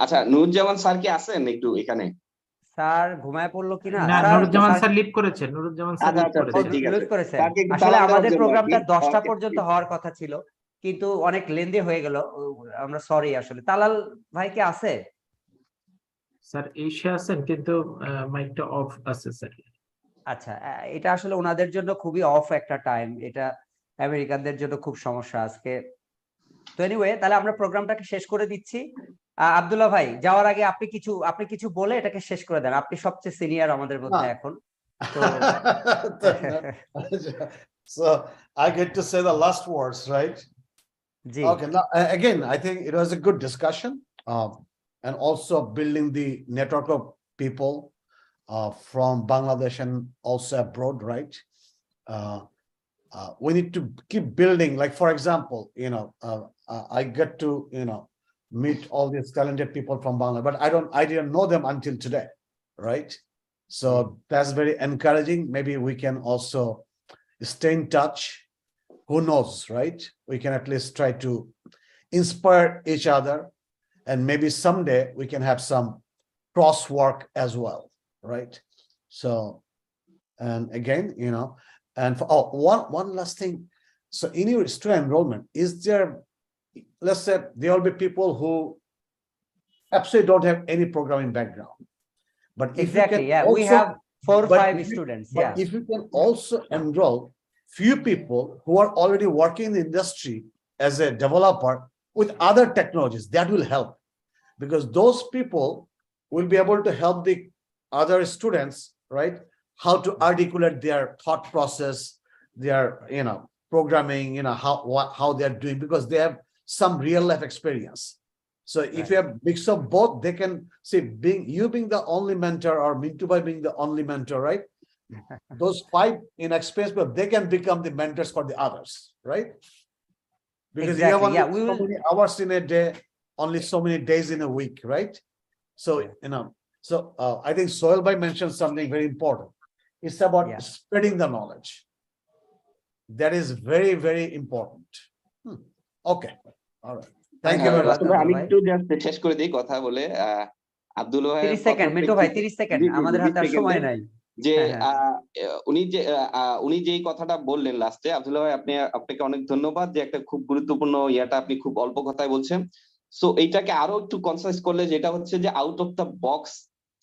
আচ্ছা, নুরুজ্জামান স্যার কি আছেন একটু এখানে? স্যার ঘুমায় পড়লো কিনা? না, নুরুজ্জামান স্যার লিভ করেছেন, নুরুজ্জামান স্যার লিভ করেছেন। আসলে আমাদের প্রোগ্রামটা 10টা পর্যন্ত হওয়ার কথা ছিল, কিন্তু অনেক লেন্দি হয়ে গেল, আমরা সরি। আসলে তালাল ভাই কি আছে? স্যার এসে আছেন, কিন্তু মাইকটা অফ আছে স্যার। আচ্ছা, এটা আসলে ওনাদের জন্য খুবই অফ একটা টাইম, এটা আমেরিকানদের জন্য খুব সমস্যা আজকে। তো এনিওয়ে, তাহলে আমরা প্রোগ্রামটাকে শেষ করে দিচ্ছি। আব্দুল্লাহ ভাই, যাওয়ার আগে আপনি কিছু বলে এটাকে শেষ করে দেন। আপনি সবচেয়ে সিনিয়র আমাদের মধ্যে এখন। তো So I get to say the last words, right? G, Okay. Now, again, I think it was a good discussion, and also building the network of people from Bangladesh and also abroad, right? We need to keep building. Like, for example, I get to meet all these talented people from Bangladesh, but I didn't know them until today, right? So that's very encouraging. Maybe we can also stay in touch. Who knows, right? We can at least try to inspire each other, and maybe someday we can have some cross work as well, right? So, and again, and for one last thing. So in your student enrollment, is there, let's say there will be people who absolutely don't have any programming background, but if exactly, you can yeah, we also, have 4 or but 5 if you- students. but Yeah, if you can also enroll few people who are already working in the industry as a developer with other technologies, that will help, because those people will be able to help the other students, right? How to articulate their thought process, their programming, how they're doing, because they have some real life experience. So if you have mix of both, they can see, being the only mentor, or Mintu Bhai being the only mentor, right? Those 5 in experience, but they can become the mentors for the others, right? Because you have exactly. only Yeah, we so will. many hours in a day, only so many days in a week, right? So I think Sohail Bhai mentioned something very important. It's about spreading the knowledge. That is very, very important. Okay, all right. Thank you very much. আমি একটু just শেষ করে দিই কথা বলে। আব্দুল ভাই 30 second, Mintu ভাই 30 second, আমাদের হাতে আর সময় নাই। যে উনি যেই কথাটা বললেন লাস্টে, আব্দুল্লাহ ভাই আপনাকে অনেক ধন্যবাদ, যে একটা খুব গুরুত্বপূর্ণ আপনি খুব অল্প কথায় বলছেন। সো এইটাকে আরো একটু কনসাইজ করলে যেটা হচ্ছে যে আউট অফ দ্য বক্স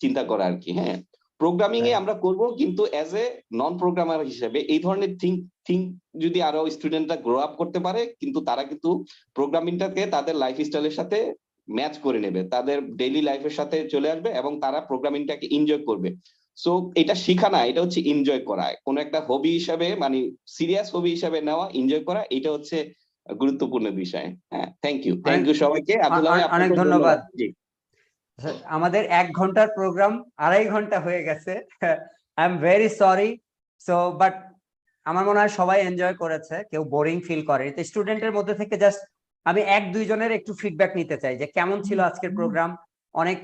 চিন্তা করা আর কি। হ্যাঁ, প্রোগ্রামিং এ আমরা করব, কিন্তু অ্যাজ এ নন প্রোগ্রামার হিসেবে এই ধরনের থিঙ্ক যদি আরো স্টুডেন্টরা গ্রো আপ করতে পারে, কিন্তু তারা কিন্তু প্রোগ্রামিংটাকে তাদের লাইফ স্টাইলের সাথে ম্যাচ করে নেবে, তাদের ডেইলি লাইফের সাথে চলে আসবে, এবং তারা প্রোগ্রামিংটাকে এনজয় করবে। সো এটা শিখা না, এটা হচ্ছে এনজয় করা, কোন একটা হবি হিসাবে, মানে সিরিয়াস হবি হিসাবে নেওয়া, এনজয় করা, এটা হচ্ছে গুরুত্বপূর্ণ বিষয়। হ্যাঁ, থ্যাংক ইউ সবাইকে। আব্দুল্লাহ ভাই, অনেক ধন্যবাদ। জি, আমাদের 1 ঘন্টার প্রোগ্রাম 2.5 ঘন্টা হয়ে গেছে। I am very sorry. So but আমার মনে হয় সবাই এনজয় করেছে, কেউ বোরিং ফিল করে। তো স্টুডেন্টের মধ্যে থেকে জাস্ট আমি 1-2 জনের একটু ফিডব্যাক নিতে চাই যে কেমন ছিল আজকের প্রোগ্রাম। অনেক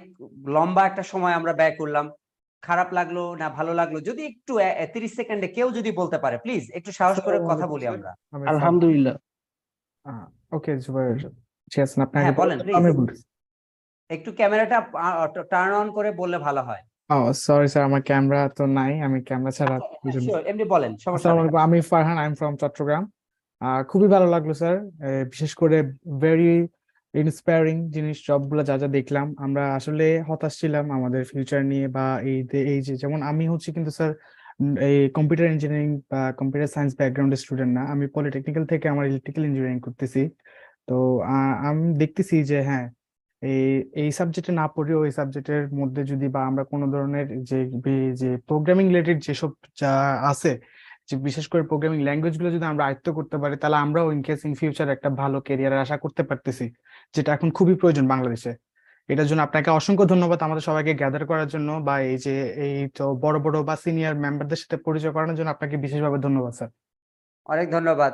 লম্বা একটা সময় আমরা ব্যয় করলাম, খারাপ লাগলো না ভালো লাগলো যদি একটু 30 সেকেন্ডে কেউ যদি বলতে পারে প্লিজ, একটু সাহস করে কথা বলি আমরা। আলহামদুলিল্লাহ। ওকে জুবাইর, ঠিক আছে আপনি হ্যাঁ আগে বলেন বলেন, প্লিজ, আমি বলতেছি। একটু ক্যামেরাটা টার্ন অন করে বললে ভালো হয়। সরি স্যার, আমার ক্যামেরা তো নাই, আমি ক্যামেরা ছাড়া হ্যাঁ, sure, এমনি বলেন, সমস্যা আসসালামু নেই। আলাইকুম, আমি Farhan, I am from Chittagong. খুবই ভালো লাগলো স্যার, বিশেষ করে ভেরি ইন্সপায়ারিং জিনিস সবগুলো যা যা দেখলাম। আমরা আসলে হতাশ ছিলাম আমাদের ফিউচার নিয়ে, বা এই যে যেমন আমি হচ্ছে কিন্তু স্যার এই কম্পিউটার ইঞ্জিনিয়ারিং বা কম্পিউটার সায়েন্স ব্যাকগ্রাউন্ডের স্টুডেন্ট না, আমি পলিটেকনিক্যাল থেকে আমার ইলেকট্রিক্যাল ইঞ্জিনিয়ারিং করতেছি। তো আমি দেখতেছি যে হ্যাঁ, এই এই সাবজেক্টে না পড়েও এই সাবজেক্টের মধ্যে যদি বা আমরা কোনো ধরনের যে প্রোগ্রামিং রিলেটেড যেসব যা আছে, যে বিশেষ করে প্রোগ্রামিং ল্যাঙ্গুয়েজ গুলো যদি আমরা আয়ত্ত করতে পারি, তাহলে আমরাও ইন কেস ইন ফিউচার একটা ভালো ক্যারিয়ারের আশা করতে পারতেছি, যেটা এখন খুবই প্রয়োজন বাংলাদেশে। এটার জন্য আপনাকে অসংখ্য ধন্যবাদ আমাদের সবাইকে গ্যাদার করার জন্য, বা এই যে এই তো বড় বড় বা সিনিয়র মেম্বারদের সাথে পরিচয় করানোর জন্য আপনাকে বিশেষভাবে ধন্যবাদ স্যার। অনেক ধন্যবাদ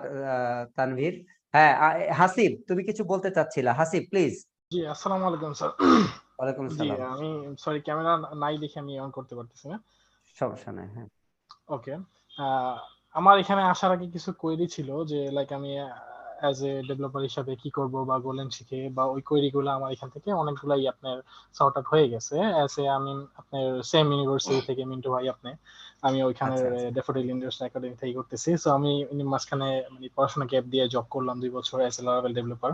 তানভীর। হ্যাঁ হাসিব, তুমি কিছু বলতে চাচ্ছিলা, হাসিব প্লিজ। জি আসসালামু আলাইকুম স্যার। ওয়ালাইকুম জি আসসালাম। আমি সরি ক্যামেরা নাই দেখে আমি অন করতে পারতেছি না। সমস্যা নাই, হ্যাঁ ওকে, আমার এখানে আসার আগে কিছু কোয়েরি ছিল যে লাইক আমি অ্যাজ এ ডেভেলপার হিসাবে কি করব বা গোলেন শিখে, বা ওই কোয়েরি গুলো আমার এখান থেকে অনেকগুলাই আপনার সর্ট আউট হয়ে গেছে। অ্যাজ এ আমি আপনার সেম ইউনিভার্সিটি থেকে মিন্টু ভাই আমি ওইখানে ড্যাফোডিল ইন্ডাস্ট্রি একাডেমি থেকে করতেছি। সো আমি মাঝখানে মানে পড়াশোনা গ্যাপ দিয়ে জব করলাম 2 বছর অ্যাজ এ লারাভেল ডেভেলপার।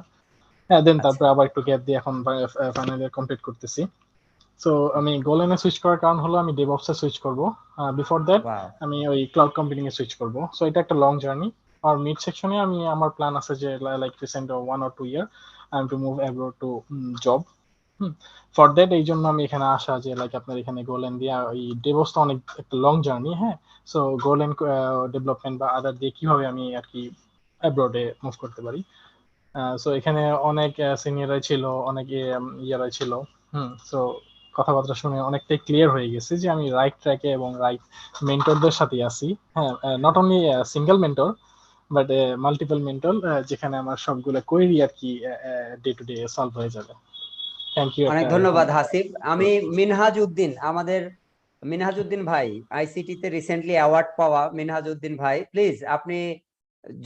হ্যাঁ দেন তারপরে আবার একটু গ্যাপ দিয়ে এখন ফাইনাল ইয়ার কমপ্লিট করতেছি। সো আমি গোলেনে সুইচ করার কারণ হলো আমি ডেভঅপস এ সুইচ করব, বিফোর দ্যাট আমি ওই ক্লাউড কম্পিউটিং এ সুইচ করব। সো এটা একটা লং জার্নি। আর মিড সেকশনে আমি আমার প্ল্যান আছে যে like recent 1 or 2 year I am to move abroad to job. For that এই জন্য আমি এখানে আসা যে লাইক আপনার এখানে গোলেন দিয়ে ওই ডেভঅপস তো অনেক একটা লং জার্নি। হ্যাঁ, সো গোলেন ডেভেলপমেন্ট বা আদার দিয়ে কিভাবে আমি আর কি অ্যাব্রডে মুভ করতে পারি। সো এখানে অনেক সিনিয়ররা ছিল, অনেক ইয়ারা ছিল। সো কথাবার্তা শুনে অনেকটাই ক্লিয়ার হয়ে গেছে যে আমি রাইট ট্র্যাকে এবং রাইট মেন্টরদের সাথে আছি। হ্যাঁ, not only single mentor but multiple mentor, যেখানে আমার সবগুলো কোয়েরি আর কি ডে টু ডে সলভ হয়ে যাবে। Thank you. অনেক ধন্যবাদ হাসিব। আমি আমাদের মিনহাজউদ্দিন ভাই, আইসিটি তে রিসেন্টলি অ্যাওয়ার্ড পাওয়া মিনহাজউদ্দিন ভাই, প্লিজ আপনি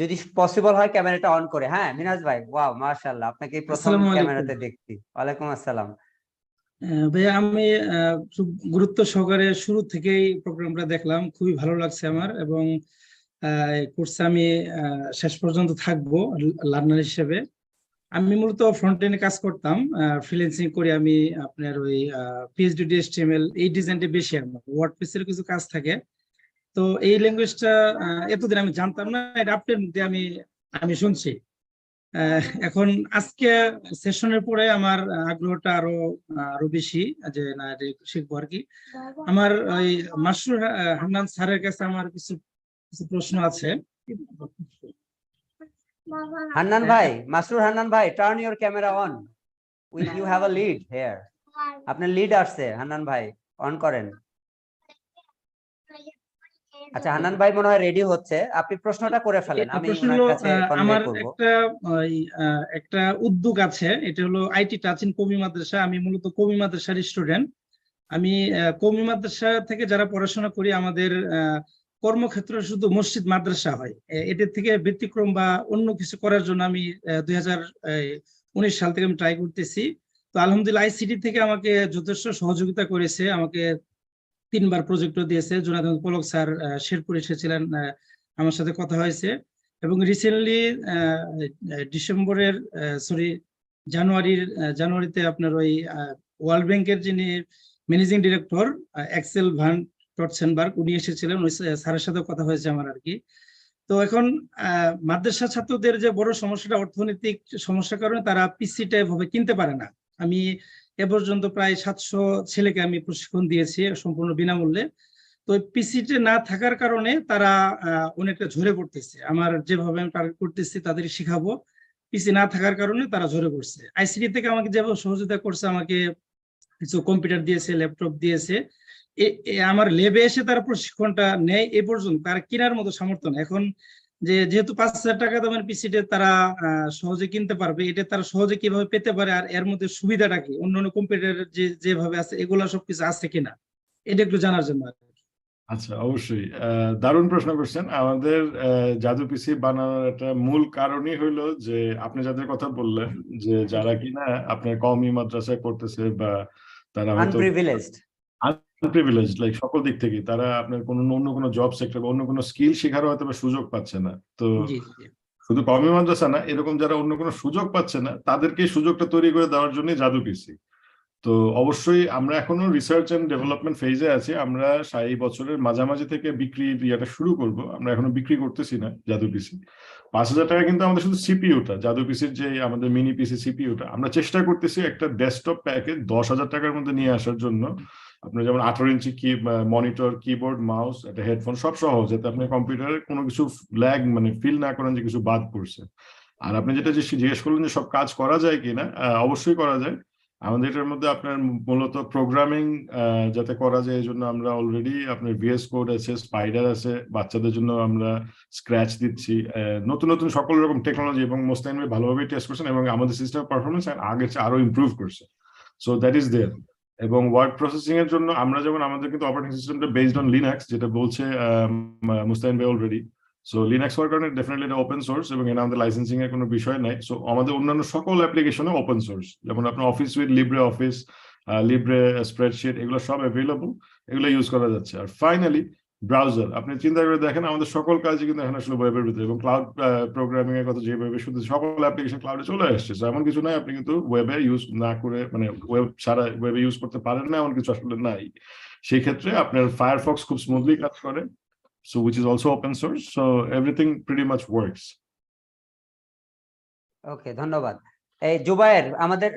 যদি পসিবল হয় ক্যামেরাটা অন করে। হ্যাঁ মিনহাজ ভাই, ওয়াও মাশাআল্লাহ, আপনাকে প্রথম ক্যামেরাতে দেখছি। ওয়ালাইকুম আসসালাম। ভাইয়া আমি খুব গুরুত্ব সহকারে শুরু থেকেই প্রোগ্রামটা দেখলাম, খুবই ভালো লাগছে আমার, এবং কোর্সে আমি শেষ পর্যন্ত থাকবো লার্নার হিসেবে। আমি মূলত ফ্রন্ট এন্ডে কাজ করতাম, ফ্রিল্যান্সিং করি আমি আপনার ওই পিএইচডি HTML এই ডিজাইনটা বেশি, আমার ওয়ার্ডপ্রেস এর কিছু কাজ থাকে। তো এই ল্যাঙ্গুয়েজটা এতদিন আমি জানতাম না, এটা আপনার মধ্যে আমি শুনছি। এখন আজকে সেশনের পরে আমার আগ্রহটা আরো বেশি যে না শিখবো আর কি। আমার ওই মাসরুর হান্নান স্যারের কাছে আমার কিছু প্রশ্ন আছে। হান্নান ভাই, মাসরুর হান্নান ভাই, turn your camera on. You have a lead here. আপনার লিড আসছে হান্নান ভাই, অন করেন। আচ্ছা হান্নান ভাই মনে হয় রেডি হচ্ছে, আপনি প্রশ্নটা করে ফেলেন, আমি ওনার কাছে কনভে আমার করব। একটা উদ্যোগ আছে, এটা হলো আইটি টাচ ইন কওমি মাদ্রাসা। আমি মূলত কওমি মাদ্রাসার স্টুডেন্ট। আমি কওমি মাদ্রাসা থেকে যারা পড়াশোনা করি, আমাদের কর্মক্ষেত্র শুধু মসজিদ মাদ্রাসা হয়। এদের থেকে ব্যতিক্রম বা অন্য কিছু করার জন্য আমি 2019 সাল থেকে আমি ট্রাই করতেছি। তো আলহামদুলিল্লাহ আইসিটি থেকে আমাকে যথেষ্ট সহযোগিতা করেছে, আমাকে 3 বার প্রজেক্টও দিয়েছে। জুনায়েদ আহমেদ পলক স্যার শেরপুর এসেছিলেন, আমার সাথে কথা হয়েছে। এবং রিসেন্টলি জানুয়ারিতে আপনার ওই ওয়ার্ল্ড ব্যাংকের যিনি ম্যানেজিং ডিরেক্টর এক্সেল ভান টটসেনবার্গ, উনি এসেছিলেন, ওই স্যারের সাথে কথা হয়েছে আমার আর কি। তো এখন মাদ্রাসা ছাত্রদের যে বড় সমস্যাটা, অর্থনৈতিক সমস্যার কারণে তারা পিসিটা এভাবে কিনতে পারে না। আমি এ পর্যন্ত প্রায় 700 ছেলেকে আমি প্রশিক্ষণ দিয়েছি সম্পূর্ণ বিনামূল্যে। তো পিসিতে না থাকার কারণে তারা অনেকটা ঝরে পড়তেছে। আমার যেভাবে আমি টার্গেট করতেছি তাদের শিখাবো, পিসি না থাকার কারণে তারা ঝরে পড়ছে। আইসিটি থেকে আমাকে যেভাবে সহযোগিতা করছে, আমাকে কিছু কম্পিউটার দিয়েছে, ল্যাপটপ দিয়েছে। আমার ল্যাবে এসে তারা প্রশিক্ষণটা নেয়, এ পর্যন্ত তারা কেনার মতো সামর্থ্য নেই। এখন যেহেতু 5,000 টাকা দামের পিসিটা তারা সহজে কিনতে পারবে, এটা তারা সহজে কিভাবে পেতে পারে, আর এর মধ্যে সুবিধাটা কি, অন্যান্য কম্পিউটারের যেভাবে আছে এগুলা সবকিছু আছে কিনা, এটা একটু জানার জন্য আর কি। আচ্ছা, অবশ্যই দারুণ প্রশ্ন করছেন। আমাদের জাদু পিসি বানানোর একটা মূল কারণই হইলো যে আপনি যাদের কথা বললেন যে যারা কিনা আপনার কওমি মাদ্রাসায় পড়তেছে বা তারা হয়তো আনপ্রিভিলেজড। আনপ্রিভিলেজড, লাইক সকল দিক থেকে তারা আপনার কোনো অন্য কোনো জব সেক্টর বা অন্য কোনো স্কিল শেখারও হয়তো বা সুযোগ পাচ্ছে না। তো জি জি শুধু কওমি মাদ্রাসা না, এরকম যারা অন্য কোনো সুযোগ পাচ্ছে না তাদেরকে এই সুযোগটা তৈরি করে দেওয়ার জন্য জাদু পিসি। তো অবশ্যই আমরা এখনো রিসার্চ এন্ড ডেভেলপমেন্ট ফেজে আছি। আমরা এই বছরের মাঝামাঝি থেকে বিক্রি ইয়েটা শুরু করব। আমরা এখনো বিক্রি করতেছি না জাদু পিসি। 5,000 টাকা কিন্তু আমাদের শুধু সিপিইউটা, জাদু পিসির যে আমাদের মিনি পিসি সিপিইউটা, আমরা চেষ্টা করতেছি একটা ডেস্কটপ প্যাকেজ 10,000 টাকার মধ্যে নিয়ে আসার জন্য। আপনার যেমন 18 ইঞ্চি কি মনিটর, কিবোর্ড, মাউস, একটা হেডফোন সব সহ, যাতে আপনি কম্পিউটারে কোনো কিছু ল্যাগ মানে ফিল না করেন যে কিছু বাদ পড়ছে। আর আপনি যেটা জিজ্ঞেস করলেন যে সব কাজ করা যায় কিনা, অবশ্যই করা যায়। আমাদের এটার মধ্যে আপনার মূলত প্রোগ্রামিং যাতে করা যায় এই জন্য আমরা অলরেডি আপনার ভিএস কোড আছে, স্পাইডার আছে, বাচ্চাদের জন্য আমরা স্ক্র্যাচ দিচ্ছি, নতুন নতুন সকল রকম টেকনোলজি, এবং মোস্তাইন ভাই ভালোভাবে টেস্ট করছেন এবং আমাদের সিস্টেম পারফরমেন্স আগের চেয়ে আরো ইমপ্রুভ করছে। So that is there. এবং ওয়ার্ড প্রসেসিং এর জন্য আমরা যেমন আমাদের কিন্তু অপারেটিং সিস্টেমটা বেসড অন লিনাক্স, যেটা বলছে মুস্তাইন ভাই অলরেডি। সো লিনাক্স হওয়ার কারণে ডেফিনেটলি এটা ওপেন সোর্স এবং এর আমাদের লাইসেন্সিং এর কোনো বিষয় নাই। সো আমাদের অন্যান্য সকল অ্যাপ্লিকেশনও ওপেন সোর্স, যেমন আপনার office with Libre office, Libre spreadsheet, এগুলো সব অ্যাভেলেবল, এগুলো ইউজ করা যাচ্ছে। আর ফাইনালি ব্রাউজার, আপনি চিন্তা করে দেখেন আমাদের সকল কাজই কিন্তু এখন আসলে ওয়েবের ভিতরে, এবং ক্লাউড প্রোগ্রামিং এর কথা যেভাবে শুধু সকল অ্যাপ্লিকেশন ক্লাউডে চলে আসছে। এমন কিছু নাই আপনি কিন্তু ওয়েবে ইউজ না করে, মানে ওয়েব ছাড়া ওয়েবে ইউজ করতে পারেন না, এমন কিছু আসলে নাই। সেই ক্ষেত্রে আপনার ফায়ারফক্স খুব স্মুথলি কাজ করে, so which is also open source, so everything pretty much works. ওকে, ধন্যবাদ। এই জুবায়ের, আমাদের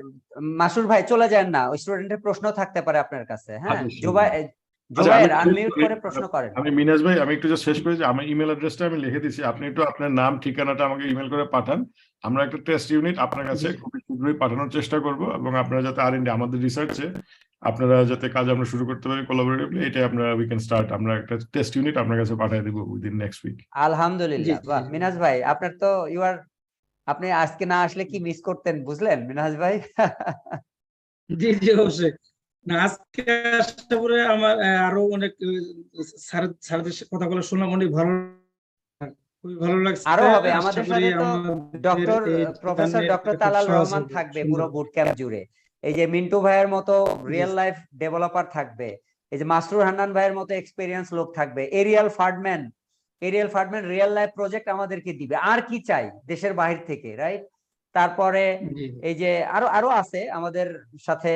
মাসুর ভাই চলে যান না, ওই স্টুডেন্টের প্রশ্ন থাকতে পারে আপনার কাছে। হ্যাঁ, জুবায়ের আনমিউট করে প্রশ্ন করেন। আমি মিনাজ ভাই, আমি একটু জাস্ট শেষ করি যে আমার ইমেল অ্যাড্রেসটা আমি লিখে দিচ্ছি, আপনি একটু আপনার নাম ঠিকানাটা আমাকে ইমেল করে পাঠান। আমরা একটা টেস্ট ইউনিট আপনার কাছে খুব শীঘ্রই পাঠানোর চেষ্টা করব, এবং আপনারা যাতে আর আমাদের রিসার্চে আপনারা যাতে কাজ আমরা শুরু করতে পারি কোলাবোরেটিভলি, এটা আমরা উই ক্যান স্টার্ট। আমরা একটা টেস্ট ইউনিট আপনার কাছে পাঠিয়ে দেব উইদিন নেক্সট উইক। আলহামদুলিল্লাহ। বাহ, মিনাজ ভাই আপনার তো আপনি আজকে না আসলে কি মিস করতেন, বুঝলেন মিনাজ ভাই? জি জি অবশ্যই। না, আজকে আসার পরে আমার আরো অনেক স্যারদের কথাগুলো শুনলাম, অনেক ভালো, খুবই ভালো লাগছে। আরো হবে আমাদের সাথে তো প্রফেসর ডক্টর তালাল রহমান থাকবে পুরো বুট ক্যাম্প জুড়ে। এই যে মিন্টু ভাইয়ের মতো রিয়েল লাইফ ডেভেলপার থাকবে, এই যে মাসরুর হান্নান ভাইয়ের মতো এক্সপেরিয়েন্স লোক থাকবে, এরিয়াল ফার্ডম্যান রিয়েল লাইফ প্রজেক্ট আমাদেরকে দিবে। আর কি চাই দেশের বাহির থেকে, রাইট? তারপরে এই যে আরো আছে আমাদের সাথে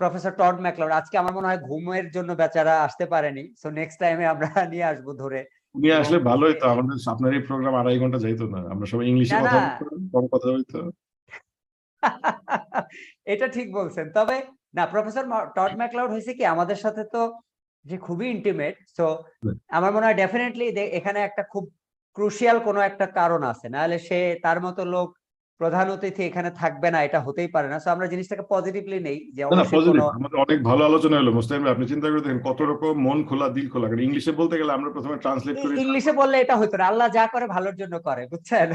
প্রফেসর টড ম্যাকলাউড। আজকে আমার মনে হয় ঘুমের জন্য বেচারা আসতে পারেনি, সো নেক্সট টাইমে আমরা নিয়ে আসবো ধরে। উনি আসলে ভালোই তো, আমাদের আপনার এই প্রোগ্রাম 2.5 ঘন্টা যাইতো না, আমরা সবাই ইংলিশে কথা বলতাম, কম কথা বলতো। এটা ঠিক বলছেন। তবে না, প্রফেসর টড ম্যাকলাউড হয়েছে কি আমাদের সাথে তো যে খুবই ইন্টিমেট, সো আমার মনে হয় ডেফিনেটলি এখানে একটা খুব ক্রুশিয়াল কোনো একটা কারণ আছে, নাহলে সে তার মতো লোক প্রধান অতিথি এখানে থাকবে না, এটা হতেই পারে না। সো আমরা জিনিসটাকে পজিটিভলি নেই যে অবশ্যই কোনো আমাদের অনেক ভালো আলোচনা হলো মুস্তাহিম ভাই, আপনি চিন্তা করে দেখেন কত রকম মন খোলা দিল খোলা। কারণ ইংলিশে বলতে গেলে আমরা প্রথমে ট্রান্সলেট করি, ইংলিশে বললে এটা হতো না। আল্লাহ যা করে ভালোর জন্য করে, বুঝছেন?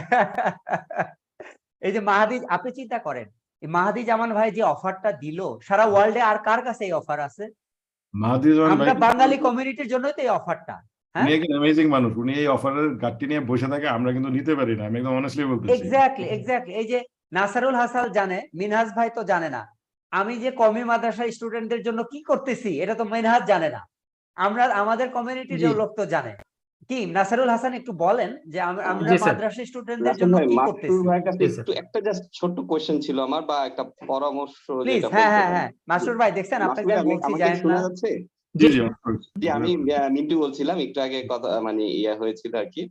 এই যে মাহাদি, আপনি চিন্তা করেন মাহাদি জামান ভাই যে অফারটা দিল, সারা ওয়ার্ল্ডে আর কার কাছে এই অফার আছে? মাহাদি জামান ভাই, আমরা বাঙালি কমিউনিটির জন্যই তো এই অফারটা। উনি একজন অ্যামেজিং মানুষ, উনি এই অফারের গাট্টি নিয়ে বসে থাকে, আমরা কিন্তু নিতে পারি না, আমি একদম অনেস্টলি বলতেছি। এক্স্যাক্টলি। এই যে নাসারুল হাসান জানে, মিনহাজ ভাই তো জানে না আমি যে কমি মাদ্রাসা স্টুডেন্টদের জন্য কি করতেছি, এটা তো মিনহাজ জানে না। আমরা আমাদের কমিউনিটির লোক তো জানে। কি নাসারুল হাসান একটু বলেন যে আমরা মাদ্রাসা স্টুডেন্টদের জন্য কি করতেছি? একটু একটা জাস্ট ছোট কোশ্চেন ছিল আমার, বা একটা পরামর্শ যেটা। হ্যাঁ মাসুর ভাই, দেখছেন আপনাকে যা বলছি জানেন না। জি জি জি, আমি মিন্টু বলছিলাম, একটু আগে কথা মানে হয়েছিল আর কি।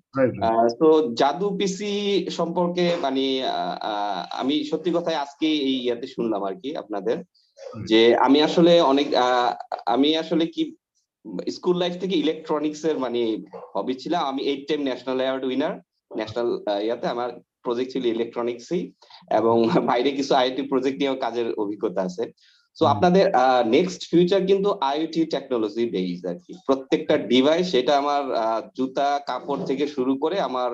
তো জাদু পিসি সম্পর্কে মানে আমি সত্যি কথায় আজকে এই ইয়াতে শুনলাম আর কি আপনাদের, যে আমি আসলে কি স্কুল লাইফ থেকে ইলেকট্রনিক্স এর মানে হবি ছিল। আমি 8 time national award winner, national ইয়াতে আমার প্রজেক্ট ছিল ইলেকট্রনিক্সই, এবং বাইরে কিছু আইটি প্রজেক্ট নিয়েও কাজের অভিজ্ঞতা আছে। সো আপনাদের নেক্সট ফিউচার কিন্তু আইওটি টেকনোলজি বেস আর কি। প্রত্যেকটা ডিভাইস, সেটা আমার জুতা কাপড় থেকে শুরু করে আমার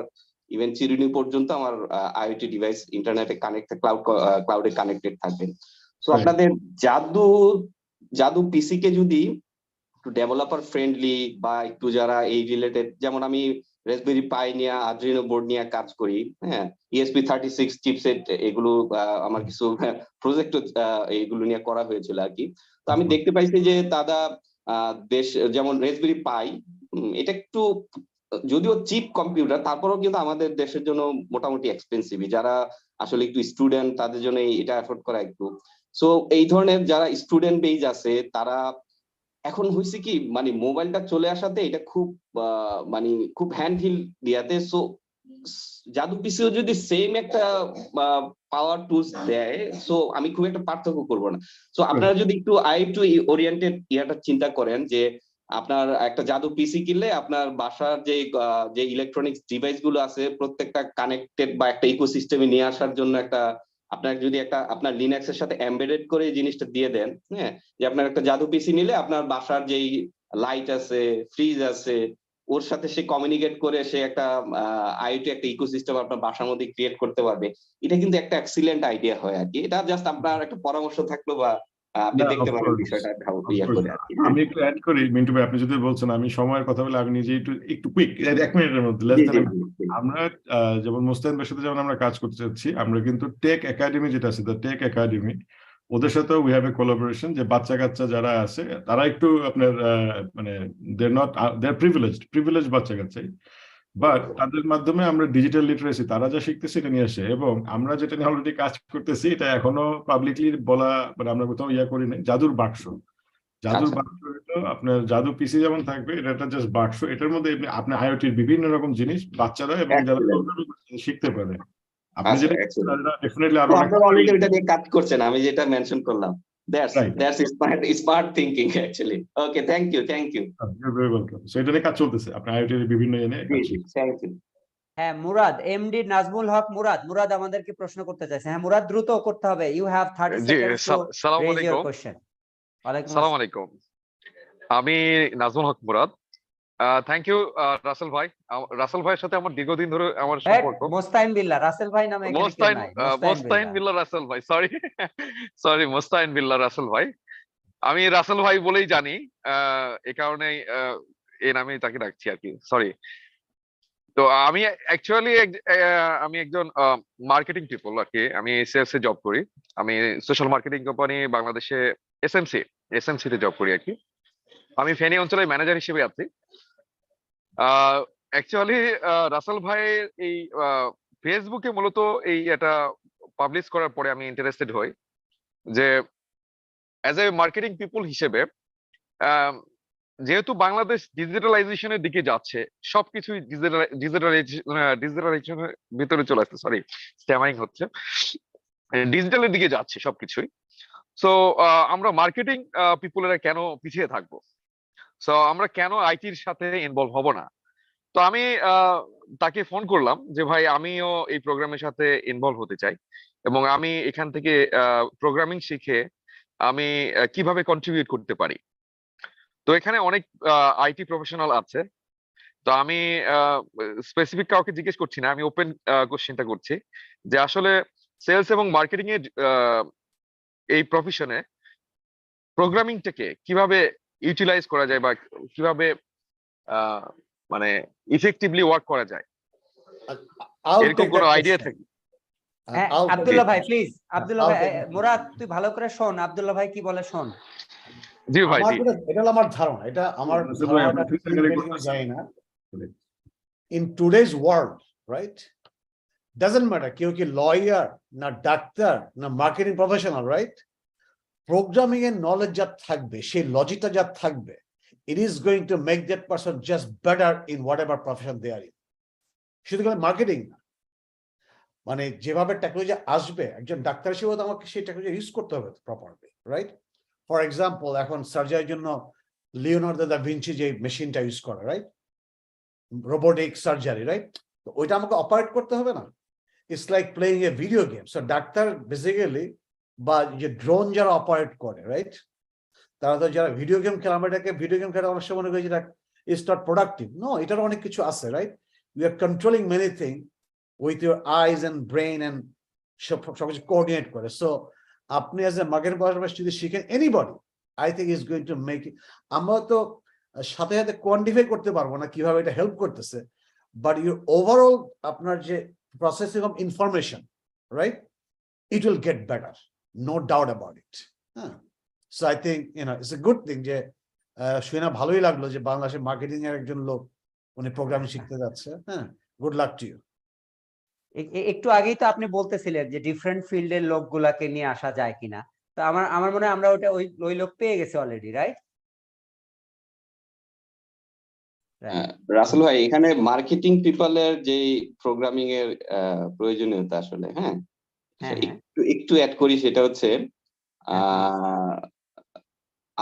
ইভেন চিরুনি পর্যন্ত আমার আইওটি ডিভাইস ইন্টারনেটে কানেক্টেড, ক্লাউডে কানেক্টেড থাকবে। সো আপনাদের জাদু পিসি কে যদি একটু ডেভেলপার ফ্রেন্ডলি বা একটু যারা এই রিলেটেড, যেমন আমি রেসবেরি পাই নিয়ে আদ্রিনো বোর্ড নিয়ে কাজ করি, হ্যাঁ, ESP36 চিপসেট, এগুলো আমার কিছু প্রজেক্ট এইগুলো নিয়ে করা হয়েছিল আর কি। তো আমি দেখতে পাইছি যে দাদা দেশ যেমন রেসবেরি পাই, এটা একটু যদিও চিপ কম্পিউটার, তারপরেও কিন্তু আমাদের দেশের জন্য মোটামুটি এক্সপেন্সিভ, যারা আসলে একটু স্টুডেন্ট তাদের জন্য এটা এফোর্ড করা একটু। সো এই ধরনের যারা স্টুডেন্ট বেজ আছে তারা এখন হয়েছে কি মানে মোবাইলটা চলে আসাতে এটা খুব মানে খুব হ্যান্ডহিল দিয়াতে, সো জাদু পিসিও যদি সেম একটা পাওয়ার টুলস দেয়, সো আমি খুব একটা পার্থক্য করবো না। সো আপনারা যদি একটু টু ওরিয়েন্টেড ইয়াটা চিন্তা করেন যে আপনার একটা জাদু পিসি কিনলে আপনার বাসার যে ইলেকট্রনিক্স ডিভাইস গুলো আছে প্রত্যেকটা কানেক্টেড বা একটা ইকোসিস্টেমে নিয়ে আসার জন্য একটা আপনার যদি একটা আপনার লিনাক্স এর সাথে এমবেডেড করে এই জিনিসটা দিয়ে দেন, হ্যাঁ, যে আপনার একটা জাদু পিসি নিলে আপনার বাসার যেই লাইট আছে, ফ্রিজ আছে, ওর সাথে সে কমিউনিকেট করে সে একটা আইওটি একটা ইকোসিস্টেম আপনার বাসার মধ্যে ক্রিয়েট করতে পারবে। এটা কিন্তু একটা এক্সিলেন্ট আইডিয়া হয় আর কি। এটা জাস্ট আপনার একটা পরামর্শ থাকলো বা আপনি দেখতে পারেন বিষয়টা ইয়া করে আর কি। আমি একটু অ্যাড করি মিন্টু ভাই, আপনি যদি বলছেন, আমি সময়ের কথা বলে আমি নিজে একটু কুইক 1 মিনিটের মধ্যে আমরা যেমন মোস্তাহিন ভাইয়ের সাথে যেমন আমরা কাজ করতে চাচ্ছি, আমরা কিন্তু টেক একাডেমি যেটা আছে, দ্য টেক একাডেমি, ওদের সাথে উই হ্যাভ এ কোলাবোরেশন, যে বাচ্চা কাচ্চা যারা আছে তারা একটু আপনার মানে দেয়ার প্রিভিলেজ বাচ্চা কাচ্চাই, বাট তাদের মাধ্যমে আমরা ডিজিটাল লিটারেসি তারা যা শিখতেছি এটা নিয়ে আসে, এবং আমরা যেটা নিয়ে অলরেডি কাজ করতেছি এটা এখনো পাবলিকলি বলা মানে আমরা কোথাও ইয়া করি নাই, জাদুর বাক্স। জাদুর বাক্স হলো আপনার জাদু পিসি যেমন থাকবে, এটা একটা জাস্ট বাক্স, এটার মধ্যে আপনি আইওটির বিভিন্ন রকম জিনিস বাচ্চারা এবং যারা শিখতে পারে। আপনি যেটা ডেফিনেটলি আরো অলরেডি ওটা নিয়ে কাজ করছেন, আমি যেটা মেনশন করলাম, that's smart thinking actually. Okay, thank you. You very welcome. So এটা নিয়ে কাজ চলতেছে, আপনি আইওটির বিভিন্ন এনে কাজ চলতেছে। Thank you. হ্যাঁ, মুরাদ, এমডি নাজমুল হক মুরাদ আমাদেরকে প্রশ্ন করতে চাইছে। হ্যাঁ মুরাদ, দ্রুত করতে হবে, you have 30 seconds to raise your question. আসসালামু আলাইকুম, আমি নাজমুল হক মুরাদ। থ্যাংক ইউ রাসেল ভাই। রাসেল ভাইয়ের সাথে আমার দীর্ঘদিন ধরে আমার সম্পর্ক। মোস্তাইন বিল্লাহ, রাসেল ভাই নামে এখানে কেউ নাই। মোস্তাইন বিল্লাহ রাসেল ভাই, সরি মোস্তাইন বিল্লাহ রাসেল ভাই। আমি রাসেল ভাই বলেই জানি, এই কারণে এই নামে তাকে ডাকছি আর কি, সরি। তো আমি অ্যাকচুয়ালি আমি একজন মার্কেটিং পিপল আর কি। আমি সেলস এ জব করি। আমি সোশ্যাল মার্কেটিং কোম্পানি বাংলাদেশে এসএমসি তে জব করি আর কি। আমি ফেনী অঞ্চলের ম্যানেজার হিসেবে আছি। অ্যাকচুয়ালি রাসেল ভাইয়ের এই ফেসবুকে মূলত এই এটা পাবলিশ করার পরে আমি ইন্টারেস্টেড হই যে অ্যাজ এ মার্কেটিং পিপল হিসেবে যেহেতু বাংলাদেশ ডিজিটালাইজেশনের দিকে যাচ্ছে, সবকিছুই ডিজিটালাইজেশনের ভিতরে চলে আসছে, সরি স্ট্যামারিং হচ্ছে, ডিজিটালের দিকে যাচ্ছে সবকিছুই। সো আমরা মার্কেটিং পিপলেরা কেন পিছিয়ে থাকবো? সো আমরা কেন আইটির সাথে ইনভলভ হব না? তো আমি তাকে ফোন করলাম যে ভাই আমিও এই প্রোগ্রামের সাথে ইনভলভ হতে চাই এবং আমি এখান থেকে প্রোগ্রামিং শিখে আমি কিভাবে কন্ট্রিবিউট করতে পারি। তো এখানে অনেক আইটি প্রফেশনাল আছে, তো আমি স্পেসিফিক কাউকে জিজ্ঞেস করছি না, আমি ওপেন কোশ্চেনটা করছি যে আসলে সেলস এবং মার্কেটিং এর এই প্রফেশনে প্রোগ্রামিংটাকে কিভাবে ইউটিলাইজ করা যায় বা কিভাবে মানে ইফেক্টিভলি ওয়ার্ক করা যায়, এরকম কোনো আইডিয়া থাকে? আব্দুল্লাহ ভাই প্লিজ, আব্দুল্লাহ ভাই, মুরাদ তুই ভালো করে শোন, আব্দুল্লাহ ভাই কি বলে শোন। জি ভাই, এটা হলো আমার ধারণা, এটা আমার জানি না। In today's world, right? Doesn't matter কেউ কি লয়ার না ডাক্তার না মার্কেটিং প্রফেশনাল, রাইট? প্রোগ্রামিং এর নলেজ যা থাকবে, সেই লজিকটা যা থাকবে, it is going to make that person just better in whatever profession they are in. শুধু মার্কেটিং না, মানে যেভাবে টেকনোলজি আসবে, একজন ডাক্তার হিসেবে তো আমাকে সেই টেকনোলজি ইউজ করতে হবে প্রপারলি, রাইট? ফর এক্সাম্পল এখন সার্জারির জন্য লিওনার্দো দা ভিঞ্চি যে মেশিনটা ইউজ করে, রাইট? Robotic surgery, right? তো ওইটা আমাকে অপারেট করতে হবে না? It's like playing A video game. So doctor basically বা যে ড্রোন যারা অপারেট করে, রাইট, তারা তো যারা ভিডিও গেম খেলে, আমরা এটাকে ভিডিও গেম খেলে অনেক সময় মনে করি যেটা ইটস নট প্রোডাক্টিভ। নো, এটার অনেক কিছু আছে, right? You are controlling many thing with your eyes and brain and সবকিছু কোঅর্ডিনেট করে। সো আপনি অ্যাজ এ মার্কেটিং প্রফেশনাল যদি শিখেন, anybody, I think is going to make it. আমরা তো সাথে সাথে কোয়ান্টিফাই করতে পারবো না কিভাবে এটা হেল্প করতেছে, বাট ইউর ওভারঅল আপনার যে processing of information, right, it will get better, no doubt about it. So I think, you know, it's a good thing যে শুনে ভালোই লাগলো যে বাংলাদেশের মার্কেটিং এর একজন লোক উনি প্রোগ্রামিং শিখতে যাচ্ছে। Good luck to you. একটু আগেই তো আপনি বলতেছিলেন যে ডিফারেন্ট ফিল্ডের লোকগুলাকে নিয়ে আসা যায় কিনা, তো আমার মনে হয় আমরা ওই লোক পেয়ে গেছি অলরেডি, রাইট? রাসেল ভাই, এখানে মার্কেটিং পিপলের যে প্রোগ্রামিং এর প্রয়োজনীয়তা আসলে একটু অ্যাড করি, সেটা হচ্ছে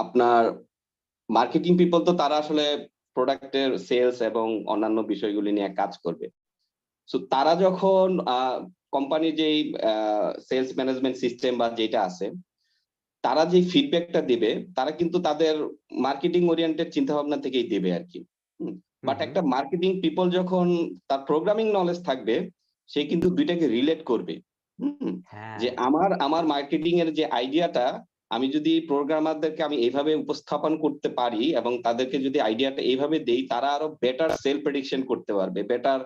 আপনার মার্কেটিং পিপল তো তারা আসলে প্রোডাক্টের সেলস এবং অন্যান্য বিষয়গুলি নিয়ে কাজ করবে। সো তারা যখন কোম্পানির যেই সেলস ম্যানেজমেন্ট সিস্টেম বা যেটা আছে, তারা যে ফিডব্যাকটা দিবে, তারা কিন্তু তাদের মার্কেটিং ওরিয়েন্টেড চিন্তা ভাবনা থেকেই দেবে আর কি। বাট একটা মার্কেটিং পিপল যখন তার প্রোগ্রামিং নলেজ থাকবে, সে কিন্তু দুইটাকে রিলেট করবে। যে আমার মার্কেটিং এর যে আইডিয়াটা, আমি যদি প্রোগ্রামারদেরকে আমি এইভাবে উপস্থাপন করতে পারি এবং তাদেরকে যদি আইডিয়াটা এইভাবে দেই, তারা আরো বেটার সেল প্রেডিকশন করতে পারবে, বেটার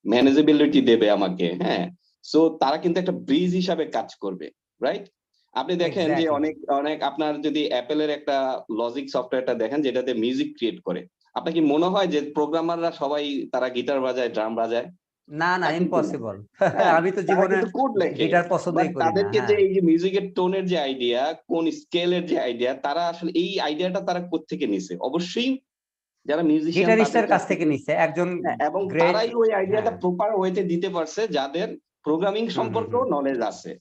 ম্যানেজেবিলিটি দেবে আমাকে। সো তারা কিন্তু একটা ব্রিজ হিসাবে কাজ করবে, রাইট? আপনি দেখেন যে অনেক আপনার যদি অ্যাপেলের একটা লজিক সফটওয়্যারটা দেখেন যেটাতে মিউজিক ক্রিয়েট করে, আপনার কি মনে হয় যে প্রোগ্রামাররা সবাই তারা গিটার বাজায়, ড্রাম বাজায়? না, ইম্পসিবল। আমি তো জীবনে গিটার পছন্দই করি না। তাদেরকে যে এই যে মিউজিকের টোনের যে আইডিয়া, কোন স্কেলের যে আইডিয়া, তারা আসলে এই আইডিয়াটা তারা কোত্থেকে নিছে? অবশ্যই যারা মিউজিশিয়ান গিটারিস্টের কাছ থেকে নিছে একজন, এবং তারাই ওই আইডিয়াটা প্রপার ওয়েতে দিতে পারছে যাদের প্রোগ্রামিং সম্পর্কেও নলেজ আছে।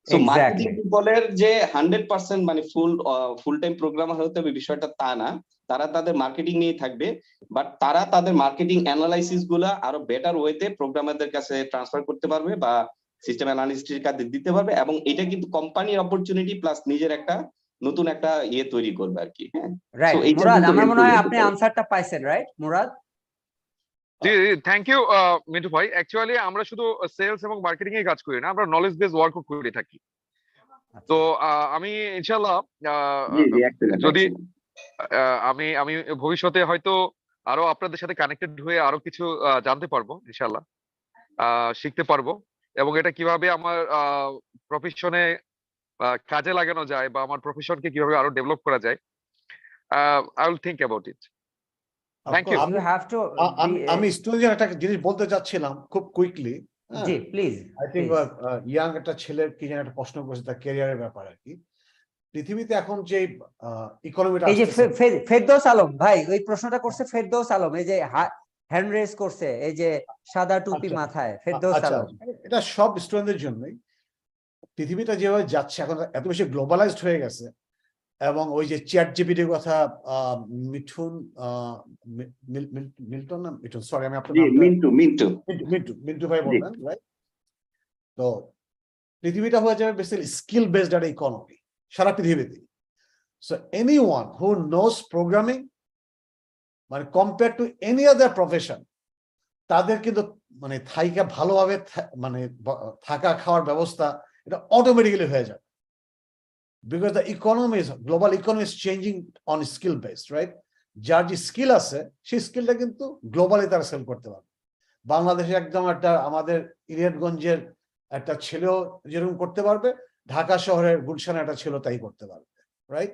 সো মার্কেটিং পিপলের যে 100% মানে ফুল টাইম প্রোগ্রামার হতে হবে বিষয়টা তা না, তারা তাদের মার্কেটিং নিয়ে থাকবে, বাট তারা তাদের মার্কেটিং অ্যানালাইসিস গুলা আরো বেটার ওয়েতে প্রোগ্রামারদের কাছে ট্রান্সফার করতে পারবে বা সিস্টেম অ্যানালিস্টের কাছে দিতে পারবে, এবং এটা কিন্তু কোম্পানির অপরচুনিটি প্লাস নিজের একটা নতুন একটা তৈরি করবে আর কি। রাইট মুরাদ, আমার মনে হয় আপনি আনসারটা পাইছেন, রাইট মুরাদ? জি, থ্যাংক ইউ মিন্টু ভাই। অ্যাকচুয়ালি আমরা শুধু সেলস এবং মার্কেটিং এ কাজ করি না, আমরা নলেজ বেস ওয়ার্কও করে থাকি। তো আমি ইনশাআল্লাহ যদি আমি ভবিষ্যতে হয়তো আরো আপনাদের সাথে কানেক্টেড হয়ে আরো কিছু জানতে পারবো ইনশাআল্লাহ, শিখতে পারবো, এবং এটা কিভাবে আমার প্রফেশনে কাজে লাগানো যায় বা আমার প্রফেশনকে কিভাবে আরো ডেভেলপ করা যায়, I will think about it. Thank you. আমি স্টুডেন্ট একটা জিনিস বলতে চাচ্ছিলাম খুব কুইকলি। জি প্লিজ। আই থিংক ইয়াং একটা ছেলের কি যেন একটা প্রশ্ন করছে তার ক্যারিয়ারের ব্যাপারে আর কি। পৃথিবীতে এখন যে ইকোনমিটা, এই যে ফেরদৌস আলম ভাই ওই প্রশ্নটা করছে, ফেরদৌস আলম এই যে হ্যান্ড রেজ করছে, এই যে সাদা টুপি মাথায়, ফেরদৌস আলম। এটা সব স্টুডেন্টদের জন্যই। পৃথিবীটা যেভাবে যাচ্ছে এখন এত বেশি গ্লোবালাইজড হয়ে গেছে, এবং ওই যে চ্যাট জিপিটির কথা মিল্টন না মিঠুন, সরি আমি আপনার মিন্টু ভাই বললেন, রাইট? তো পৃথিবীটা হয়ে যাবে বেসিক্যালি স্কিল বেসড একটা ইকোনমি সারা পৃথিবীতে। সো এনিওয়ান হু নোস প্রোগ্রামিং, মানে compare to any other profession, তাদের কিন্তু মানে থাইকা ভালোভাবে মানে থাকা খাওয়ার ব্যবস্থা এটা অটোমেটিক্যালি হয়ে যাবে। Because the economy is global economy is changing on skill based, right? যার যে স্কিল আছে সেই স্কিলটা কিন্তু গ্লোবালি তারা সেল করতে পারবে। বাংলাদেশে একদম একটা আমাদের ইলিয়াটগঞ্জের একটা ছেলেও যেরকম করতে পারবে, ঢাকা শহরের গুলশানে একটা ছেলে তাই করতে পারবে, right?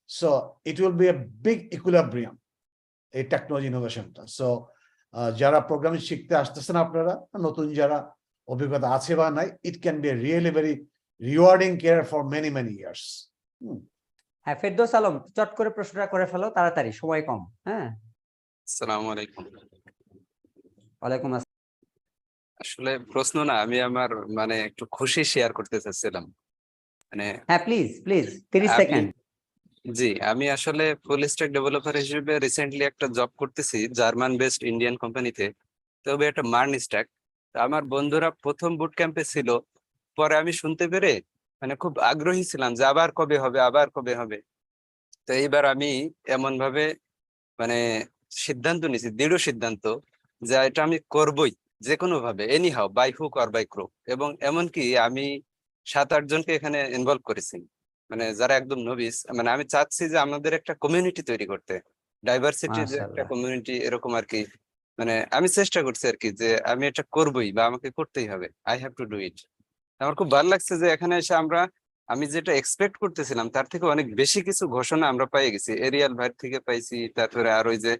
So it will B a big equilibrium এই টেকনোলজি ইনোভেশনটা। সো যারা প্রোগ্রামিং শিখতে আসতেছেন আপনারা, নতুন যারা অভিজ্ঞতা আছে বা নাই, ইট can be really very rewarding care for many many years. হ্যাঁ ফেরদৌস আলম, চট করে প্রশ্নটা করে ফেলো তাড়াতাড়ি, সময় কম। আসসালামু আলাইকুম। ওয়ালাইকুম আসসালাম। আসলে প্রশ্ন না, আমি আমার মানে একটু খুশি শেয়ার করতে চাচ্ছিলাম। মানে প্লিজ 30 সেকেন্ড। জি, আমি আসলে ফুল স্ট্যাক ডেভেলপার হিসেবে রিসেন্টলি একটা জব করতেছি জার্মান বেসড ইন্ডিয়ান কোম্পানিতে, তবে একটা মার্ন স্ট্যাক। আমার বন্ধুরা প্রথম বুট ক্যাম্পে ছিল, পরে আমি শুনতে পেরে মানে খুব আগ্রহী ছিলাম যে আবার কবে হবে। তো এইবার আমি এমন ভাবে মানে সিদ্ধান্ত নিয়েছি, দৃঢ় সিদ্ধান্ত, যে এটা আমি করবই যে কোনো ভাবে, anyhow, by hook or by crook. এবং এমনকি আমি 7-8 জনকে এখানে ইনভলভ করেছি। মানে যারা একদম নবিস, মানে আমি চাচ্ছি যে আমাদের একটা কমিউনিটি তৈরি করতে, ডাইভার্সিটির যে একটা মাশাআল্লাহ। কমিউনিটি এরকম আর কি। মানে আমি চেষ্টা করছি আর কি যে আমি এটা করবোই বা আমাকে করতেই হবে, I have to do it. আমার খুব ভালো লাগছে যে এখানে এসে আমি যেটা এক্সপেক্ট করতেছিলাম তার থেকে অনেক বেশি কিছু ঘোষণা আমরা পেয়ে গেছি। এরিয়াল ভাই থেকে পাইছি, তারপরে আর ওই যে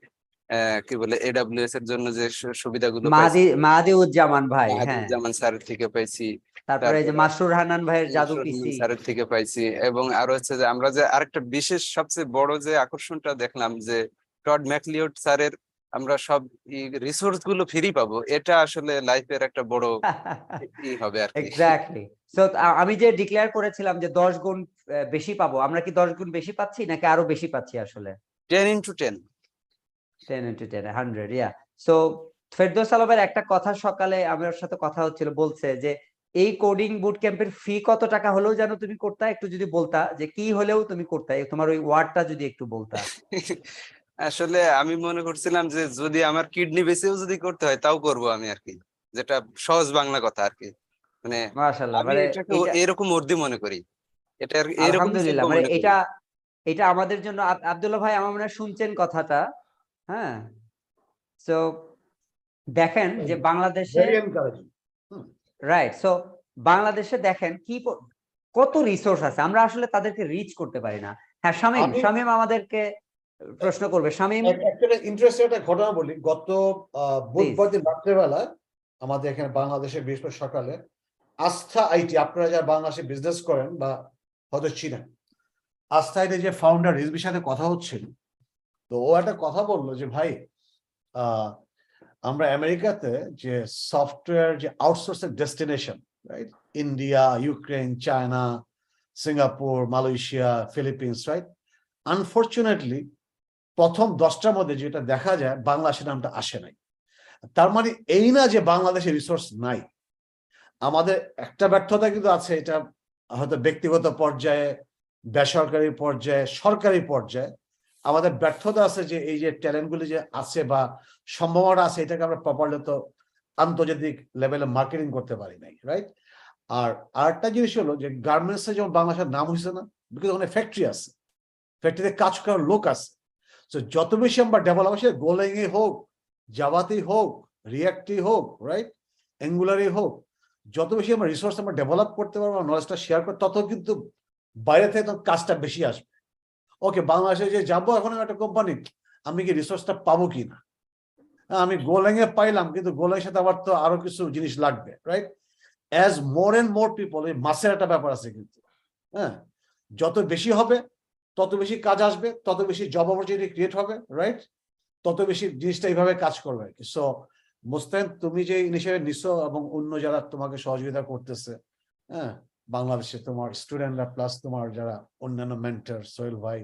কি বলে AWS এর জন্য যে সুবিধাগুলো পাইছি, মাহাদিউজ্জামান ভাই, হ্যাঁ, জামান স্যারের থেকে পাইছি, তারপরে এই যে তারপরে মাসরুর হান্নান ভাইয়ের জাদু মাসুদ পিসি। স্যারের থেকে পাইছি। এবং আরো হচ্ছে যে আমরা যে আরেকটা বিশেষ সবচেয়ে বড় যে আকর্ষণটা দেখলাম যে টড ম্যাকলিওড স্যারের আমরা সব রিসোর্স গুলো ফ্রি পাবো, এটা আসলে লাইফের একটা বড় ই হবে আর কি। এক্স্যাক্টলি। সো আমি যে ডিক্লেয়ার করেছিলাম যে 10 গুণ বেশি পাবো, আমরা কি 10 গুণ বেশি পাচ্ছি নাকি আরো বেশি পাচ্ছি আসলে? 10 into 10 10 into 10 100, ইয়া। সো ফেরদৌস আলমের একটা কথা সকালে আমার সাথে কথা হচ্ছিল, বলছে যে এই কোডিং বুট ক্যাম্পের ফি কত টাকা হলেও যেন তুমি করতা, একটু যদি বলতা যে কি হলেও তুমি করতা, তোমার ওই ওয়ার্ডটা যদি একটু বলতা। আসলে আমি মনে করছিলাম যে যদি আমার কিডনি বেঁচেও যদি করতে হয় তাও করব আমি আর কি, যেটা সহজ বাংলা কথা আর কি। মানে মাশাআল্লাহ, আমি মানে এটাকে এটা এরকম অর্দি মনে করি, এটা এরকম যোগ্য আলহামদুলিল্লাহ, মানে মনে করি। এটা আমাদের জন্য আব্দুল্লাহ ভাই আমার মনে হয় শুনছেন কথাটা, হ্যাঁ। সো দেখেন যে বাংলাদেশে, Very encouraging. রাইট, সো বাংলাদেশে দেখেন কত রিসোর্স আছে, আমরা আসলে তাদেরকে রিচ করতে পারি না। হ্যাঁ, শামীম আমাদেরকে প্রশ্ন করবে। শামীম, একটা ইন্টারেস্টিং একটা ঘটনা বলি। গত বুধবার দিন রাত্রেবেলা আমাদের এখানে বাংলাদেশের বৃহস্পতি সকালে আস্থা আইটি, আপনারা যারা বাংলাদেশে বিজনেস করেন বা হয়তো চিনেন, আস্থা আইটি যে ফাউন্ডার রিজবির সাথে কথা হচ্ছিল, তো ও একটা কথা বললো যে ভাই আমরা আমেরিকাতে যে সফটওয়্যার যে আউটসোর্সের destination, right, India, Ukraine, China, Singapore, Malaysia, Philippines, right, unfortunately প্রথম 10টার মধ্যে যেটা দেখা যায় বাংলাদেশের নামটা আসে নাই। তার মানে এই না যে বাংলাদেশে রিসোর্স নাই, আমাদের একটা ব্যর্থতা কিন্তু আছে, এটা হয়তো ব্যক্তিগত পর্যায়ে, বেসরকারি পর্যায়ে, সরকারি পর্যায়ে আমাদের ব্যর্থতা আছে যে এই যে ট্যালেন্টগুলি যে আছে বা সম্ভাবনা আছে, এটাকে আমরা প্রপারলি তো আন্তর্জাতিক লেভেলে মার্কেটিং করতে পারি নাই, রাইট। আর আরেকটা জিনিস হলো যে গার্মেন্টসে যেমন বাংলাদেশের নাম হয়েছে না, বিকজ ওখানে ফ্যাক্টরি আছে, ফ্যাক্টরিতে কাজ করার লোক আছে। তো যত বেশি আমরা ডেভেলপ আসে, গোলেং এ হোক, জাভাতেই হোক, রিয়াক্টই হোক, রাইট, অ্যাঙ্গুলারই হোক, যত বেশি আমরা রিসোর্স আমরা ডেভেলপ করতে পারবো, নলেজটা শেয়ার করতে, তত কিন্তু বাইরে থেকে কাজটা বেশি আসবে। ওকে, বাংলাদেশে যে যাবো এখন একটা কোম্পানি, আমি কি রিসোর্সটা পাবো কিনা, আমি গোলেং এ পাইলাম, কিন্তু গোলেং এর সাথে আবার তো আরো কিছু জিনিস লাগবে, right. As more and more people, এই মাসের একটা ব্যাপার আছে কিন্তু, হ্যাঁ, যত বেশি হবে তত বেশি কাজ আসবে, তত বেশি জব অপরচুনিটি ক্রিয়েট হবে, রাইট, তত বেশি জিনিসটা এইভাবে কাজ করবে আর কি। সো মোস্তাহিন, তুমি যে ইনিশিয়েটিভ নিছো এবং অন্য যারা তোমাকে সহযোগিতা করতেছে, হ্যাঁ, বাংলাদেশে তোমার স্টুডেন্টরা প্লাস তোমার যারা অন্যান্য মেন্টর, সোহেল ভাই,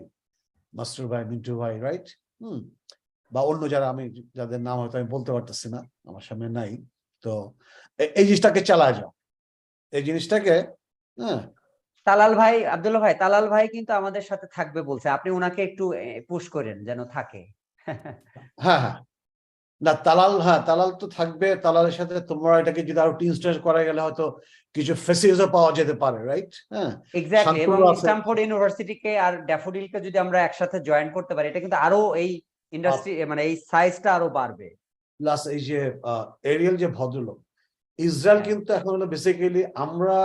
মাসরুর ভাই, মিন্টু ভাই, রাইট, বা অন্য যারা আমি যাদের নাম হয়তো আমি বলতে পারতেছি না, আমার সামনে নাই, তো এই জিনিসটাকে চালায় যাও, এই জিনিসটাকে, হ্যাঁ। তালাল ভাই, আব্দুল্লাহ ভাই, তালাল ভাই কিন্তু আমাদের সাথে থাকবে বলছে, আপনি ওনাকে একটু পুশ করেন যেন থাকে। হ্যাঁ হ্যাঁ, না তালাল, হ্যাঁ তালাল তো থাকবে। তালালের সাথে তোমরা এটাকে যদি আরো ইনস্টল করা গেলে হয়তো কিছু ফেসিলিটিও পাওয়া যেতে পারে, রাইট, হ্যাঁ, এক্স্যাক্টলি। এবং স্ট্যামফোর্ড ইউনিভার্সিটিকে আর ড্যাফোডিলকে যদি আমরা একসাথে জয়েন করতে পারি, এটা কিন্তু আরো এই ইন্ডাস্ট্রি, মানে এই সাইজটা আরো বাড়বে। প্লাস এই যে এরিয়াল যে ভদ্রলোক, ইসরায়েল কিন্তু এখন হলো বেসিক্যালি, আমরা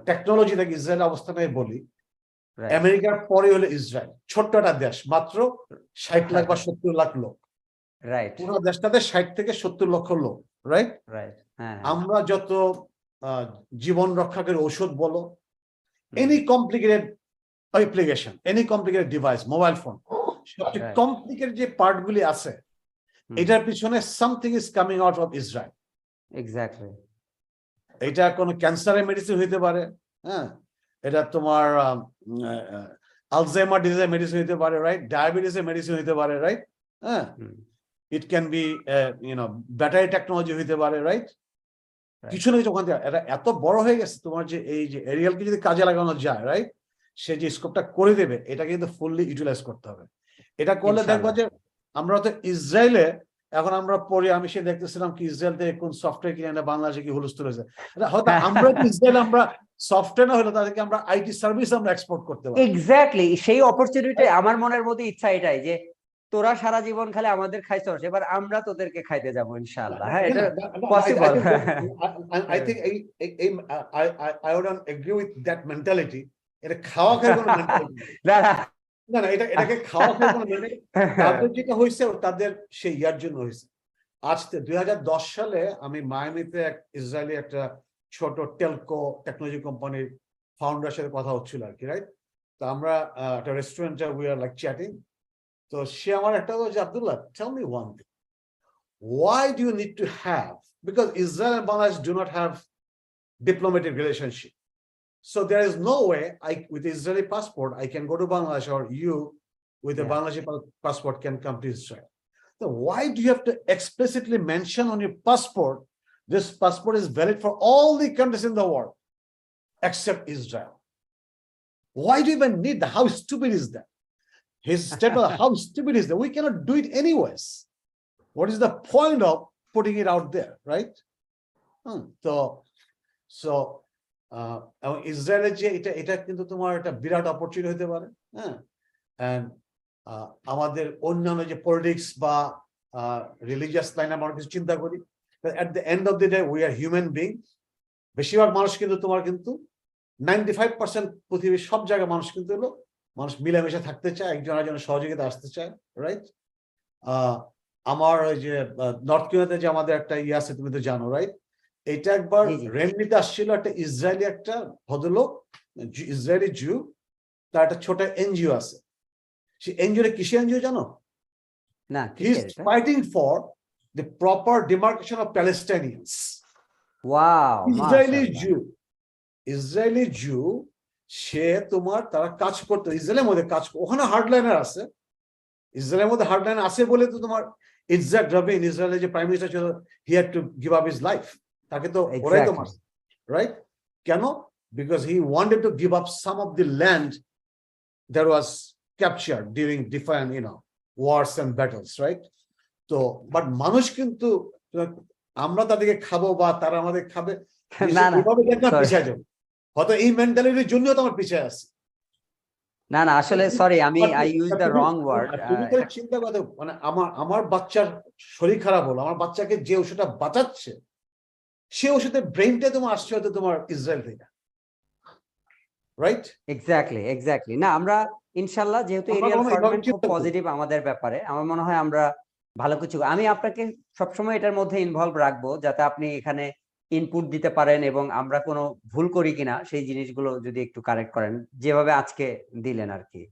টেকনোলজি থেকে ইসরায়েল অবস্থানে বলি, আমেরিকার পরে হলো ইসরায়েল, ছোট্ট একটা দেশ, মাত্র 60 লাখ বা 70 লাখ লোক, রাইট, পুরো দেশটাতে 60 থেকে 70 লক্ষ লোক, রাইট, রাইট। আমরা যত জীবন রক্ষাকারী ঔষধ বলো, any complicated application, any complicated device, mobile phone, সবচেয়ে কমপ্লিকেটেড যে পার্ট গুলি আছে, এটার পিছনে something is coming out of Israel. Exactly. এটা কোনো ক্যান্সারের মেডিসিন হইতে পারে, হ্যাঁ, এটা তোমার আলজাইমার ডিজিজের মেডিসিন হইতে পারে, রাইট, ডায়াবেটিসের মেডিসিন হইতে পারে, রাইট, হ্যাঁ, ইট ক্যান বি ব্যাটারি টেকনোলজি হইতে পারে, রাইট, কিছু না কিছু ওখান থেকে। এটা এত বড় হয়ে গেছে তোমার যে এই যে এরিয়ালকে যদি কাজে লাগানো যায়, রাইট, সে যে স্কোপটা করে দেবে, এটা কিন্তু ফুললি ইউটিলাইজ করতে হবে। এটা করলে দেখবো যে আমরা তো ইসরায়েলে এখন আমরা পড়ি, আমি সে দেখতেছিলাম কি ইসরায়েল থেকে কোন সফটওয়্যার কিনে এনে বাংলাদেশে কি হুলস্থুল হয়েছে। হয়তো আমরা ইসরায়েল আমরা সফটওয়্যার না হলে তাদেরকে আমরা আইটি সার্ভিস আমরা এক্সপোর্ট করতে পারি। এক্স্যাক্টলি, সেই অপরচুনিটি আমার মনের মধ্যে ইচ্ছা এটাই যে তোরা সারা জীবন খালি আমাদের খাইছস, এবার আমরা তোদেরকে খাইতে যাবো ইনশাআল্লাহ। হ্যাঁ, এটা possible. I think I wouldn't agree with that mentality. এটা খাওয়া খাওয়ার কোনো মেন্টালিটি না না না, এটাকে খাওয়া খাওয়ার কোনো মেন্টালিটি। তাদের যেটা হয়েছে তাদের সেই ইয়ার জন্য হয়েছে। আজ 2010 সালে আমি মায়ামিতে এক ইসরায়েলি একটা ছোট টেলকো টেকনোলজি কোম্পানির ফাউন্ডারের সাথে কথা হচ্ছিল আর কি, রাইট? তো আমরা একটা রেস্টুরেন্টে উই আর লাইক চ্যাটিং। তো সে আমার একটা বলছে, Abdullah, tell me one thing, why do you need to have, because Israel and Bangladesh do not have diplomatic relationship, so there is no way with Israeli passport I can go to Bangladesh, or you with a Bangladeshi passport can come to Israel. So why do you have to explicitly mention on your passport this passport is valid for all the countries in the world except Israel? Why do you even need that? How stupid is that? His statement, how stupid is that? We cannot do it anyways. What is the point of putting it out there, right? So ইসরায়েলের যে এটা কিন্তু তোমার একটা বিরাট opportunity হতে পারে। হ্যাঁ, and আমাদের অন্যান্য যে পলিটিক্স বা রিলিজিয়াস লাইনে আমরা কিছু চিন্তা করি, at the end of the day we are human being. বেশিরভাগ মানুষ কিন্তু তোমার কিন্তু 95% পৃথিবীর সব জায়গায় মানুষ কিন্তু হলো মানুষ মিলেমিশে থাকতে চায়, একজন আরেকজনের সহযোগিতা আসতে চায়, রাইট? আমার ওই যে নর্থ কোরিয়াতে যে আমাদের একটা ইয়ে আছে তুমি তো জানো, রাইট? এটা একবার রেন্ট নিতে আসছিল একটা ইসরায়েলি একটা ভদ্রলোক, ইসরায়েলি জু, তার একটা ছোট এনজিও আছে। সেই এনজিওটা কিসে এনজিও জানো? না, he is fighting for the proper demarcation of Palestinians. Wow, Israeli Jew সে তোমার তারা কাজ করতো ইসরায়েলের মধ্যে ওখানে হার্ডলাইনার আছে, ইসরায়েলের মধ্যে হার্ডলাইনার আছে বলে তো তোমার ইটজাক রাবিন ইসরায়েলের যে প্রাইম মিনিস্টার ছিল, he had to give up his life. তাকে তো ওরাই তো মারছে, রাইট? কেন? Because he wanted to give up some of the land that was captured during different wars and battles, right? তো বাট মানুষ কিন্তু আমরা তাদেরকে খাবো বা তারা আমাদের খাবে, পিছিয়ে যাবো। হয়তো এই মেন্টালিটির জন্য তো আমার পিছিয়ে আছে। না না, আসলে সরি, আমি I use the wrong word. তুমি তো চিন্তা করো, মানে আমার বাচ্চার শরীর খারাপ হলো, আমার বাচ্চাকে যে ওষুধটা বাঁচাচ্ছে সে ওষুধের ব্রেইনটা তোমার আসছে হয়তো তোমার ইসরায়েল থেকে, রাইট? এক্স্যাক্টলি। না, আমরা ইনশাআল্লাহ যেহেতু এরিয়াল ফরম্যাট খুব পজিটিভ আমাদের ব্যাপারে, আমার মনে হয় আমরা ভালো কিছু, আমি আপনাকে সবসময় এটার মধ্যে ইনভলভ রাখবো যাতে আপনি এখানে ইনপুট দিতে পারেন এবং আমরা কোনো ভুল করি কিনা সেই জিনিসগুলো যদি একটু কারেক্ট করেন, যেভাবে আজকে দিলেন আর কি।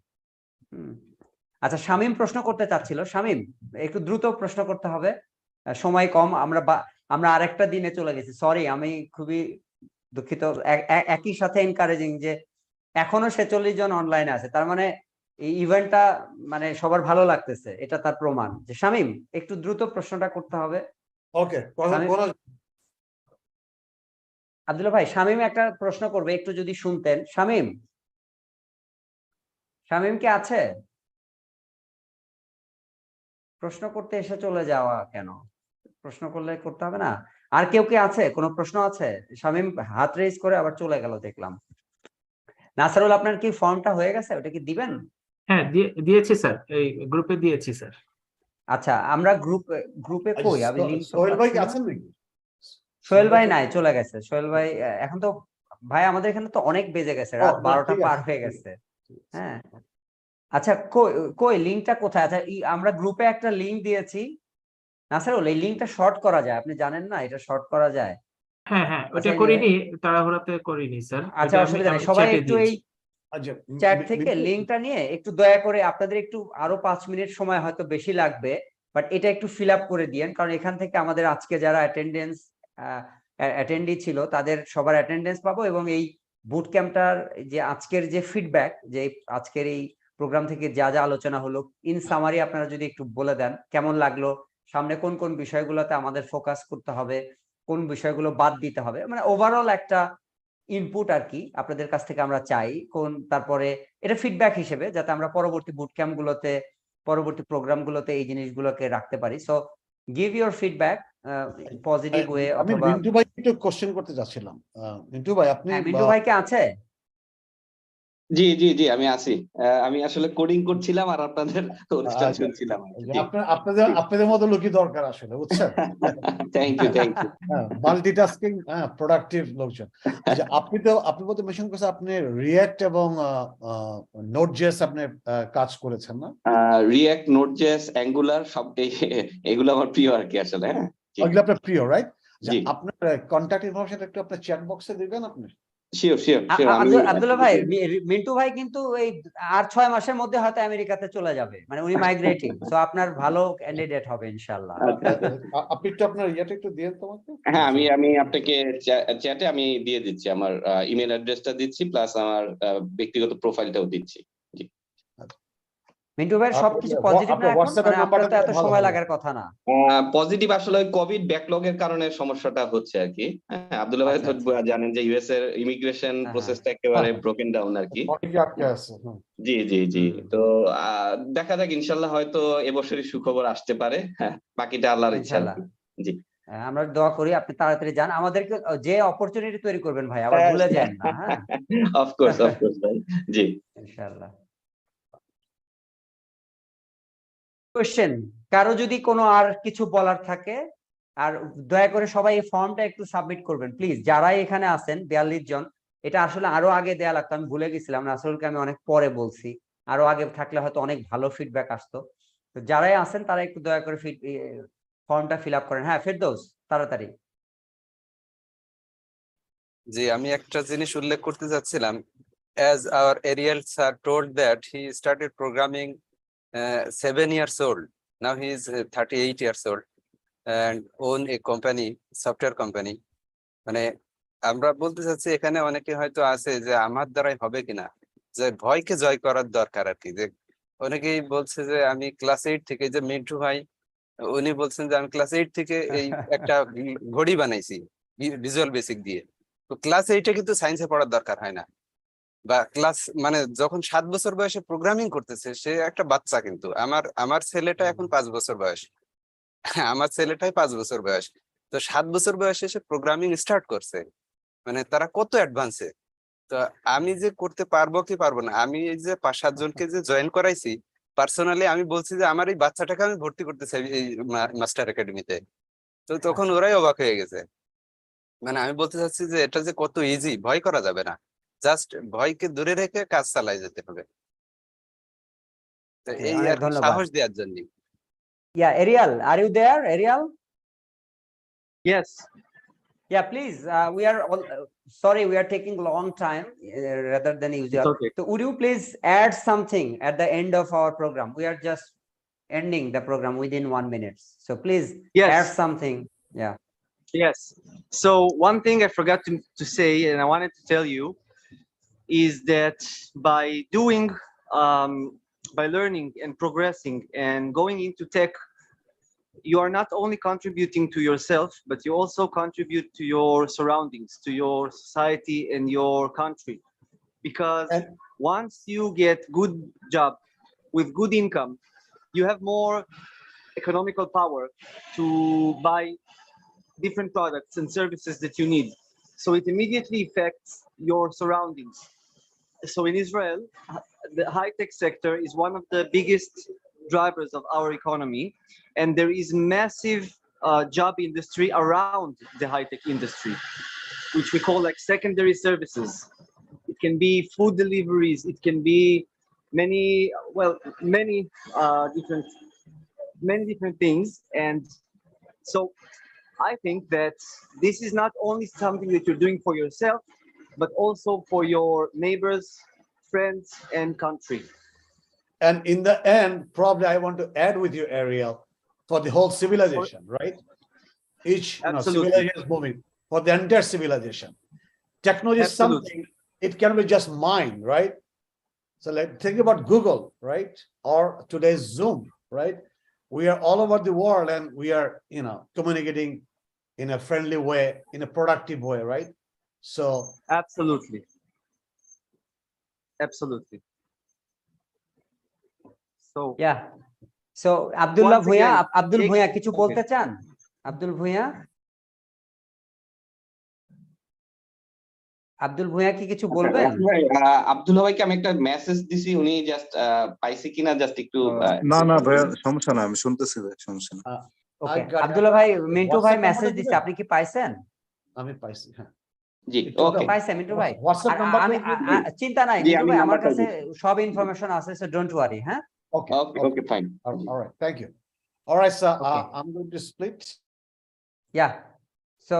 আচ্ছা, শামীম প্রশ্ন করতে চাচ্ছিল। শামীম, একটু দ্রুত প্রশ্ন করতে হবে, সময় কম, আমরা আরেকটা দিনে চলে গেছি। সরি, আমি খুবই দুঃখিত। একই সাথে এনকারেজিং যে এখনো 46 জন অনলাইনে আছে, তার মানে এই ইভেন্টটা মানে সবার ভালো লাগতেছে, এটা তার প্রমাণ। যে শামীম, একটু দ্রুত প্রশ্নটা করতে হবে। ওকে, আব্দুল্লাহ ভাই, শামীম একটা প্রশ্ন করবে, একটু যদি শুনতেন। শামীম কি আছে? প্রশ্ন করতে এসে চলে যাওয়া কেন? প্রশ্ন করলে করতে হবে না? আর কেউ কি আছে? কোনো প্রশ্ন আছে? শামীম হাত রেজ করে আবার চলে গেল দেখলাম। নাসারুল, আপনার কি ফর্মটা হয়ে গেছে? ওটা কি দিবেন? হ্যাঁ, দিয়েছি স্যার, এই গ্রুপে দিয়েছি স্যার। আচ্ছা, আমরা গ্রুপে কই? আমি লিংক সোহেল ভাই কি আছেন নাকি? সোহেল ভাই নাই, চলে গেছে সোহেল ভাই। এখন তো ভাই আমাদের এখানে তো অনেক বেজে গেছে, রাত 12টা পার হয়ে গেছে। হ্যাঁ, আচ্ছা, কই লিংকটা কোথায়? আচ্ছা, আমরা গ্রুপে একটা লিংক দিয়েছি। নাসারুল, এই লিংকটা শর্ট করা যায়, আপনি জানেন না এটা শর্ট করা যায়? হ্যাঁ, ওটা করিনি, তাড়াহুড়াতে করিনি স্যার। আচ্ছা, অসুবিধা নেই। সবাই একটু এই চ্যাট থেকে লিংকটা নিয়ে একটু দয়া করে, আপনাদের একটু আরো 5 মিনিট সময় হয়তো বেশি লাগবে, বাট এটা একটু ফিল আপ করে দিয়েন, কারণ এখান থেকে আমাদের আজকে যারা অ্যাটেন্ডি ছিল তাদের সবার অ্যাটেন্ডেন্স পাবো, এবং এই বুট ক্যাম্পটার যে আজকের যে ফিডব্যাক, যে আজকের এই প্রোগ্রাম থেকে যা যা আলোচনা হলো, ইন সামারি আপনারা যদি একটু বলে দেন কেমন লাগলো, সামনে কোন কোন বিষয়গুলোতে আমাদের ফোকাস করতে হবে, কোন বিষয়গুলো বাদ দিতে হবে, মানে ওভারঅল একটা ইনপুট আর কি আপনাদের কাছ থেকে আমরা চাই। তারপরে এটা ফিডব্যাক হিসেবে, যাতে আমরা পরবর্তী বুট ক্যাম্প গুলোতে, পরবর্তী প্রোগ্রাম গুলোতে এই জিনিসগুলোকে রাখতে পারি। So give your feedback positive way আমি অথবা মিন্টু ভাই একটু কোশ্চেন করতে যাচ্ছিলাম মিন্টু ভাই আপনি হ্যাঁ, মিন্টু ভাই কি আছে? জি জি জি আমি আছি। আমি আসলে কোডিং করছিলাম আর আপনাদের অনুষ্ঠান শুনছিলাম। আপনাদের মতো লোকই দরকার আসলে, বুঝছেন? Thank you thank you. Multitasking productive লোকজন। আচ্ছা, আপনি বলতে মেনশন করেছেন আপনি রিঅ্যাক্ট এবং নোড.জেএস আপনি কাজ করেছেন না? রিঅ্যাক্ট, নোড.জেএস, অ্যাঙ্গুলার সব এগুলো আমার প্রিয় আর কি আসলে। হ্যাঁ, এগুলো আপনার প্রিয়, রাইট? জি আপনার কন্ট্যাক্ট ইনফরমেশন একটু আপনার চ্যাট বক্সে দিবেন আপনি। Sure sure sure. আমি আব্দুল্লাহ ভাই, মিন্টু ভাই কিন্তু এই আর 6 মাসের মধ্যে হয়তো আমেরিকাতে চলে যাবে, মানে উনি মাইগ্রেটিং, সো আপনার ভালো ক্যান্ডিডেট হবে ইনশাআল্লাহ। আপনি একটু আপনার ইয়েটা একটু দিয়েন তোমাকে। হ্যাঁ, আমি আপনাকে চ্যাটে আমি দিয়ে দিচ্ছি, আমার ইমেল অ্যাড্রেসটা দিচ্ছি, প্লাস আমার ব্যক্তিগত প্রোফাইলটাও দিচ্ছি। জি মিন্টু ভাই সবকিছু পজিটিভ না এখন? মানে আপনার তো এত সময় লাগার কথা না। পজিটিভ আসলে কোভিড ব্যাকলগের কারণে সমস্যাটা হচ্ছে আর কি। হ্যাঁ, আব্দুল্লাহ ভাই তো জানেন যে ইউএস এর ইমিগ্রেশন প্রসেসটা একেবারে ব্রোকেন ডাউন আর কি। জি জি জি। তো দেখা যাক, ইনশাল্লাহ হয়তো এবছরই সুখবর আসতে পারে। হ্যাঁ, বাকিটা আল্লাহর ইচ্ছা। জি, আমরা দোয়া করি আপনি তাড়াতাড়ি যান, আমাদেরকে যে অপরচুনিটি তৈরি করবেন ভাই, আবার ভুলে যান না। হ্যাঁ, অফকোর্স ভাই। জি ইনশাআল্লাহ। কোশ্চেন, কারো যদি কোনো আর কিছু বলার থাকে, আর দয়া করে সবাই এই ফর্মটা একটু সাবমিট করবেন প্লিজ, যারাই এখানে আছেন 42 জন। এটা আসলে আরো আগে দেয়া লাগতো, আমি ভুলে গেছিলাম, নাসরুলকে আমি অনেক পরে বলছি। আরো আগে থাকলে হয়তো অনেক ভালো ফিডব্যাক আসতো। তো যারাই আছেন তারা একটু দয়া করে ফর্মটা ফিল আপ করেন। হ্যাঁ ফেরদৌস, তাড়াতাড়ি। জি, আমি একটা জিনিস উল্লেখ করতে যাচ্ছিলাম। As our Ariel sir told that he started programming 7 years old. Now he is 38 years old and own a company, software company. মানে আমরা বলতে চাচ্ছি এখানে অনেকে হয়তো আছে যে আমার দ্বারাই হবে কিনা, যে ভয়কে জয় করার দরকার আর কি। যে অনেকেই বলছে যে আমি ক্লাস 8 থেকে, যে মিন্টু ভাই উনি বলছেন যে আমি ক্লাস 8 থেকে এই একটা ঘড়ি বানাইছি ভিজুয়াল বেসিক দিয়ে। তো ক্লাস 8-এ কিন্তু সায়েন্সে পড়ার দরকার হয় না, বা ক্লাস মানে যখন 7 বছর বয়সে প্রোগ্রামিং করতেছে সে একটা বাচ্চা। কিন্তু আমার ছেলেটা এখন 5 বছর বয়স, আমার ছেলেটাই 5 বছর বয়স। তো 7 বছর বয়সে সে প্রোগ্রামিং স্টার্ট করছে, মানে তারা কত অ্যাডভান্সে। তো আমি যে করতে পারবো কি পারবো না, আমি এই যে 5-7 জনকে যে জয়েন করাইছি পার্সোনালি, আমি বলছি যে আমার এই বাচ্চাটাকে আমি ভর্তি করতে চাই এই মাস্টার একাডেমিতে। তো তখন ওরাই অবাক হয়ে গেছে। মানে আমি বলতে চাচ্ছি যে এটা যে কত ইজি, ভয় করা যাবে না, জাস্ট ভয়কে দূরে রেখে কাজ চালাই যেতে হবে। তো এই আর কি, সাহস দেওয়ার জন্য। Yeah, Ariel, are you there? Ariel? Yes. Yeah, please. We are all sorry, we are taking long time rather than usual. Okay. So would you please add something at the end of our program? We are just ending the program within 1 minute. So please add something. Yeah. Yes. So one thing I forgot to say, and I wanted to tell you, is that by doing, by learning and progressing and going into tech, you are not only contributing to yourself, but you also contribute to your surroundings, to your society and your country. Because once you get good job with good income, you have more economical power to buy different products and services that you need. So it immediately affects your surroundings. So in Israel, the high-tech sector is one of the biggest drivers of our economy, and there is massive job industry around the high-tech industry, which we call like secondary services. It can be food deliveries, it can be many different things. And so I think that this is not only something that you're doing for yourself, but also for your neighbors, friends, and country. And in the end, probably I want to add with you, Ariel, for the whole civilization, right? Each civilization is moving for the entire civilization. Technology is something, it can be just mine, right? So think about Google, right? Or today's Zoom, right? We are all over the world and we are, communicating in a friendly way, in a productive way, right? So absolutely. So yeah, so Abdullah Once Bhuiyan, again, Abdul ex- Bhuiyan কিছু okay. বলতে চান? আব্দুল ভূঁইয়া, আব্দুল ভূঁইয়া কি কিছু বলবেন? ভাই আব্দুল্লাহ ভাইকে আমি একটা মেসেজ দিছি, উনি জাস্ট পাইছে কিনা জাস্ট একটু না না ভাই, সমস্যা না, আমি শুনতেছি ভাই, সমস্যা না। ওকে, আব্দুল্লাহ ভাই, মিন্টু ভাই WhatsApp মেসেজ নাম্বারটা দিছে, দিবেন? আপনি কি পাইছেন? আমি পাইছি, হ্যাঁ। জি, একটু ওকে। দাও। পাইছেন মিন্টু ভাই? হোয়াটসঅ্যাপ আর নাম্বারটা আমি দিয়ে দিই? চিন্তা নাই জি, মিন্টু আমি ভাই, আমার নাম্বারটা কাছে দিই। সব ইনফরমেশন আছে, সো ডোন্ট ওয়ারি। হ্যাঁ, Okay, okay, okay, fine. all right, thank you. All right, sir, Okay. I'm going to split. Yeah. So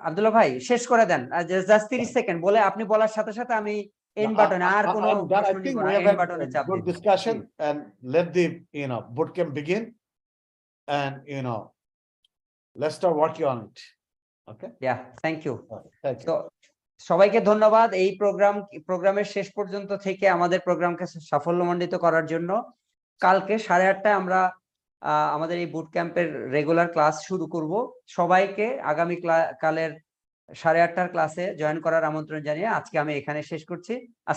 Abdullah ভাই শেষ করে দেন, জাস্ট 30 সেকেন্ড বলে আপনি বলার সাথে সাথে আমি এন্ড বাটনে আর কোনো I'm done. I প্রশ্ন think নিব we না, have এন্ড had বাটনে a চাপ good দিন। discussion, and let the bootcamp begin, and let's start working on it. Okay. Yeah, thank you. Thank you. তো সবাইকে ধন্যবাদ এই প্রোগ্রামের শেষ পর্যন্ত থেকে আমাদের প্রোগ্রামকে সাফল্যমণ্ডিত করার জন্য। কালকে 8:30টায় আমরা আমাদের এই বুট ক্যাম্পের রেগুলার ক্লাস শুরু করব। সবাইকে আগামী কালের 8:30টার ক্লাসে জয়েন করার আমন্ত্রণ জানিয়ে আজকে আমি এখানে শেষ করছি।